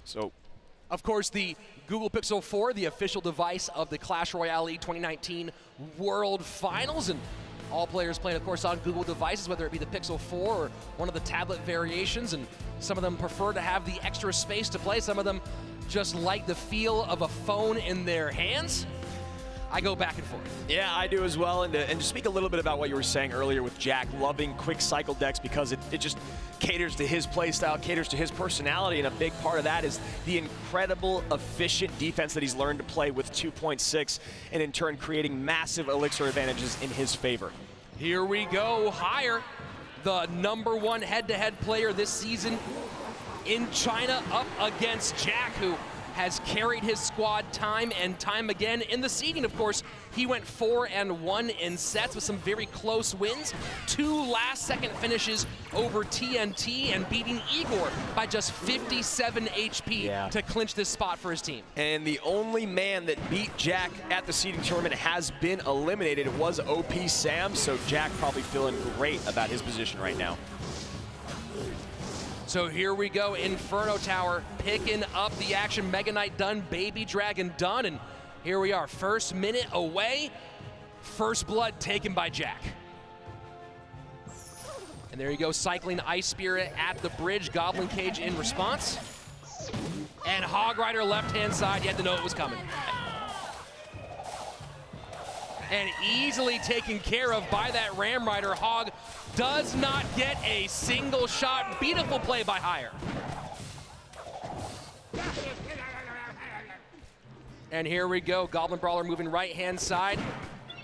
So, of course, the Google Pixel 4, the official device of the Clash Royale League 2019 World Finals, and all players playing, of course, on Google devices, whether it be the Pixel 4 or one of the tablet variations, and some of them prefer to have the extra space to play. Some of them just like the feel of a phone in their hands. I go back and forth. Yeah, I do as well. And to speak a little bit about what you were saying earlier with Jack loving quick cycle decks because it just caters to his playstyle, caters to his personality, and a big part of that is the incredible efficient defense that he's learned to play with 2.6, and in turn creating massive elixir advantages in his favor. Here we go, Higher, the #1 head-to-head player this season in China, up against Jack, who has carried his squad time and time again. In the seeding, of course, he went 4-1 in sets with some very close wins. 2 last-second finishes over TNT and beating Igor by just 57 HP to clinch this spot for his team. And the only man that beat Jack at the seeding tournament has been eliminated. It was OP Sam, so Jack probably feeling great about his position right now. So here we go, Inferno Tower picking up the action. Mega Knight done, Baby Dragon done, and here we are, first minute away. First blood taken by Jack. And there you go, cycling Ice Spirit at the bridge, Goblin Cage in response. And Hog Rider left-hand side, you had to know it was coming. And easily taken care of by that Ram Rider. Hog does not get a single shot. Beautiful play by Higher. And here we go, Goblin Brawler moving right-hand side.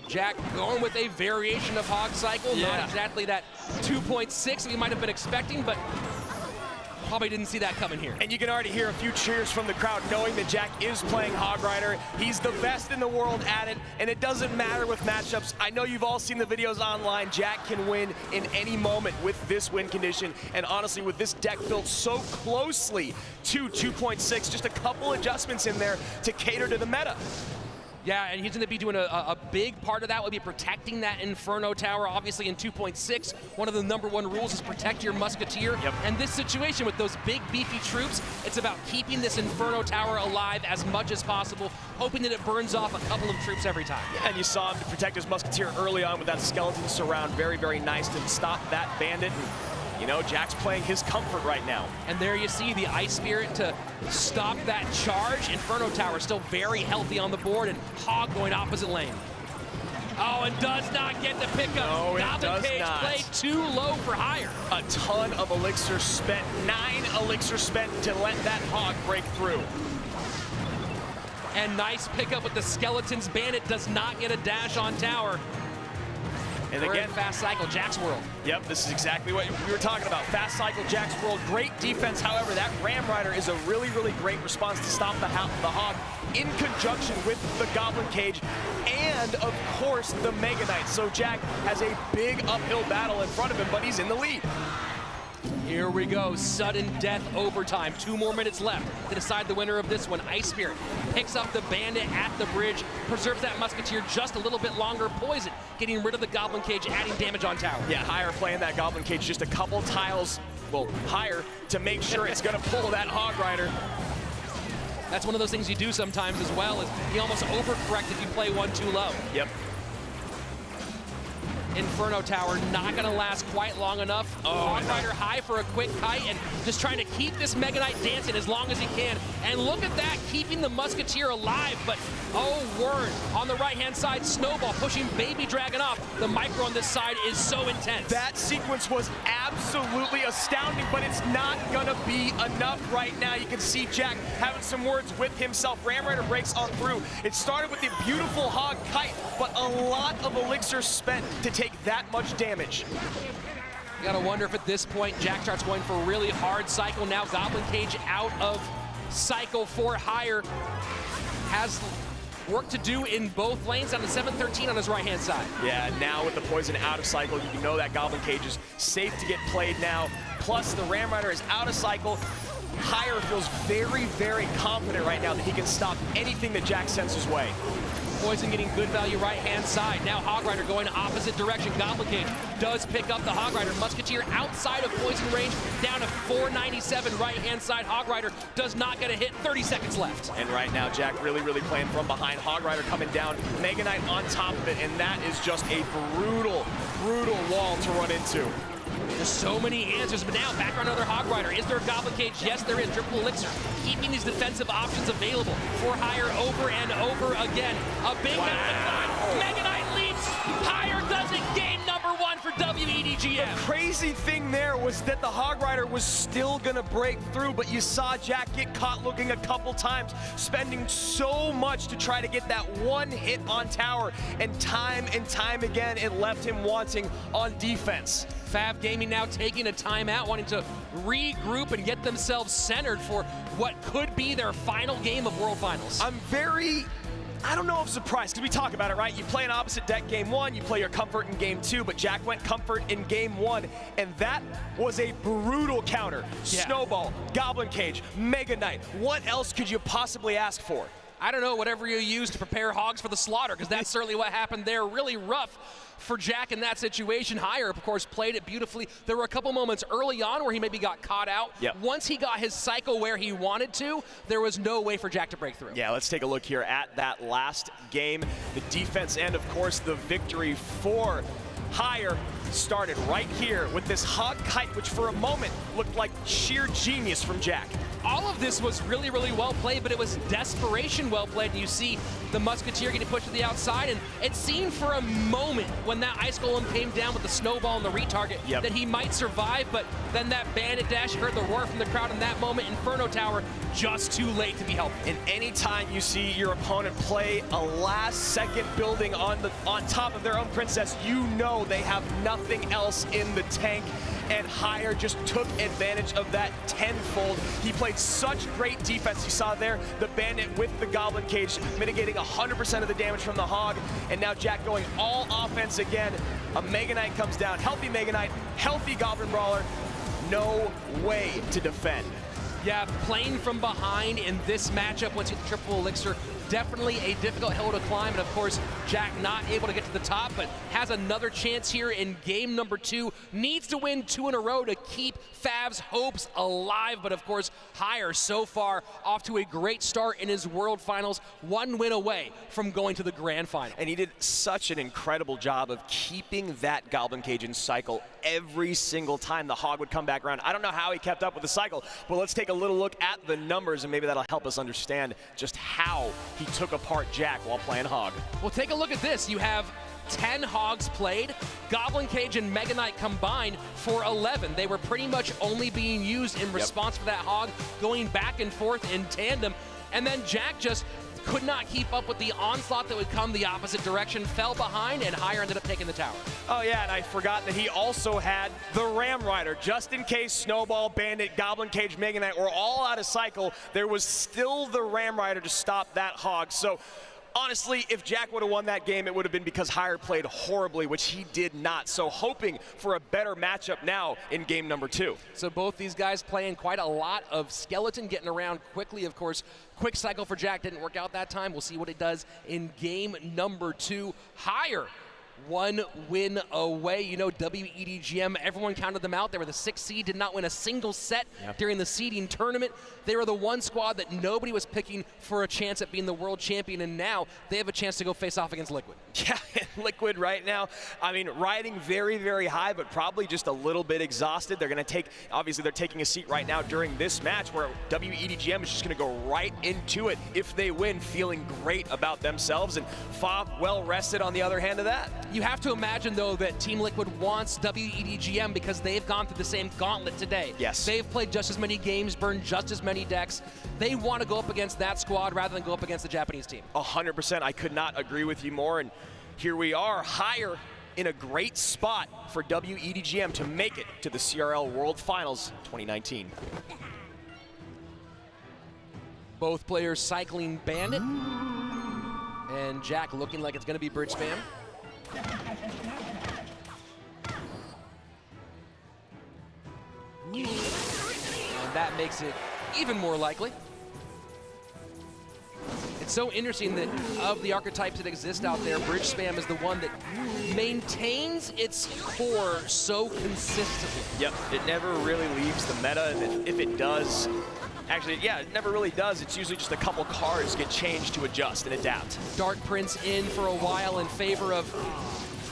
Jack going with a variation of Hog Cycle. Not exactly that 2.6 we might have been expecting, but Probably didn't see that coming here. And you can already hear a few cheers from the crowd knowing that Jack is playing Hog Rider. He's the best in the world at it, and it doesn't matter with matchups. I know you've all seen the videos online. Jack can win in any moment with this win condition, and honestly, with this deck built so closely to 2.6, just a couple adjustments in there to cater to the meta. Yeah, and he's going to be doing a big part of that will be protecting that Inferno Tower. Obviously in 2.6, one of the #1 rules is protect your Musketeer. Yep. And this situation with those big, beefy troops, it's about keeping this Inferno Tower alive as much as possible, hoping that it burns off a couple of troops every time. Yeah, and you saw him protect his Musketeer early on with that skeleton surround. Very, very nice to stop that bandit. And, you know, Jack's playing his comfort right now. And there you see the Ice Spirit to stop that charge. Inferno Tower still very healthy on the board, and Hog going opposite lane. Oh, and does not get the pickup. No, it Goblin does Cage not. played too low for higher. A ton of elixir spent, 9 elixir spent to let that Hog break through. And nice pickup with the Skeletons. Bandit does not get a dash on tower. And We're again, in fast cycle, Jack's world. Yep, this is exactly what we were talking about. Fast cycle, Jack's world. Great defense. However, that Ram Rider is a really, really great response to stop the Hog in conjunction with the Goblin Cage and, of course, the Mega Knight. So Jack has a big uphill battle in front of him, but he's in the lead. Here we go, sudden death overtime. 2 more minutes left to decide the winner of this one. Ice Spirit picks up the Bandit at the bridge, preserves that Musketeer just a little bit longer. Poison getting rid of the Goblin Cage, adding damage on tower. Yeah, Higher playing that Goblin Cage just a couple tiles, well, higher to make sure it's gonna pull that Hog Rider. That's one of those things you do sometimes as well, is you almost overcorrect if you play one too low. Yep. Inferno Tower not gonna last quite long enough. Hog Rider high for a quick kite and just trying to keep this Mega Knight dancing as long as he can. And look at that, keeping the Musketeer alive, but oh word. On the right-hand side, Snowball pushing Baby Dragon off. The micro on this side is so intense. That sequence was absolutely astounding, but it's not gonna be enough right now. You can see Jack having some words with himself. Ram Rider breaks on through. It started with the beautiful Hog kite, but a lot of elixir spent to take that much damage. You gotta wonder if at this point Jack starts going for a really hard cycle. Now Goblin Cage out of cycle for Higher. Has work to do in both lanes on the 713 on his right-hand side. Yeah, now with the poison out of cycle, you know that Goblin Cage is safe to get played now. Plus, the Ram Rider is out of cycle. Higher feels very, very confident right now that he can stop anything that Jack sends his way. Poison getting good value right-hand side. Now Hog Rider going opposite direction. Goblin Cage does pick up the Hog Rider. Musketeer outside of poison range, down to 497 right-hand side. Hog Rider does not get a hit, 30 seconds left. And right now, Jack really, really playing from behind. Hog Rider coming down, Mega Knight on top of it, and that is just a brutal, brutal wall to run into. There's so many answers, but now back on another Hog Rider. Is there a Goblin Cage? Yes, there is. Triple Elixir, keeping these defensive options available for Higher over and over again. A big Mega Knight leaps. Higher does it. Game #1 for W.EDGM. The crazy thing there was that the Hog Rider was still gonna break through, but you saw Jack get caught looking a couple times, spending so much to try to get that one hit on tower, and time again, it left him wanting on defense. Fab Gaming now taking a timeout, wanting to regroup and get themselves centered for what could be their final game of World Finals. I don't know if surprised, because we talk about it, right? You play an opposite deck game 1, you play your comfort in game 2, but Jack went comfort in game 1, and that was a brutal counter. Yeah. Snowball, Goblin Cage, Mega Knight. What else could you possibly ask for? I don't know, whatever you use to prepare hogs for the slaughter, because that's certainly what happened there. Really rough for Jack in that situation. Higher, of course, played it beautifully. There were a couple moments early on where he maybe got caught out. Yep. Once he got his cycle where he wanted to, there was no way for Jack to break through. Yeah, let's take a look here at that last game. The defense and, of course, the victory for Higher started right here with this Hog kite, which for a moment looked like sheer genius from Jack. All of this was really, really well played, but it was desperation well played. And you see the Musketeer getting pushed to the outside, and it seemed for a moment when that Ice Golem came down with the Snowball and the retarget that he might survive, but then that Bandit dash, heard the roar from the crowd in that moment. Inferno Tower just too late to be helped. And anytime you see your opponent play a last-second building on top of their own princess, you know they have nothing else in the tank. and Higher just took advantage of that tenfold. He played such great defense. You saw there the Bandit with the Goblin Cage mitigating 100% of the damage from the Hog, and now Jack going all offense again. A Mega Knight comes down, healthy Mega Knight, healthy Goblin Brawler, no way to defend. Yeah, playing from behind in this matchup once you get the triple elixir, definitely a difficult hill to climb, and of course, Jack not able to get to the top, but has another chance here in game number 2. Needs to win 2 in a row to keep Fav's hopes alive, but of course, Higher so far off to a great start in his World Finals, 1 win away from going to the Grand Final. And he did such an incredible job of keeping that Goblin Cage in cycle every single time the Hog would come back around. I don't know how he kept up with the cycle, but let's take a little look at the numbers, and maybe that'll help us understand just how he took apart Jack while playing Hog. Well, take a look at this. You have 10 Hogs played, Goblin Cage and Mega Knight combined for 11. They were pretty much only being used in response to that Hog going back and forth in tandem. And then Jack just could not keep up with the onslaught that would come the opposite direction, fell behind, and Higher ended up taking the tower. Oh yeah, and I forgot that he also had the Ram Rider. Just in case Snowball, Bandit, Goblin Cage, Mega Knight were all out of cycle, there was still the Ram Rider to stop that Hog. So honestly, if Jack would have won that game, it would have been because Higher played horribly, which he did not. So hoping for a better matchup now in game number 2. So both these guys playing quite a lot of skeleton, getting around quickly. Of course, quick cycle for Jack didn't work out that time. We'll see what it does in game number 2. Higher, 1 win away. You know, W.EDGM, everyone counted them out. They were the 6th seed, did not win a single set during the seeding tournament. They were the one squad that nobody was picking for a chance at being the world champion, and now they have a chance to go face off against Liquid. Yeah, Liquid right now, I mean, riding very, very high, but probably just a little bit exhausted. They're going to take, obviously they're taking a seat right now during this match where W.EDGM is just going to go right into it if they win, feeling great about themselves, and Fav well rested on the other hand of that. You have to imagine, though, that Team Liquid wants W.EDGM because they've gone through the same gauntlet today. Yes. They've played just as many games, burned just as many decks. They want to go up against that squad rather than go up against the Japanese team. 100%. I could not agree with you more. And here we are, Higher in a great spot for W.EDGM to make it to the CRL World Finals 2019. Both players cycling Bandit. And Jack looking like it's going to be bridge spam. And that makes it even more likely. It's so interesting that of the archetypes that exist out there, bridge spam is the one that maintains its core so consistently. Yep, it never really leaves the meta, and if it does, actually, yeah, it never really does. It's usually just a couple cards get changed to adjust and adapt. Dark Prince in for a while in favor of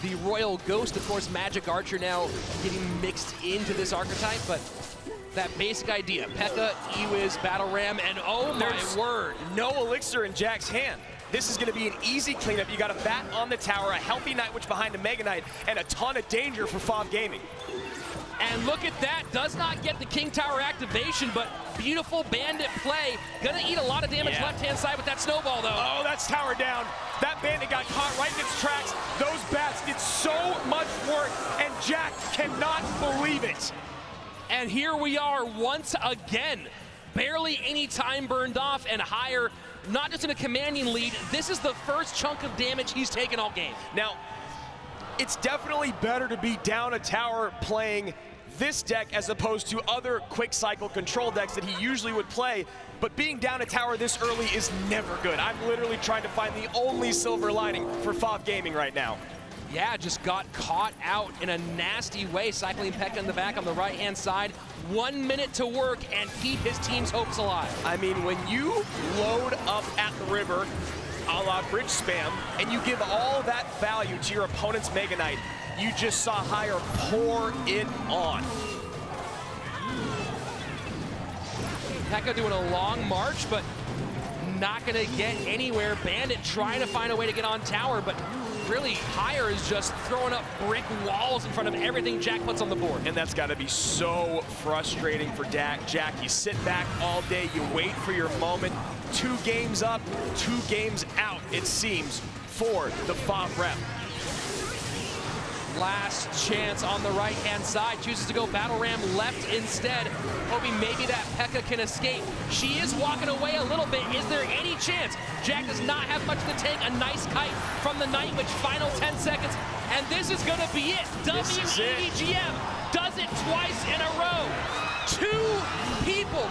the Royal Ghost. Of course, Magic Archer now getting mixed into this archetype, but that basic idea, P.E.K.K.A, E-Wiz, Battle Ram, and oh my word. No elixir in Jack's hand. This is going to be an easy cleanup. You got a bat on the tower, a healthy Night Witch behind a Mega Knight, and a ton of danger for Fav Gaming. And look at that, does not get the King Tower activation, but beautiful Bandit play. Gonna eat a lot of damage left-hand side with that snowball, though. Oh, that's tower down. That Bandit got caught right in its tracks. Those bats did so much work, and Jack cannot believe it. And here we are once again. Barely any time burned off, and Higher, not just in a commanding lead, this is the first chunk of damage he's taken all game. Now, it's definitely better to be down a tower playing this deck as opposed to other quick cycle control decks that he usually would play, but being down a tower this early is never good. I'm literally trying to find the only silver lining for Fav Gaming right now. Yeah, just got caught out in a nasty way, cycling P.E.K.K.A in the back on the right-hand side. 1 minute to work and keep his team's hopes alive. I mean, when you load up at the river, a la bridge spam, and you give all that value to your opponent's Mega Knight, you just saw Higher pour it on. P.E.K.K.A doing a long march, but not gonna get anywhere. Bandit trying to find a way to get on tower, but really Higher is just throwing up brick walls in front of everything Jack puts on the board. And that's gotta be so frustrating for Jack. You sit back all day, you wait for your moment. 2 games up, 2 games out, it seems, for the Fav rep. Last chance on the right-hand side. Chooses to go Battle Ram left instead, hoping maybe that P.E.K.K.A can escape. She is walking away a little bit. Is there any chance? Jack does not have much in the tank. A nice kite from the Night Witch. Final 10 seconds. And this is going to be it. W.EDGM does it twice in a row.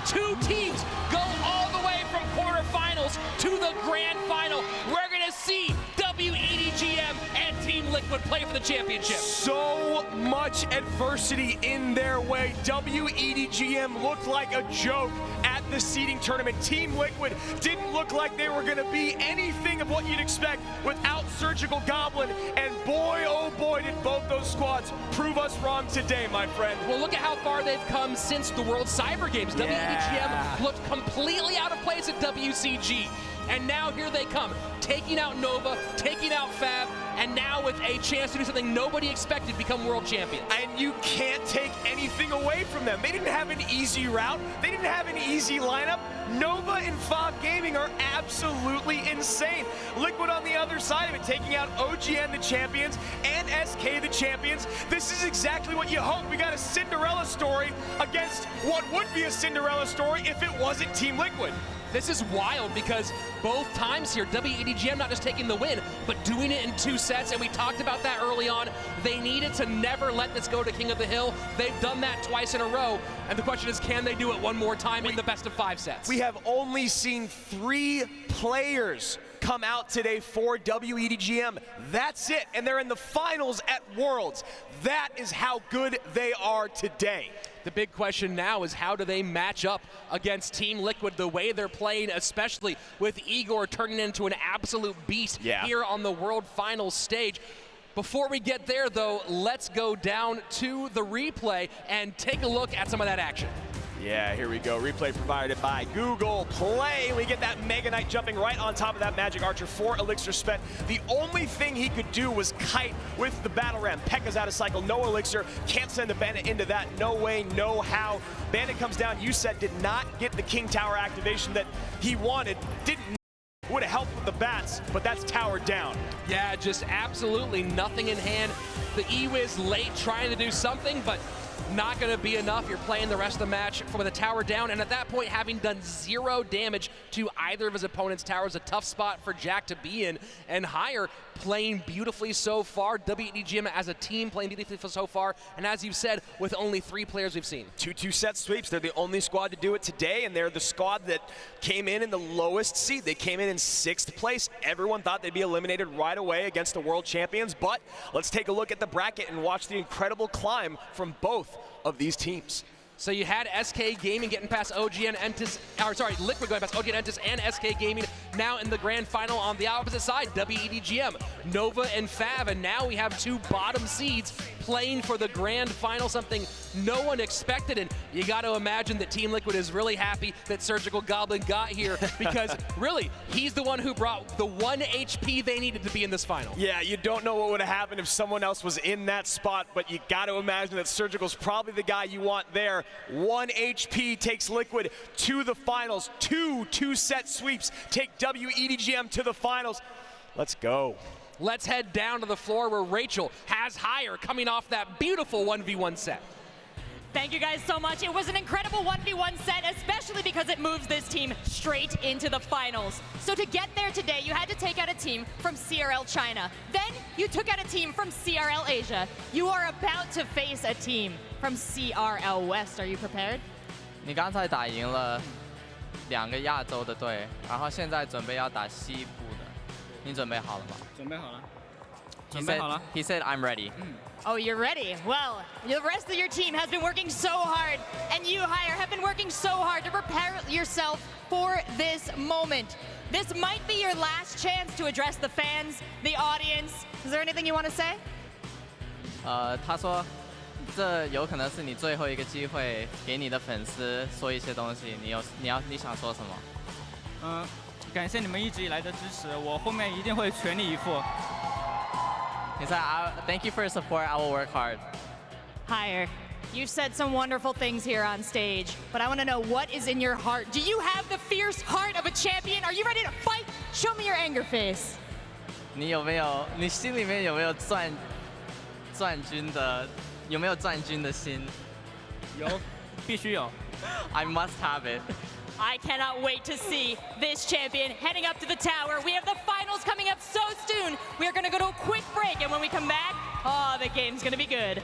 Two teams go all the way from quarterfinals to the grand final. We're going to see W.EDGM and Team Liquid play for the championship. So much adversity in their way. W.EDGM looked like a joke at the seeding tournament. Team Liquid didn't look like they were going to be anything of what you'd expect without Surgical Goblin. And boy, oh boy, did both those squads prove us wrong today, my friend. Well, look at how far they've come since the World Cyber Games. W.EDGM looked completely out of place at WCG. And now here they come, taking out Nova, taking out Fab, and now with a chance to do something nobody expected, become world champions. And you can't take anything away from them. They didn't have an easy route. They didn't have an easy lineup. Nova and Fab Gaming are absolutely insane. Liquid on the other side of it, taking out OGN the champions and SK the champions. This is exactly what you hope. We got a Cinderella story against what would be a Cinderella story if it wasn't Team Liquid. This is wild because both times here, W.EDGM not just taking the win, but doing it in 2 sets, and we talked about that early on. They needed to never let this go to King of the Hill. They've done that twice in a row, and the question is, can they do it one more time in the best of 5 sets? We have only seen 3 players come out today for W.EDGM. That's it, and they're in the finals at Worlds. That is how good they are today. The big question now is how do they match up against Team Liquid the way they're playing, especially with Igor turning into an absolute beast here on the World Finals stage. Before we get there, though, let's go down to the replay and take a look at some of that action. Yeah, here we go. Replay provided by Google Play. We get that Mega Knight jumping right on top of that Magic Archer for Elixir spent. The only thing he could do was kite with the Battle Ram. P.E.K.K.A's out of cycle, no Elixir. Can't send the Bandit into that. No way, no how. Bandit comes down. Uset did not get the King Tower activation that he wanted. Would have helped with the bats, but that's tower down. Yeah, just absolutely nothing in hand. The E-Wiz late trying to do something, but not going to be enough. You're playing the rest of the match from the tower down, and at that point, having done 0 damage to either of his opponent's towers, a tough spot for Jack to be in. And Higher playing beautifully so far. W.EDGM as a team playing beautifully so far, and as you've said, with only 3 players we've seen. 2-2 set sweeps. They're the only squad to do it today, and they're the squad that came in the lowest seed. They came in 6th place. Everyone thought they'd be eliminated right away against the world champions, but let's take a look at the bracket and watch the incredible climb from both of these teams. So you had SK Gaming getting past OGN Entus, or sorry, Liquid going past OGN Entus and SK Gaming. Now in the grand final on the opposite side, W.EDGM, Nova and Fab, and now we have 2 bottom seeds playing for the grand final, something no one expected. And you got to imagine that Team Liquid is really happy that Surgical Goblin got here because really, he's the one who brought the 1 HP they needed to be in this final. Yeah, you don't know what would have happened if someone else was in that spot, but you got to imagine that Surgical's probably the guy you want there. 1 HP takes Liquid to the finals. 2 set sweeps take W.EDGM to the finals. Let's go. Let's head down to the floor where Rachel has Higher coming off that beautiful 1v1 set. Thank you guys so much. It was an incredible 1v1 set, especially because it moves this team straight into the finals. So to get there today, you had to take out a team from CRL China. Then you took out a team from CRL Asia. You are about to face a team from CRL West. Are you prepared? 你刚才打赢了2个亚洲的队，然后现在准备要打西部的，你准备好了吗？准备好了。 He said, I'm ready. Oh, you're ready. Well, the rest of your team has been working so hard, and you, Higher, have been working so hard to prepare yourself for this moment. This might be your last chance to address the fans, the audience. Is there anything you want to say? 他说，这有可能是你最后一个机会，给你的粉丝说一些东西。你想说什么？感谢你们一直以来的支持，我后面一定会全力以赴。 He said, thank you for your support. I will work hard. Higher, you've said some wonderful things here on stage, but I want to know what is in your heart. Do you have the fierce heart of a champion? Are you ready to fight? Show me your anger face. 你心里面有没有钻军的心？有，必须有。I must have it. I cannot wait to see this champion heading up to the tower. We have the finals coming up so soon. We are going to go to a quick break, and when we come back, oh, the game's going to be good.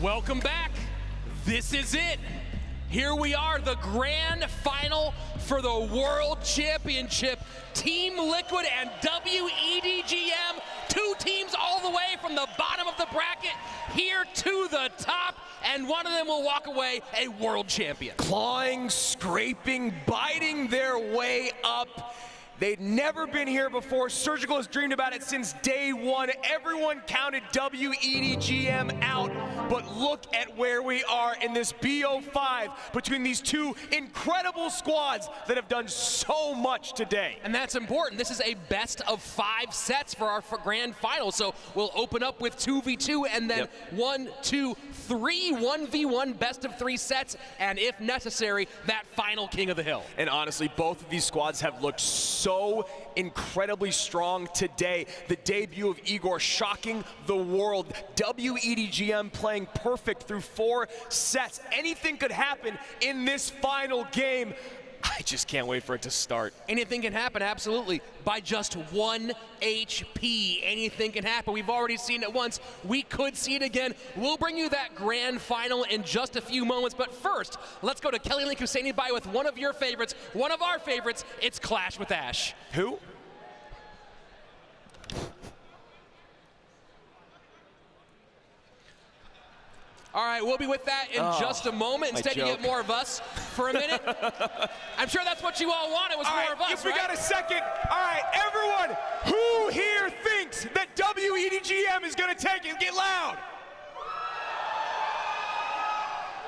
Welcome back. This is it. Here we are, the grand final for the World Championship. Team Liquid and W.EDGM, two teams all the way from the bottom of the bracket here to the top, and one of them will walk away a world champion. Clawing, scraping, biting their way up. They'd never been here before. Surgical has dreamed about it since day one. Everyone counted W.EDGM out, but look at where we are in this BO5 between these two incredible squads that have done so much today. And that's important. This is a best of 5 sets for our grand final. So we'll open up with 2v2 and then 1, 2, 3 1v1 best of 3 sets, and if necessary, that final King of the Hill. And honestly, both of these squads have looked so incredibly strong today. The debut of Igor shocking the world. W.EDGM playing perfect through 4 sets. Anything could happen in this final game. I just can't wait for it to start. Anything can happen, absolutely. By just 1 HP, anything can happen. We've already seen it once. We could see it again. We'll bring you that grand final in just a few moments. But first, let's go to Kelly Link, who's standing by with one of your favorites, one of our favorites. It's Clash with Ash. Who? All right, we'll be with that in just a moment. Instead, you get more of us for a minute. I'm sure that's what you all wanted, was more of us, if we got a second, all right, everyone, who here thinks that W.EDGM is going to take it? Get loud.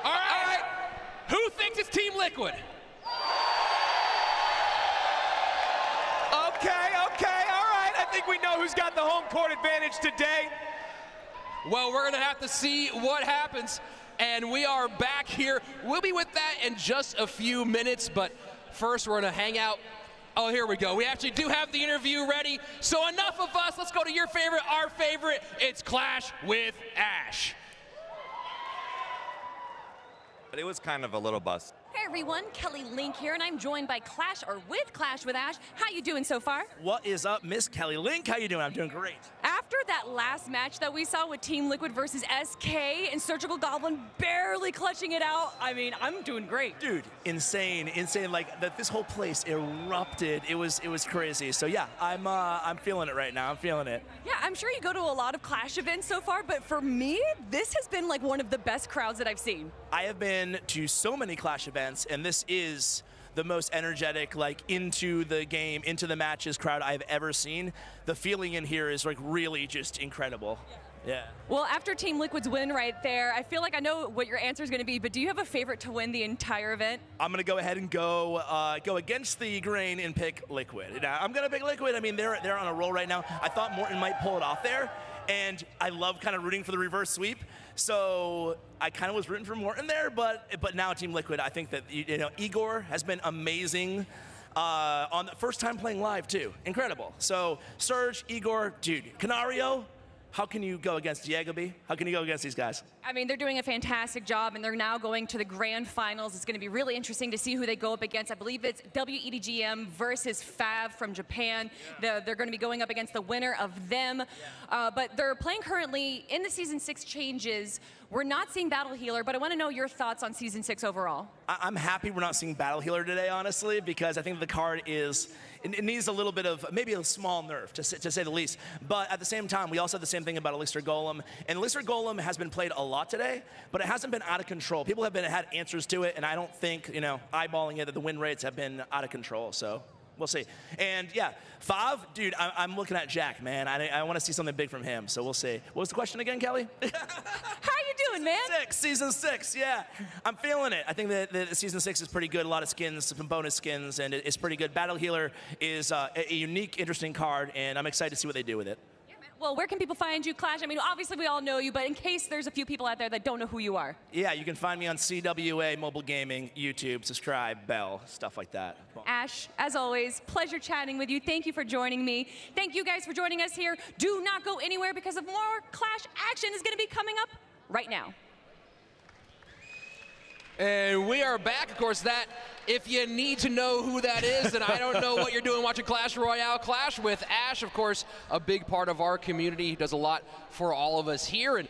All right. Who thinks it's Team Liquid? Okay, all right. I think we know who's got the home court advantage today. Well, we're gonna have to see what happens, and we are back here. We'll be with that in just a few minutes, but first we're gonna hang out. Oh, here we go. We actually do have the interview ready, so enough of us. Let's go to your favorite, our favorite. It's Clash with Ash. But it was kind of a little bust. Hey everyone, Kelly Link here, and I'm joined by Clash, or with Clash with Ash. How you doing so far? What is up, Miss Kelly Link? How you doing? I'm doing great. After that last match that we saw with Team Liquid versus SK and Surgical Goblin barely clutching it out, I mean, I'm doing great. Dude, insane. Like that, this whole place erupted. It was crazy. So yeah, I'm feeling it right now. I'm feeling it. Yeah, I'm sure you go to a lot of Clash events so far, but for me, this has been like one of the best crowds that I've seen. I have been to so many Clash events, and this is the most energetic, like into the game, into the matches crowd I've ever seen. The feeling in here is like really just incredible. Yeah. Well, after Team Liquid's win right there, I feel like I know what your answer is going to be, but do you have a favorite to win the entire event? I'm going to go ahead and go against the grain and pick Liquid. I'm going to pick Liquid. I mean, they're on a roll right now. I thought Morten might pull it off there, and I love kind of rooting for the reverse sweep. So I kind of was rooting for Morten there, but now Team Liquid, I think that Igor has been amazing on the first time playing live too. Incredible. So Surge, Igor, dude, Canario. How can you go against Diego B? How can you go against these guys? I mean, they're doing a fantastic job, and they're now going to the grand finals. It's going to be really interesting to see who they go up against. I believe it's W.EDGM versus Fav from Japan. They're going to be going up against the winner of them. But they're playing currently in the Season 6 changes. We're not seeing Battle Healer, but I want to know your thoughts on Season 6 overall. I'm happy we're not seeing Battle Healer today, honestly, because I think the card it needs a little bit of, maybe a small nerf, to say the least. But at the same time, we also have the same thing about Elixir Golem. And Elixir Golem has been played a lot today, but it hasn't been out of control. People have had answers to it, and I don't think, eyeballing it, that the win rates have been out of control. So we'll see. And yeah, Fav, dude, I'm looking at Jack, man. I want to see something big from him, so we'll see. What was the question again, Kelly? How you doing, man? Season 6, yeah. I'm feeling it. I think that Season 6 is pretty good. A lot of skins, some bonus skins, and it's pretty good. Battle Healer is a unique, interesting card, and I'm excited to see what they do with it. Well, where can people find you, Clash? I mean, obviously we all know you, but in case there's a few people out there that don't know who you are. Yeah, you can find me on CWA, Mobile Gaming, YouTube, subscribe, bell, stuff like that. Ash, as always, pleasure chatting with you. Thank you for joining me. Thank you guys for joining us here. Do not go anywhere because of more Clash action is going to be coming up right now. And we are back. Of course, that, if you need to know who that is, then I don't know what you're doing watching Clash Royale. Clash with Ash, of course, a big part of our community. He does a lot for all of us here. And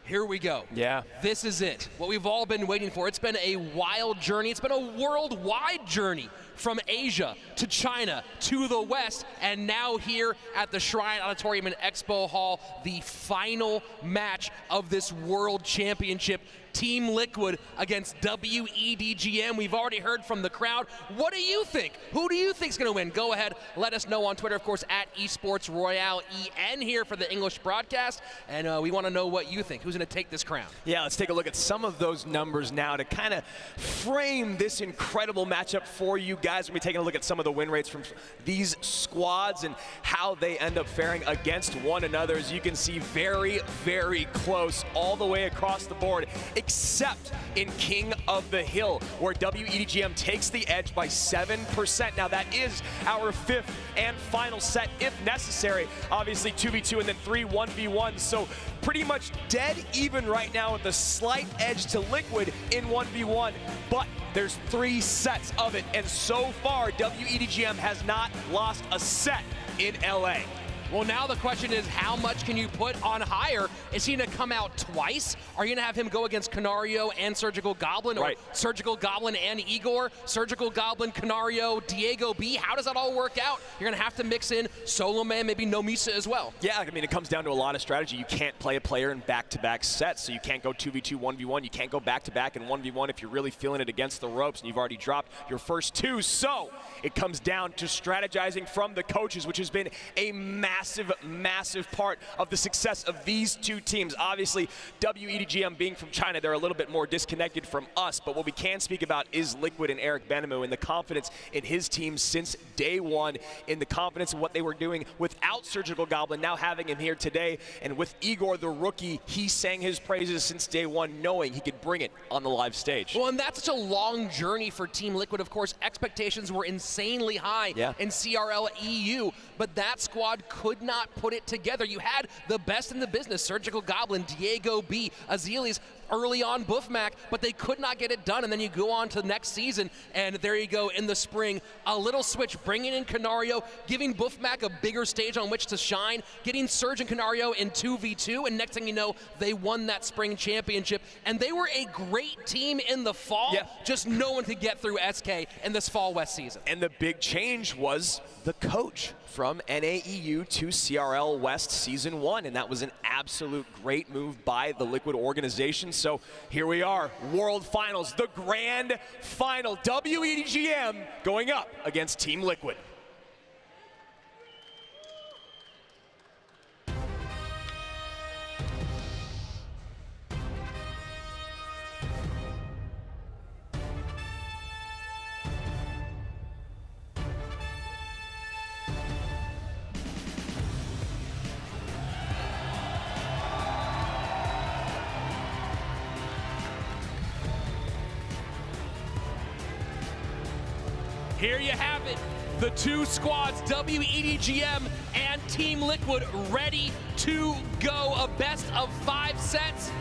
Here we go. Yeah. This is it. What we've all been waiting for. It's been a wild journey. It's been a worldwide journey from Asia to China to the West, and now here at the Shrine Auditorium in Expo Hall, the final match of this World Championship. Team Liquid against W.EDGM. We've already heard from the crowd. What do you think? Who do you think is going to win? Go ahead, let us know on Twitter, of course, at Esports Royale EN here for the English broadcast, and we want to know what you think. Who's going to take this crown? Yeah, let's take a look at some of those numbers now to kind of frame this incredible matchup for you guys. We'll be taking a look at some of the win rates from these squads and how they end up faring against one another. As you can see, very, very close all the way across the board, except in King of the Hill, where W.EDGM takes the edge by 7%. Now that is our 5th and final set if necessary. Obviously 2v2 and then 3 1v1. So pretty much dead even right now with a slight edge to Liquid in 1v1. But there's 3 sets of it, and so far W.EDGM has not lost a set in LA. Well, now the question is, how much can you put on Higher? Is he going to come out twice? Are you going to have him go against Canario and Surgical Goblin? Or Surgical Goblin and Igor? Surgical Goblin, Canario, Diego B? How does that all work out? You're going to have to mix in Solo Man, maybe Nomisa as well. Yeah, I mean, it comes down to a lot of strategy. You can't play a player in back-to-back sets, so you can't go 2v2, 1v1. You can't go back-to-back in 1v1 if you're really feeling it against the ropes and you've already dropped your first 2. So it comes down to strategizing from the coaches, which has been a massive part of the success of these 2 teams. Obviously, W.EDGM being from China, they're a little bit more disconnected from us, but what we can speak about is Liquid and Eric Benamou and the confidence in his team since day one, in the confidence in what they were doing without Surgical Goblin, now having him here today, and with Igor, the rookie, he sang his praises since day one, knowing he could bring it on the live stage. Well, and that's such a long journey for Team Liquid. Of course, expectations were insanely high in CRL EU, but that squad could not put it together. You had the best in the business, Surgical Goblin, Diego B, Azealis, early on Buffmac, but they could not get it done. And then you go on to the next season, and there you go in the spring, a little switch, bringing in Canario, giving Buffmac a bigger stage on which to shine, getting Surge and Canario in 2v2, and next thing you know, they won that spring championship. And they were a great team in the fall, just no one could get through SK in this fall West season. And the big change was the coach from NAEU to CRL West Season 1, and that was an absolute great move by the Liquid organization. So here we are, World Finals, the grand final. W.EDGM going up against Team Liquid. Here you have it, the 2 squads, W.EDGM and Team Liquid, ready to go. A best of 5 sets.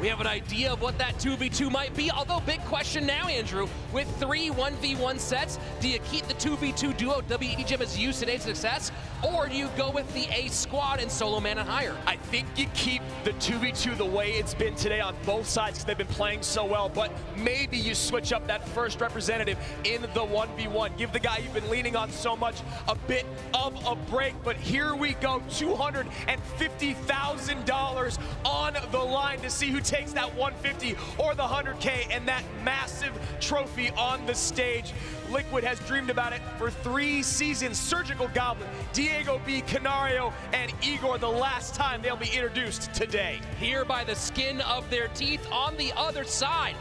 We have an idea of what that 2v2 might be, although big question now, Andrew, with 3 1v1 sets, do you keep the 2v2 duo W.EDGM as used today's success, or do you go with the Ace squad and Solo Man and Higher? I think you keep the 2v2 the way it's been today on both sides because they've been playing so well, but maybe you switch up that first representative in the 1v1. Give the guy you've been leaning on so much a bit of a break, but here we go, $250,000 on the line to see who takes that 150 or the 100K and that massive trophy on the stage. Liquid has dreamed about it for 3 seasons. Surgical Goblin, Diego B, Canario, and Igor, the last time they'll be introduced today. Here by the skin of their teeth. On the other side,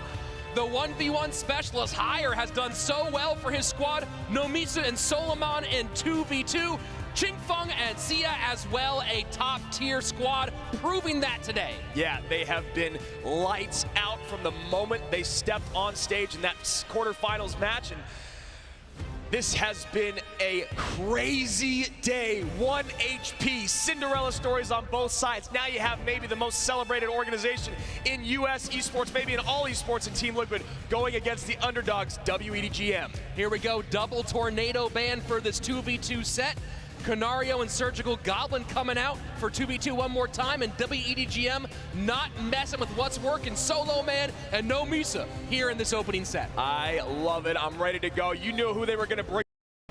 the 1v1 specialist Higher has done so well for his squad. Nomisa and Solomon in 2v2. Chingfeng and Sia as well, a top-tier squad, proving that today. Yeah, they have been lights out from the moment they stepped on stage in that quarterfinals match, and this has been a crazy day. 1 HP, Cinderella stories on both sides. Now you have maybe the most celebrated organization in US esports, maybe in all esports, in Team Liquid, going against the underdogs, W.EDGM. Here we go, double tornado ban for this 2v2 set. Canario and Surgical Goblin coming out for 2v2 one more time, and W.EDGM not messing with what's working. Solo Man and No Misa here in this opening set. I love it. I'm ready to go. You knew who they were going to bring.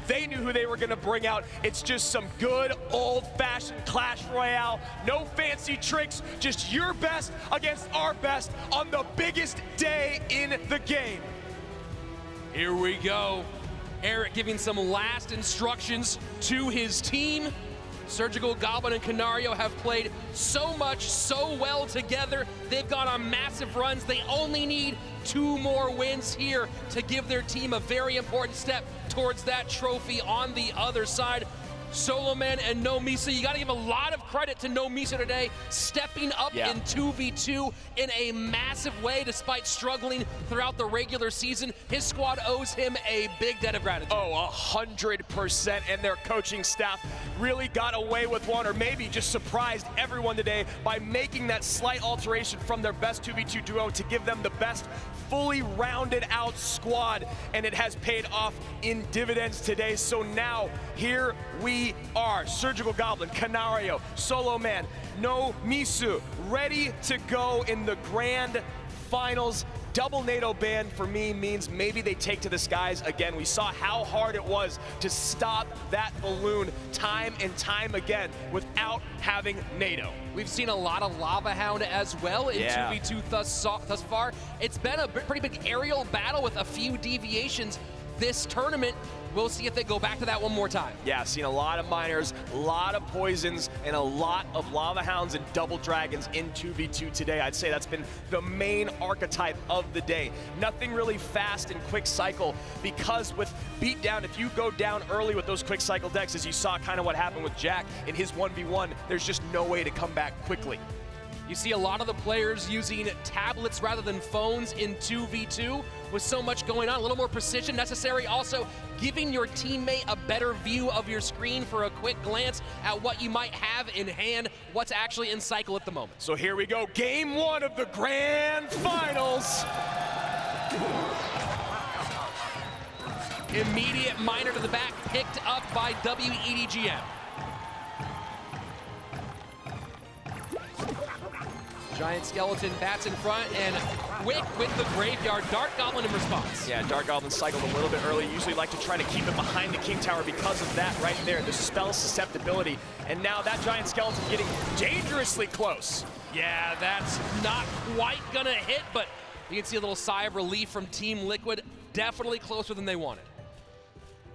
They knew who they were going to bring out. It's just some good old-fashioned Clash Royale. No fancy tricks, just your best against our best on the biggest day in the game. Here we go. Eric giving some last instructions to his team. Surgical Goblin and Canario have played so much, so well together. They've gone on massive runs. They only need 2 more wins here to give their team a very important step towards that trophy on the other side. Solo Man and No Misa, you gotta give a lot of credit to No Misa today, stepping up in 2v2 in a massive way despite struggling throughout the regular season. His squad owes him a big debt of gratitude. Oh, 100%, and their coaching staff really got away with one, or maybe just surprised everyone today by making that slight alteration from their best 2v2 duo to give them the best fully rounded out squad, and it has paid off in dividends today. So now here we are, Surgical Goblin, Canario, Solo Man, No Misu, ready to go in the grand finals. Double NATO ban for me means maybe they take to the skies again. We saw how hard it was to stop that balloon time and time again without having NATO. We've seen a lot of Lava Hound as well in 2v2 thus far. It's been a pretty big aerial battle with a few deviations this tournament. We'll see if they go back to that one more time. Yeah, seen a lot of miners, a lot of poisons, and a lot of Lava Hounds and Double Dragons in 2v2 today. I'd say that's been the main archetype of the day. Nothing really fast and quick cycle, because with Beatdown, if you go down early with those quick cycle decks, as you saw kind of what happened with Jack in his 1v1, there's just no way to come back quickly. You see a lot of the players using tablets rather than phones in 2v2 with so much going on. A little more precision necessary. Also, giving your teammate a better view of your screen for a quick glance at what you might have in hand, what's actually in cycle at the moment. So here we go, game 1 of the grand finals. Immediate miner to the back, picked up by W.EDGM. Giant Skeleton bats in front, and quick with the Graveyard. Dark Goblin in response. Yeah, Dark Goblin cycled a little bit early. Usually like to try to keep it behind the King Tower because of that right there, the spell susceptibility. And now that Giant Skeleton getting dangerously close. Yeah, that's not quite gonna hit, but you can see a little sigh of relief from Team Liquid. Definitely closer than they wanted.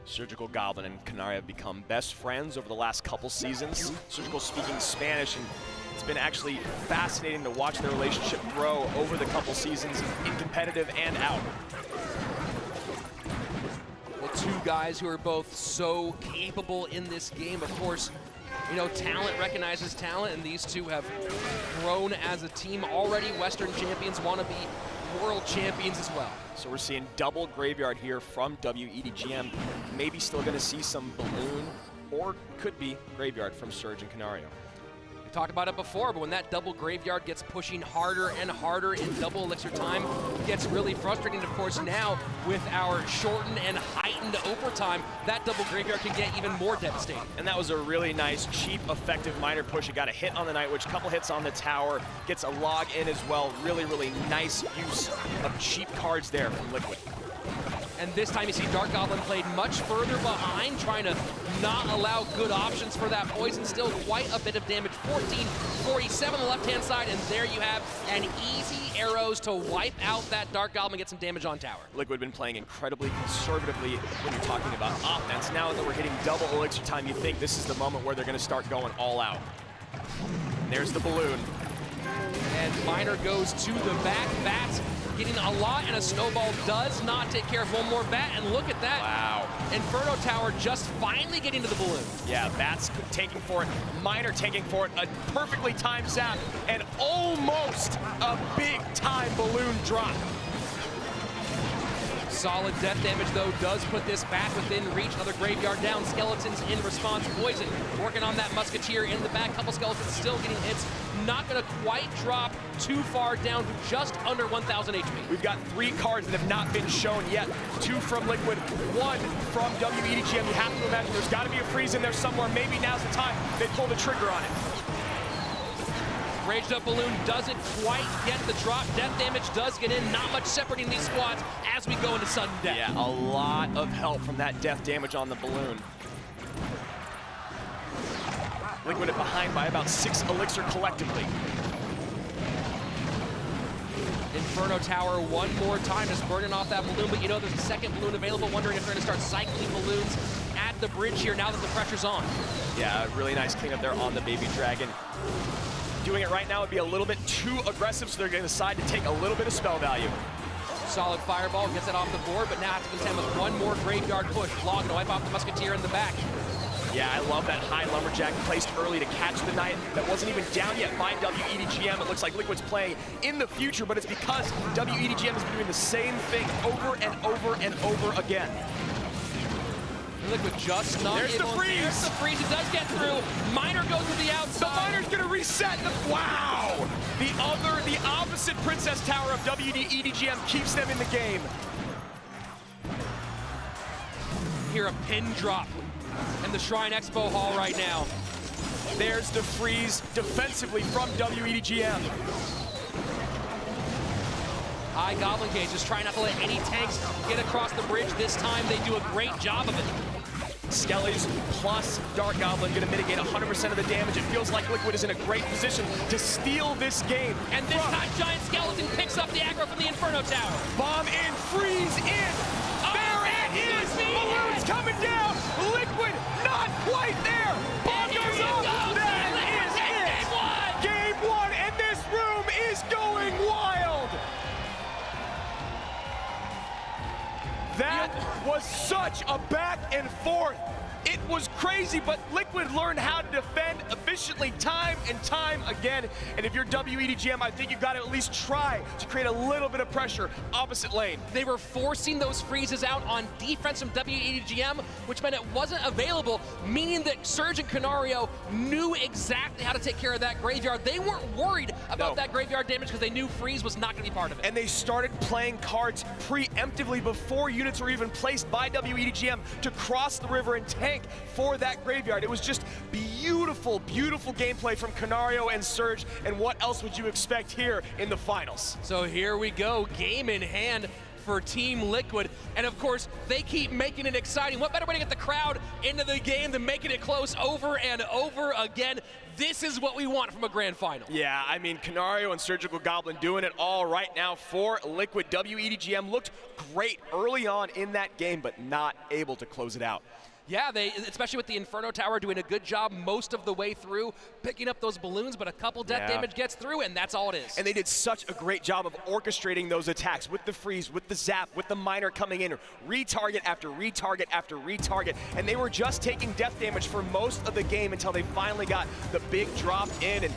Surgical Goblin and Canario have become best friends over the last couple seasons. Surgical speaking Spanish, and it's been actually fascinating to watch their relationship grow over the couple seasons in competitive and out. Well, 2 guys who are both so capable in this game. Of course, you know, talent recognizes talent, and these 2 have grown as a team already. Western champions, want to be world champions as well. So we're seeing double Graveyard here from W.EDGM. Maybe still going to see some Balloon, or could be Graveyard from Surge and Canario. We talked about it before, but when that double Graveyard gets pushing harder and harder in double elixir time, it gets really frustrating. Of course, now with our shortened and heightened overtime, that double Graveyard can get even more devastating. And that was a really nice, cheap, effective miner push. It got a hit on the Night Witch, couple hits on the tower, gets a log in as well. Really, really nice use of cheap cards there from Liquid. And this time you see Dark Goblin played much further behind, trying to not allow good options for that poison. Still quite a bit of damage. 1447 on the left-hand side, and there you have an easy arrows to wipe out that Dark Goblin, get some damage on tower. Liquid been playing incredibly conservatively when you're talking about offense. Now that we're hitting double elixir time, you think this is the moment where they're going to start going all out. And there's the balloon. And Miner goes to the back. Bats getting a lot, and a snowball does not take care of one more bat, and look at that. Wow. Inferno Tower just finally getting to the balloon. Yeah, Bats taking for it, Miner taking for it, a perfectly timed zap, and almost a big-time balloon drop. Solid death damage, though, does put this back within reach. Another Graveyard down. Skeletons in response. Poison working on that Musketeer in the back. Couple Skeletons still getting hits. not going to quite drop too far down to just under 1,000 HP. We've got 3 cards that have not been shown yet. 2 from Liquid, 1 from W.EDGM. You have to imagine there's got to be a freeze in there somewhere. Maybe now's the time they pull the trigger on it. Raged up balloon doesn't quite get the drop. Death damage does get in. Not much separating these squads as we go into sudden death. Yeah, a lot of help from that death damage on the balloon. Liquid it behind by about 6 elixir collectively. Inferno Tower one more time, just burning off that balloon, but you know there's a second balloon available, wondering if they're gonna start cycling balloons at the bridge here now that the pressure's on. Yeah, really nice cleanup there on the Baby Dragon. Doing it right now would be a little bit too aggressive, so they're gonna decide to take a little bit of spell value. Solid fireball, gets it off the board, but now have to contend with one more graveyard push. Log to wipe off the Musketeer in the back. Yeah, I love that high Lumberjack placed early to catch the Knight that wasn't even down yet by W.EDGM. It looks like Liquid's playing in the future, but it's because W.EDGM has been doing the same thing over and over and over again. Liquid just not There's the freeze. There's the freeze. It does get through. Miner goes to the outside. The Miner's gonna reset. Wow! The opposite Princess Tower of W.EDGM keeps them in the game. Hear a pin drop in the Shrine Expo Hall right now. There's the freeze defensively from W.EDGM. High Goblin Cage just trying not to let any tanks get across the bridge. This time they do a great job of it. Skellies plus Dark Goblin gonna mitigate 100% of the damage. It feels like Liquid is in a great position to steal this game. And this time Giant Skeleton picks up the aggro from the Inferno Tower. Bomb in, freeze in. There it is! Balloons coming down! Liquid not quite there! Bomb goes off! That is it! Game one, and this room is going wild! That was such a back and forth. It was crazy, but Liquid learned how to defend efficiently time and time again. And if you're W.EDGM, I think you've got to at least try to create a little bit of pressure opposite lane. They were forcing those freezes out on defense from W.EDGM, which meant it wasn't available, meaning that Surge and Canario knew exactly how to take care of that graveyard. They weren't worried about that graveyard damage because they knew freeze was not going to be part of it. And they started playing cards preemptively before units were even placed by W.EDGM to cross the river and tank for that graveyard. It was just beautiful, beautiful gameplay from Canario and Surge, and what else would you expect here in the finals? So here we go, game in hand for Team Liquid, and of course they keep making it exciting. What better way to get the crowd into the game than making it close over and over again? This is what we want from a grand final. Yeah, I mean, Canario and Surgical Goblin doing it all right now for Liquid. W.EDGM looked great early on in that game, but not able to close it out. Yeah, they, especially with the Inferno Tower, doing a good job most of the way through, picking up those balloons, but a couple death damage gets through, and that's all it is. And they did such a great job of orchestrating those attacks with the freeze, with the zap, with the Miner coming in, retarget after retarget after retarget, and they were just taking death damage for most of the game until they finally got the big drop in. And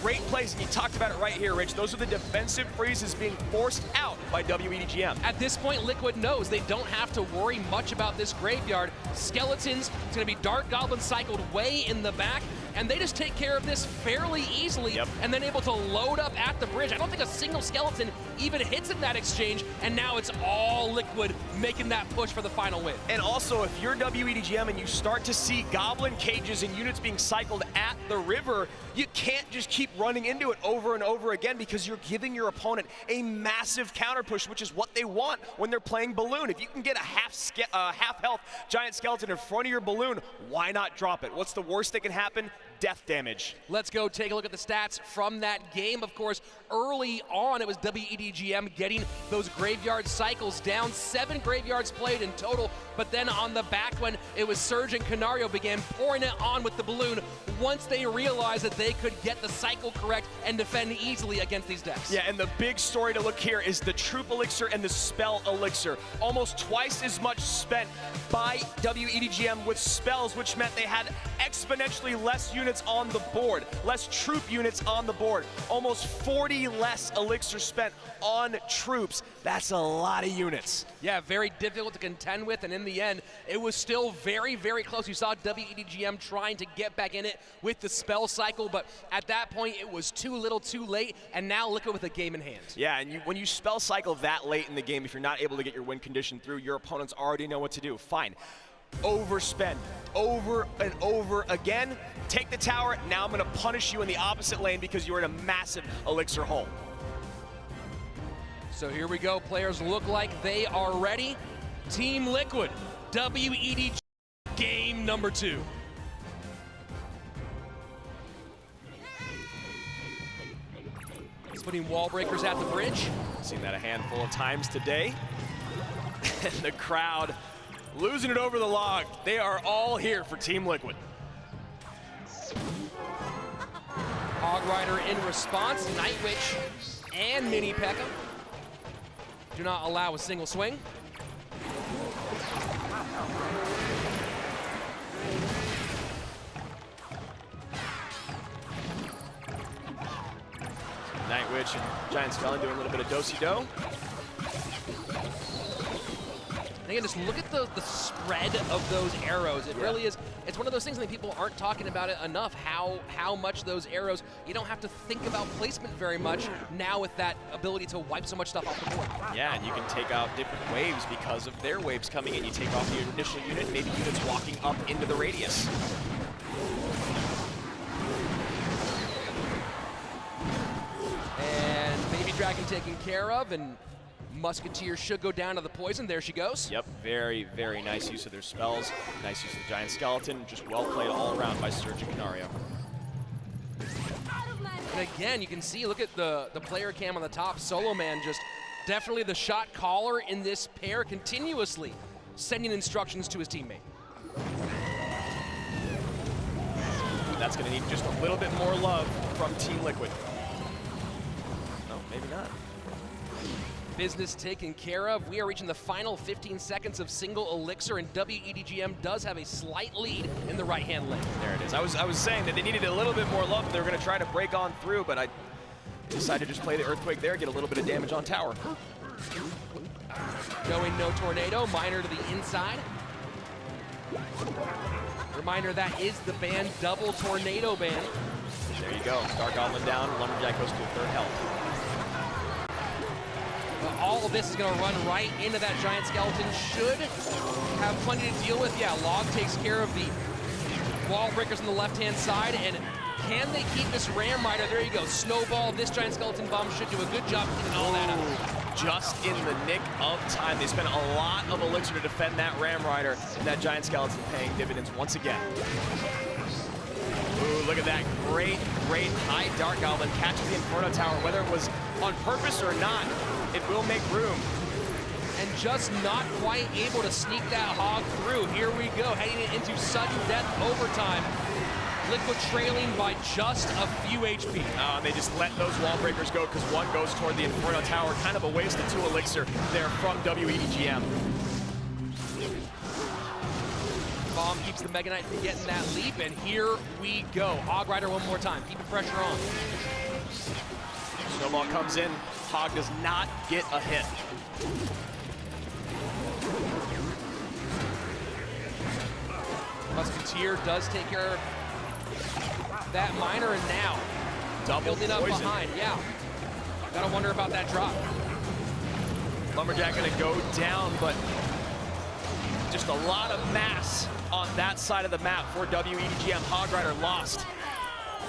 great plays, and you talked about it right here, Rich. Those are the defensive freezes being forced out by W.EDGM. At this point, Liquid knows they don't have to worry much about this graveyard. Skeletons, it's going to be Dark Goblin cycled way in the back, and they just take care of this fairly easily, and then able to load up at the bridge. I don't think a single skeleton even hits in that exchange, and now it's all Liquid making that push for the final win. And also, if you're W.EDGM and you start to see Goblin cages and units being cycled at the river, you can't just keep running into it over and over again, because you're giving your opponent a massive counter push, which is what they want when they're playing Balloon. If you can get a half health Giant Skeleton in front of your Balloon, why not drop it? What's the worst that can happen? Death damage. Let's go take a look at the stats from that game. Of course, early on, it was W.EDGM getting those graveyard cycles down. 7 graveyards played in total, but then on the back when it was Surge and Canario began pouring it on with the Balloon once they realized that they could get the cycle correct and defend easily against these decks. Yeah, and the big story to look here is the Troop Elixir and the Spell Elixir. Almost twice as much spent by W.EDGM with spells, which meant they had exponentially less units on the board, less troop units on the board, almost 40 less elixir spent on troops. That's a lot of units. Yeah, very difficult to contend with, and in the end, it was still very, very close. You saw W.EDGM trying to get back in it with the spell cycle, but at that point it was too little too late, and now Liquid with a game in hand. Yeah, and when you spell cycle that late in the game, if you're not able to get your win condition through, your opponents already know what to do. Fine. Overspend over and over again. Take the tower. Now I'm going to punish you in the opposite lane because you're in a massive elixir hole. So here we go. Players look like they are ready. Team Liquid, W.EDGM, game number 2. He's putting wall breakers at the bridge. Seen that a handful of times today. And the crowd losing it over the log. They are all here for Team Liquid. Hog Rider in response, Night Witch and Mini P.E.K.K.A. do not allow a single swing. Night Witch and Giant Skeleton doing a little bit of do-si-do. Again, just look at the spread of those arrows. It really is, it's one of those things that people aren't talking about it enough, how much those arrows, you don't have to think about placement very much now with that ability to wipe so much stuff off the board. Yeah, and you can take out different waves because of their waves coming in. You take off your initial unit, maybe units walking up into the radius. And Baby Dragon taken care of, and Musketeer should go down to the poison. There she goes. Yep, very, very nice use of their spells. Nice use of the Giant Skeleton. Just well played all around by Surge and Canario. And again, you can see, look at the player cam on the top. Solo Man just definitely the shot caller in this pair, continuously sending instructions to his teammate. That's going to need just a little bit more love from Team Liquid. No, maybe not. Business taken care of. We are reaching the final 15 seconds of single elixir, and W.EDGM does have a slight lead in the right-hand lane. There it is. I was saying that they needed a little bit more love. They were going to try to break on through, but I decided to just play the Earthquake there, get a little bit of damage on tower. Going no tornado, Miner to the inside. Reminder, that is the ban, double tornado ban. There you go. Dark Goblin down, Lumberjack goes to a third health. All of this is going to run right into that Giant Skeleton. Should have plenty to deal with. Yeah, Log takes care of the wall breakers on the left-hand side. And can they keep this Ram Rider? There you go. Snowball. This Giant Skeleton bomb should do a good job keeping all that up. Just in the nick of time. They spent a lot of elixir to defend that Ram Rider, and that Giant Skeleton paying dividends once again. Ooh, look at that. Great, great high Dark Goblin catches the Inferno Tower, whether it was on purpose or not. It will make room. And just not quite able to sneak that Hog through. Here we go, heading into sudden death overtime. Liquid trailing by just a few HP. They just let those wall breakers go because one goes toward the Inferno Tower. Kind of a waste of 2 elixir there from W.EDGM. Bomb keeps the Mega Knight from getting that leap, and here we go. Hog Rider one more time, keeping pressure on. Snowball comes in. Hog does not get a hit. Musketeer does take care of that Miner, and now double building up behind. Yeah, gotta wonder about that drop. Lumberjack gonna go down, but just a lot of mass on that side of the map for W.EDGM. Hog Rider lost.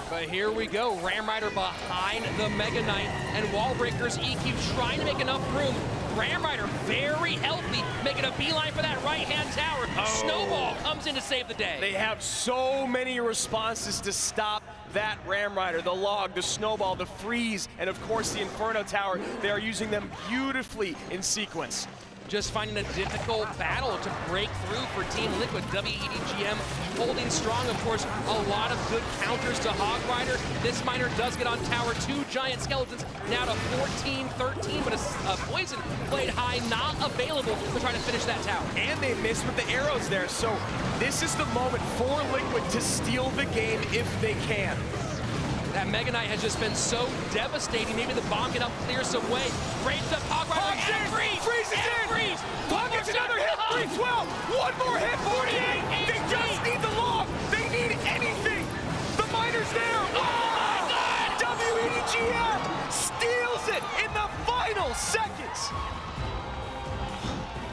But here we go, Ram Rider behind the Mega Knight, and wall breakers. EQ trying to make enough room. Ram Rider very healthy, making a beeline for that right-hand tower. Snowball comes in to save the day. They have so many responses to stop that Ram Rider, the Log, the Snowball, the Freeze, and of course the Inferno Tower. They are using them beautifully in sequence. Just finding a difficult battle to break through for Team Liquid. W.EDGM holding strong, of course, a lot of good counters to Hog Rider. This Miner does get on tower, 2 Giant Skeletons, now to 14-13, but a poison played high, not available to try to finish that tower. And they missed with the arrows there, so this is the moment for Liquid to steal the game if they can. That Mega Knight has just been so devastating. Maybe the bomb can help clear some way. Raised up Hog Rider and Freeze! Freeze is in! Freeze! Hog gets another hit! 312! One more hit! 48! They just need the Log! They need anything! goes there. Oh my God! W.EDGM steals it in the final seconds.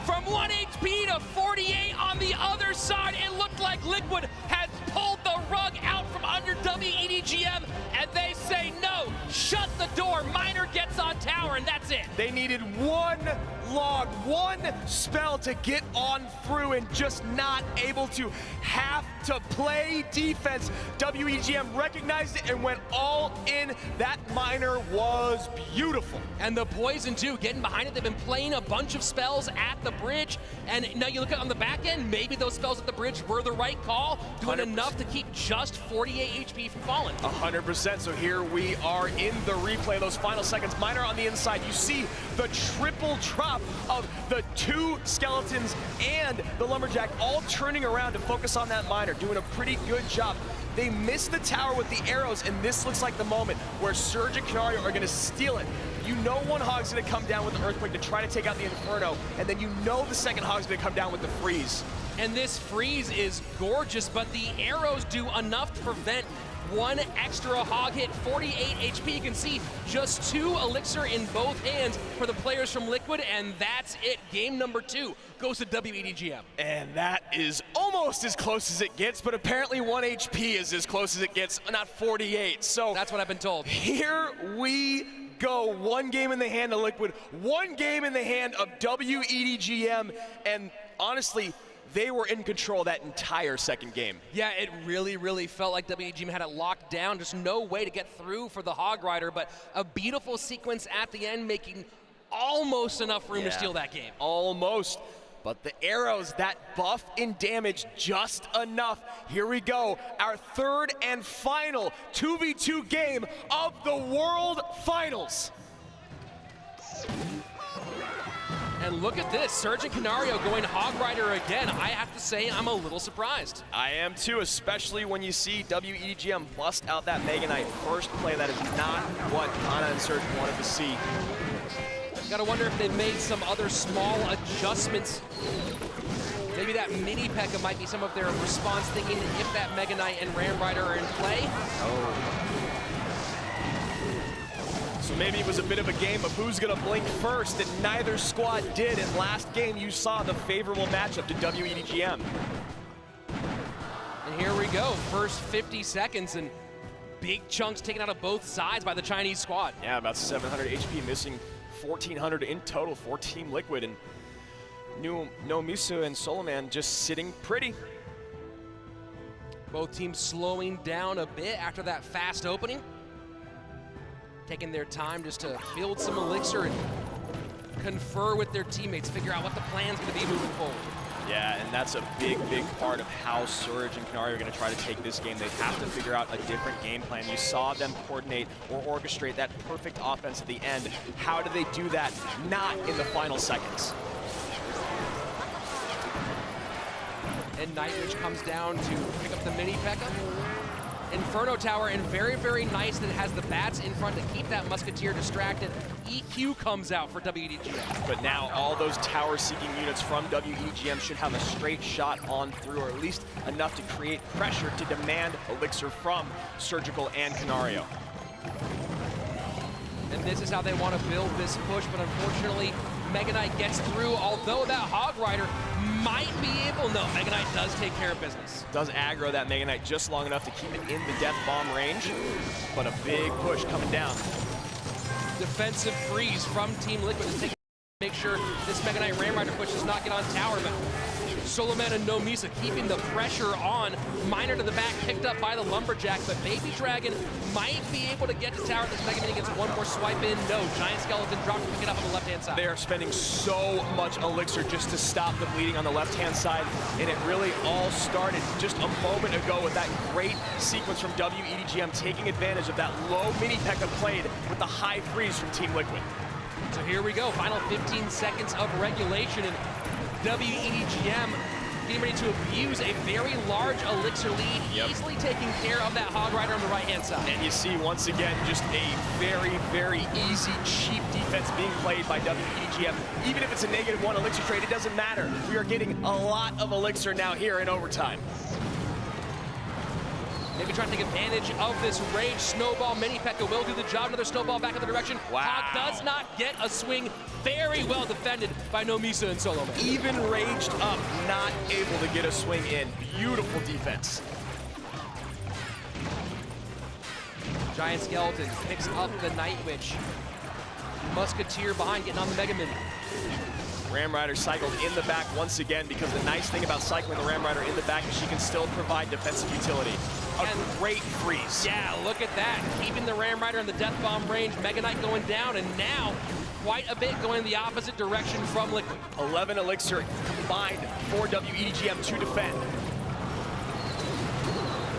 From 1 HP to 48 on the other side, it looked like Liquid had pulled the rug out from under W.EDGM, and they say no, shut the door, Miner gets on tower, and that's it. They needed one log, one spell to get on through, and just not able to, have to play defense. W.EDGM recognized it and went all in. That Miner was beautiful. And the Poison too, getting behind it. They've been playing a bunch of spells at the bridge, and now you look at on the back end, maybe those spells at the bridge were the right call, doing 100%. enough to keep just 48 HP from falling. 100%, so here we are in the replay, those final seconds. Miner on the inside, you see the triple drop of the two skeletons and the lumberjack all turning around to focus on that Miner, doing a pretty good job. They missed the tower with the arrows, and this looks like the moment where Surge and Canario are gonna steal it. You know one Hog's gonna come down with the Earthquake to try to take out the Inferno, and then you know the second Hog's gonna come down with the Freeze. And this freeze is gorgeous, but the arrows do enough to prevent one extra hog hit, 48 HP. You can see just 2 elixir in both hands for the players from Liquid, and that's it. Game number 2 goes to W.EDGM. And that is almost as close as it gets, but apparently 1 HP is as close as it gets, not 48. So that's what I've been told. Here we go. 1 game in the hand of Liquid, 1 game in the hand of W.EDGM, and honestly, they were in control that entire second game. Yeah, it really felt like W.EDGM had it locked down. Just no way to get through for the Hog Rider, but a beautiful sequence at the end, making almost enough room to steal that game. Almost. But the arrows, that buff in damage, just enough. Here we go, our third and final 2v2 game of the World Finals. And look at this, Surge and Canario going Hog Rider again. I have to say, I'm a little surprised. I am too, especially when you see W.EDGM bust out that Mega Knight first play. That is not what Kana and Surge wanted to see. Gotta wonder if they've made some other small adjustments. Maybe that mini P.E.K.K.A might be some of their response, thinking if that Mega Knight and Ram Rider are in play. Oh. So maybe it was a bit of a game of who's gonna blink first, and neither squad did. And last game you saw the favorable matchup to W.EDGM. And here we go, first 50 seconds, and big chunks taken out of both sides by the Chinese squad. Yeah, about 700 HP missing, 1,400 in total for Team Liquid, and Nomisu and Soloman just sitting pretty. Both teams slowing down a bit after that fast opening. Taking their time just to build some elixir and confer with their teammates, figure out what the plan's gonna be moving forward. Yeah, and that's a big part of how Surge and Canario are gonna try to take this game. They have to figure out a different game plan. You saw them coordinate or orchestrate that perfect offense at the end. How do they do that? Not in the final seconds. And Nightwish comes down to pick up the mini P.E.K.K.A. Inferno Tower, and very nice that it has the bats in front to keep that Musketeer distracted. EQ comes out for W.EDGM. But now all those tower-seeking units from W.EDGM should have a straight shot on through, or at least enough to create pressure to demand elixir from Surgical and Canario. And this is how they want to build this push, but unfortunately, Mega Knight gets through, although that Hog Rider might be able, no, Mega Knight does take care of business. Does aggro that Mega Knight just long enough to keep it in the death bomb range, but a big push coming down. Defensive freeze from Team Liquid is taking make sure this Mega Knight Ram Rider push does not get on tower, but Soloman and Nomisa keeping the pressure on. Miner to the back, picked up by the Lumberjack, but Baby Dragon might be able to get to tower. This Mega Man gets one more swipe in. No, Giant Skeleton drop to pick it up on the left-hand side. They are spending so much elixir just to stop the bleeding on the left-hand side, and it really all started just a moment ago with that great sequence from W.EDGM taking advantage of that low mini P.E.K.K.A played with the high freeze from Team Liquid. So here we go, final 15 seconds of regulation, and W.EDGM getting ready to abuse a very large elixir lead, easily taking care of that Hog Rider on the right-hand side. And you see, once again, just a very easy, cheap defense being played by W.EDGM. Even if it's a -1 elixir trade, it doesn't matter. We are getting a lot of elixir now here in overtime. Maybe trying to take advantage of this rage snowball. Mini Pekka will do the job. Another snowball back in the direction. Wow. Hog does not get a swing. Very well defended by Nomisa and Solo Man. Even raged up, not able to get a swing in. Beautiful defense. Giant Skeleton picks up the Night Witch. Musketeer behind, getting on the Mega Mini. Ram Rider cycled in the back once again, because the nice thing about cycling the Ram Rider in the back is she can still provide defensive utility. A great freeze. Yeah, look at that. Keeping the Ram Rider in the Death Bomb range. Mega Knight going down, and now quite a bit going the opposite direction from Liquid. 11 Elixir combined for W.EDGM to defend.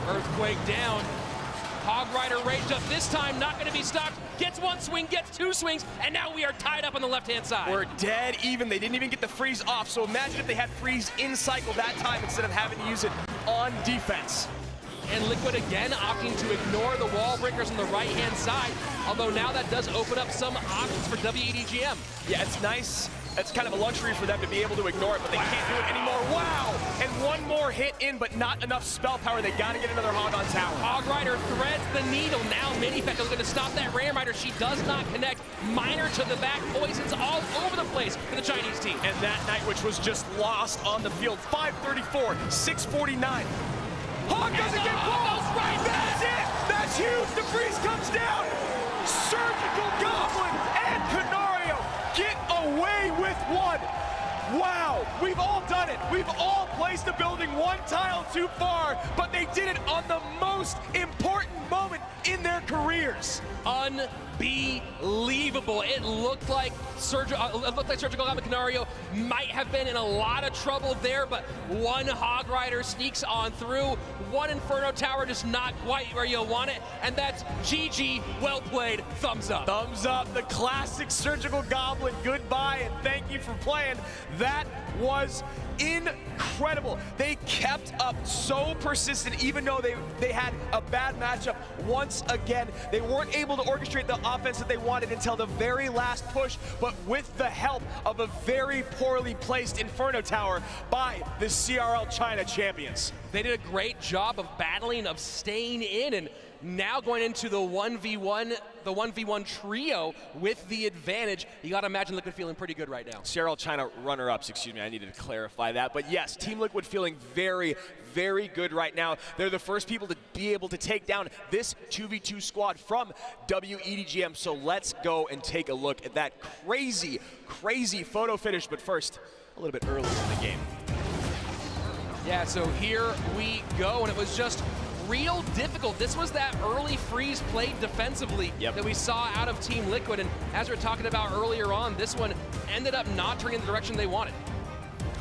Earthquake down. Hog Rider raged up this time, not going to be stopped. Gets one swing, gets two swings, and now we are tied up on the left-hand side. We're dead even. They didn't even get the freeze off, so imagine if they had freeze in cycle that time instead of having to use it on defense. And Liquid again opting to ignore the wall breakers on the right-hand side, although now that does open up some options for W.EDGM. Yeah, it's nice. It's kind of a luxury for them to be able to ignore it, but they can't do it anymore. Wow! And one more hit in, but not enough spell power. They got to get another Hog on tower. Hog Rider threads the needle. Now Mini Pekka is going to stop that Ram Rider. She does not connect. Miner to the back. Poisons all over the place for the Chinese team. And that Night Witch was just lost on the field. 534, 649. Hog doesn't get close. Right. That's it. That's huge. The freeze comes down. Surgical Goblin and Canario get away with one. Wow, we've all done it. We've all placed the building one tile too far, but they did it on the most important moment in their careers. Unbelievable. It looked like Surgical Goblin Canario might have been in a lot of trouble there, but one Hog Rider sneaks on through. One Inferno Tower just not quite where you want it, and that's GG. Well played. Thumbs up. Thumbs up. The classic Surgical Goblin. Goodbye and thank you for playing. That was incredible. They kept up so persistent, even though they had a bad matchup once again. They weren't able to orchestrate the offense that they wanted until the very last push, but with the help of a very poorly placed Inferno Tower by the CRL China champions. They did a great job of battling, of staying in, and now going into the 1v1 trio with the advantage. You got to imagine Liquid feeling pretty good right now. CRL China runner-ups, excuse me, I needed to clarify that. But yes, Team Liquid feeling very, very good right now. They're the first people to be able to take down this 2v2 squad from W.EDGM. So let's go and take a look at that crazy, crazy photo finish. But first, a little bit early in the game. Yeah, so here we go, and it was just real difficult. This was that early freeze played defensively that we saw out of Team Liquid, and as we were talking about earlier on, this one ended up not turning in the direction they wanted.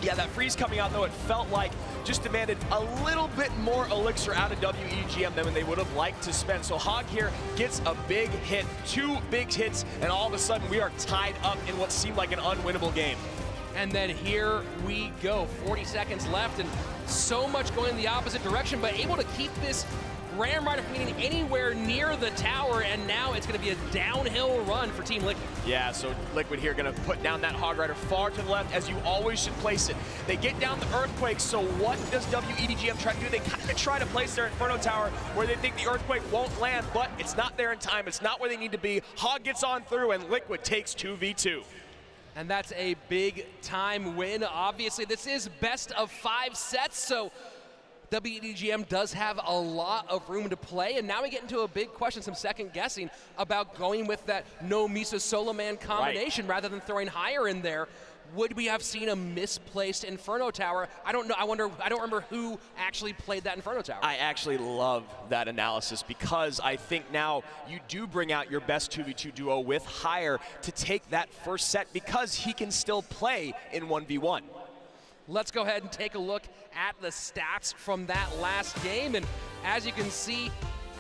Yeah, that freeze coming out, though, it felt like just demanded a little bit more elixir out of W.EDGM than they would have liked to spend. So Hog here gets a big hit, 2 big hits, and all of a sudden we are tied up in what seemed like an unwinnable game. And then here we go, 40 seconds left, and so much going in the opposite direction, but able to keep this Ram Rider from getting anywhere near the tower, and now it's going to be a downhill run for Team Liquid. Yeah, so Liquid here going to put down that Hog Rider far to the left, as you always should place it. They get down the Earthquake, so what does W.EDGM try to do? They kind of try to place their Inferno Tower where they think the Earthquake won't land, but it's not there in time. It's not where they need to be. Hog gets on through, and Liquid takes 2v2. And that's a big time win. Obviously, this is best of 5 sets, so W.EDGM does have a lot of room to play. And now we get into a big question, some second guessing about going with that Nomisa Solo Man combination rather than throwing higher in there. Would we have seen a misplaced Inferno Tower? I don't know. I don't remember who actually played that Inferno Tower. I actually love that analysis, because I think now you do bring out your best 2v2 duo with Hire to take that first set, because he can still play in 1v1. Let's go ahead and take a look at the stats from that last game. And as you can see,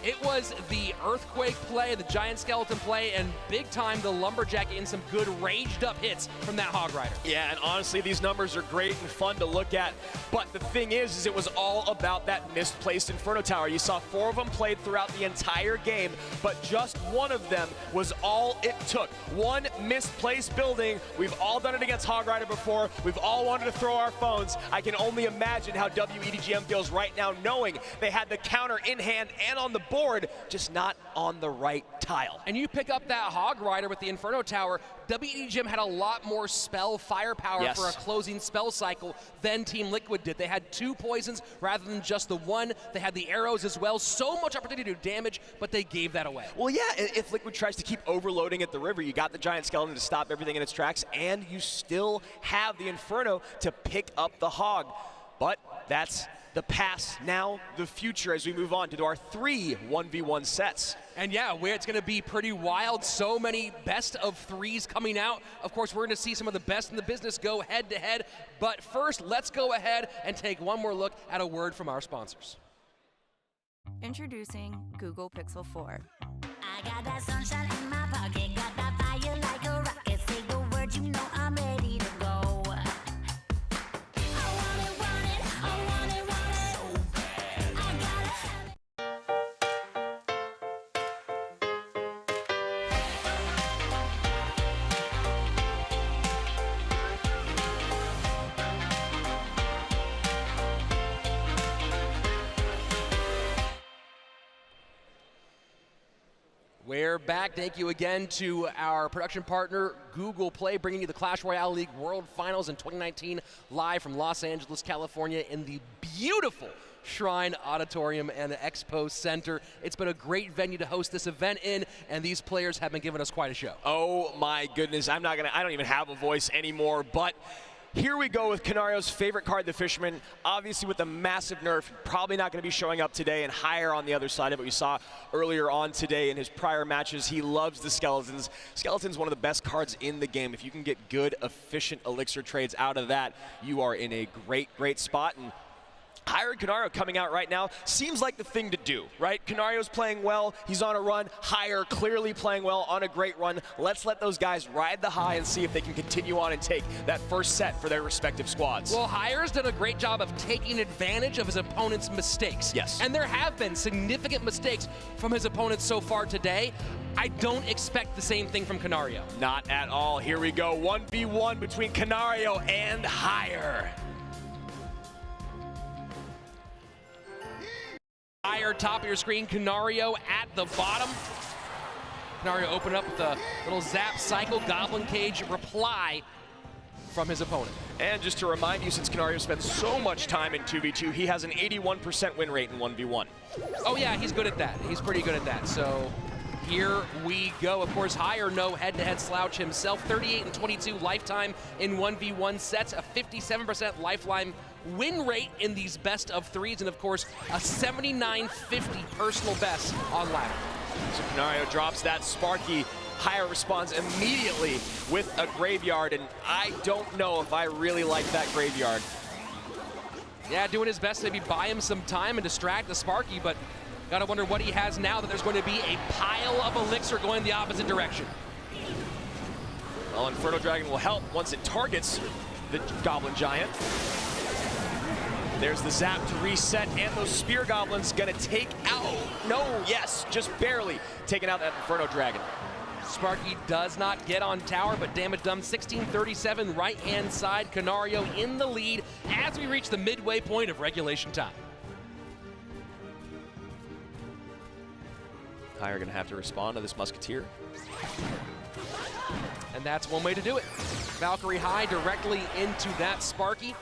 It was the Earthquake play, the Giant Skeleton play, and big time the Lumberjack in some good raged up hits from that Hog Rider. Yeah, and honestly, these numbers are great and fun to look at, but the thing is it was all about that misplaced Inferno Tower. You saw 4 of them played throughout the entire game, but just one of them was all it took. One misplaced building. We've all done it against Hog Rider before. We've all wanted to throw our phones. I can only imagine how W.EDGM feels right now knowing they had the counter in hand and on the board, just not on the right tile. And you pick up that Hog Rider with the Inferno Tower. W.EDGM had a lot more spell firepower for a closing spell cycle than Team Liquid did. They had 2 poisons rather than just the 1. They had the arrows as well. So much opportunity to do damage, but they gave that away. Well, yeah, if Liquid tries to keep overloading at the river, you got the Giant Skeleton to stop everything in its tracks, and you still have the Inferno to pick up the Hog. But that's the past, now the future as we move on to our 3 1v1 sets. And yeah, where it's going to be pretty wild. So many best of 3s coming out. Of course, we're going to see some of the best in the business go head to head. But first, let's go ahead and take one more look at a word from our sponsors. Introducing Google Pixel 4. I got that sunshine in my pocket, got that fire like a rocket. Say the word, you know I'm ready to go. We're back. Thank you again to our production partner, Google Play, bringing you the Clash Royale League World Finals in 2019 live from Los Angeles, California in the beautiful Shrine Auditorium and Expo Center. It's been a great venue to host this event in, and these players have been giving us quite a show. Oh my goodness, I don't even have a voice anymore, but here we go with Canario's favorite card, the Fisherman. Obviously with the massive nerf, probably not going to be showing up today, and higher on the other side of it. We saw earlier on today in his prior matches, he loves the Skeletons. Skeleton's one of the best cards in the game. If you can get good, efficient Elixir trades out of that, you are in a great, great spot. And Higher Canario coming out right now seems like the thing to do, right? Canario's playing well, he's on a run. Higher clearly playing well, on a great run. Let's let those guys ride the high and see if they can continue on and take that first set for their respective squads. Well, Hire's done a great job of taking advantage of his opponent's mistakes. Yes. And there have been significant mistakes from his opponents so far today. I don't expect the same thing from Canario. Not at all. Here we go, 1v1 between Canario and Higher. Higher, top of your screen, Canario at the bottom. Canario opened up with a little zap cycle, Goblin Cage reply from his opponent. And just to remind you, since Canario spent so much time in 2v2, he has an 81% win rate in 1v1. Oh yeah, he's good at that. He's pretty good at that. So here we go. Of course, Higher, no head-to-head slouch himself. 38 and 22 lifetime in 1v1 sets, a 57% lifeline win rate in these best of 3s, and of course, a 79.50 personal best on ladder. So Canario drops that Sparky. Higher responds immediately with a Graveyard, and I don't know if I really like that Graveyard. Yeah, doing his best to maybe buy him some time and distract the Sparky, but gotta wonder what he has now that there's going to be a pile of Elixir going the opposite direction. Well, Inferno Dragon will help once it targets the Goblin Giant. There's the zap to reset, and those Spear Goblins gonna take out, no, yes, just barely taking out that Inferno Dragon. Sparky does not get on tower, but damage done. 1637 right-hand side. Canario in the lead as we reach the midway point of regulation time. Higher gonna have to respond to this Musketeer. And that's one way to do it. Valkyrie high directly into that Sparky.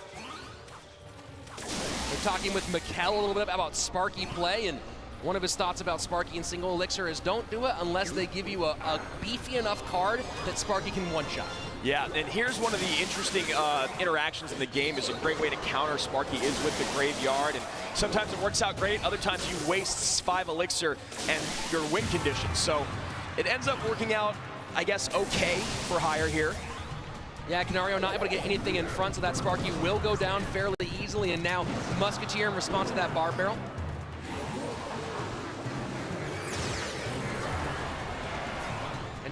We're talking with Mikkel a little bit about Sparky play, and one of his thoughts about Sparky and single Elixir is don't do it unless they give you a beefy enough card that Sparky can one-shot. Yeah, and here's one of the interesting interactions in the game. Is a great way to counter Sparky is with the Graveyard, and sometimes it works out great, other times you waste 5 Elixir and your win conditions. So it ends up working out, I guess, okay for Higher here. Yeah, Canario not able to get anything in front, so that Sparky will go down fairly easily, and now Musketeer in response to that Bar Barrel.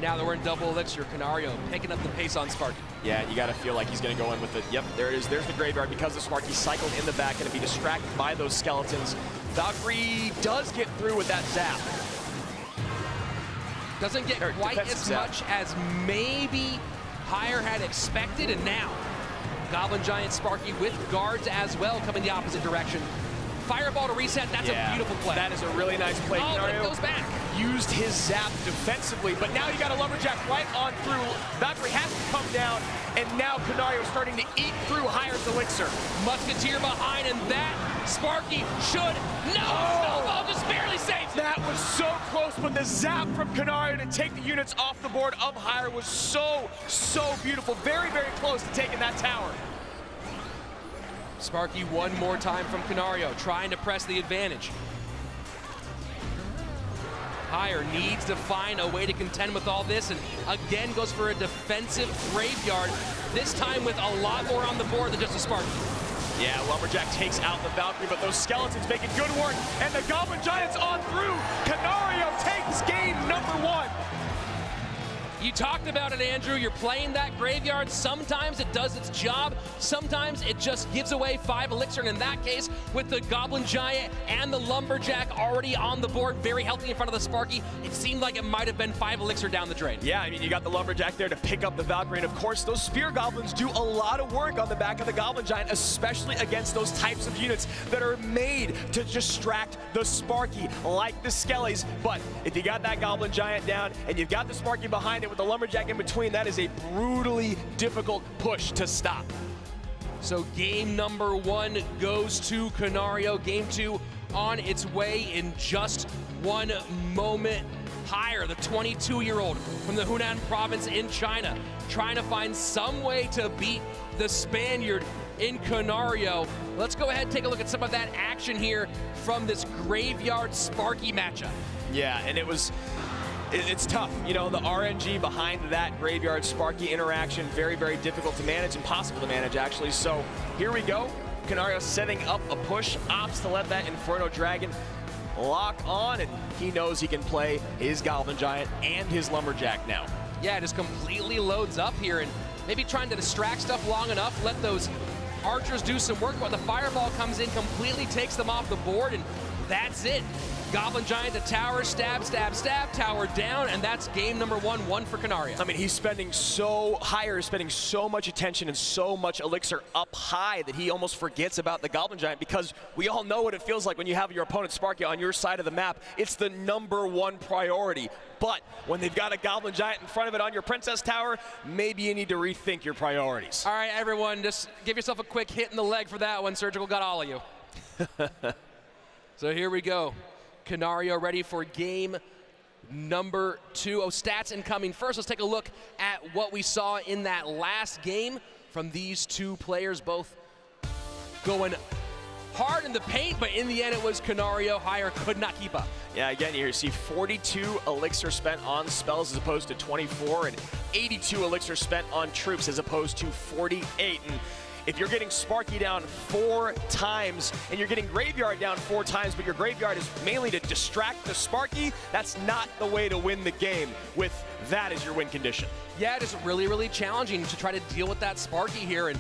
now that we're in double elixir, Canario picking up the pace on Sparky. Yeah, you got to feel like he's going to go in with it. Yep, there it is. There's the graveyard because the Sparky cycled in the back, going to be distracted by those skeletons. Valkyrie does get through with that zap. Doesn't get quite as much as maybe Higher had expected, and now Goblin Giant Sparky with guards as well coming the opposite direction. Fireball to reset, that's a beautiful play. That is a really nice play. Oh, but it Canario goes back. Used his zap defensively, but now you got a Lumberjack right on through. Valkyrie has to come down, and now Canario starting to eat through Hire's elixir. Musketeer behind, and that Sparky should, no, Snowball just barely saves it. That was so close, but the zap from Canario to take the units off the board of Hire was so beautiful. Very, very close to taking that tower. Sparky one more time from Canario, trying to press the advantage. Hire needs to find a way to contend with all this, and again goes for a defensive graveyard, this time with a lot more on the board than just a Sparky. Yeah, Lumberjack takes out the Valkyrie, but those skeletons making good work, and the Goblin Giants on through. Canario takes game number 1. You talked about it, Andrew. You're playing that graveyard. Sometimes it does its job. Sometimes it just gives away 5 elixir. And in that case, with the Goblin Giant and the Lumberjack already on the board, very healthy in front of the Sparky, it seemed like it might have been 5 elixir down the drain. Yeah, I mean, you got the Lumberjack there to pick up the Valkyrie. And of course, those Spear Goblins do a lot of work on the back of the Goblin Giant, especially against those types of units that are made to distract the Sparky, like the Skellies. But if you got that Goblin Giant down and you've got the Sparky behind it with the Lumberjack in between, that is a brutally difficult push to stop. So game number 1 goes to Canario. Game 2 on its way in just 1 moment. Hire, the 22-year-old from the Hunan province in China, trying to find some way to beat the Spaniard in Canario. Let's go ahead and take a look at some of that action here from this Graveyard Sparky matchup. Yeah, and it's tough. You know, the RNG behind that Graveyard Sparky interaction, very, very difficult to manage, impossible to manage, actually. So here we go. Canario setting up a push, opts to let that Inferno Dragon lock on, and he knows he can play his Goblin Giant and his Lumberjack now. Yeah, it just completely loads up here, and maybe trying to distract stuff long enough, let those archers do some work, but the Fireball comes in, completely takes them off the board, and that's it. Goblin Giant to tower, stab, stab, stab, tower down, and that's game number 1 for Canario. I mean, Hire is spending so much attention and so much elixir up high that he almost forgets about the Goblin Giant, because we all know what it feels like when you have your opponent Sparky on your side of the map. It's the number 1 priority. But when they've got a Goblin Giant in front of it on your Princess Tower, maybe you need to rethink your priorities. All right, everyone, just give yourself a quick hit in the leg for that one. Surgical got all of you. So here we go. Canario ready for game number 2. Oh, stats incoming first. Let's take a look at what we saw in that last game from these 2 players, both going hard in the paint, but in the end it was Canario. Hire could not keep up. Yeah, again, you see 42 elixir spent on spells as opposed to 24, and 82 elixir spent on troops as opposed to 48. And if you're getting Sparky down 4 times and you're getting Graveyard down 4 times, but your Graveyard is mainly to distract the Sparky, that's not the way to win the game with that as your win condition. Yeah, it is really, really challenging to try to deal with that Sparky here, and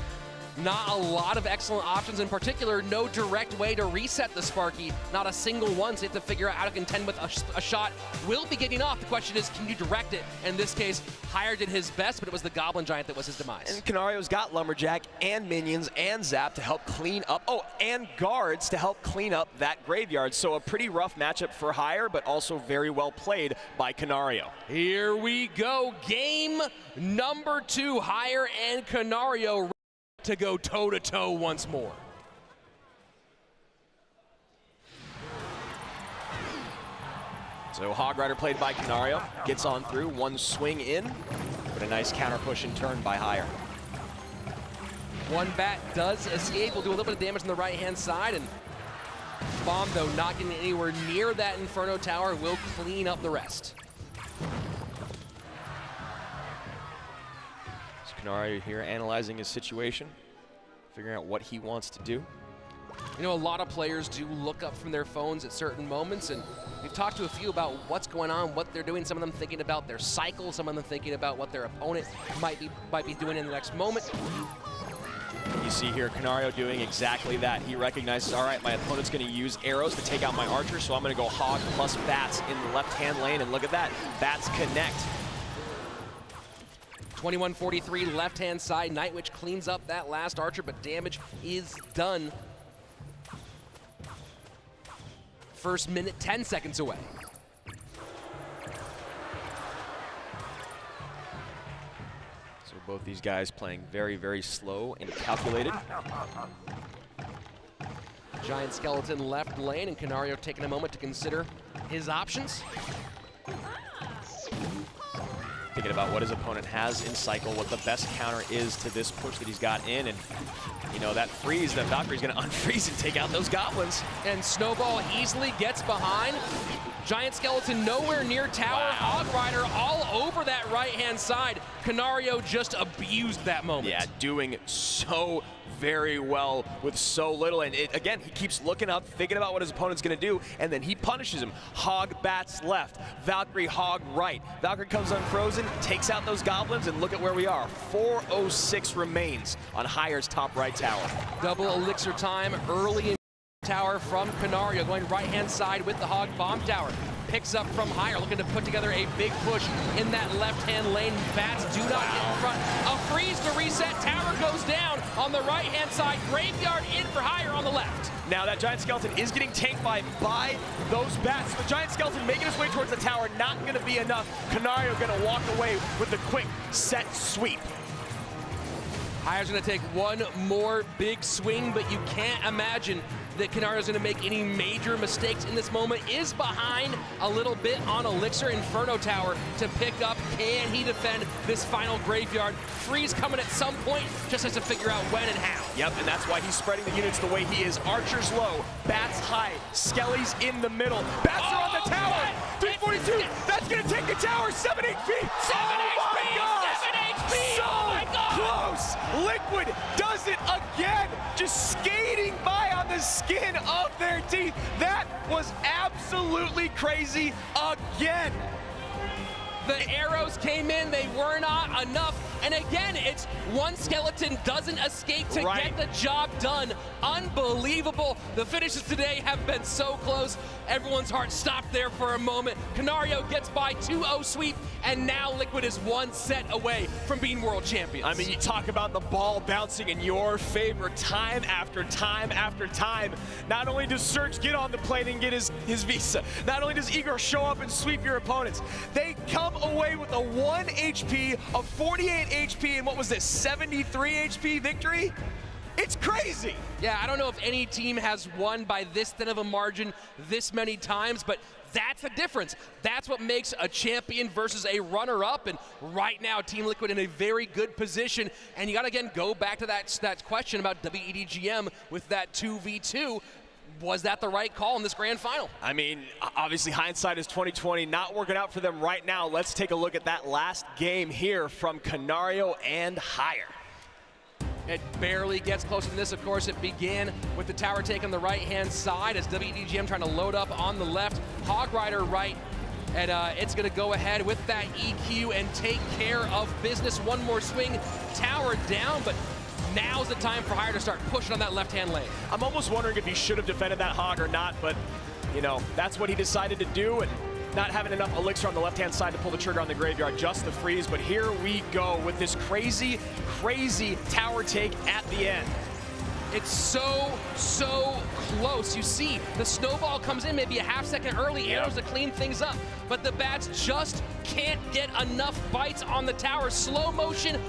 not a lot of excellent options. In particular, no direct way to reset the Sparky, not a single one, so you have to figure out how to contend with a shot. Will be getting off. The question is, can you direct it? In this case, Hire did his best, but it was the Goblin Giant that was his demise. And Canario's got Lumberjack and minions and Zap to help clean up, and guards to help clean up that Graveyard. So a pretty rough matchup for Hire, but also very well played by Canario. Here we go, game number 2, Hire and Canario to go toe-to-toe once more. So Hog Rider played by Canario, gets on through, 1 swing in, but a nice counter push and turn by Hire. 1 bat does escape, will do a little bit of damage on the right-hand side, and Bomb, though, not getting anywhere near that Inferno Tower, will clean up the rest. Canario here analyzing his situation, figuring out what he wants to do. You know, a lot of players do look up from their phones at certain moments, and we've talked to a few about what's going on, what they're doing. Some of them thinking about their cycle, some of them thinking about what their opponent might be doing in the next moment. You see here Canario doing exactly that. He recognizes, all right, my opponent's going to use arrows to take out my archer, so I'm going to go hog plus bats in the left-hand lane, and look at that, bats connect. 21-43 left-hand side. Nightwitch cleans up that last archer, but damage is done. First minute, 10 seconds away. So both these guys playing very, very slow and calculated. Giant Skeleton left lane, and Canario taking a moment to consider his options. Thinking about what his opponent has in cycle, what the best counter is to this push that he's got in, and you know, that freeze, that Valkyrie's gonna unfreeze and take out those goblins. And Snowball easily gets behind. Giant Skeleton nowhere near tower. Hog Rider all over that right-hand side. Canario just abused that moment. Yeah, doing so very well with so little, and again, he keeps looking up, thinking about what his opponent's gonna do, and then he punishes him. Hog bats left, Valkyrie hog right. Valkyrie comes unfrozen, takes out those goblins, and look at where we are. 4:06 remains on Hire's top right tower. Double elixir time early in tower from Canario, going right-hand side with the Hog Bomb Tower. Picks up from Hire, looking to put together a big push in that left-hand lane. Bats do not get in front. A freeze to reset, tower goes down on the right-hand side. Graveyard in for Hire on the left. Now that Giant Skeleton is getting tanked by those bats. The Giant Skeleton making his way towards the tower, not gonna be enough. Canario gonna walk away with the quick set sweep. Hire's gonna take one more big swing, but you can't imagine that Canario's gonna make any major mistakes in this moment. Is behind a little bit on Elixir. Inferno Tower to pick up. Can he defend this final graveyard? Freeze coming at some point, just has to figure out when and how. Yep, and that's why he's spreading the units the way he is. Archers low, bats high, Skelly's in the middle. Bats are on the tower. 342, that's gonna take the tower. 7 HP. 7 HP, 7 HP. So oh my God. close. Liquid does it again, just skating by on the skin of their teeth. That was absolutely crazy again. The arrows came in, they were not enough. And again, it's one skeleton doesn't escape to get the job done. Unbelievable. The finishes today have been so close. Everyone's heart stopped there for a moment. Canario gets by 2-0 sweep, and now Liquid is one set away from being world champions. I mean, you talk about the ball bouncing in your favor time after time after time. Not only does Surge get on the plane and get his visa, not only does Igor show up and sweep your opponents, they come away with a 1 HP, a 48 HP, and what was this, 73 HP victory? It's crazy. Yeah, I don't know if any team has won by this thin of a margin this many times, but that's the difference. That's what makes a champion versus a runner-up, and right now, Team Liquid in a very good position, and you gotta, again, go back to that question about W.EDGM with that 2v2. Was that the right call in this grand final? I mean, obviously hindsight is 2020, not working out for them right now. Let's take a look at that last game here from Canario and Hire. It barely gets closer than this. Of course, it began with the tower take on the right-hand side as W.EDGM trying to load up on the left. Hog Rider right, and it's going to go ahead with that EQ and take care of business. One more swing, tower down, but now's the time for Hire to start pushing on that left-hand lane. I'm almost wondering if he should have defended that Hog or not, but, you know, that's what he decided to do, and not having enough elixir on the left-hand side to pull the trigger on the graveyard, just the freeze. But here we go with this crazy, crazy tower take at the end. It's so close. You see, the snowball comes in maybe a half second early, arrows to clean things up, but the bats just can't get enough bites on the tower. Slow motion,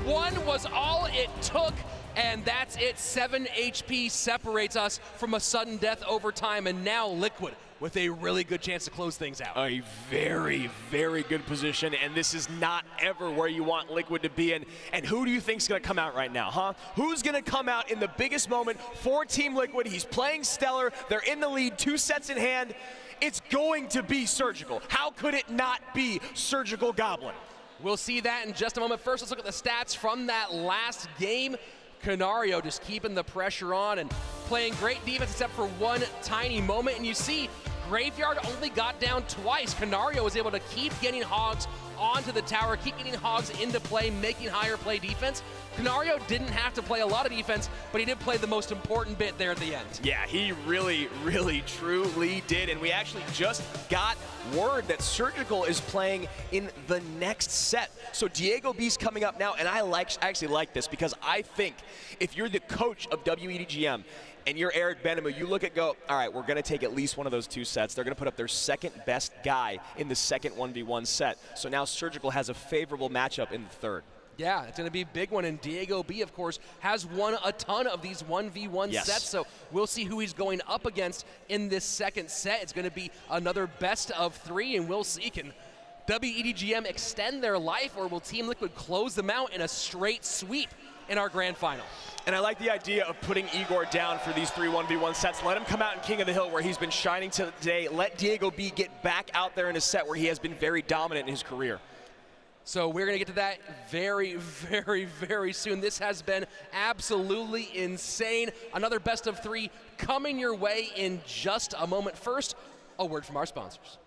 one was all it took, and that's it. 7 HP separates us from a sudden death over time, and now Liquid with a really good chance to close things out. A very, very good position, and this is not ever where you want Liquid to be in. And who do you think's gonna come out right now, huh? Who's gonna come out in the biggest moment for Team Liquid? He's playing stellar, they're in the lead, 2 sets in hand. It's going to be Surgical. How could it not be Surgical Goblin? We'll see that in just a moment. First, let's look at the stats from that last game. Canario just keeping the pressure on, and playing great defense except for one tiny moment. And you see, Graveyard only got down twice. Canario was able to keep getting Hogs onto the tower, keep getting Hogs into play, making higher play defense. Canario didn't have to play a lot of defense, but he did play the most important bit there at the end. Yeah, he really, really, truly did. And we actually just got word that Surgical is playing in the next set. So Diego B's coming up now, and I actually like this because I think if you're the coach of W.EDGM and you're Eric Benamou, you look at all right, we're going to take at least one of those 2 sets. They're going to put up their second best guy in the second 1v1 set. So now Surgical has a favorable matchup in the third. Yeah, it's going to be a big one, and Diego B, of course, has won a ton of these 1v1 sets, so we'll see who he's going up against in this second set. It's going to be another best of 3, and we'll see, can W.EDGM extend their life, or will Team Liquid close them out in a straight sweep in our grand final? And I like the idea of putting Igor down for these 3 1v1 sets. Let him come out in King of the Hill where he's been shining today. Let Diego B get back out there in a set where he has been very dominant in his career. So we're going to get to that very, very, very soon. This has been absolutely insane. Another best of 3 coming your way in just a moment. First, a word from our sponsors.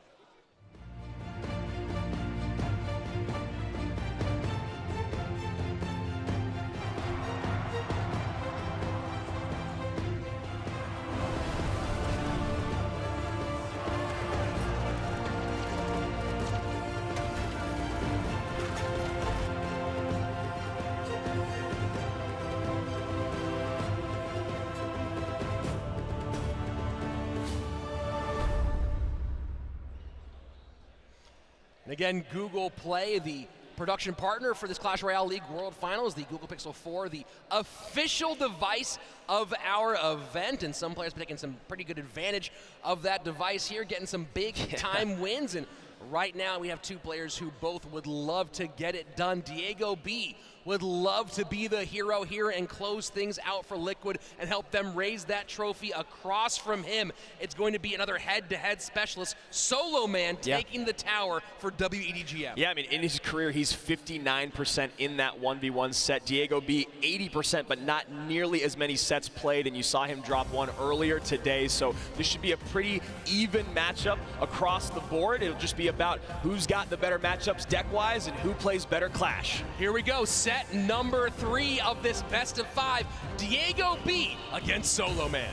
And again, Google Play, the production partner for this Clash Royale League World Finals, the Google Pixel 4, the official device of our event, and some players have taken some pretty good advantage of that device here, getting some big-time wins. And right now, we have 2 players who both would love to get it done. Diego B would love to be the hero here and close things out for Liquid and help them raise that trophy. Across from him, it's going to be another head-to-head specialist, Solo Man, taking the tower for W.EDGM. Yeah, I mean, in his career, he's 59% in that 1v1 set. Diego B, 80%, but not nearly as many sets played, and you saw him drop one earlier today. So this should be a pretty even matchup across the board. It'll just be about who's got the better matchups deck-wise and who plays better Clash. Here we go, set number 3 of this best of 5. Diego B against Solo Man.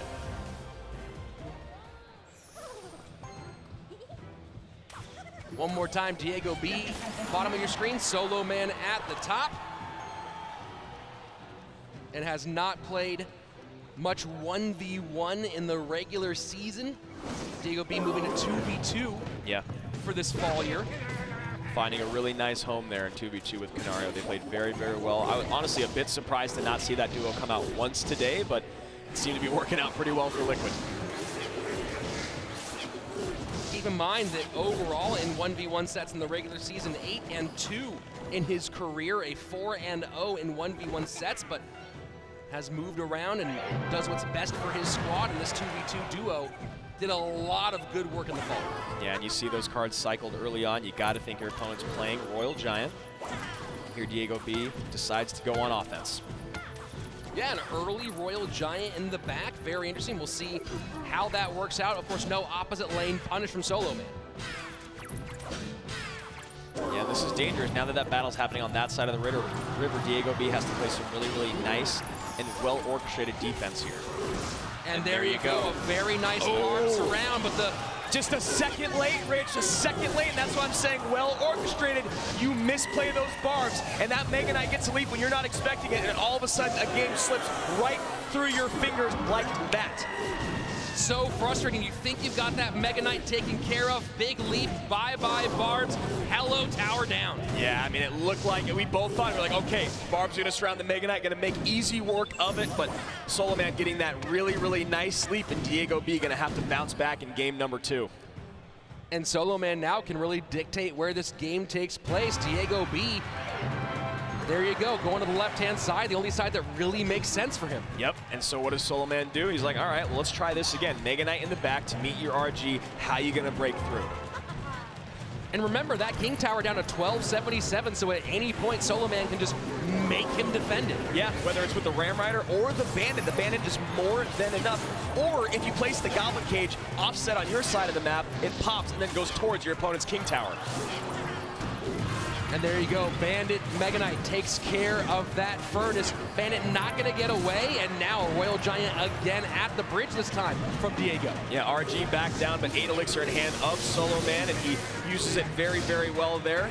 One more time, Diego B, bottom of your screen, Solo Man at the top. And has not played much 1v1 in the regular season. Diego B moving to 2v2 for this fall year. Finding a really nice home there in 2v2 with Canario. They played very, very well. I was honestly a bit surprised to not see that duo come out once today, but it seemed to be working out pretty well for Liquid. Keep in mind that overall in 1v1 sets in the regular season, 8-2 in his career, a 4-0 in 1v1 sets, but has moved around and does what's best for his squad, and this 2v2 duo did a lot of good work in the fall. Yeah, and you see those cards cycled early on. You got to think your opponent's playing Royal Giant. Here Diego B decides to go on offense. Yeah, an early Royal Giant in the back. Very interesting. We'll see how that works out. Of course, no opposite lane punish from Solo Man. Yeah, this is dangerous. Now that that battle's happening on that side of the river, Diego B has to play some really, really nice and well-orchestrated defense here. And there you go, a very nice arm surround, but just a second late, Rich, a second late, and that's what I'm saying, well orchestrated. You misplay those barbs, and that Mega Knight gets a leap when you're not expecting it, and all of a sudden a game slips right through your fingers like that. So frustrating. You think you've got that Mega Knight taken care of. Big leap, bye-bye barbs, hello tower down. Yeah, I mean, it looked like, we both thought, we were like, okay, barbs are gonna surround the Mega Knight, gonna make easy work of it, but Solo Man getting that really, really nice leap, and Diego B gonna have to bounce back in game number 2. And Solo Man now can really dictate where this game takes place. Diego B, there you go, going to the left-hand side, the only side that really makes sense for him. Yep, and so what does Solo Man do? He's like, all right, well, let's try this again. Mega Knight in the back to meet your RG. How you gonna break through? And remember, that King Tower down to 1277, so at any point, Solo Man can just make him defend it. Yeah, whether it's with the Ram Rider or the Bandit is more than enough. Or if you place the Goblin Cage offset on your side of the map, it pops and then goes towards your opponent's King Tower. And there you go, Bandit Mega Knight takes care of that Furnace. Bandit not gonna get away, and now a Royal Giant again at the bridge this time from Diego. Yeah, RG back down, but 8 Elixir in hand of Solo Man, and he uses it very, very well there.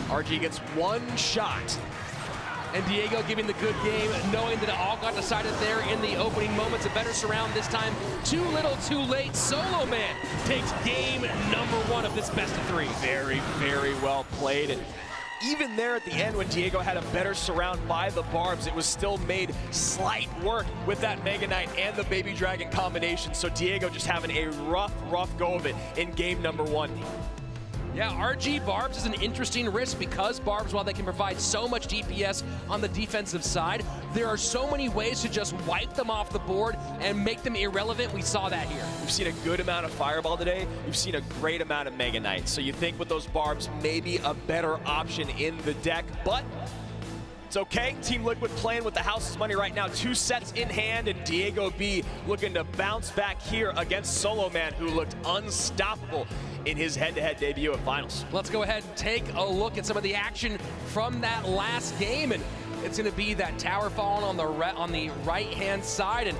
RG gets one shot. And Diego giving the good game, knowing that it all got decided there in the opening moments. A better surround this time. Too little, too late. Solo Man takes game number 1 of this best of 3. Very, very well played. And even there at the end when Diego had a better surround by the Barbs, it was still made slight work with that Mega Knight and the Baby Dragon combination. So Diego just having a rough go of it in game number 1. Yeah, RG Barbs is an interesting risk because Barbs, while they can provide so much DPS on the defensive side, there are so many ways to just wipe them off the board and make them irrelevant. We saw that here. We've seen a good amount of Fireball today. We've seen a great amount of Mega Knight. So you think with those Barbs, maybe a better option in the deck, but it's okay. Team Liquid playing with the house's money right now. 2 sets in hand, and Diego B looking to bounce back here against Solo Man, who looked unstoppable in his head-to-head debut at finals. Let's go ahead and take a look at some of the action from that last game, and it's going to be that tower falling on the right-hand side, and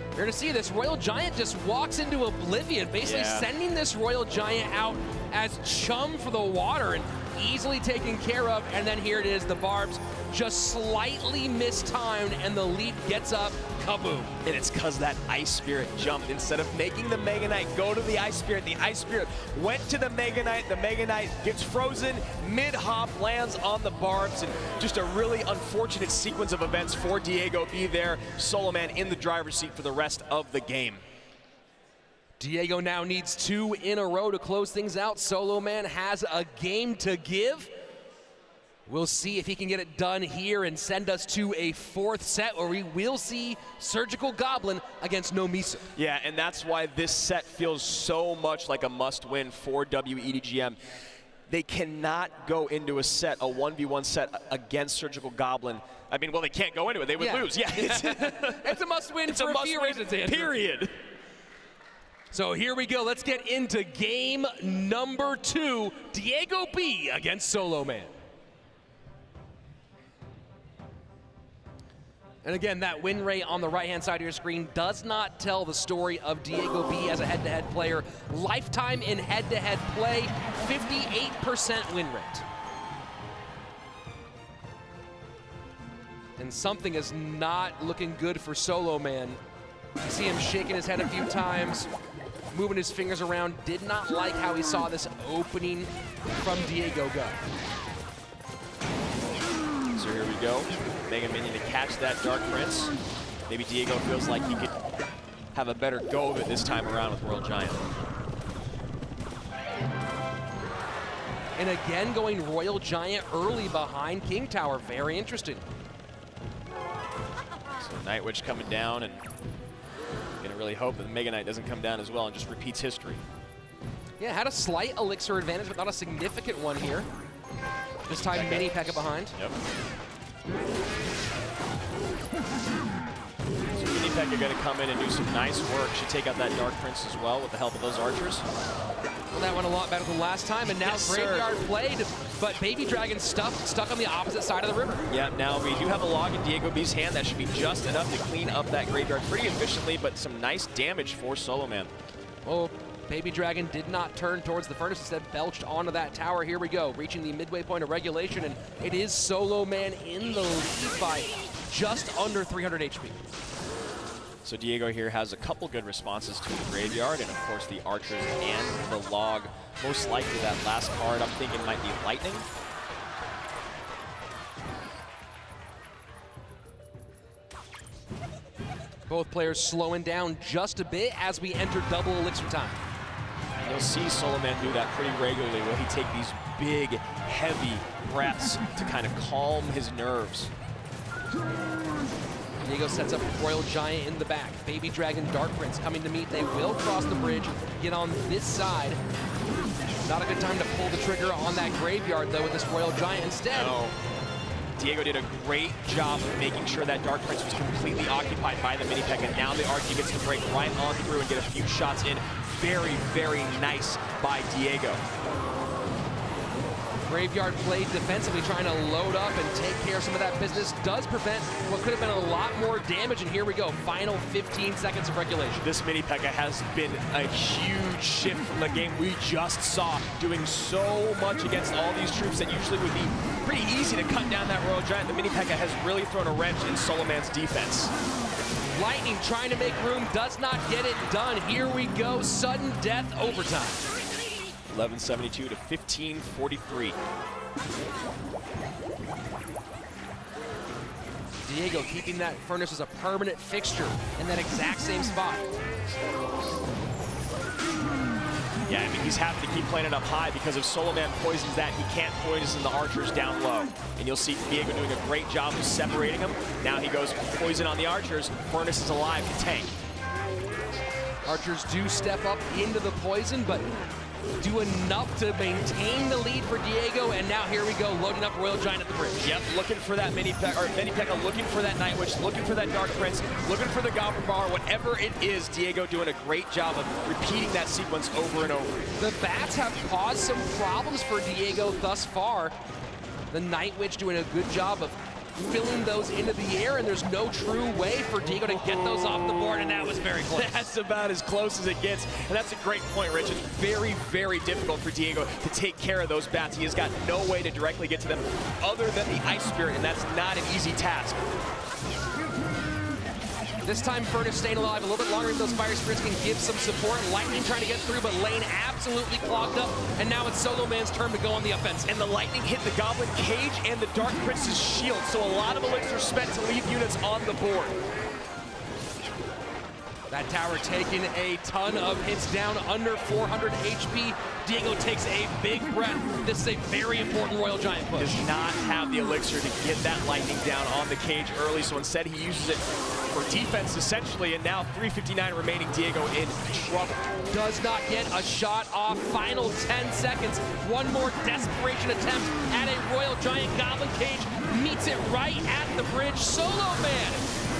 you're going to see this Royal Giant just walks into oblivion, basically sending this Royal Giant out as chum for the water and easily taken care of. And then here it is, the Barbs just slightly mistimed, and the leap gets up, kaboom. And it's because that Ice Spirit jumped. Instead of making the Mega Knight go to the Ice Spirit went to the Mega Knight. The Mega Knight gets frozen, mid-hop, lands on the Barbs, and just a really unfortunate sequence of events for Diego B there. Solo Man in the driver's seat for the rest of the game. Diego now needs 2 in a row to close things out. Solo Man has a game to give. We'll see if he can get it done here and send us to a 4th set where we will see Surgical Goblin against No Miso. Yeah, and that's why this set feels so much like a must-win for W.EDGM. They cannot go into a 1v1 set against Surgical Goblin. I mean, well, they can't go into it. They would lose. Yeah, it's a must-win for a few reasons, Andrew. Period. So here we go. Let's get into game number 2. Diego B against Solo Man. And again, that win rate on the right-hand side of your screen does not tell the story of Diego B as a head-to-head player. Lifetime in head-to-head play, 58% win rate. And something is not looking good for Solo Man. You see him shaking his head a few times, moving his fingers around. Did not like how he saw this opening from Diego go. So here we go. Mega Minion to catch that Dark Prince. Maybe Diego feels like he could have a better go of it this time around with Royal Giant. And again, going Royal Giant early behind King Tower. Very interesting. So Night Witch coming down, and gonna really hope that the Mega Knight doesn't come down as well and just repeats history. Yeah, had a slight elixir advantage, but not a significant one here. This time, Mini P.E.K.K.A behind. Yep. So Mini P.E.K.K.A gonna come in and do some nice work. Should take out that Dark Prince as well with the help of those archers. Well, that went a lot better than last time, and now Yes, Graveyard played, but Baby Dragon stuck on the opposite side of the river. Yeah, now we do have a log in Diego B's hand. That should be just enough to clean up that Graveyard pretty efficiently, but some nice damage for Solo Man. Oh, Baby Dragon did not turn towards the furnace, instead belched onto that tower. Here we go, reaching the midway point of regulation, and it is Solo Man in the lead by just under 300 HP. So Diego here has a couple good responses to the Graveyard, and of course the archers and the log. Most likely that last card I'm thinking might be Lightning. Both players slowing down just a bit as we enter double elixir time. You'll see Solo Man do that pretty regularly. Will he take these big, heavy breaths to kind of calm his nerves? Diego sets up Royal Giant in the back. Baby Dragon, Dark Prince coming to meet. They will cross the bridge, get on this side. Not a good time to pull the trigger on that graveyard, though, with this Royal Giant instead. No. Diego did a great job of making sure that Dark Prince was completely occupied by the mini Pekka. Now the RG gets to break right on through and get a few shots in. Very, very nice by Diego. Graveyard played defensively, trying to load up and take care of some of that business. Does prevent what could have been a lot more damage, and here we go. Final 15 seconds of regulation. This mini Pekka has been a huge shift from the game we just saw, doing so much against all these troops that usually would be pretty easy to cut down that Royal Giant. The mini Pekka has really thrown a wrench in Solomon's defense. Lightning trying to make room, does not get it done. Here we go, sudden death overtime. 11:72 to 15:43. Diego keeping that Furnace as a permanent fixture in that exact same spot. Yeah, I mean, he's happy to keep playing it up high because if Soloman poisons that, he can't poison the archers down low. And you'll see Diego doing a great job of separating them. Now he goes poison on the archers. Furnace is alive to tank. Archers do step up into the poison, but do enough to maintain the lead for Diego, and now here we go, loading up Royal Giant at the bridge. Yep, looking for that mini Pekka, looking for that Night Witch, looking for that Dark Prince, looking for the Goblin Bar, whatever it is, Diego doing a great job of repeating that sequence over and over. The bats have caused some problems for Diego thus far. The Night Witch doing a good job of filling those into the air, and there's no true way for Diego to get those off the board, and that was very close. That's about as close as it gets, and that's a great point, Rich. It's very, very difficult for Diego to take care of those bats. He has got no way to directly get to them other than the Ice Spirit, and that's not an easy task. This time Furnace staying alive a little bit longer than those Fire Spirits can give some support. Lightning trying to get through, but lane absolutely clogged up, and now it's Solo Man's turn to go on the offense. And the Lightning hit the Goblin Cage and the Dark Prince's shield, so a lot of elixir spent to leave units on the board. That tower taking a ton of hits down, under 400 HP. Diego takes a big breath. This is a very important Royal Giant push. Does not have the elixir to get that Lightning down on the cage early, so instead he uses it for defense essentially, and now 3:59 remaining, Diego in trouble. Does not get a shot off. Final 10 seconds. One more desperation attempt at a Royal Giant Goblin Cage. Meets it right at the bridge. Solo Man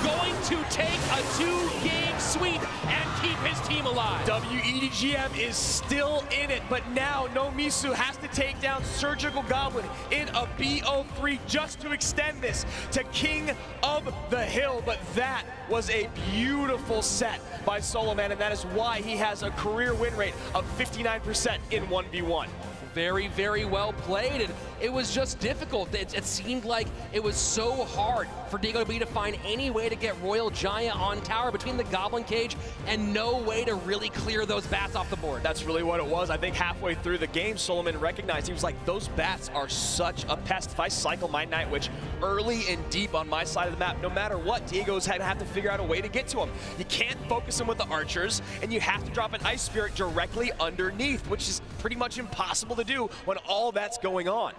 going to take a 2-game sweep and keep his team alive. W.EDGM is still in it, but now Nomisu has to take down Surgical Goblin in a BO3 just to extend this to King of the Hill. But that was a beautiful set by Solo Man, and that is why he has a career win rate of 59% in 1v1. Very, very well played, and it was just difficult. It seemed like it was so hard for Diego to find any way to get Royal Giant on tower between the Goblin Cage and no way to really clear those bats off the board. That's really what it was. I think halfway through the game, Solomon recognized, he was like, those bats are such a pest. If I cycle my Night Witch early and deep on my side of the map, no matter what, Diego's had to have to figure out a way to get to him. You can't focus him with the archers, and you have to drop an Ice Spirit directly underneath, which is pretty much impossible to do when all that's going on.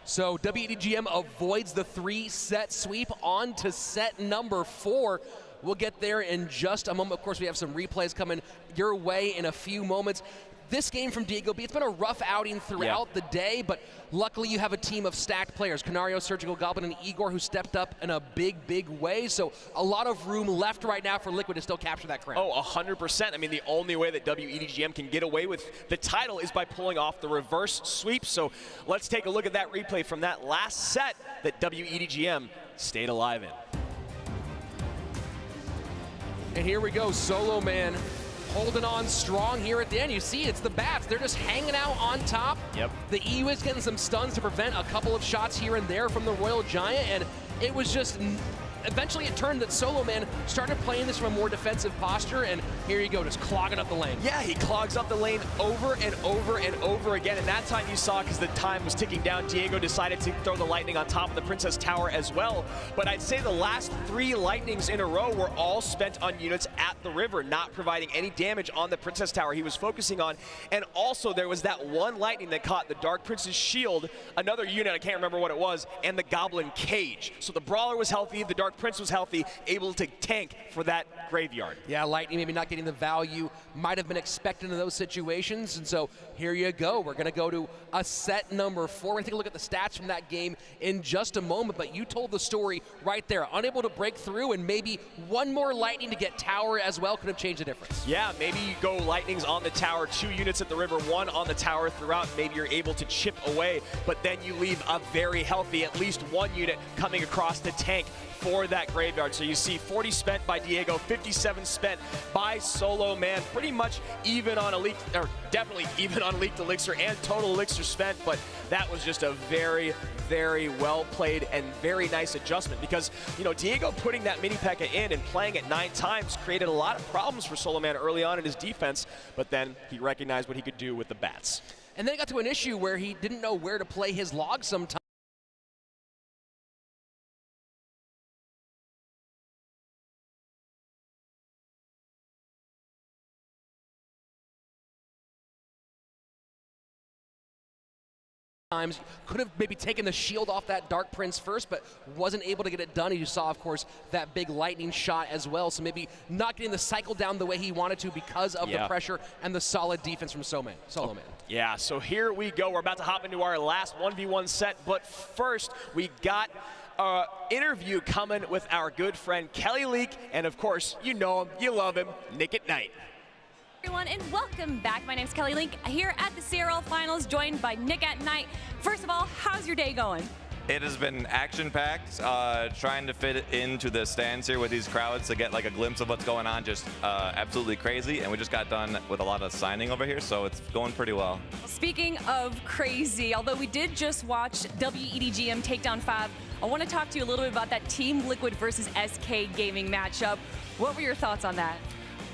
So W.EDGM avoids the 3-set sweep on to set number 4. We'll get there in just a moment. Of course, we have some replays coming your way in a few moments. This game from Diego B, it's been a rough outing throughout the day, but luckily you have a team of stacked players. Canario, Surgical Goblin, and Igor, who stepped up in a big, big way. So a lot of room left right now for Liquid to still capture that crown. Oh, 100%. I mean, the only way that W.EDGM can get away with the title is by pulling off the reverse sweep. So let's take a look at that replay from that last set that W.EDGM stayed alive in. And here we go, Solo Man holding on strong here at the end. You see, it's the bats. They're just hanging out on top. Yep. The EU is getting some stuns to prevent a couple of shots here and there from the Royal Giant, and it was just... Eventually it turned that Solo Man started playing this from a more defensive posture, and here you go, just clogging up the lane. Yeah, he clogs up the lane over and over and over again, and that time you saw, because the time was ticking down, Diego decided to throw the Lightning on top of the Princess Tower as well. But I'd say the last 3 Lightnings in a row were all spent on units at the river, not providing any damage on the Princess Tower he was focusing on. And also there was that one Lightning that caught the Dark Prince's shield, another unit, I can't remember what it was, and the Goblin Cage. So the Brawler was healthy, the Dark Dark Prince was healthy, able to tank for that graveyard. Yeah, Lightning maybe not getting the value might have been expected in those situations, and so here you go. We're going to go to a set number 4. We're going to take a look at the stats from that game in just a moment, but you told the story right there. Unable to break through, and maybe one more Lightning to get tower as well could have changed the difference. Yeah, maybe you go Lightning's on the tower, 2 units at the river, 1 on the tower throughout. Maybe you're able to chip away, but then you leave a very healthy, at least 1 unit coming across the tank for that graveyard. So you see 40 spent by Diego, 57 spent by Solo Man, pretty much even on Elite, or definitely even on Leaked Elixir and total Elixir spent, but that was just a very, very well played and very nice adjustment because, you know, Diego putting that mini P.E.K.K.A in and playing it 9 times created a lot of problems for Solo Man early on in his defense, but then he recognized what he could do with the bats. And then it got to an issue where he didn't know where to play his log sometimes. Could have maybe taken the shield off that Dark Prince first, but wasn't able to get it done. You saw, of course, that big lightning shot as well, so maybe not getting the cycle down the way he wanted to because of the pressure and the solid defense from Solo Man. Yeah, so here we go. We're about to hop into our last 1v1 set, but first we got an interview coming with our good friend Kelly Leak, and of course, you know him, you love him, Nick at Night. Everyone, and welcome back. My name's Kelly Link here at the CRL Finals, joined by Nick at Night. First of all, how's your day going? It has been action-packed, trying to fit into the stands here with these crowds to get like a glimpse of what's going on, just absolutely crazy. And we just got done with a lot of signing over here, so it's going pretty well. Speaking of crazy, although we did just watch W.EDGM Takedown 5, I want to talk to you a little bit about that Team Liquid versus SK Gaming matchup. What were your thoughts on that?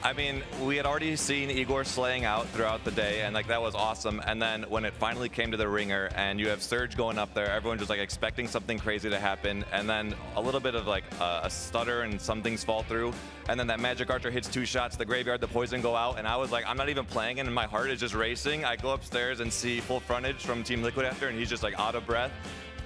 I mean, we had already seen Igor slaying out throughout the day, and like that was awesome. And then when it finally came to the ringer, and you have Surge going up there, everyone just like expecting something crazy to happen, and then a little bit of like a stutter and some things fall through, and then that Magic Archer hits 2 shots, the graveyard, the poison go out, and I was like, I'm not even playing, and my heart is just racing. I go upstairs and see full frontage from Team Liquid after, and he's just like out of breath.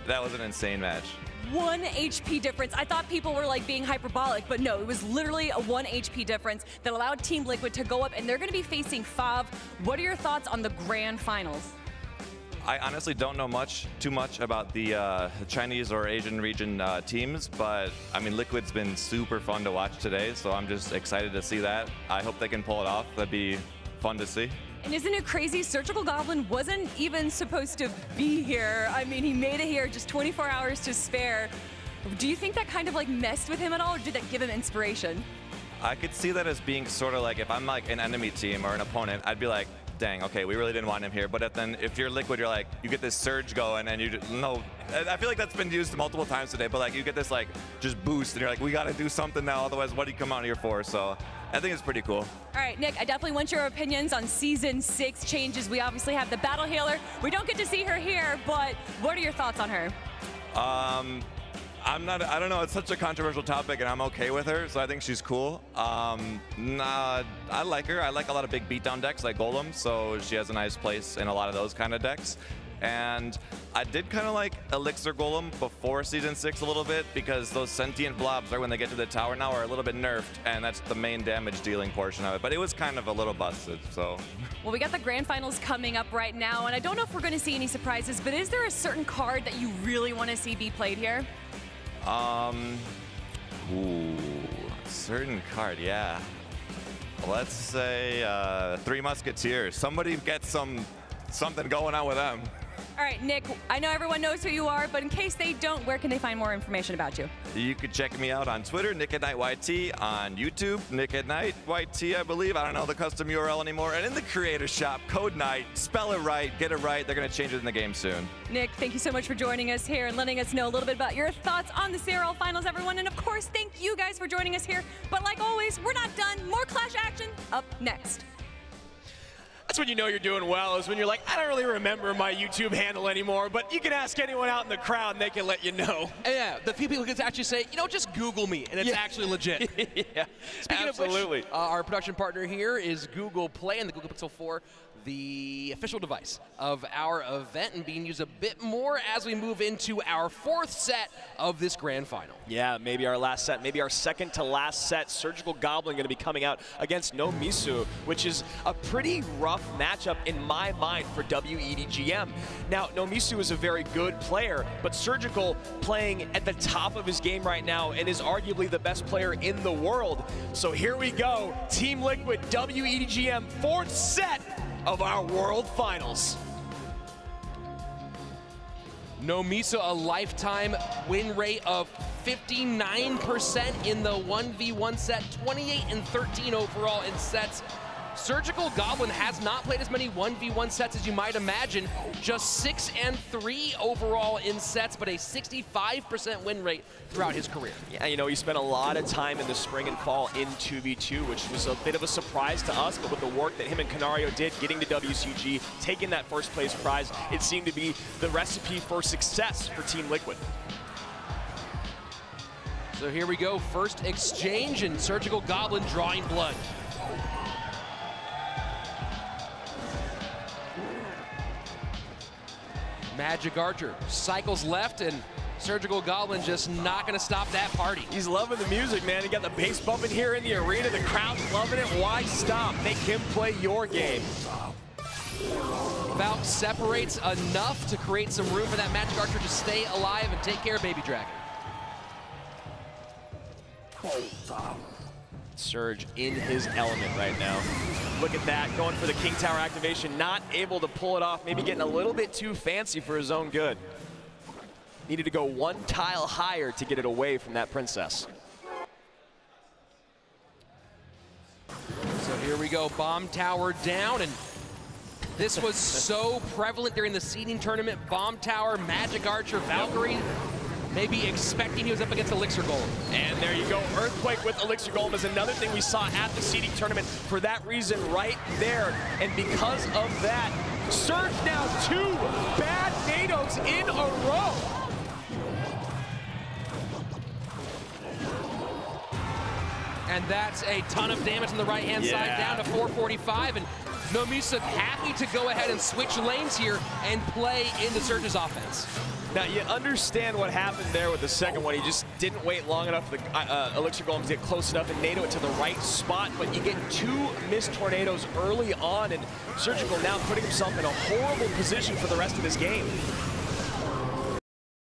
That was an insane match. 1 HP difference. I thought people were like being hyperbolic, but no, it was literally a 1 HP difference that allowed Team Liquid to go up, and they're going to be facing Fav. What are your thoughts on the grand finals? I honestly don't know too much about the Chinese or Asian region teams, but I mean, Liquid's been super fun to watch today, so I'm just excited to see that. I hope they can pull it off. That'd be fun to see. And isn't it crazy? Surgical Goblin wasn't even supposed to be here. I mean, he made it here, just 24 hours to spare. Do you think that kind of like messed with him at all, or did that give him inspiration? I could see that as being sort of like, if I'm like an enemy team or an opponent, I'd be like, dang, okay, we really didn't want him here. But then if you're Liquid, you're like, you get this surge going, and you just, no, I feel like that's been used multiple times today, but like you get this like just boost, and you're like, we got to do something now, otherwise what do you come out here for? So I think it's pretty cool. All right, Nick, I definitely want your opinions on Season 6 changes. We obviously have the Battle Healer. We don't get to see her here, but what are your thoughts on her? I don't know, it's such a controversial topic, and I'm okay with her, so I think she's cool. I like her. I like a lot of big beatdown decks like Golem, so she has a nice place in a lot of those kind of decks. And I did kind of like Elixir Golem before Season 6 a little bit, because those sentient blobs right when they get to the tower now are a little bit nerfed, and that's the main damage dealing portion of it. But it was kind of a little busted, so. Well, we got the grand finals coming up right now, and I don't know if we're going to see any surprises, but is there a certain card that you really want to see be played here? Certain card, yeah. Let's say 3 Musketeers. Somebody get something going on with them. All right, Nick, I know everyone knows who you are, but in case they don't, where can they find more information about you? You could check me out on Twitter, Nick at Night YT, on YouTube, Nick at Night YT, I believe. I don't know the custom URL anymore. And in the creator shop, code NIGHT, spell it right, get it right. They're going to change it in the game soon. Nick, thank you so much for joining us here and letting us know a little bit about your thoughts on the CRL Finals, everyone. And of course, thank you guys for joining us here. But like always, we're not done. More Clash action up next. That's when you know you're doing well, is when you're like, I don't really remember my YouTube handle anymore, but you can ask anyone out in the crowd and they can let you know. Yeah, the few people who can actually say, you know, just Google me, and it's actually legit. Yeah, Speaking absolutely. of which, our production partner here is Google Play and the Google Pixel 4. the official device of our event and being used a bit more as we move into our 4th set of this grand final. Yeah, maybe our last set, maybe our second to last set. Surgical Goblin going to be coming out against No Misu, which is a pretty rough matchup in my mind for W.EDGM. Now, No Misu is a very good player, but Surgical playing at the top of his game right now and is arguably the best player in the world. So here we go, Team Liquid, W.EDGM, 4th set of our World Finals. No Misu, a lifetime win rate of 59% in the 1v1 set, 28 and 13 overall in sets. Surgical Goblin has not played as many 1v1 sets as you might imagine, just 6 and 3 overall in sets, but a 65% win rate throughout his career. Yeah, you know, he spent a lot of time in the spring and fall in 2v2, which was a bit of a surprise to us, but with the work that him and Canario did, getting to WCG, taking that first place prize, it seemed to be the recipe for success for Team Liquid. So here we go, first exchange, and Surgical Goblin drawing blood. Magic Archer cycles left, and Surgical Goblin just not going to stop that party. He's loving the music, man. He got the bass bumping here in the arena. The crowd's loving it. Why stop? Make him play your game. Valk separates enough to create some room for that Magic Archer to stay alive and take care of Baby Dragon. Surge in his element right now. Look at that, going for the King Tower activation, not able to pull it off, maybe getting a little bit too fancy for his own good. Needed to go one tile higher to get it away from that princess. So here we go, bomb tower down, and this was so prevalent during the seeding tournament. Bomb tower, Magic Archer, Valkyrie, maybe expecting he was up against Elixir Golem. And there you go, Earthquake with Elixir Golem is another thing we saw at the seeding tournament for that reason right there. And because of that, Surge now 2 bad NATOs in a row. And that's a ton of damage on the right-hand side, down to 445, and No Misu happy to go ahead and switch lanes here and play into Surge's offense. Now, you understand what happened there with the second one. He just didn't wait long enough for the Elixir Golem to get close enough and NATO it to the right spot, but you get 2 missed tornadoes early on, and Surgical now putting himself in a horrible position for the rest of this game.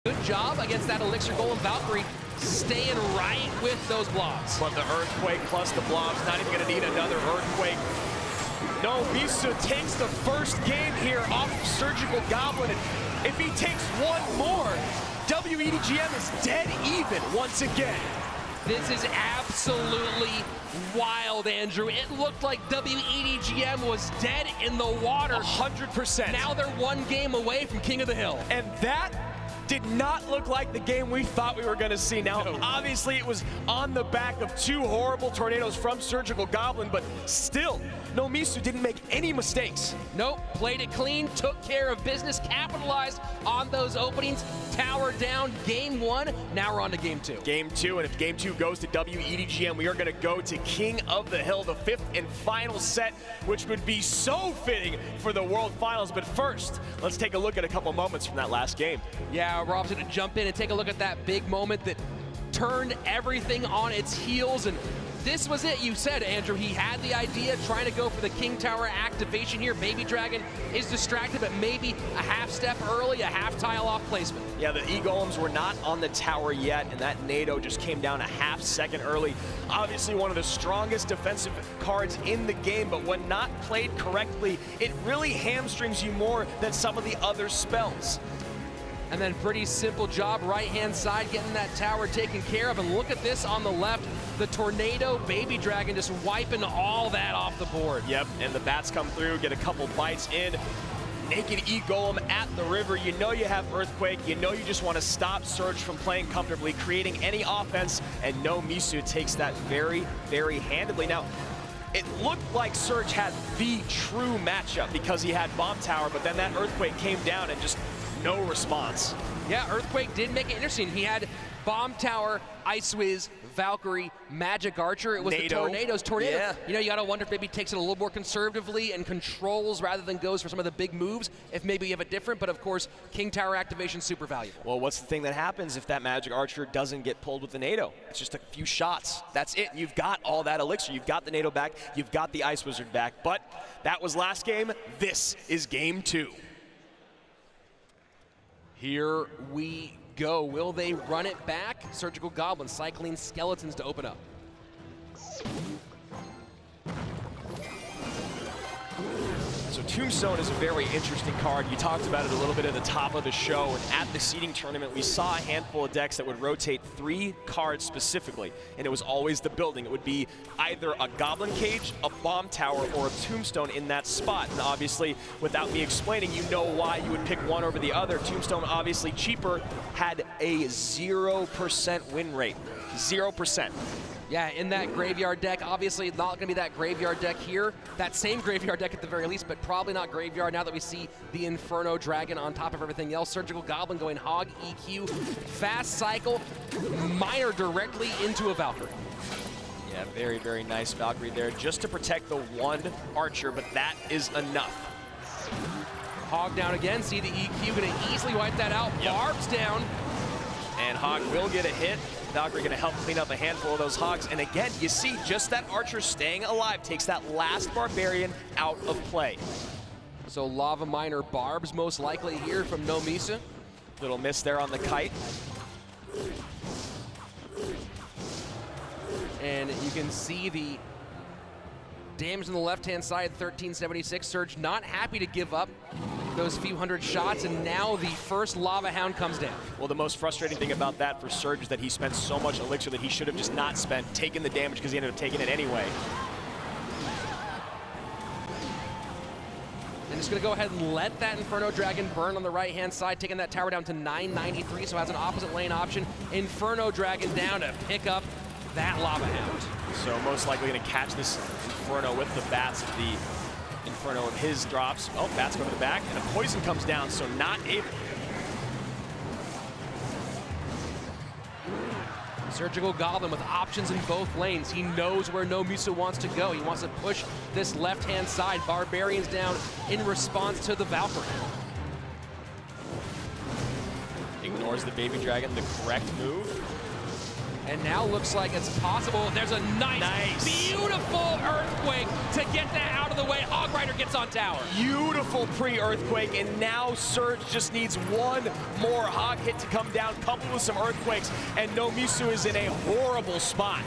Good job against that Elixir Golem Valkyrie, staying right with those blobs. But the Earthquake plus the blobs, not even gonna need another Earthquake. No Misu takes the first game here off of Surgical Goblin, and if he takes one more, W.EDGM is dead even once again. This is absolutely wild, Andrew. It looked like W.EDGM was dead in the water. 100%. Now they're 1 game away from King of the Hill. And that did not look like the game we thought we were going to see. Now, obviously, it was on the back of 2 horrible tornadoes from Surgical Goblin, but still, No Misu didn't make any mistakes. Nope, played it clean, took care of business, capitalized on those openings, tower down, game 1, now we're on to game 2. Game 2, and if game 2 goes to W.EDGM, we are going to go to King of the Hill, the 5th and final set, which would be so fitting for the World Finals. But first, let's take a look at a couple moments from that last game. Yeah, Rob's going to jump in and take a look at that big moment that turned everything on its heels, and this was it. You said, Andrew, he had the idea, trying to go for the King Tower activation here. Baby Dragon is distracted, but maybe a half step early, a half tile off placement. Yeah, the E-Golems were not on the tower yet, and that NATO just came down a half second early. Obviously one of the strongest defensive cards in the game, but when not played correctly, it really hamstrings you more than some of the other spells. And then pretty simple job, right-hand side, getting that tower taken care of. And look at this on the left, the Tornado Baby Dragon just wiping all that off the board. Yep, and the bats come through, get a couple bites in. Naked E-Golem at the river. You know you have Earthquake. You know you just want to stop Surge from playing comfortably, creating any offense, and No Misu takes that very, very handily. Now, it looked like Surge had the true matchup because he had Bomb Tower, but then that Earthquake came down and just no response. Yeah, Earthquake did make it interesting. He had Bomb Tower, Ice Wiz, Valkyrie, Magic Archer. It was the Tornado. Yeah. You know, you gotta wonder if maybe he takes it a little more conservatively and controls rather than goes for some of the big moves. If maybe you have a different, but of course, King Tower activation super valuable. Well, what's the thing that happens if that Magic Archer doesn't get pulled with the NATO? It's just a few shots. That's it. You've got all that elixir. You've got the NATO back. You've got the Ice Wizard back. But that was last game. This is game 2. Here we go. Will they run it back? Surgical Goblin cycling Skeletons to open up. So Tombstone is a very interesting card. You talked about it a little bit at the top of the show. And at the seeding tournament, we saw a handful of decks that would rotate 3 cards specifically. And it was always the building. It would be either a Goblin Cage, a Bomb Tower, or a Tombstone in that spot. And obviously, without me explaining, you know why you would pick one over the other. Tombstone, obviously cheaper, had a 0% win rate. 0%. Yeah, in that graveyard deck, obviously not going to be that graveyard deck here. That same graveyard deck at the very least, but probably not graveyard now that we see the Inferno Dragon on top of everything else. Surgical Goblin going Hog, EQ, fast cycle, Miner directly into a Valkyrie. Yeah, very, very nice Valkyrie there, just to protect the one Archer, but that is enough. Hog down again, see the EQ, going to easily wipe that out. Barbs down. And Hog will get a hit. Valkyrie going to help clean up a handful of those Hogs. And again, you see just that Archer staying alive takes that last Barbarian out of play. So Lava Miner Barbs most likely here from No Misa. Little miss there on the kite. And you can see the damage on the left-hand side, 1376. Surge not happy to give up those few hundred shots, and now the first Lava Hound comes down. Well, the most frustrating thing about that for Surge is that he spent so much elixir that he should have just not spent, taken the damage because he ended up taking it anyway. And just gonna go ahead and let that Inferno Dragon burn on the right-hand side, taking that tower down to 993, so has an opposite lane option. Inferno Dragon down to pick up that Lava Hound. So most likely gonna catch this Inferno with the bats of the Inferno of his drops. Oh, bats go to the back, and a poison comes down, so not able. Surgical Goblin with options in both lanes. He knows where No Misa wants to go. He wants to push this left-hand side. Barbarians down in response to the Valkyrie. Ignores the Baby Dragon, the correct move. And now looks like it's possible. There's a nice, beautiful Earthquake to get that out of the way. Hog Rider gets on tower. Beautiful pre-Earthquake, and now Surge just needs one more Hog hit to come down, coupled with some Earthquakes, and No Misu is in a horrible spot.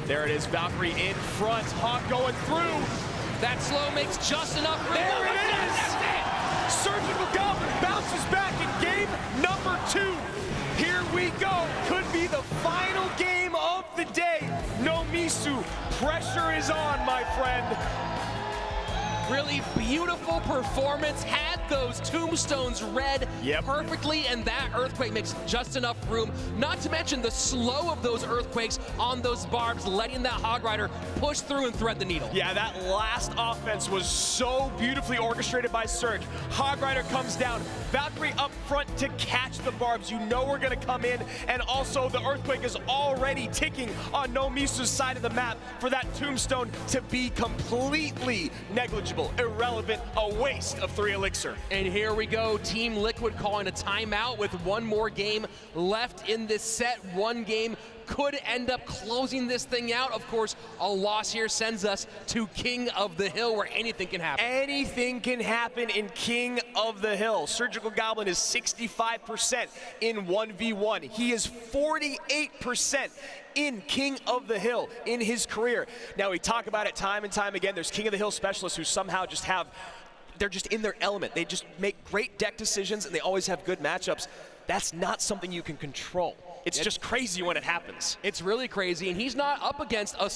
There it is, Valkyrie in front, Hog going through. That slow makes just enough room. There it is! Surgical Goblin bounces back in game number 2. Here we go. Could be the final game of the day. No Misu. Pressure is on, my friend. Really beautiful performance. Had those tombstones read perfectly, and that Earthquake makes just enough room. Not to mention the slow of those Earthquakes on those barbs, letting that Hog Rider push through and thread the needle. Yeah, that last offense was so beautifully orchestrated by Surge. Hog Rider comes down, Valkyrie up front to catch the barbs. You know we're gonna come in, and also the Earthquake is already ticking on No Misu's side of the map for that tombstone to be completely negligible, irrelevant, a waste of 3 elixir. And here we go, Team Liquid calling a timeout with one more game left in this set. One game could end up closing this thing out. Of course, a loss here sends us to King of the Hill, where anything can happen. Anything can happen in King of the Hill. Surgical Goblin is 65% in 1v1. He is 48% in King of the Hill in his career. Now, we talk about it time and time again. There's King of the Hill specialists who somehow just have, they're just in their element. They just make great deck decisions, and they always have good matchups. That's not something you can control. It's just crazy when it happens. It's really crazy, and he's not up against a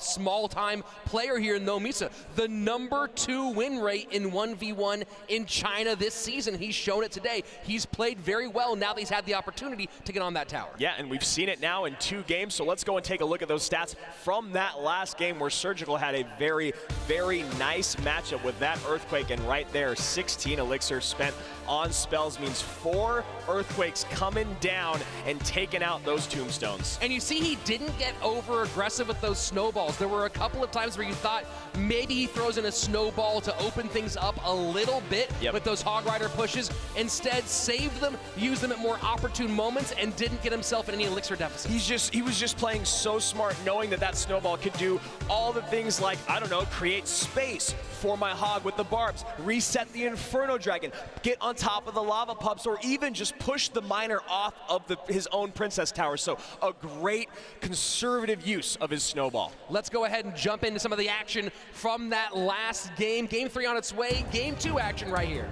small-time player here in No Misa. The number 2 win rate in 1v1 in China this season. He's shown it today. He's played very well now that he's had the opportunity to get on that tower. Yeah, and we've seen it now in 2 games, so let's go and take a look at those stats from that last game where Surgical had a very, very nice matchup with that Earthquake, and right there, 16 elixir spent on spells means 4 Earthquakes coming down and taking out those tombstones. And you see he didn't get over aggressive with those snowballs. There were a couple of times where you thought maybe he throws in a snowball to open things up a little bit with those Hog Rider pushes. Instead, saved them, used them at more opportune moments, and didn't get himself in any elixir deficit. He was just playing so smart, knowing that that snowball could do all the things like, I don't know, create space for my Hog with the barbs, reset the Inferno Dragon, get on top of the lava pups, or even just push the miner off of his own Princess Tower. So a great conservative use of his snowball. Let's go ahead and jump into some of the action from that last game. Game 3 on its way, Game 2 action right here.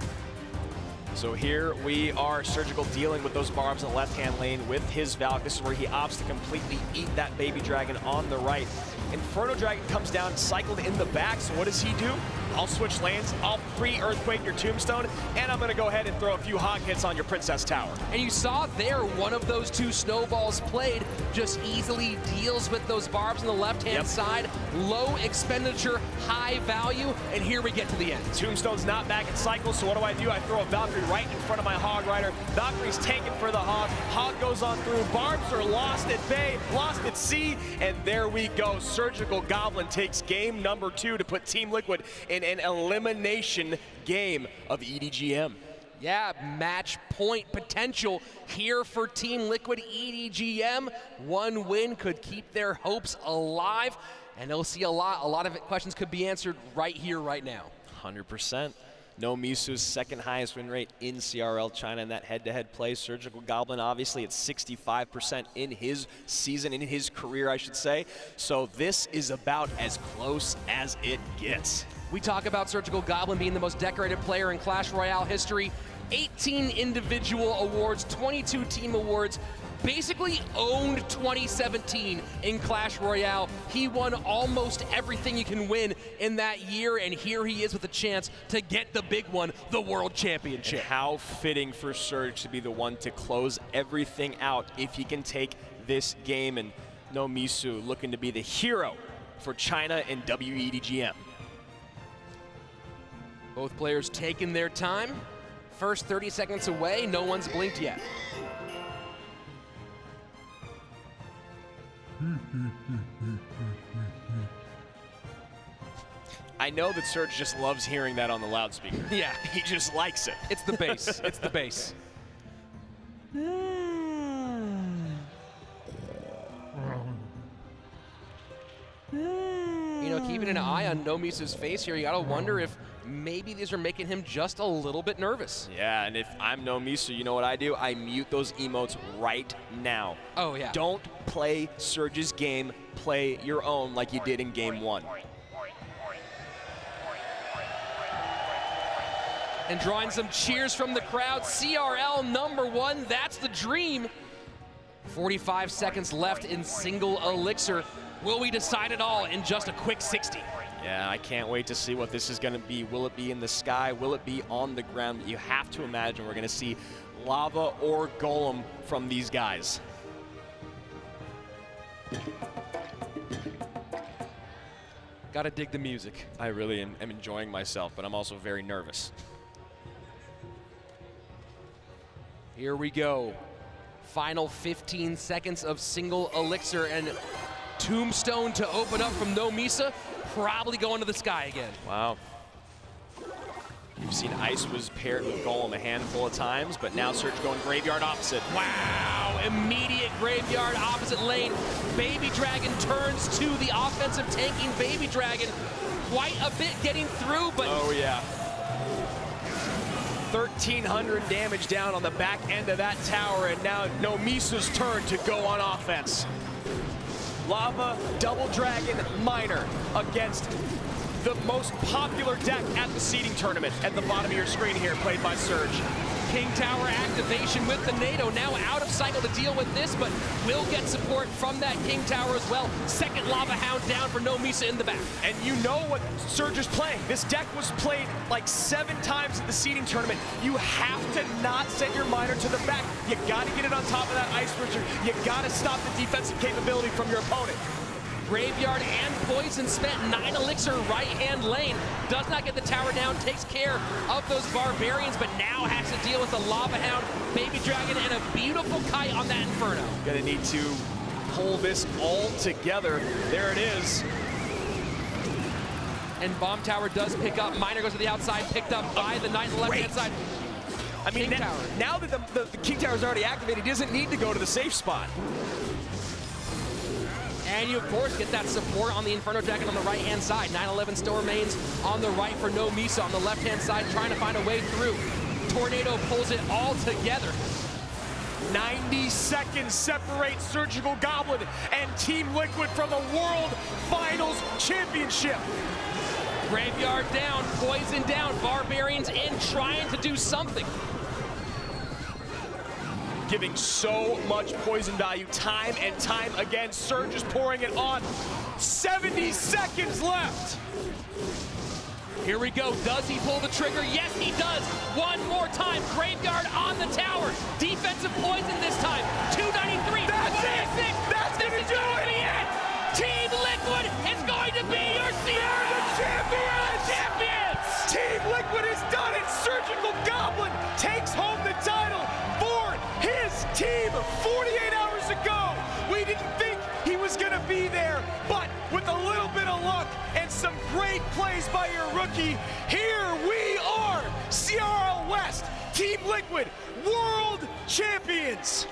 So here we are, Surgical dealing with those barbs in the left-hand lane with his Valk. This is where he opts to completely eat that baby dragon on the right. Inferno Dragon comes down, cycled in the back, so what does he do? I'll switch lanes, I'll pre-Earthquake your Tombstone, and I'm gonna go ahead and throw a few Hog hits on your Princess Tower. And you saw there, one of those 2 snowballs played just easily deals with those barbs on the left-hand side. Low expenditure, high value, and here we get to the end. Tombstone's not back in cycle, so what do? I throw a Valkyrie right in front of my Hog Rider. Valkyrie's taken for the Hog. Hog goes on through. Barbs are lost at bay, lost at sea, and there we go. Surgical Goblin takes game number 2 to put Team Liquid in an elimination game of EDGM. Yeah, match point potential here for Team Liquid. EDGM. 1 win could keep their hopes alive, and they'll see a lot of questions could be answered right here, right now. 100%. No Misu's second highest win rate in CRL China in that head-to-head play. Surgical Goblin obviously at 65% in his season, in his career, I should say. So this is about as close as it gets. We talk about Surgical Goblin being the most decorated player in Clash Royale history. 18 individual awards, 22 team awards. Basically owned 2017 in Clash Royale. He won almost everything you can win in that year, and here he is with a chance to get the big one, the World Championship. And how fitting for Surge to be the one to close everything out if he can take this game. And No Misu looking to be the hero for China and W.EDGM. Both players taking their time. First 30 seconds away, no one's blinked yet. I know that Surge just loves hearing that on the loudspeaker. Yeah. He just likes it. It's the bass. It's the bass. You know, keeping an eye on No Misu's face here, you gotta wonder if maybe these are making him just a little bit nervous. Yeah, and if I'm No Misu, you know what I do? I mute those emotes right now. Oh, yeah. Don't play Surge's game, play your own like you did in game 1. And drawing some cheers from the crowd, CRL #1, that's the dream. 45 seconds left in single elixir. Will we decide it all in just a quick 60? Yeah, I can't wait to see what this is going to be. Will it be in the sky? Will it be on the ground? You have to imagine we're going to see lava or golem from these guys. Gotta dig the music. I really am enjoying myself, but I'm also very nervous. Here we go. Final 15 seconds of single elixir, and Tombstone to open up from No Misa, probably going to the sky again. Wow. You've seen Ice was paired with Golem a handful of times, but now Surge going Graveyard opposite. Wow, immediate Graveyard opposite lane. Baby Dragon turns to the offensive tanking Baby Dragon. Quite a bit getting through, but... Oh, yeah. 1,300 damage down on the back end of that tower, and now No Misu's turn to go on offense. Lava, Double Dragon, Miner against the most popular deck at the seeding tournament at the bottom of your screen here, played by Surge. King Tower activation with the NATO, now out of cycle to deal with this, but will get support from that King Tower as well. Second Lava Hound down for No Misa in the back. And you know what Surge is playing. This deck was played like 7 times at the seeding tournament. You have to not send your Miner to the back. You gotta get it on top of that Ice Richard. You gotta stop the defensive capability from your opponent. Graveyard and Poison spent 9 elixir right-hand lane. Does not get the tower down, takes care of those Barbarians, but now has to deal with the Lava Hound, Baby Dragon, and a beautiful kite on that Inferno. Gonna need to pull this all together. There it is. And Bomb Tower does pick up. Miner goes to the outside, picked up by the Knight on the left-hand side. I mean, now that the King Tower is already activated, he doesn't need to go to the safe spot. And you, of course, get that support on the Inferno Dragon on the right-hand side. 9/11 still remains on the right for no Misa on the left-hand side, trying to find a way through. Tornado pulls it all together. 90 seconds separate Surgical Goblin and Team Liquid from the World Finals Championship. Graveyard down, Poison down, Barbarians in, trying to do something. Giving so much poison value time and time again. Surge is pouring it on. 70 seconds left. Here we go. Does he pull the trigger? Yes, he does. One more time. Graveyard on the tower. Defensive poison this time. 293. That's it. That's this is going to be it. Team Liquid is going to be your Sierra champions. Team Liquid has done it. Surgical Goblin takes home the title for his team. 48 hours ago, we didn't think he was going to be there, but with a little bit of luck and some great plays by your rookie, here we are, CRL West, Team Liquid, world champions.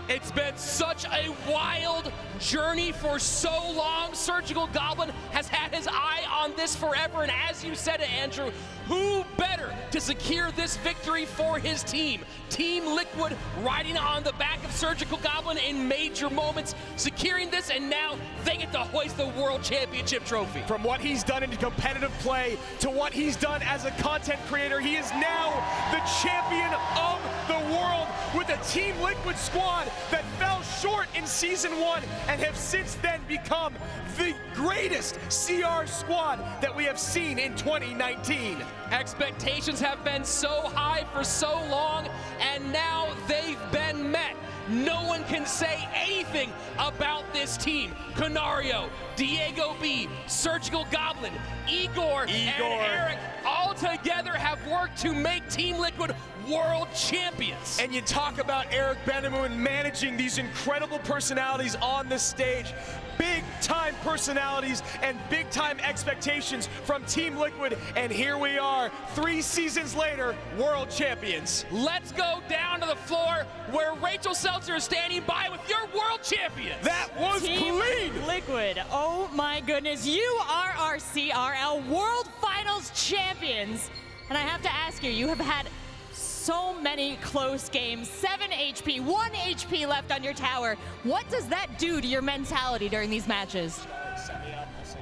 It's been such a wild journey for so long. Surgical Goblin has had his eye on this forever, and as you said it, Andrew, who better to secure this victory for his team? Team Liquid riding on the back of Surgical Goblin in major moments, securing this, and now they get to hoist the World Championship trophy. From what he's done in competitive play to what he's done as a content creator, he is now the champion of the world with a Team Liquid squad that fell short in Season 1 and have since then become the greatest CR squad that we have seen in 2019. Expectations have been so high for so long, and now they've been met. No one can say anything about this team. Canario, Diego B, Surgical Goblin, Igor, and Eric all together have worked to make Team Liquid world champions. And you talk about Eric Benemoon managing these incredible personalities on the stage. Big time personalities and big time expectations from Team Liquid, and here we are, 3 seasons later, world champions. Let's go down to the floor where Rachel Seltzer is standing by with your world champions. That was Team clean. Liquid, oh my goodness, you are our CRL World Finals champions. And I have to ask you, you have had so many close games, 7 HP, 1 HP left on your tower. What does that do to your mentality during these matches?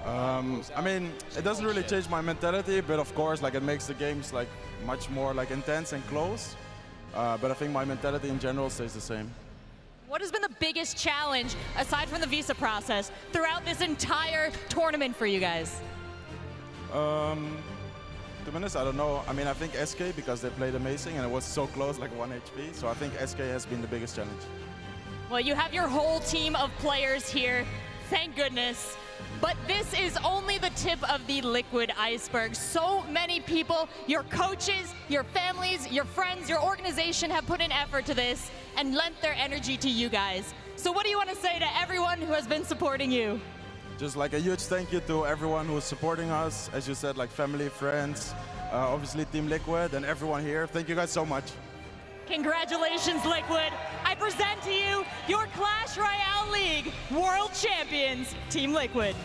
I mean, it doesn't really change my mentality, but of course, like, it makes the games like much more like intense and close. But I think my mentality in general stays the same. What has been the biggest challenge, aside from the visa process, throughout this entire tournament for you guys? To be honest, I don't know. I mean, I think SK, because they played amazing and it was so close, like 1 HP. So I think SK has been the biggest challenge. Well, you have your whole team of players here, thank goodness. But this is only the tip of the Liquid iceberg. So many people, your coaches, your families, your friends, your organization have put in effort to this and lent their energy to you guys. So what do you want to say to everyone who has been supporting you? Just like a huge thank you to everyone who's supporting us. As you said, like family, friends, obviously Team Liquid and everyone here. Thank you guys so much. Congratulations, Liquid. I present to you your Clash Royale League World Champions, Team Liquid.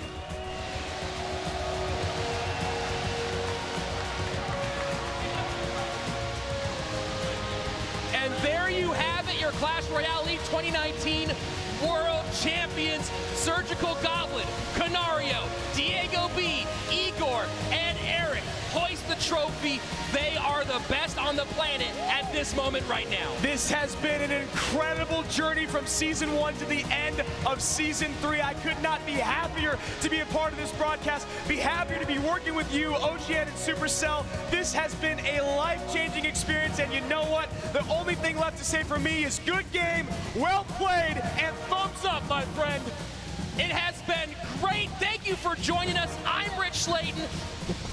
And there you have it, your Clash Royale League 2019 World Champions, Surgical Goblin, Canario, Diego B, Igor, and Eric hoist the trophy. They are the best on the planet at this moment right now. This has been an incredible journey from Season 1 to the end of Season 3. I could not be happier to be a part of this broadcast, be happier to be working with you, OGN and Supercell. This has been a life-changing experience, and you know what? The only thing left to say for me is good game, well played, and thumbs up, my friend. It has been great. Thank you for joining us. I'm Rich Slayton.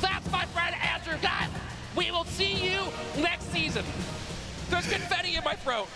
That's my friend Andrew. God, we will see you next season. There's confetti in my throat.